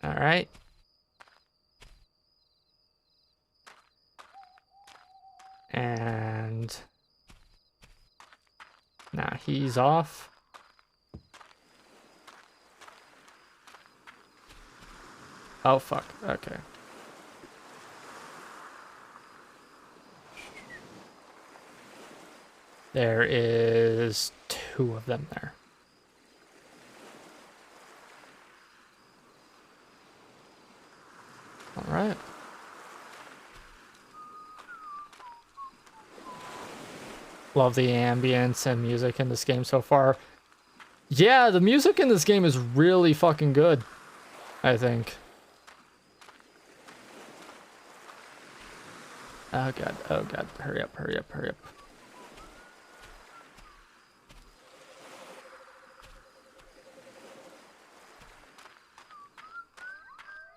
Alright. And now he's off. Oh fuck, okay. There is 2 of them there. All right. Love the ambience and music in this game so far. Yeah, the music in this game is really fucking good, I think. Oh god, hurry up, hurry up, hurry up.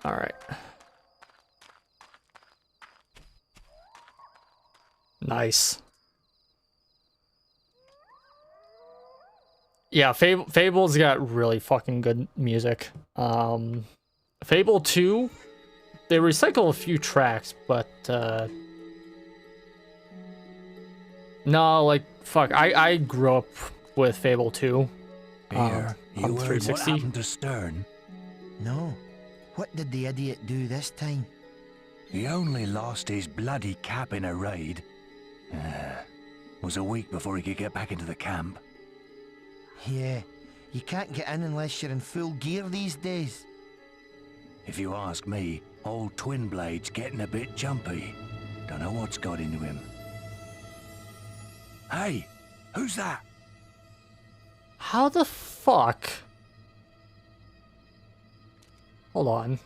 All right. Nice. Yeah, Fable's got really fucking good music. Fable 2, they recycle a few tracks, but no, like fuck, I grew up with Fable 2. Here, you on heard what 360. happened to Stern? No. What did the idiot do this time? He only lost his bloody cap in a raid. Was a week before he could get back into the camp. Yeah, you can't get in unless you're in full gear these days. If you ask me, old Twin Blade's getting a bit jumpy. Don't know what's got into him. Hey, who's that? How the fuck? Hold on.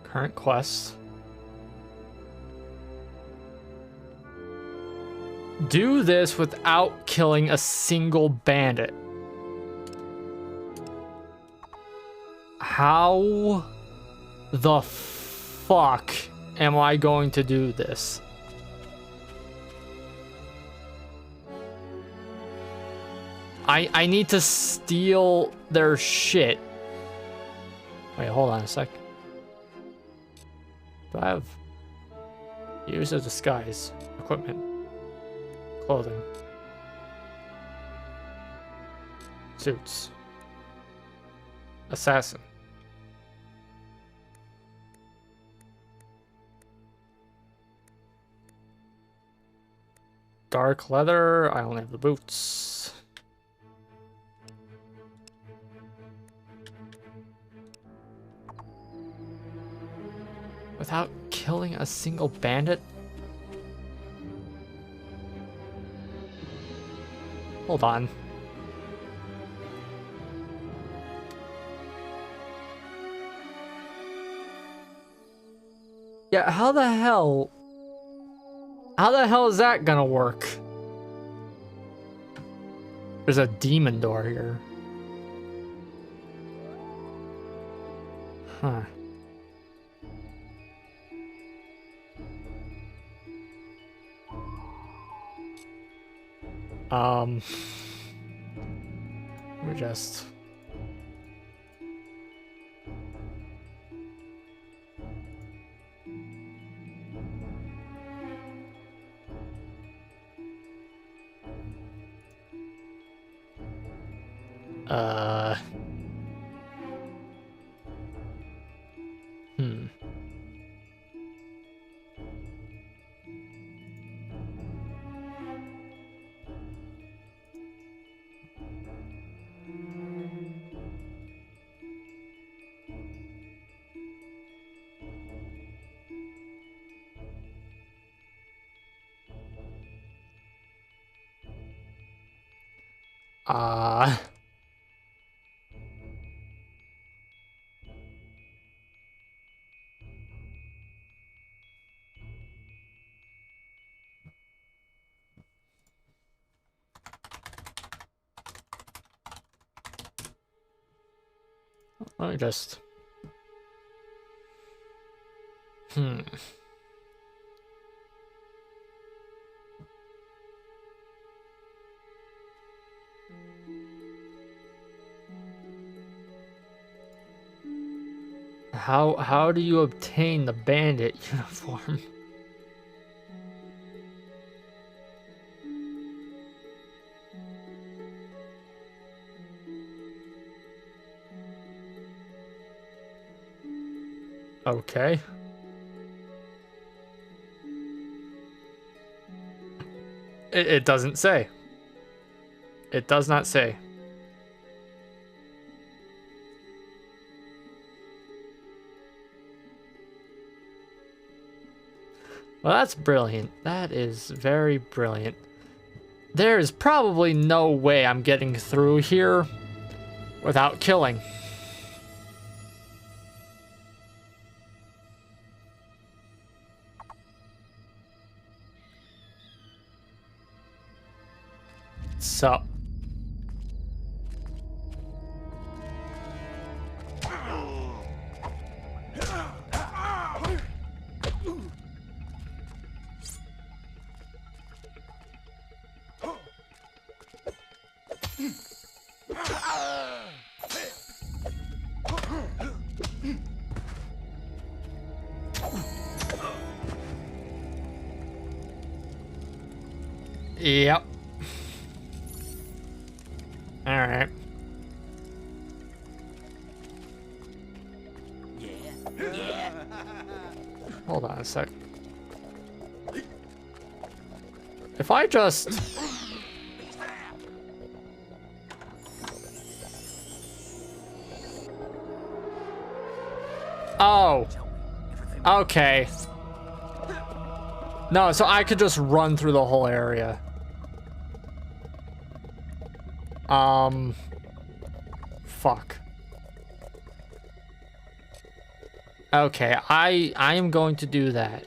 Current quest. Do this without killing a single bandit. How the fuck am I going to do this? I need to steal their shit. Wait, hold on a sec. Do I have use a disguise, equipment, clothing, suits, assassin? Dark leather, I only have the boots. Without killing a single bandit? Hold on. Yeah, how the hell is that gonna work? There's a demon door here. Huh. We're just... Let me just... How do you obtain the bandit uniform? Okay. It doesn't say. It does not say. Well, that's brilliant. That is very brilliant. There is probably no way I'm getting through here without killing. So. Yep. All right. Yeah. Hold on a sec. If I just... Oh. Okay. No, so I could just run through the whole area. Fuck. Okay, I am going to do that.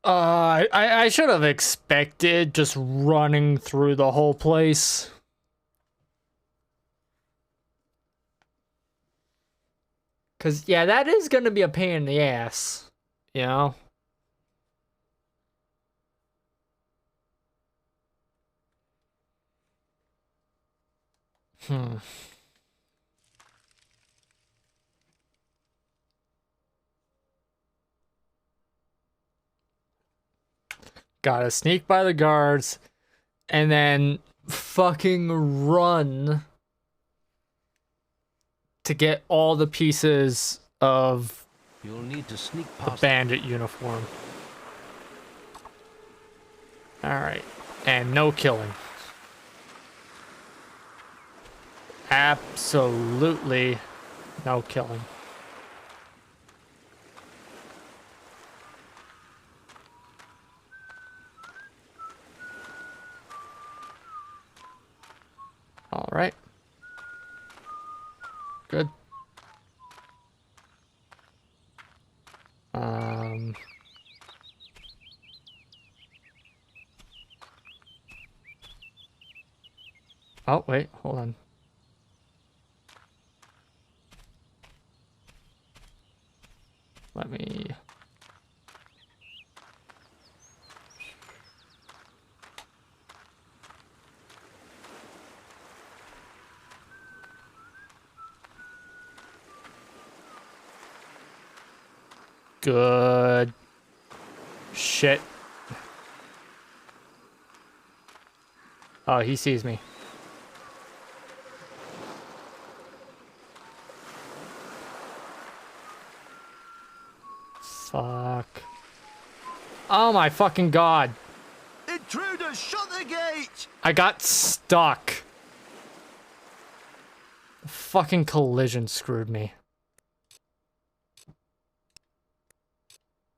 I should have expected just running through the whole place. Cause yeah, that is gonna be a pain in the ass, you know? Gotta sneak by the guards and then fucking run to get all the pieces of You'll need to sneak the past bandit uniform. Alright. And no killing. Absolutely no killing. All right. Good. Oh, wait, hold on. Let me... Good shit. Oh, he sees me. Oh my fucking god. Intruders, shut the gate! I got stuck. The fucking collision screwed me.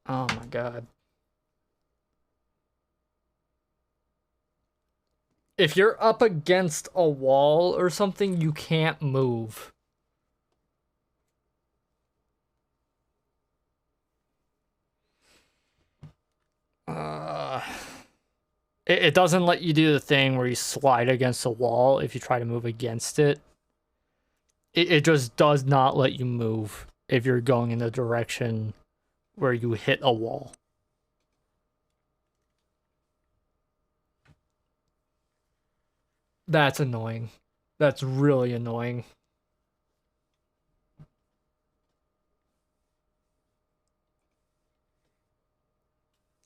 Oh my god. If you're up against a wall or something, you can't move. It doesn't let you do the thing where you slide against a wall if you try to move against it. It just does not let you move if you're going in the direction where you hit a wall. That's annoying. That's really annoying.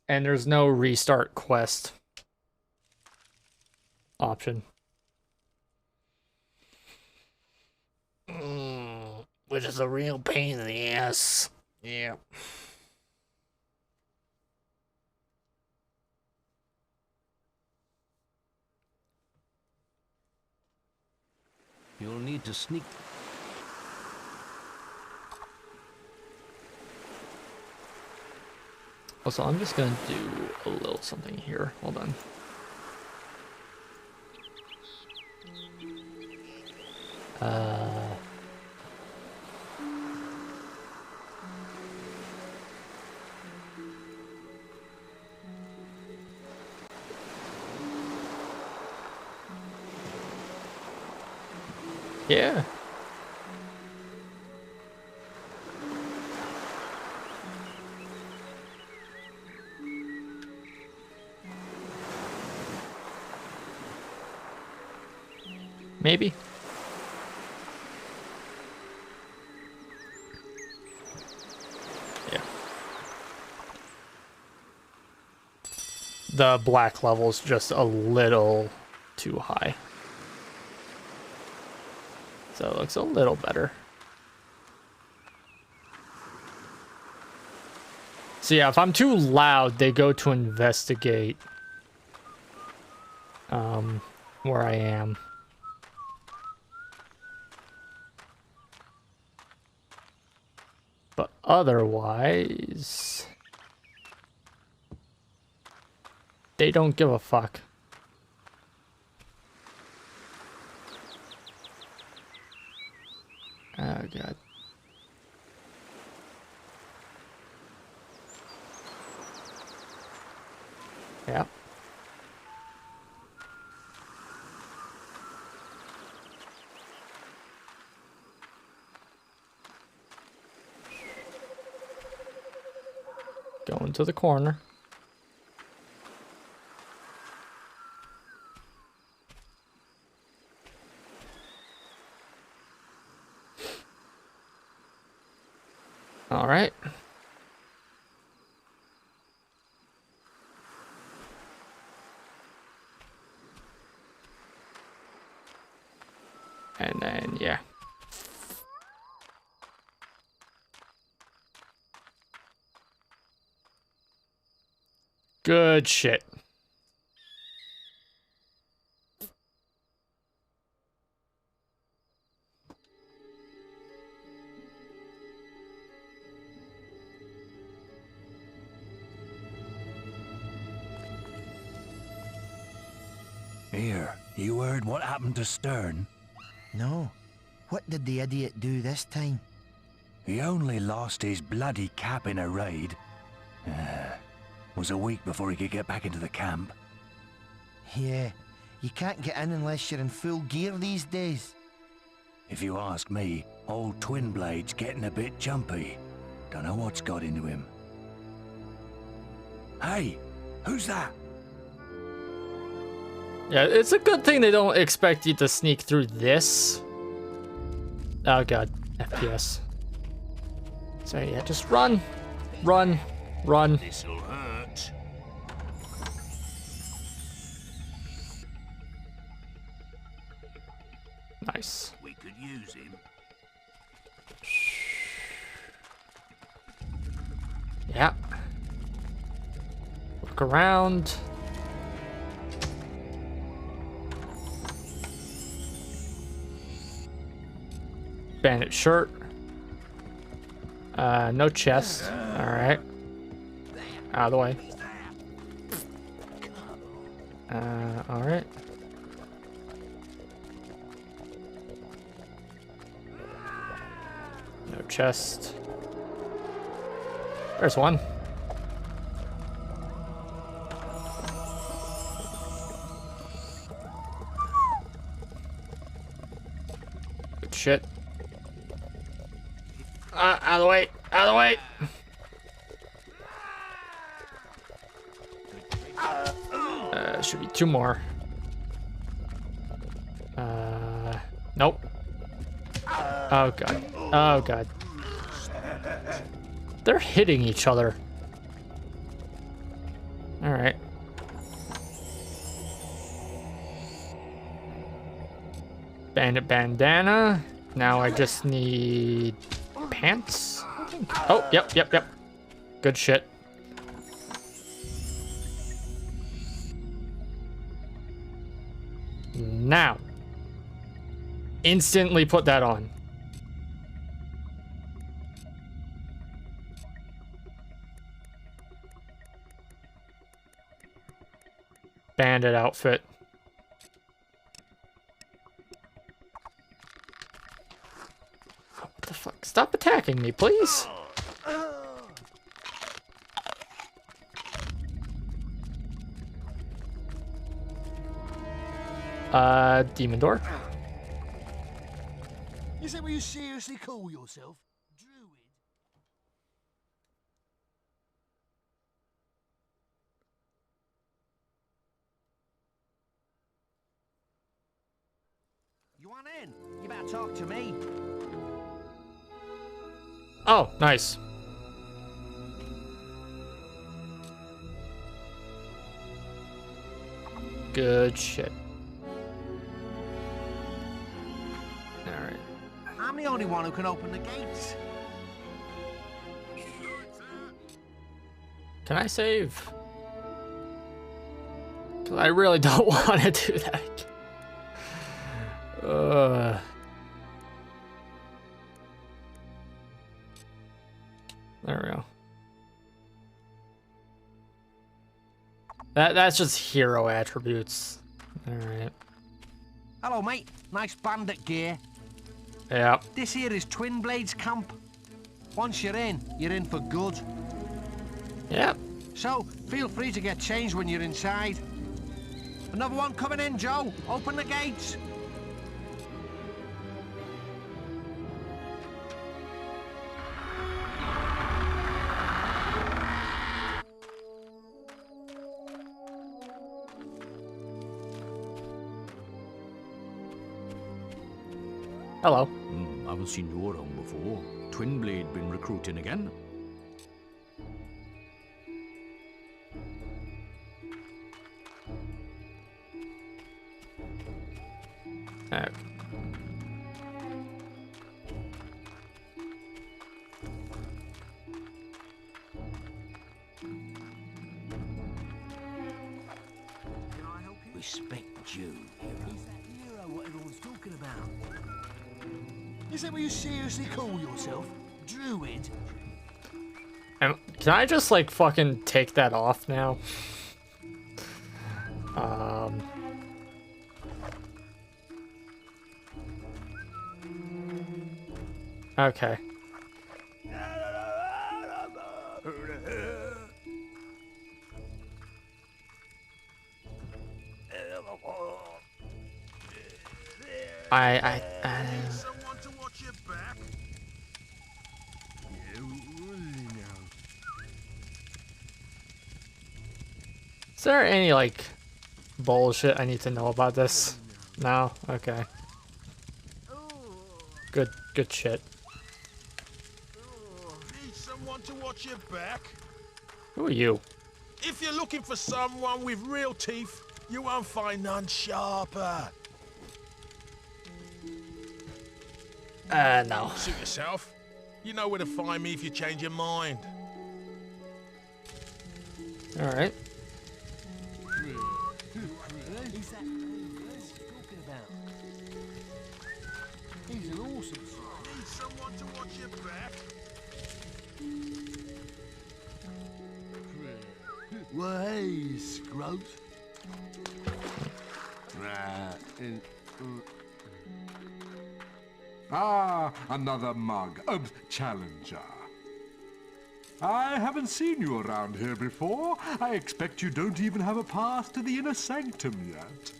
And there's no restart quest option. Which is a real pain in the ass. Yeah. You'll need to sneak. Also, I'm just gonna do a little something here. Hold on. Yeah. Maybe. Yeah. The black level's just a little too high. So it looks a little better. So yeah, if I'm too loud, they go to investigate where I am. But otherwise, they don't give a fuck. Oh god. Yeah. Going to the corner. All right. And then, yeah. Good shit. Here, you heard what happened to Stern? No. What did the idiot do this time? He only lost his bloody cap in a raid. Was a week before he could get back into the camp. Yeah, you can't get in unless you're in full gear these days. If you ask me, old Twin Blade's getting a bit jumpy. Don't know what's got into him. Hey, who's that? Yeah, it's a good thing they don't expect you to sneak through this. Oh god, FPS. So yeah, just run, run, run. This'll hurt. Nice. We could use him. Yeah. look around. Bandit shirt. No chest. Alright. Out of the way. Alright. No chest. There's one. Good shit. Out of the way! Out of the way! Should be two more. Nope. Oh god. Oh god. They're hitting each other. Alright. Bandit bandana. Now I just need pants. Oh, yep. Good shit. Now. Instantly put that on. Bandit outfit. What the fuck? Stop attacking me, please. Demon door. Is that what you seriously call yourself? Druid? You want in? You better talk to me. Oh, nice. Good shit. Alright. I'm the only one who can open the gates. Can I save? 'Cause I really don't want to do that. There we go. That's just hero attributes. Alright. Hello, mate. Nice bandit gear. Yeah. This here is Twin Blades Camp. Once you're in for good. Yep. So, feel free to get changed when you're inside. Another one coming in, Joe. Open the gates. Hello. Haven't seen you around before. Twin Blade been recruiting again? Respect you. He's that hero what everyone's talking about. Is that what you seriously call yourself? Druid? Can I just like fucking take that off now? Okay. Is there any like bullshit I need to know about this? No? Okay. Good shit. Need someone to watch your back? Who are you? If you're looking for someone with real teeth, you won't find none sharper. No. Suit yourself. You know where to find me if you change your mind. Alright. Well, hey, Scrubs. Another mug. Challenger. I haven't seen you around here before. I expect you don't even have a pass to the inner sanctum yet.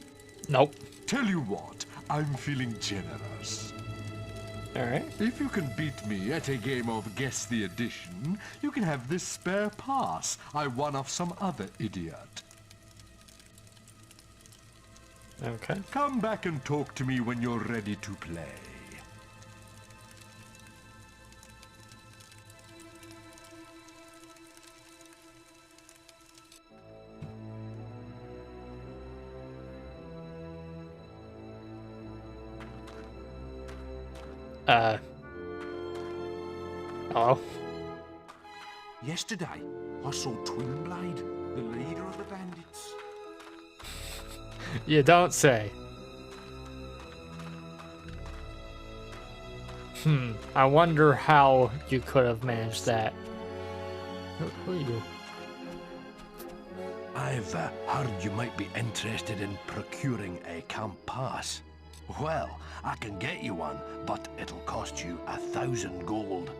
Nope. Tell you what, I'm feeling generous. Alright. If you can beat me at a game of Guess the Edition, you can have this spare pass I won off some other idiot. Okay. Come back and talk to me when you're ready to play. Hello? Yesterday, I saw Twinblade, the leader of the bandits. You don't say. I wonder how you could have managed that. Who are you? I've heard you might be interested in procuring a camp pass. Well, I can get you one, but it'll cost you 1,000 gold.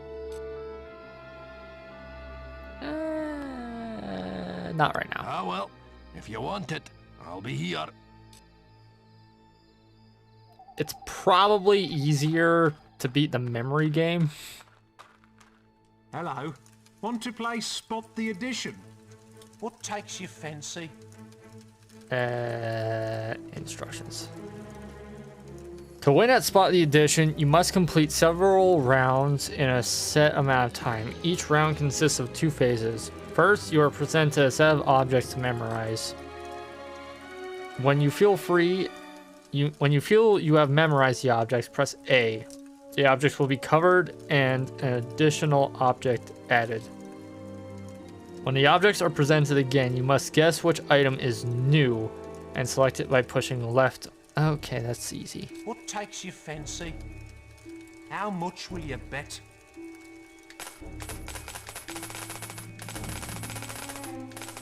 Not right now. Ah, well, if you want it, I'll be here. It's probably easier to beat the memory game. Hello. Want to play Spot the Edition? What takes your fancy? Instructions. To win at Spot the Edition, you must complete several rounds in a set amount of time. Each round consists of 2 phases. First, you are presented a set of objects to memorize. When you feel you have memorized the objects, press A. The objects will be covered and an additional object added. When the objects are presented again, you must guess which item is new and select it by pushing left. Okay, that's easy. What takes your fancy? How much will you bet?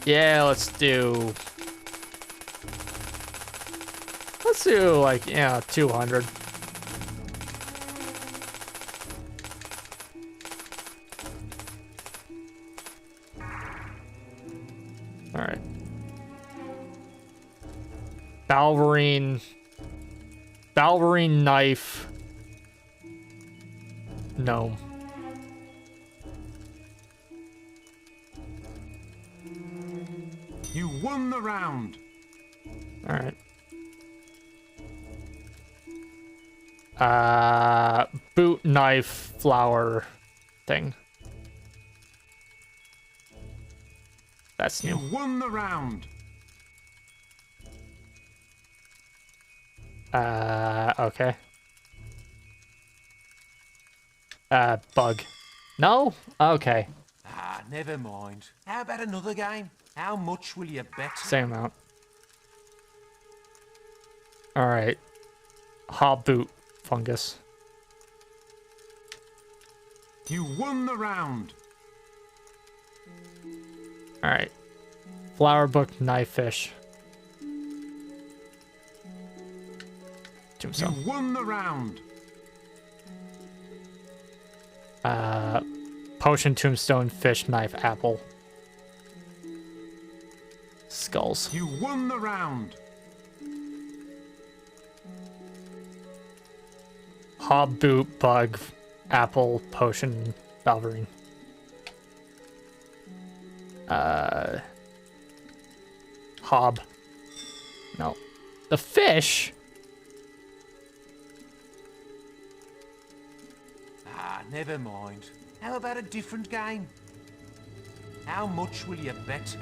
Yeah, let's do like, 200. All right. Balverine knife. No. You won the round. All right. Boot knife flower thing. That's new. You won the round. Okay. Bug. No? Okay. Ah, never mind. How about another game? How much will you bet? Same amount. Alright. Hob boot fungus. You won the round. Alright. Flower book knife fish. Tombstone. You won the round. Potion tombstone fish knife apple. Skulls. You won the round. Hob boot bug apple potion Balverine. Hob. No. The fish. Ah, never mind. How about a different game? How much will you bet?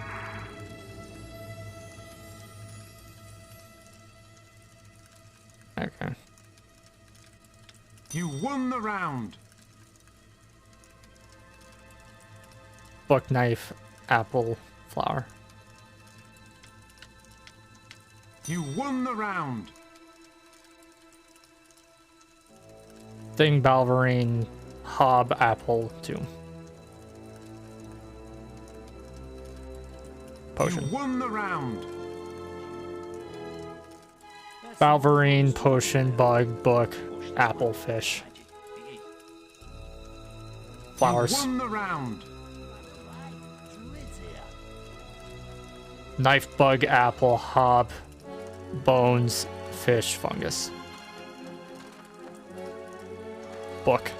Okay. You won the round. Book knife apple flower. You won the round. Thing Balverine Hob apple tomb. Potion. You won the round. Balverine, potion, bug, book, apple, fish. Flowers. You won the round. Knife, bug, apple, hob, bones, fish, fungus. Book.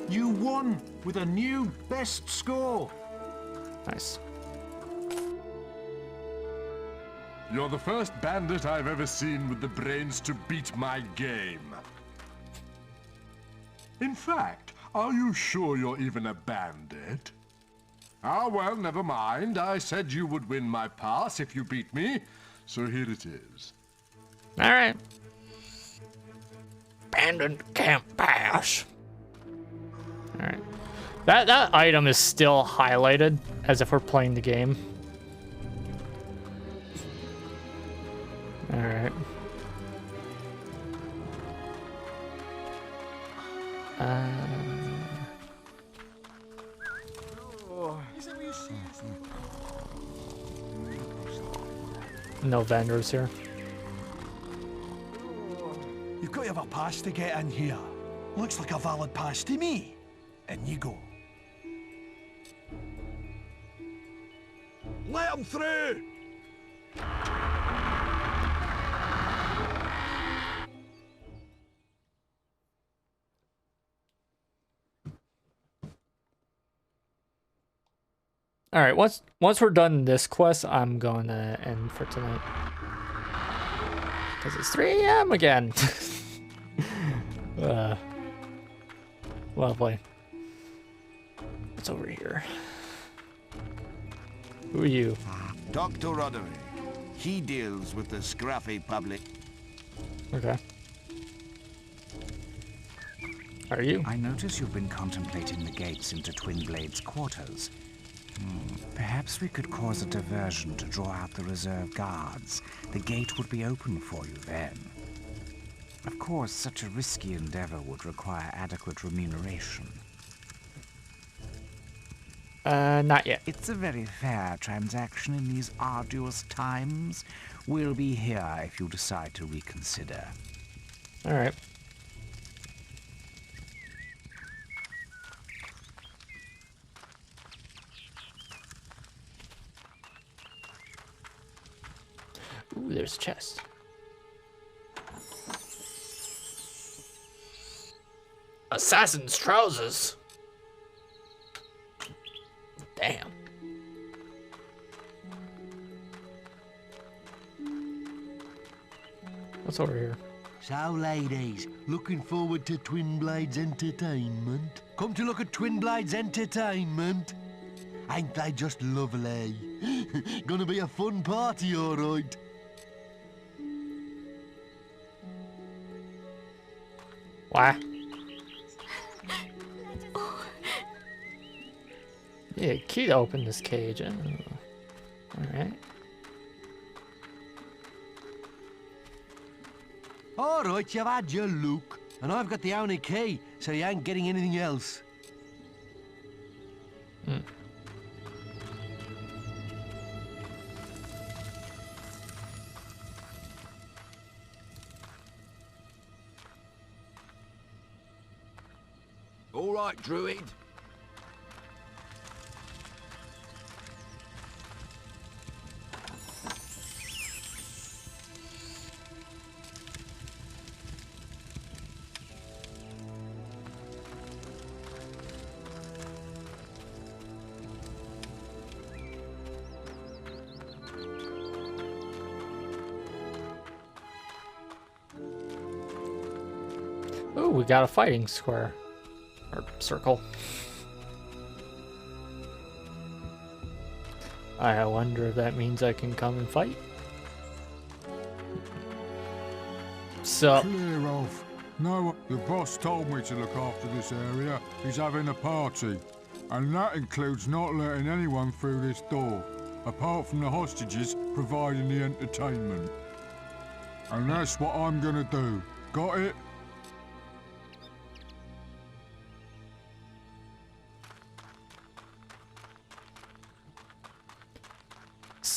You won with a new best score. Nice. You're the first bandit I've ever seen with the brains to beat my game. In fact, are you sure you're even a bandit? Ah, well, never mind. I said you would win my pass if you beat me, so here it is. All right. Bandit camp pass. All right. That item is still highlighted as if we're playing the game. All right. No vendors here. You've got to have a pass to get in here. Looks like a valid pass to me. In you go. Let him through! All right, once we're done this quest, I'm going to end for tonight. Because it's 3 a.m. again. Lovely. What's over here? Who are you? Dr. Roddery. He deals with the scruffy public. Okay. Are you? I notice you've been contemplating the gates into Twinblade's quarters. Perhaps we could cause a diversion to draw out the reserve guards. The gate would be open for you then. Of course, such a risky endeavor would require adequate remuneration. Not yet. It's a very fair transaction in these arduous times. We'll be here if you decide to reconsider. All right. Ooh, there's a chest. Assassin's trousers. Damn. What's over here? So, ladies, looking forward to Twinblade's entertainment? Come to look at Twinblade's entertainment? Ain't they just lovely? Gonna be a fun party, all right. Why? Yeah, key to open this cage. Alright. All right, you've had your look, and I've got the only key, so you ain't getting anything else. All right, Druid. Ooh, we got a fighting square. Or circle. I wonder if that means I can come and fight. So. Clear off. No, the boss told me to look after this area. He's having a party. And that includes not letting anyone through this door, apart from the hostages providing the entertainment. And that's what I'm gonna do. Got it?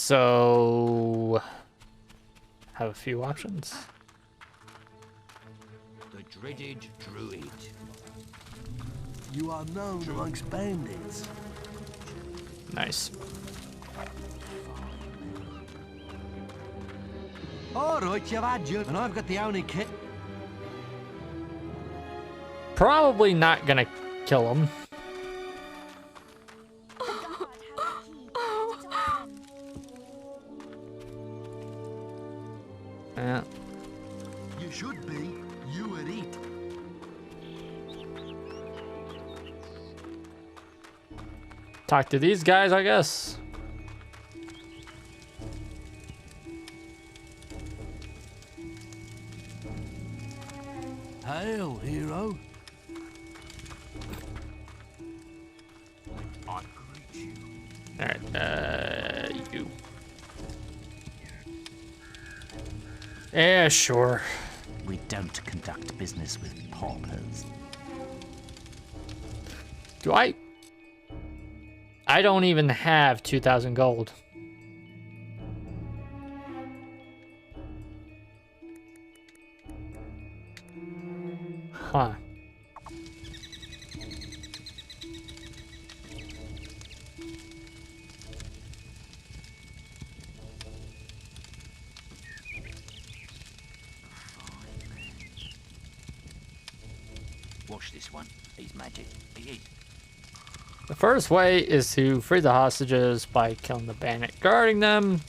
So, have a few options. The dreaded druid. You are known amongst bandits. Nice. All right, you've had you, and I've got the only kit. Probably not gonna kill him. Yeah. You should be. You would eat. Talk to these guys, I guess. Hail, hero. Alright, you. Yeah, sure. We don't conduct business with paupers. Do I don't even have 2,000 gold. Huh. Watch this one. He's magic. He. The first way is to free the hostages by killing the bandit guarding them.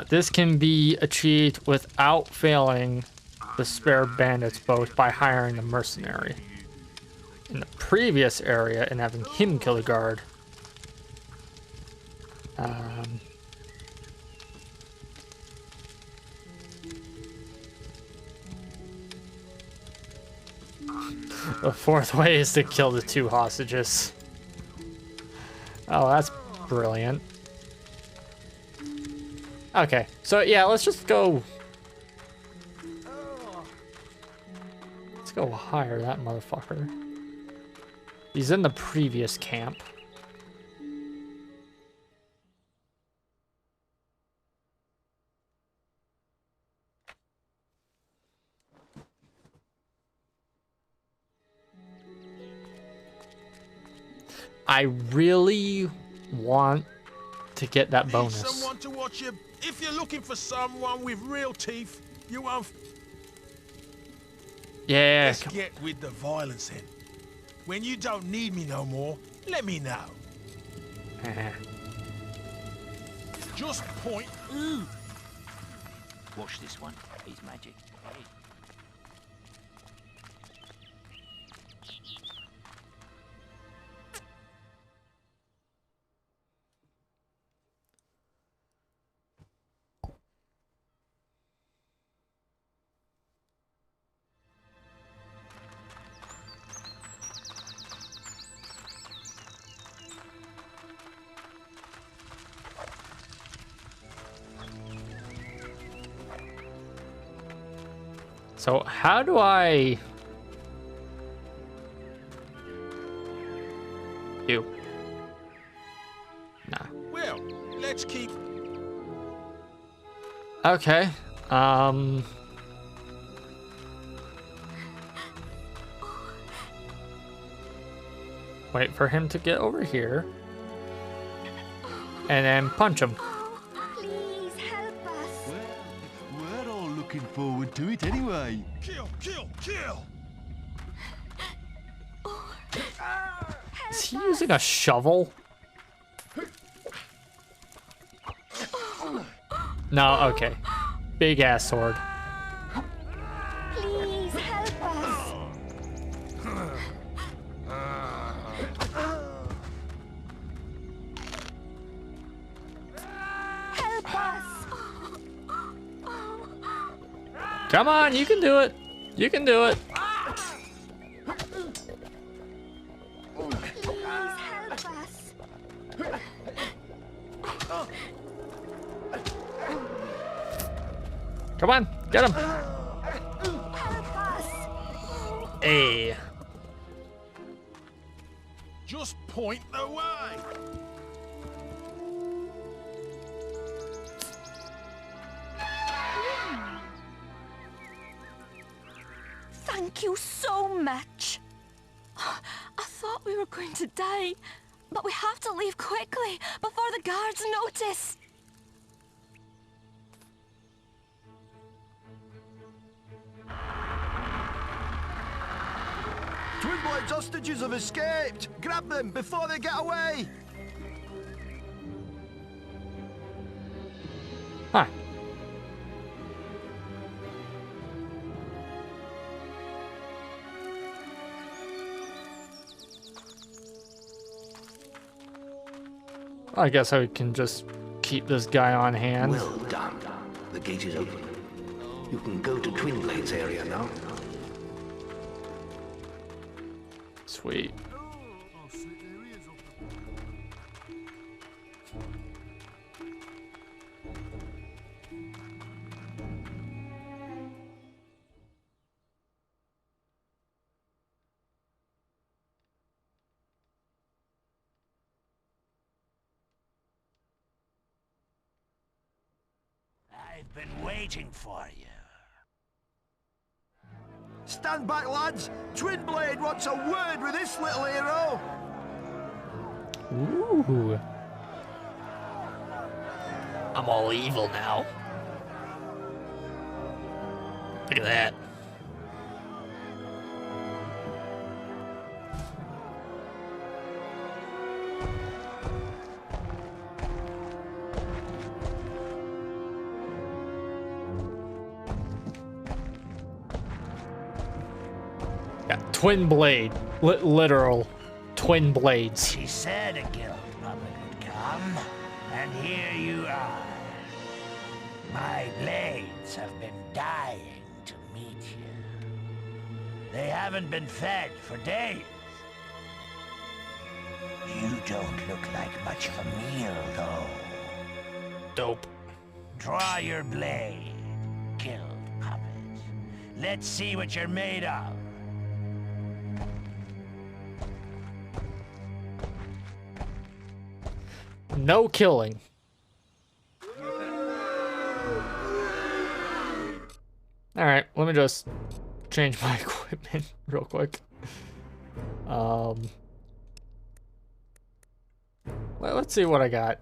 This can be achieved without failing the spare bandit's boat by hiring a mercenary in the previous area and having him kill the guard. The fourth way is to kill the 2 hostages. Oh, that's brilliant. Okay, so yeah, let's just go. Let's go hire that motherfucker. He's in the previous camp. I really want to get that bonus. Someone to watch you. If you're looking for someone with real teeth, you won't. Yeah. Let's get with the violence then. When you don't need me no more, let me know. Just point. Ooh. Watch this one. He's magic. He. So how do I... You. Nah. Well, let's keep... Okay. Wait for him to get over here. And then punch him. Please help us. We're all looking forward to it anyway. Kill, kill, kill! Is he using a shovel? No, okay. Big ass sword. Please help us. Help us. Come on, you can do it. You can do it. Please help us. Come on, get him. Help us. Hey. Just point the way. Thank you so much. I thought we were going to die, but we have to leave quickly before the guards notice. Twinblade's hostages have escaped! Grab them before they get away! Huh. I guess I can just keep this guy on hand. Well done. The gate is open. You can go to Twinblade's area now. Sweet. I've been waiting for you. Stand back, lads! Twinblade wants a word with this little hero! Ooh. I'm all evil now. Look at that. Twin blade. Literal twin blades. She said a guild public would come, and here you are. My blades have been dying to meet you. They haven't been fed for days. You don't look like much of a meal, though. Dope. Draw your blade, guild puppet. Let's see what you're made of. No killing. Alright, let me just change my equipment real quick. Let's see what I got.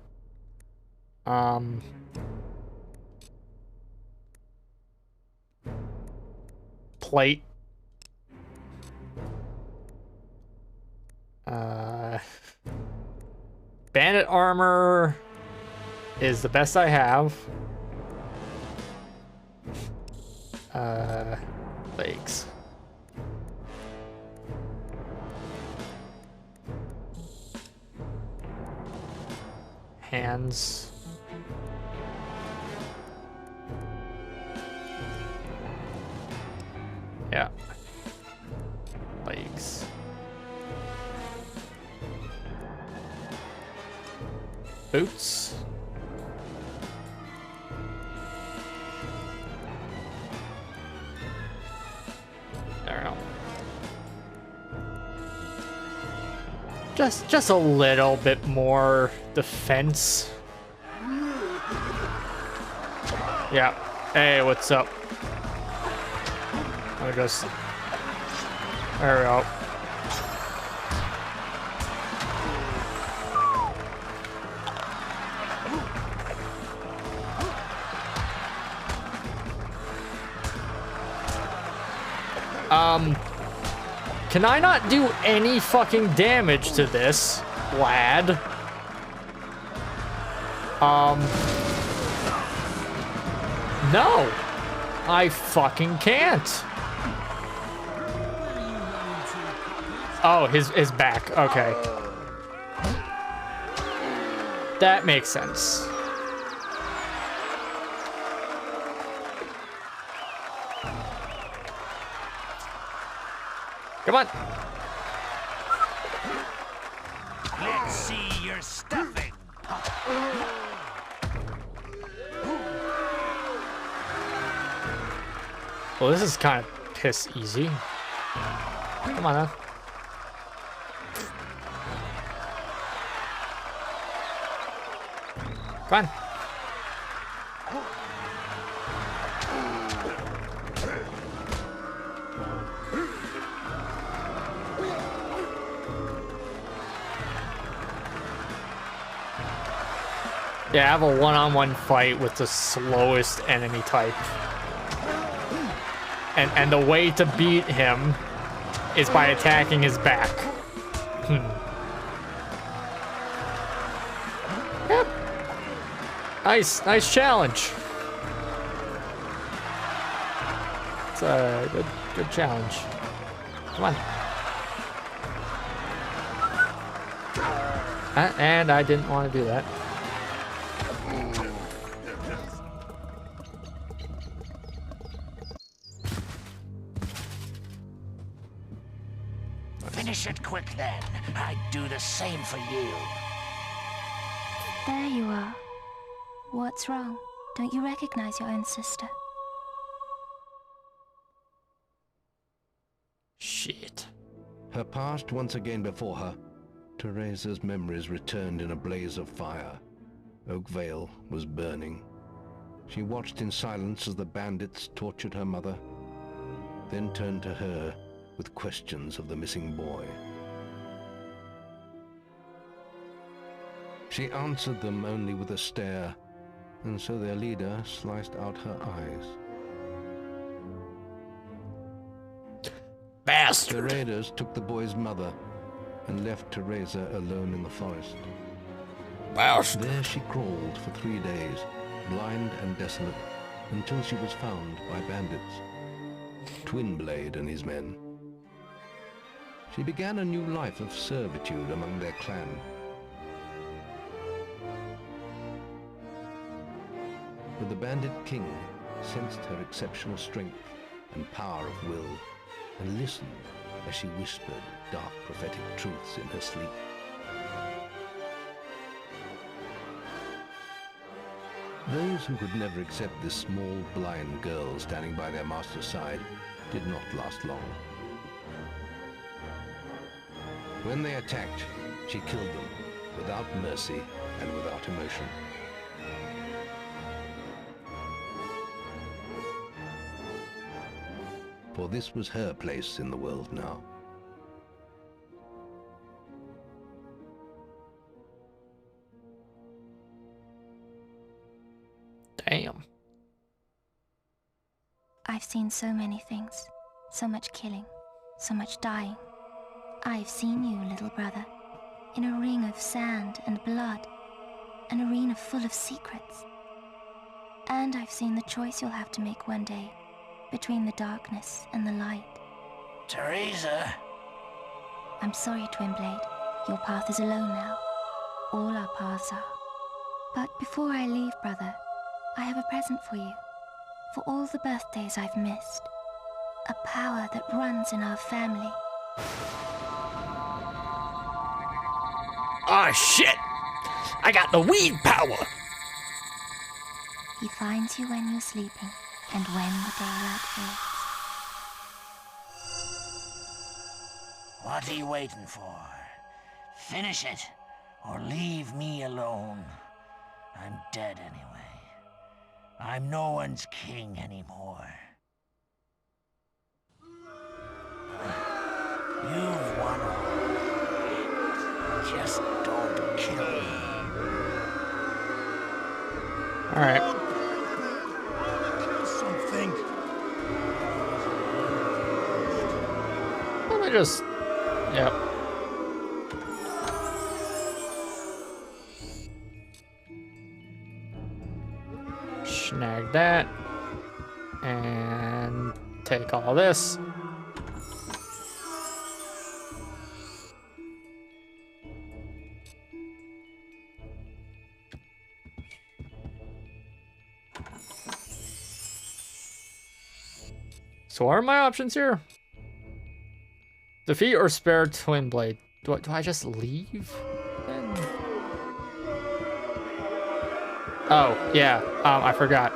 Plate. Bandit armor is the best I have. Legs. Hands. Yeah. Legs. Boots. There we go. Just a little bit more defense. Yeah. Hey, what's up? I just. There we go. Can I not do any fucking damage to this, lad? No. I fucking can't. Oh, his back. Okay. That makes sense. Come on. Let's see your stuffing. Well, this is kind of piss easy. Come on now. Come on. Yeah, I have a one-on-one fight with the slowest enemy type. And the way to beat him is by attacking his back. Yep. Nice challenge. It's a good challenge. Come on. And I didn't want to do that. Finish it quick then. I'd do the same for you. There you are. What's wrong? Don't you recognize your own sister? Shit. Her past once again before her, Teresa's memories returned in a blaze of fire. Oak Vale was burning. She watched in silence as the bandits tortured her mother, then turned to her with questions of the missing boy. She answered them only with a stare, and so their leader sliced out her eyes. Bastard! The raiders took the boy's mother and left Teresa alone in the forest. Bastard! There she crawled for 3 days, blind and desolate, until she was found by bandits, Twinblade and his men. She began a new life of servitude among their clan. But the bandit king sensed her exceptional strength and power of will, and listened as she whispered dark prophetic truths in her sleep. Those who could never accept this small, blind girl standing by their master's side did not last long. When they attacked, she killed them, without mercy and without emotion. For this was her place in the world now. Damn. I've seen so many things. So much killing. So much dying. I've seen you, little brother, in a ring of sand and blood. An arena full of secrets. And I've seen the choice you'll have to make one day, between the darkness and the light. Teresa! I'm sorry, Twinblade. Your path is alone now. All our paths are. But before I leave, brother, I have a present for you. For all the birthdays I've missed. A power that runs in our family. Oh shit! I got the weed power! He finds you when you're sleeping, and when the daylight fades. What are you waiting for? Finish it, or leave me alone. I'm dead anyway. I'm no one's king anymore. You've won all. Just don't kill me. Alright. Something. Let me just... Yep. Snag that. And take all this. So what are my options here? Defeat or spare Twinblade. Do I just leave? Then? Oh, yeah. I forgot.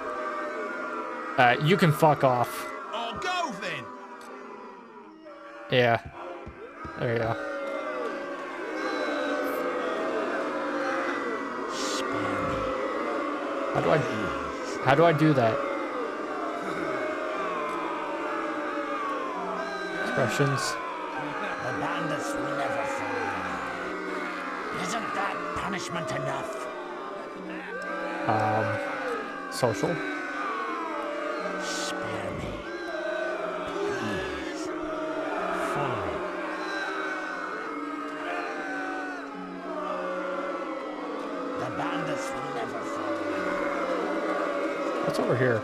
You can fuck off. I'll go then. Yeah. There you go. How do I do that? Expressions. The bandits will never fall. Isn't that punishment enough? Social. Spare me. Please. Follow me. The bandits will never follow you. What's over here?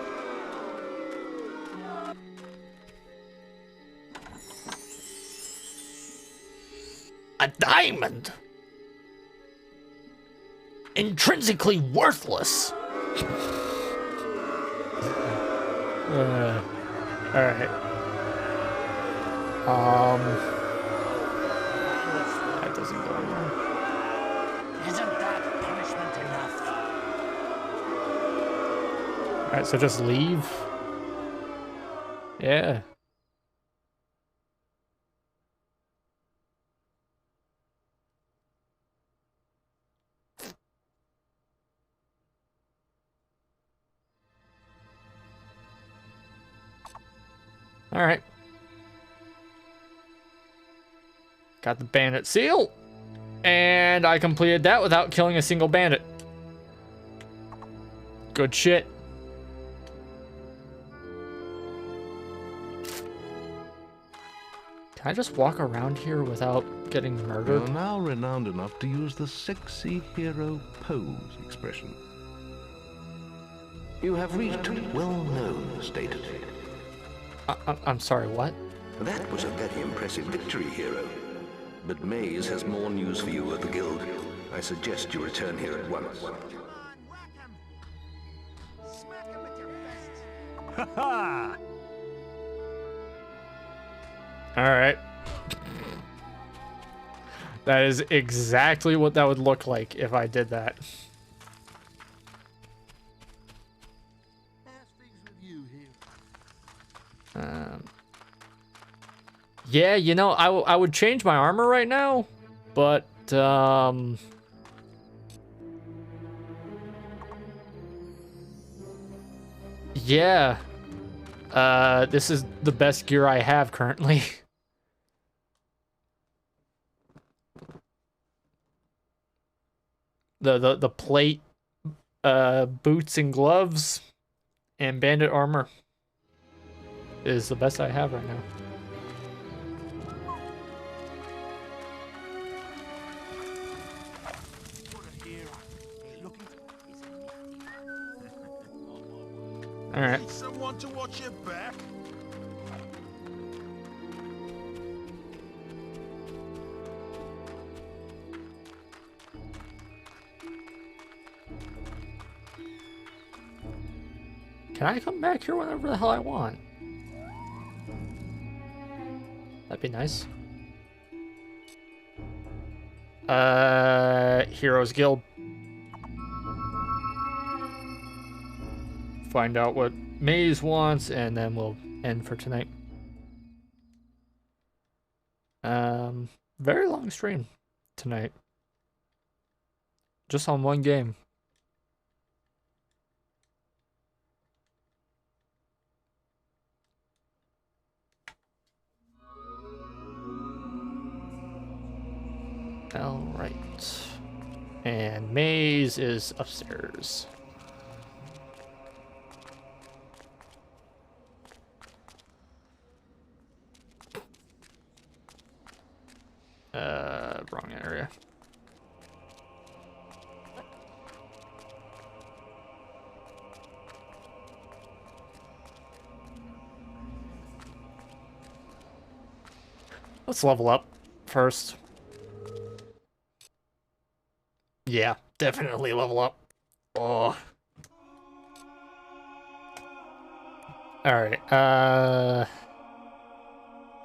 A diamond! Intrinsically worthless! Alright. That doesn't go anywhere. Isn't that punishment enough? Alright, so just leave? Yeah. Alright. Got the bandit seal. And I completed that without killing a single bandit. Good shit. Can I just walk around here without getting murdered? You're now renowned enough to use the sexy hero pose expression. You have reached well-known status. I'm sorry, what? That was a very impressive victory, hero. But Maze has more news for you at the guild. I suggest you return here at once. Ha ha! Alright. That is exactly what that would look like if I did that. Yeah, you know, I would change my armor right now, but yeah. This is the best gear I have currently. The plate, boots and gloves, and bandit armor is the best I have right now. All right. Need someone to watch your back? Can I come back here whenever the hell I want? That'd be nice. Heroes Guild. Find out what Maze wants, and then we'll end for tonight. Very long stream tonight. Just on one game. All right. And Maze is upstairs. Wrong area. Let's level up first. Yeah, definitely level up. Oh. Alright,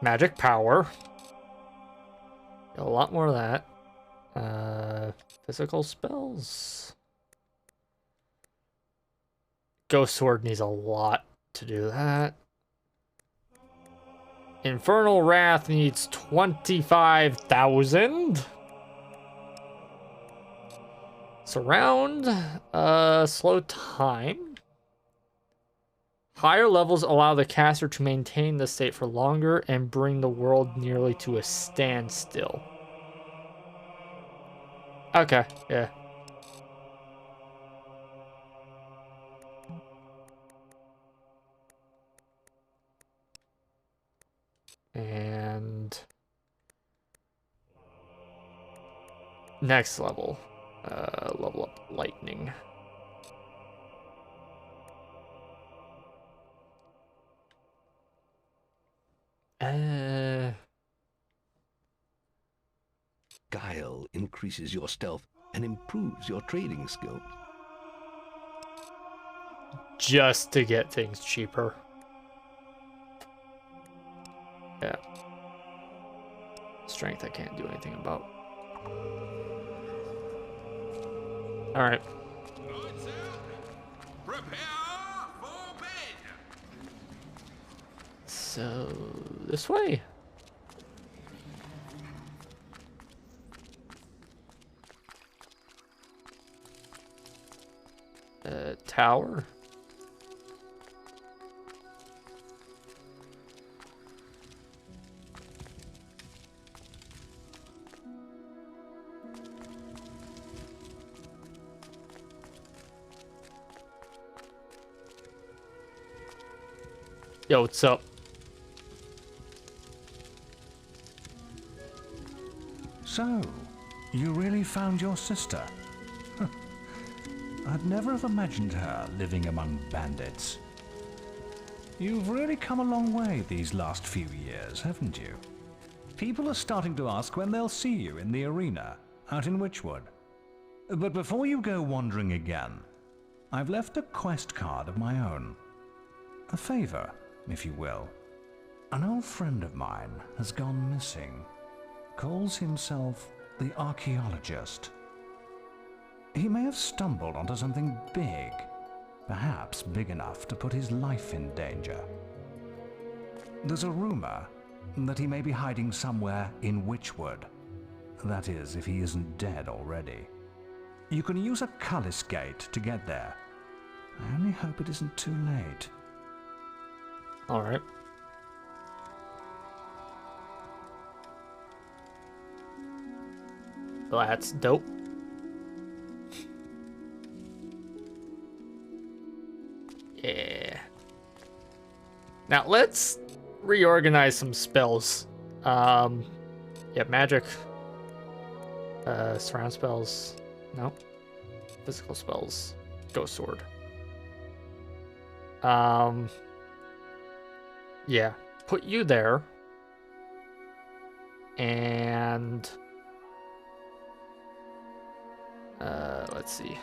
magic power. A lot more of that. Physical spells. Ghost Sword needs a lot to do that. Infernal Wrath needs 25,000. Surround, slow time. Higher levels allow the caster to maintain the state for longer and bring the world nearly to a standstill. Okay, yeah. Next level. Level up lightning. Guile increases your stealth and improves your trading skills. Just to get things cheaper. Yeah. Strength I can't do anything about. Alright. So, this way. Tower. Yo, what's up? So, you really found your sister? I'd never have imagined her living among bandits. You've really come a long way these last few years, haven't you? People are starting to ask when they'll see you in the arena, out in Witchwood. But before you go wandering again, I've left a quest card of my own. A favor, if you will. An old friend of mine has gone missing. Calls himself the Archaeologist. He may have stumbled onto something big, perhaps big enough to put his life in danger. There's a rumor that he may be hiding somewhere in Witchwood. That is, if he isn't dead already. You can use a Cullis gate to get there. I only hope it isn't too late. Alright. Well, that's dope. Yeah. Now let's reorganize some spells. Yeah, magic. Surround spells. No. Physical spells. Ghost sword. Yeah. Put you there. And let's see.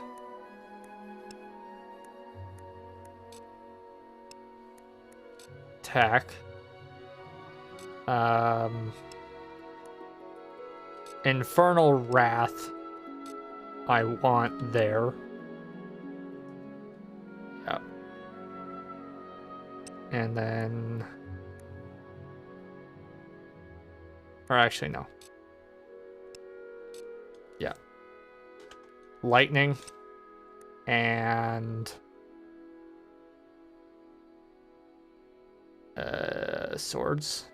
Attack. Infernal Wrath I want there. Yeah. And then, or actually no. Yeah. Lightning and swords.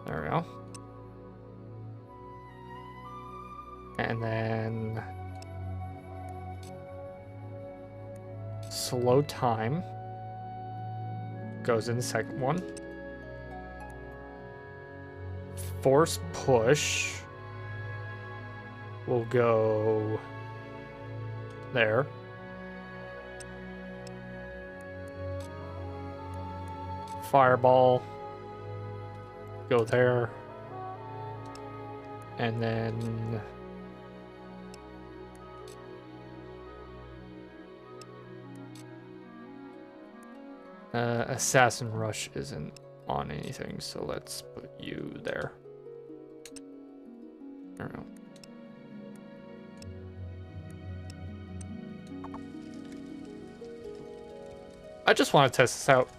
There we go. And then slow time goes in the second one. Force push will go there. Fireball, go there. And then Assassin Rush isn't on anything, so let's put you there. I don't know. I just want to test this out.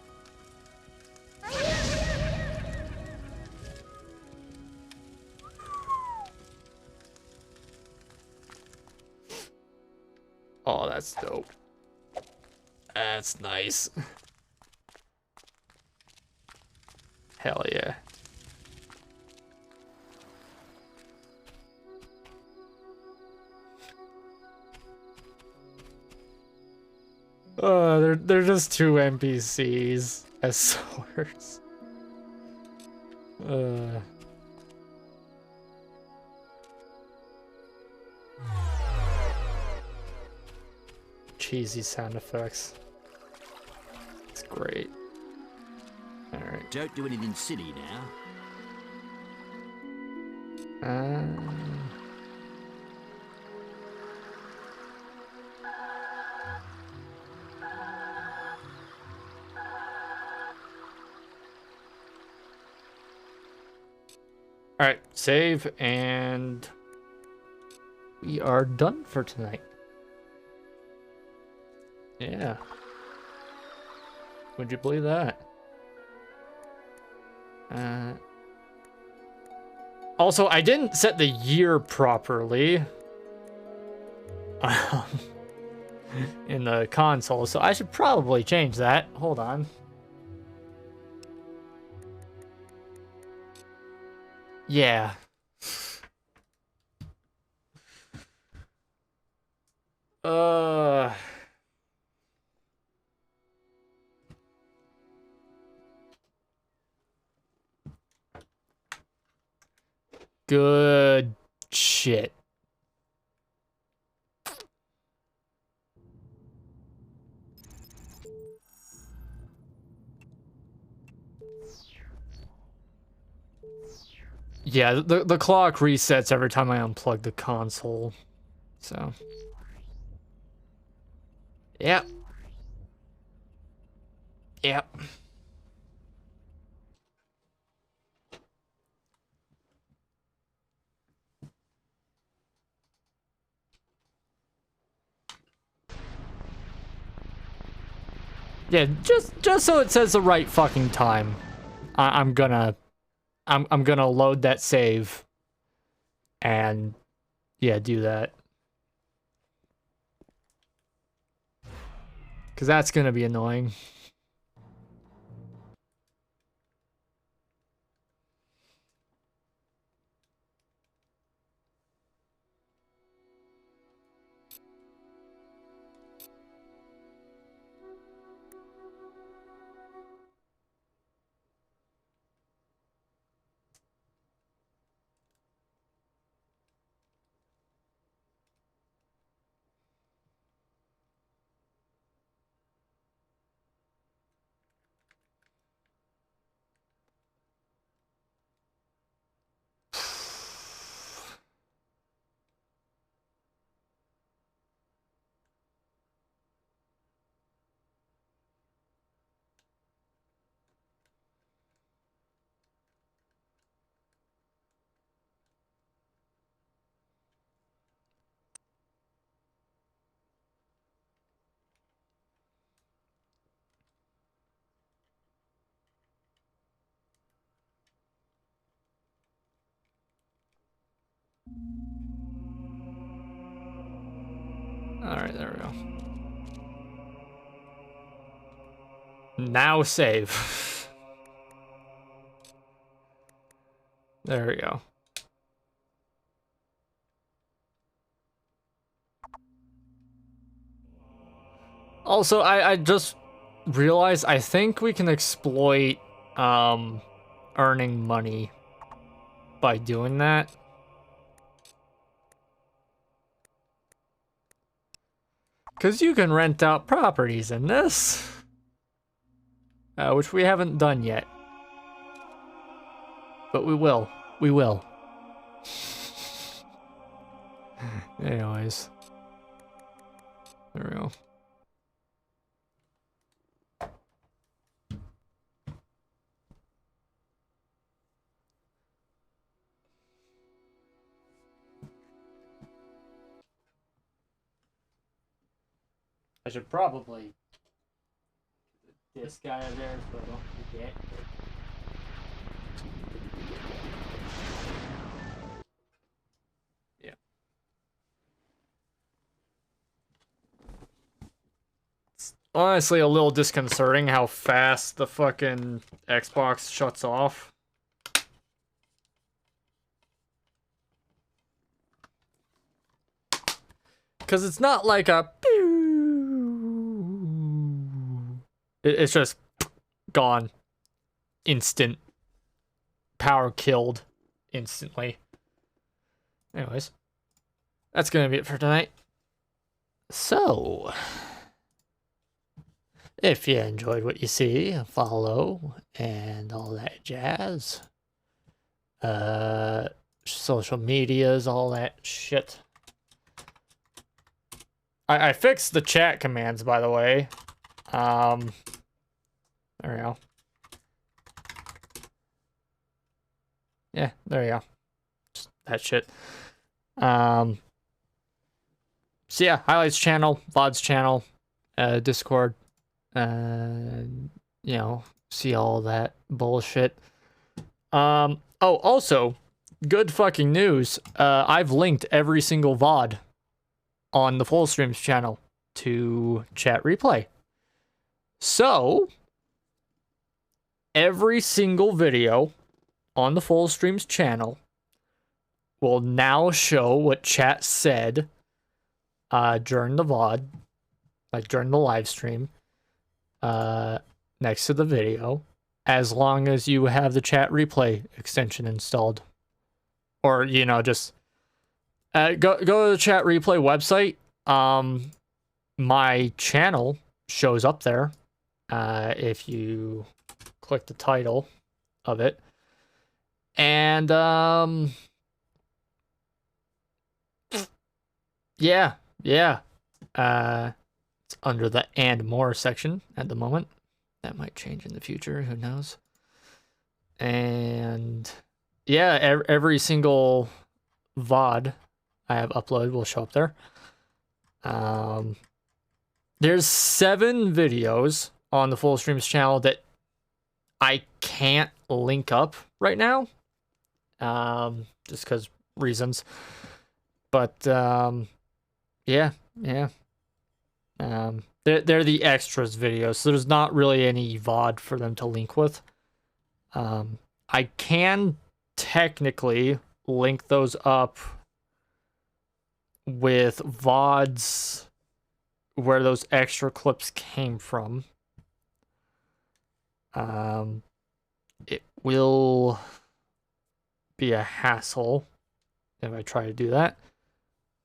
Oh, that's dope. That's nice. Hell yeah. They're just two NPCs as swords. Cheesy sound effects. It's great. Alright. Don't do anything silly now. Alright, save, and we are done for tonight. Yeah. Would you believe that? Also, I didn't set the year properly in the console, so I should probably change that. Hold on. Yeah. Good shit. Yeah, the clock resets every time I unplug the console. So. Yep. Yep. Yeah, just so it says the right fucking time. I'm gonna load that save and yeah, do that. Cause that's gonna be annoying. Alright, there we go. Now save. There we go. Also, I just realized I think we can exploit earning money by doing that. Because you can rent out properties in this. Which we haven't done yet. But we will. We will. Anyways. There we go. I should probably get this guy out there so I don't forget. Yeah. It's honestly a little disconcerting how fast the fucking Xbox shuts off. Because it's not like a... It's just gone. Instant power killed instantly. Anyways, that's gonna be it for tonight. So, if you enjoyed what you see, follow and all that jazz. Social medias, all that shit. I fixed the chat commands, by the way. There we go. Yeah, there you go. Just that shit. So yeah, highlights channel, VODs channel, Discord. You know, see all that bullshit. Oh, also, good fucking news. I've linked every single VOD on the Full Streams channel to chat replay. So, every single video on the Full Streams channel will now show what chat said during the VOD, like during the live stream, next to the video, as long as you have the chat replay extension installed. Or, you know, just go to the chat replay website. My channel shows up there if you click the title of it. And yeah. It's under the and more section at the moment. That might change in the future, who knows. And yeah, every single VOD I have uploaded will show up there. There's 7 videos on the Full Streams channel that I can't link up right now. Just because reasons. But yeah. They're the extras videos, so there's not really any VOD for them to link with. I can technically link those up with VODs where those extra clips came from. It will be a hassle if I try to do that.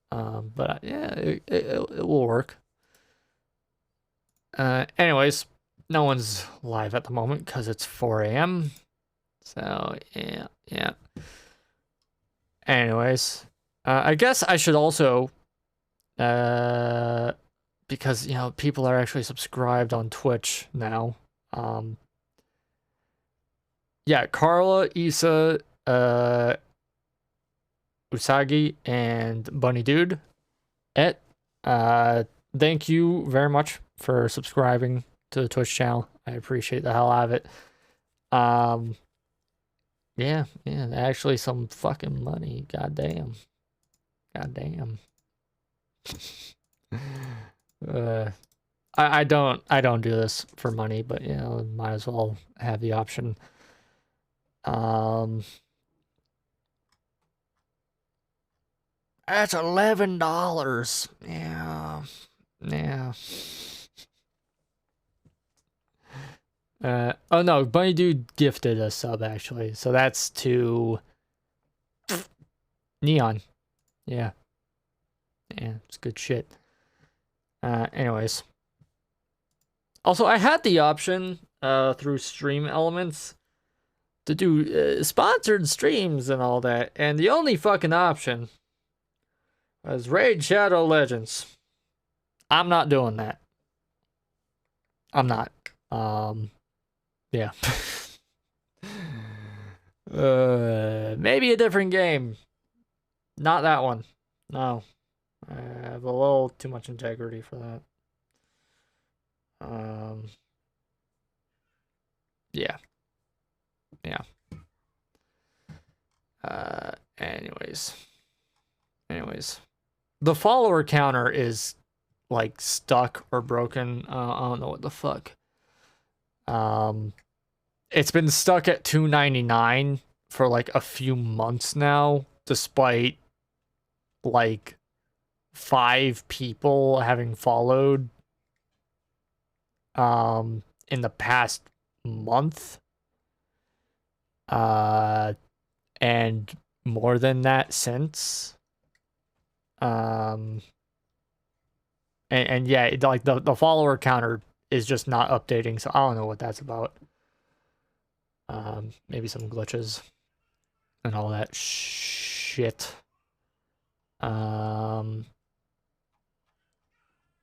But yeah, it will work. Anyways, no one's live at the moment because it's 4 a.m. So yeah. Anyways, I guess I should also, because you know people are actually subscribed on Twitch now. Yeah, Carla, Issa, Usagi, and Bunny Dude. Thank you very much for subscribing to the Twitch channel. I appreciate the hell out of it. Yeah, actually some fucking money. Goddamn. I don't do this for money, but you know, might as well have the option. That's $11. Yeah. Oh no, Bunny Dude gifted a sub actually, so that's to Neon. Yeah, it's good shit. Anyways, also I had the option through Stream Elements to do sponsored streams and all that, and the only fucking option was Raid Shadow Legends. I'm not doing that. I'm not. Yeah. Maybe a different game. Not that one. No. I have a little too much integrity for that. Yeah. Anyways. The follower counter is like stuck or broken. I don't know what the fuck. It's been stuck at 299 for like a few months now, despite like 5 people having followed in the past month. And more than that since. And yeah, like the follower counter is just not updating, so I don't know what that's about. Maybe some glitches and all that shit.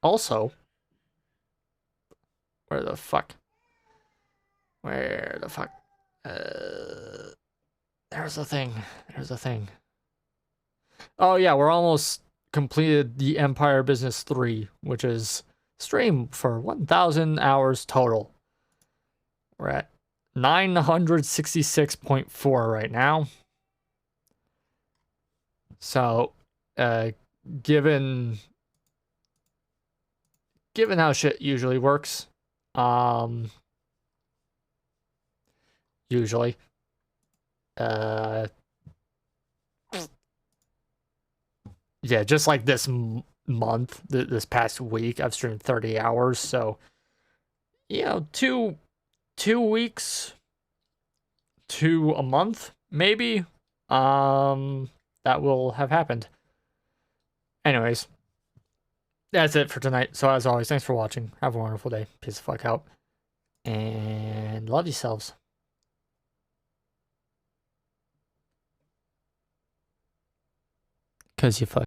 Also, where the fuck? There's the thing. There's the thing. Oh yeah, we're almost completed the Empire Business 3, which is stream for 1,000 hours total. We're at 966.4 right now. So, given how shit usually works, usually, yeah, just like this month, this past week, I've streamed 30 hours. So, you know, 2 weeks to a month, maybe, that will have happened. Anyways, that's it for tonight. So as always, thanks for watching. Have a wonderful day. Peace the fuck out. And love yourselves. 'Cause you fuck.